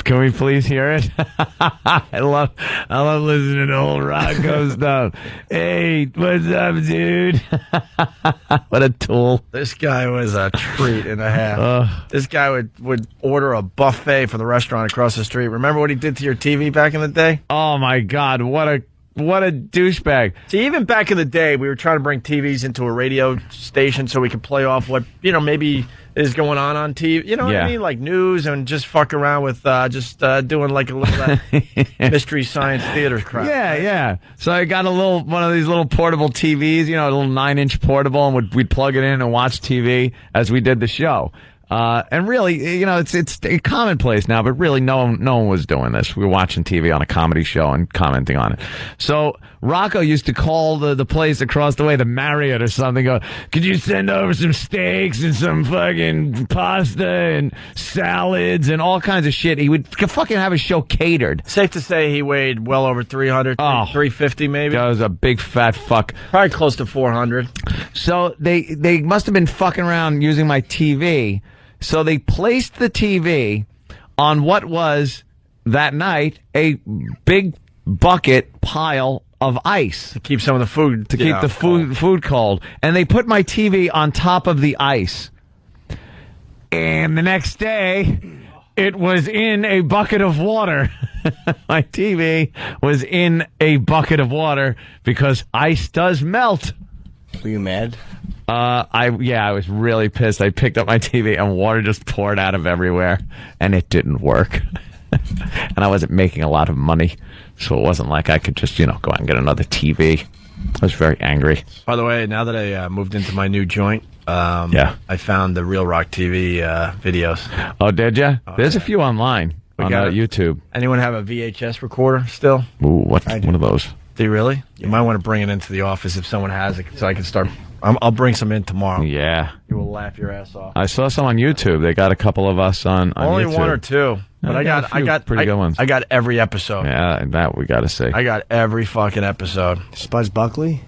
Can we please hear it? I love listening to old Rocco stuff. Hey, what's up, dude? What a tool! This guy was a treat and a half. This guy would order a buffet for the restaurant across the street. Remember what he did to your TV back in the day? Oh my God! What a douchebag. See, even back in the day, we were trying to bring TVs into a radio station so we could play off what, maybe is going on TV. You know what I mean? Like news, and just fuck around with doing like a little of that mystery science theater crap. Yeah. So I got one of these little portable TVs, a little 9-inch portable, and we'd plug it in and watch TV as we did the show. And really, it's commonplace now, but really no one was doing this. We were watching TV on a comedy show and commenting on it. So Rocco used to call the place across the way, the Marriott or something, go, could you send over some steaks and some fucking pasta and salads and all kinds of shit. He would fucking have a show catered. Safe to say he weighed well over 300, 350 maybe. That was a big fat fuck. Probably close to 400. So they must have been fucking around using my TV. So they placed the TV on what was, that night, a big bucket pile of ice. To keep some of the food. To keep the food cold. And they put my TV on top of the ice. And the next day, it was in a bucket of water. My TV was in a bucket of water because ice does melt. Were you mad? I was really pissed. I picked up my TV and water just poured out of everywhere, and it didn't work. And I wasn't making a lot of money, so it wasn't like I could just, go out and get another TV. I was very angry. By the way, now that I moved into my new joint, I found the Real Rock TV videos. Oh, did you? There's a few online on YouTube. Anyone have a VHS recorder still? Ooh, what one of those? Do you really? You might want to bring it into the office if someone has it, so I can start. I'll bring some in tomorrow. Yeah. You will laugh your ass off. I saw some on YouTube. They got a couple of us on Only YouTube. one or two. But I got pretty good ones. I got every episode. Yeah, that we got to see. I got every fucking episode. Spuds Buckley?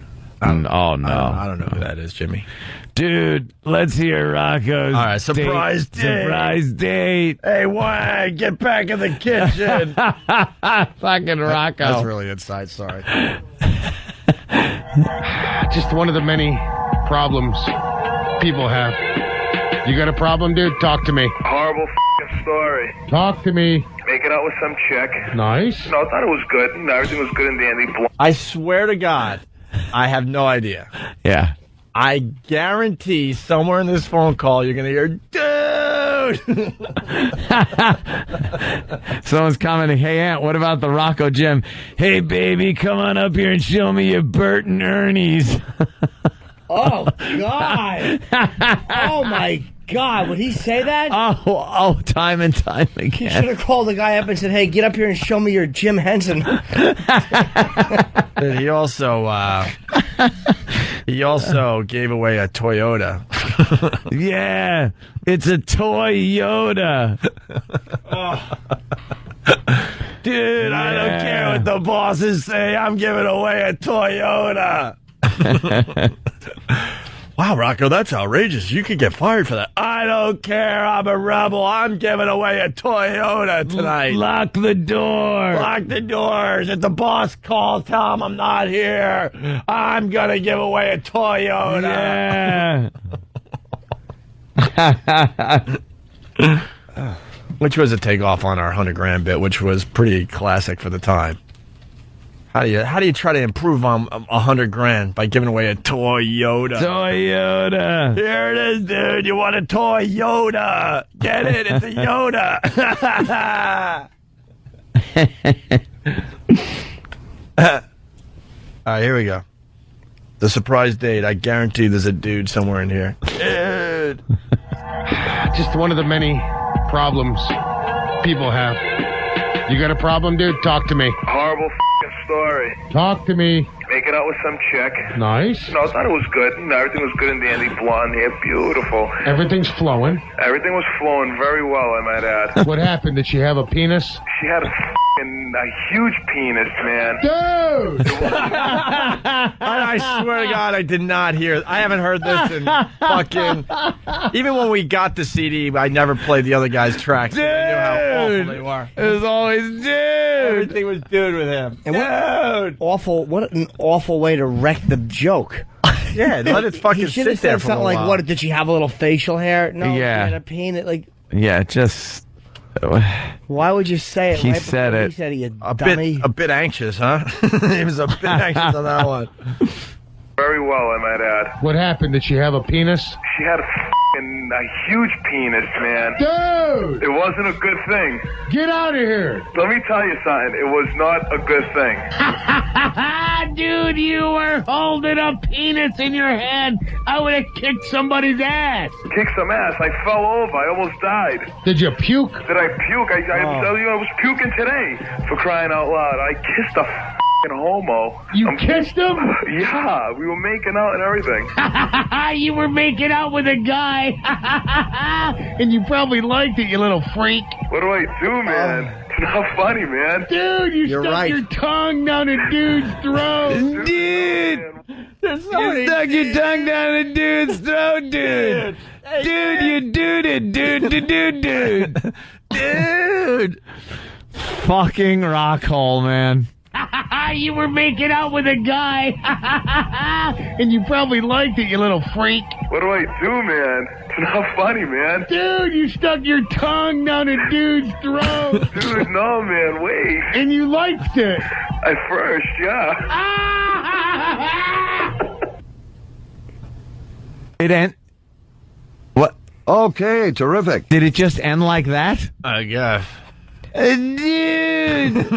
Oh, no. I don't know who that is, Jimmy. Dude, let's hear Rocco's. All right, surprise date. Surprise date. Hey, why? Get back in the kitchen. Fucking Rocco. That's really inside, sorry. Just one of the many problems people have. You got a problem, dude? Talk to me. Horrible f***ing story. Talk to me. Making out with some chick. Nice. No, I thought it was good. Everything was good and dandy. I swear to God, I have no idea. Yeah. I guarantee somewhere in this phone call you're going to hear, dude! Someone's commenting, hey, Aunt, what about the Rocco Gym? Hey, baby, come on up here and show me your Bert and Ernie's. Oh, God. Oh, my God. Would he say that? Oh, time and time again. He should have called the guy up and said, hey, get up here and show me your Jim Henson. He also gave away a Toyota. Yeah, it's a Toyota. Dude, I don't care what the bosses say. I'm giving away a Toyota. Wow, Rocco, that's outrageous. You could get fired for that. I don't care. I'm a rebel. I'm giving away a Toyota tonight. Lock the door. Lock the doors. If the boss calls, tell him I'm not here. I'm going to give away a Toyota. Yeah. Which was a takeoff on our 100 grand bit, which was pretty classic for the time. How do you try to improve on 100 grand by giving away a Toyota? Toyota. Here it is, dude. You want a Toyota? Get it? It's a Yoda. All right, here we go. The surprise date. I guarantee there's a dude somewhere in here. Dude. Just one of the many problems people have. You got a problem, dude? Talk to me. Horrible story. Talk to me. Making out with some chick. Nice. No, I thought it was good. Everything was good and dandy. Blonde hair, beautiful. Everything's flowing. Everything was flowing very well, I might add. What happened? Did she have a penis? She had a huge penis, man. Dude! I swear to God, I did not hear. I haven't heard this in fucking. Even when we got the CD, I never played the other guy's tracks. Dude! I knew how awful they were. It was always dude. Everything was dude with him. And what an awful way to wreck the joke. Yeah, let it fucking sit there for something like, what, did she have a little facial hair? No, Yeah. she had a penis. Like, Yeah, just. why would you say it? He right said before it. He said it, you A dummy. bit anxious, huh? He was a bit anxious on that one. Very well, I might add. What happened? Did she have a penis? She had a huge penis, man. Dude! It wasn't a good thing. Get out of here! Let me tell you something. It was not a good thing. Dude, you were holding a penis in your hand. I would have kicked somebody's ass. Kicked some ass. I fell over. I almost died. Did you puke? Did I puke? I was puking today. For crying out loud. I kissed a f***ing homo. You kissed him? Yeah, we were making out and everything. You were making out with a guy. And you probably liked it, you little freak. What do I do, man? It's not funny, man. Dude, you stuck your tongue down a dude's throat. Dude! You stuck your tongue down a dude's throat, dude. Dude, you duded, dude. Dude. Fucking Rockhole, man. You were making out with a guy. And you probably liked it, you little freak. What do I do, man? It's not funny, man. Dude, you stuck your tongue down a dude's throat. Dude, no, man, wait. And you liked it. At first, yeah. It end. What? Okay, terrific. Did it just end like that? I guess. Dude!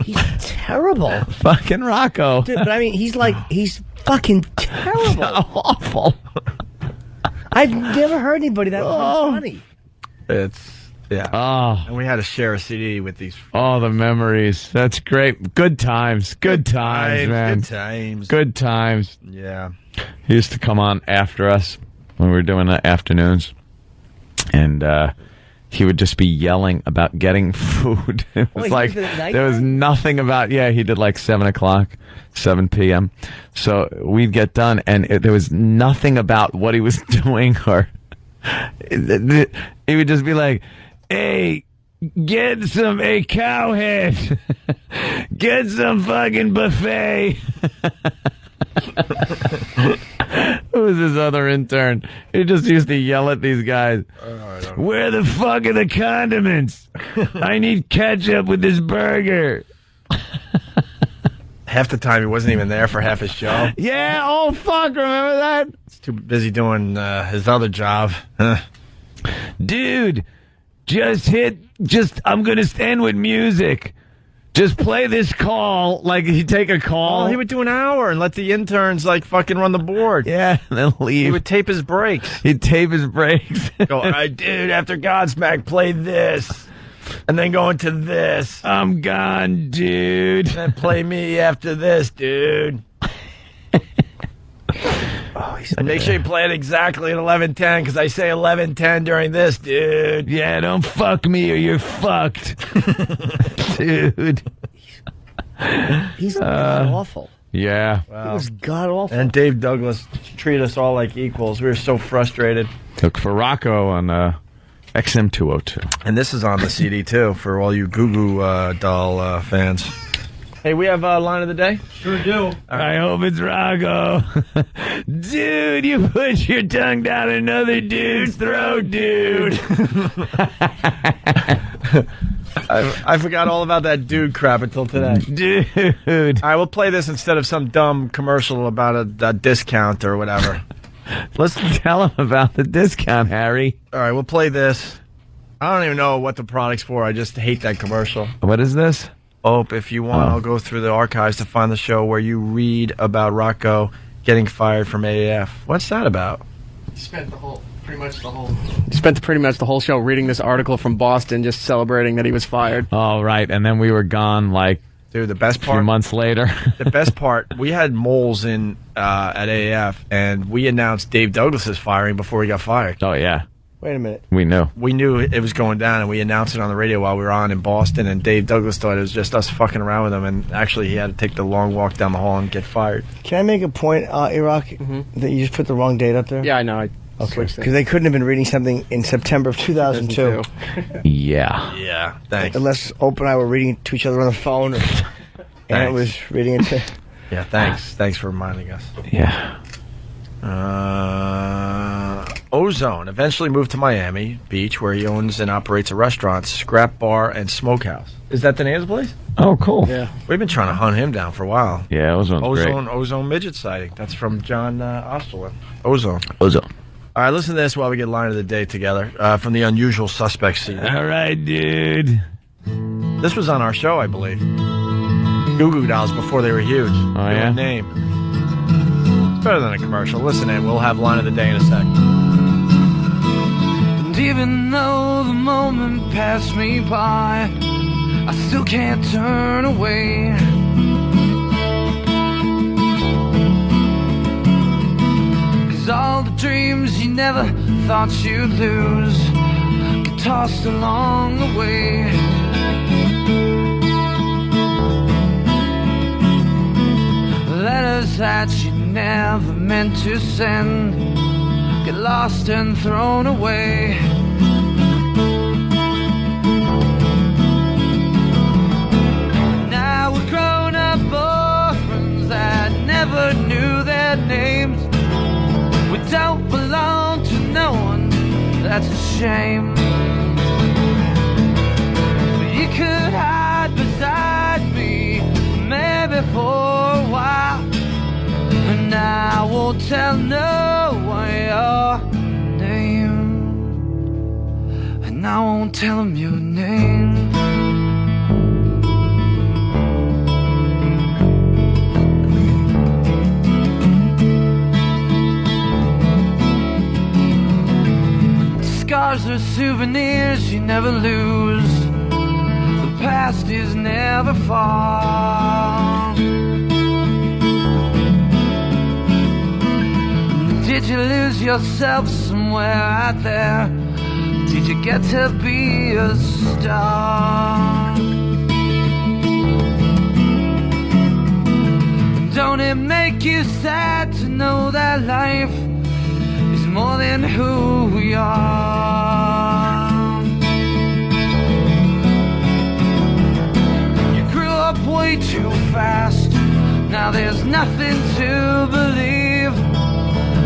He's terrible. Fucking Rocco. Dude, but I mean, he's fucking terrible. Awful. I've never heard anybody that funny. Yeah. Oh. And we had to share a CD with these. Oh, the memories. That's great. Good times. Good times, man. Good times. Good times. Yeah. He used to come on after us when we were doing the afternoons. And he would just be yelling about getting food. It was like there was nothing about. Yeah, he did like 7 o'clock, 7 p.m. So we'd get done, and there was nothing about what he was doing, or he would just be like, "Hey, get some a cowhead, get some fucking buffet." Who was his other intern? He just used to yell at these guys. Where the fuck are the condiments? I need ketchup with this burger. Half the time he wasn't even there for half his show. Yeah, oh fuck, remember that? He's too busy doing his other job. Dude, I'm gonna stand with music. Just play this call, like you take a call. Oh, he would do an hour and let the interns like fucking run the board. Yeah, and then leave. He would tape his breaks. He'd tape his breaks. Go, all right, dude, after Godsmack, play this. And then go into this. I'm gone, dude. And then play me after this, dude. And make sure you play it exactly at 11:10, because I say 11:10 during this, dude. Yeah, don't fuck me or you're fucked. Dude. He's god-awful. Yeah. Wow. He was god-awful. And Dave Douglas treated us all like equals. We were so frustrated. Look for Rocco on XM 202. And this is on the CD, too, for all you Goo Goo Doll fans. Hey, we have a line of the day? Sure do. I hope it's Rocco. Dude, you put your tongue down another dude's throat, dude. I forgot all about that dude crap until today. Dude. All right, we'll play this instead of some dumb commercial about a discount or whatever. Let's tell him about the discount, Harry. All right, we'll play this. I don't even know what the product's for. I just hate that commercial. What is this? If you want, I'll go through the archives to find the show where you read about Rocco getting fired from AAF. What's that about? He spent pretty much the whole show reading this article from Boston, just celebrating that he was fired. Oh, right. And then we were gone, dude, the best part. A few months later. The best part, we had moles in at AAF, and we announced Dave Douglas's firing before he got fired. Oh, yeah. Wait a minute. We knew. We knew it was going down, and we announced it on the radio while we were on in Boston, and Dave Douglas thought it was just us fucking around with him, and actually he had to take the long walk down the hall and get fired. Can I make a point, Iraq, that you just put the wrong date up there? Yeah, I know. Okay, because they couldn't have been reading something in September of 2002. Yeah. Yeah, thanks. Unless Opie and I were reading to each other on the phone, and it was reading it to... Yeah, thanks. Thanks for reminding us. Yeah. Ozone eventually moved to Miami Beach, where he owns and operates a restaurant, Scrap Bar, and Smokehouse. Is that the name of the place? Oh, cool. Yeah. We've been trying to hunt him down for a while. Yeah, Ozone's great. Ozone midget sighting. That's from John Osterlin. Ozone. All right, listen to this while we get line of the day together from the Unusual Suspects CD. All right, dude. This was on our show, I believe. Goo Goo Dolls before they were huge. Oh, Good yeah? name. It's better than a commercial. Listen in. We'll have line of the day in a sec. And even though the moment passed me by, I still can't turn away. Cause all the dreams you never thought you'd lose get tossed along the way. Letters that you never meant to send get lost and thrown away. Now we're grown-up orphans that never knew their names. We don't belong to no one, that's a shame. But you could hide beside me, maybe for a while, and I won't tell no one your name, and I won't tell them your name. Scars are souvenirs you never lose. The past is never far. Did you lose yourself somewhere out there? Did you get to be a star? Don't it make you sad to know that life is more than who we are? You grew up way too fast. Now there's nothing to believe.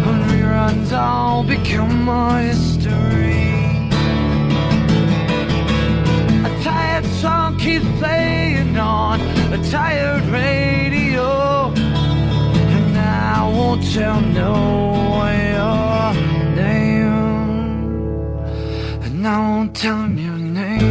When reruns all become our history. A tired song keeps playing on a tired radio. and I won't tell him your name.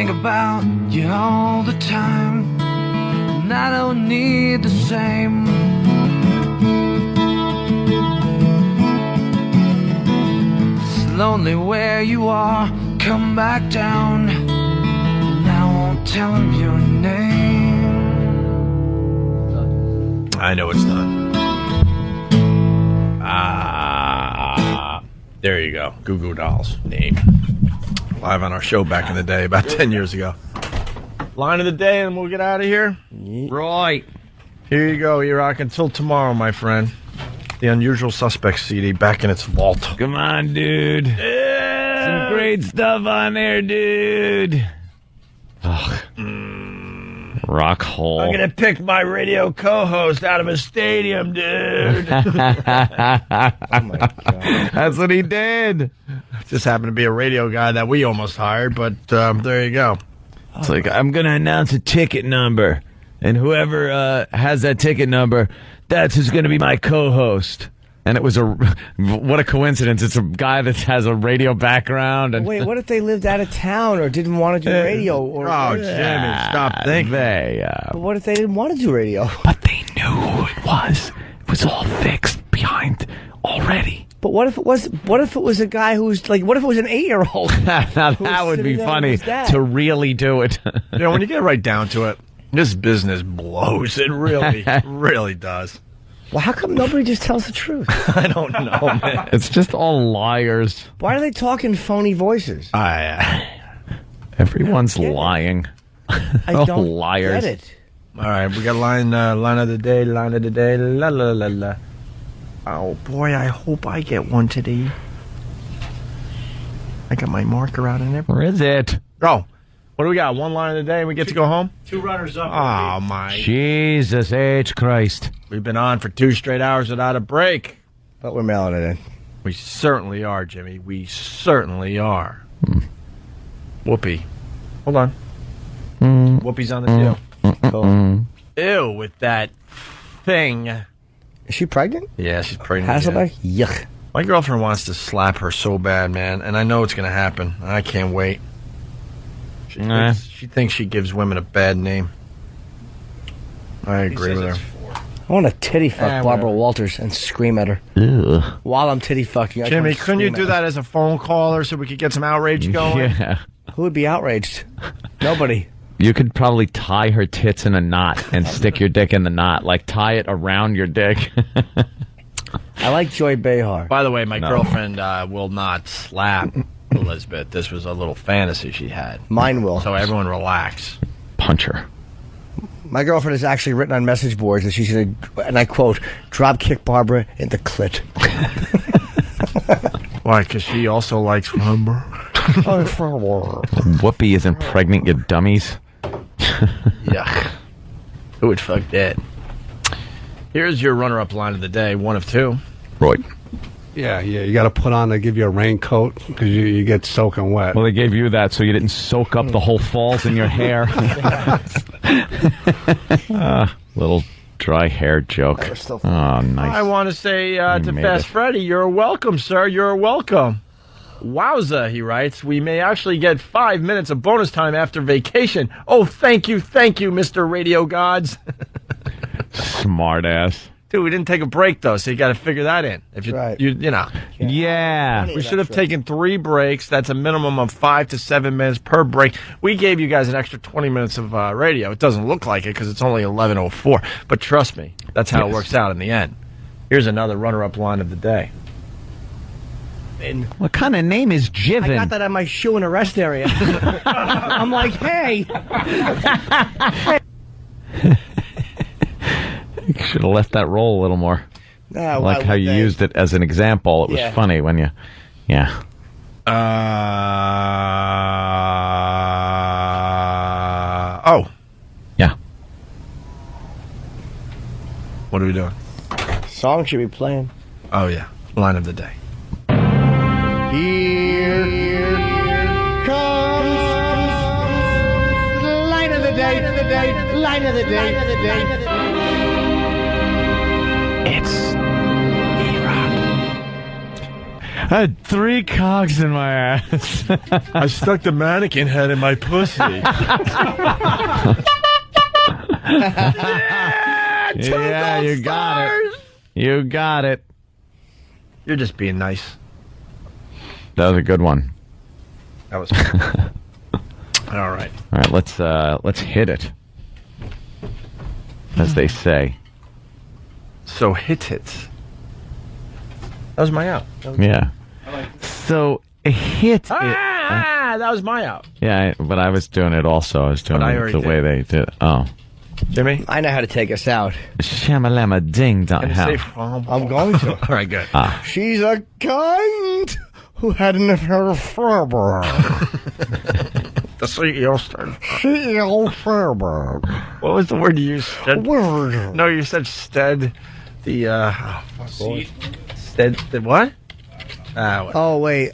About you all the time, and I don't need the same. It's lonely where you are, come back down, and I won't tell him your name. I know it's done. There you go. Goo Goo Dolls name. Live on our show back in the day, about 10 years ago. Line of the day, and we'll get out of here. Right. Here you go, E-Rock. Until tomorrow, my friend. The Unusual Suspects CD back in its vault. Come on, dude. Some great stuff on there, dude. Ugh. Rock hole. I'm going to pick my radio co-host out of a stadium, dude. Oh, my God. That's what he did. Just happened to be a radio guy that we almost hired, but there you go. It's like, I'm going to announce a ticket number, and whoever has that ticket number, that's who's going to be my co-host. And it was what a coincidence. It's a guy that has a radio background. And Wait, what if they lived out of town or didn't want to do radio? Or, Jimmy, stop thinking. But what if they didn't want to do radio? But they knew who it was. It was all fixed behind already. But what if it was a guy who's like, what if it was an 8-year-old? Now that would be funny to really do it. You know, when you get right down to it, this business blows. It really, really does. Well, how come nobody just tells the truth? I don't know, man. It's just all liars. Why are they talking phony voices? Everyone's lying. I don't liars. get it. All right, we got line of the day, la la la la. Oh boy, I hope I get one today. I got my marker out and everything. Where is it? Oh, what do we got? One line of the day, and we get to go home. 2 runners up. Oh my Jesus H. Christ! We've been on for 2 straight hours without a break, but we're mailing it in. We certainly are, Jimmy. We certainly are. Whoopi, hold on. Whoopi's on the deal. Cool. Ew, with that thing. Is she pregnant? Yeah, she's pregnant. Hasselbeck? Yeah. Yuck. My girlfriend wants to slap her so bad, man, and I know it's going to happen. I can't wait. She thinks she gives women a bad name. I agree with her. I want to titty fuck Barbara Walters and scream at her. Ugh. While I'm titty fucking. Jimmy, couldn't you do that as a phone caller so we could get some outrage going? Yeah. Who would be outraged? Nobody. You could probably tie her tits in a knot and stick your dick in the knot. Like, tie it around your dick. I like Joy Behar. By the way, my girlfriend will not slap Elizabeth. This was a little fantasy she had. Mine will. So everyone relax. Punch her. My girlfriend has actually written on message boards that she's going to, and I quote, drop kick Barbara in the clit. Why? Because she also likes lumber. Whoopi isn't pregnant, you dummies. Yuck. Who would fuck that? Here's your runner-up line of the day, 1 of 2. Right. Yeah, you got to put on, they give you a raincoat because you get soaking wet. Well, they gave you that so you didn't soak up the whole falls in your hair. Little dry hair joke. Oh, nice. I want to say to Fast Freddy, you're welcome, sir. You're welcome. Wowza, he writes. We may actually get 5 minutes of bonus time after vacation. Oh, thank you, Mr. Radio Gods. Smart ass. Dude, we didn't take a break, though, so you got to figure that in. If you know. Yeah. We should have taken 3 breaks. That's a minimum of 5 to 7 minutes per break. We gave you guys an extra 20 minutes of radio. It doesn't look like it because it's only 11:04. But trust me, that's how it works out in the end. Here's another runner-up line of the day. What kind of name is Jiven? I got that on my shoe in a rest area. I'm like, hey. You should have left that roll a little more. Nah, like how you used it as an example. It was funny when you... Yeah. Oh. Yeah. What are we doing? Song should be playing. Oh, yeah. Line of the day. Here comes the line of the day, line of the day. It's E-Rock. I had 3 cogs in my ass. I stuck the mannequin head in my pussy. Yeah, you got it. You got it. You're just being nice. That was a good one. That was All right, let's hit it, as they say. So hit it. That was my out. Yeah. So hit it. That was my out. Yeah, but I was doing it also. I was doing it the way they did. Oh. Jimmy? I know how to take us out. Shamalama ding dong. I'm going to. All right, good. She's a cunt who had an affair forever. The CEO started. CEO forever. What was the word you used? Word. No, you said stead. The, stead, the what? Oh, wait.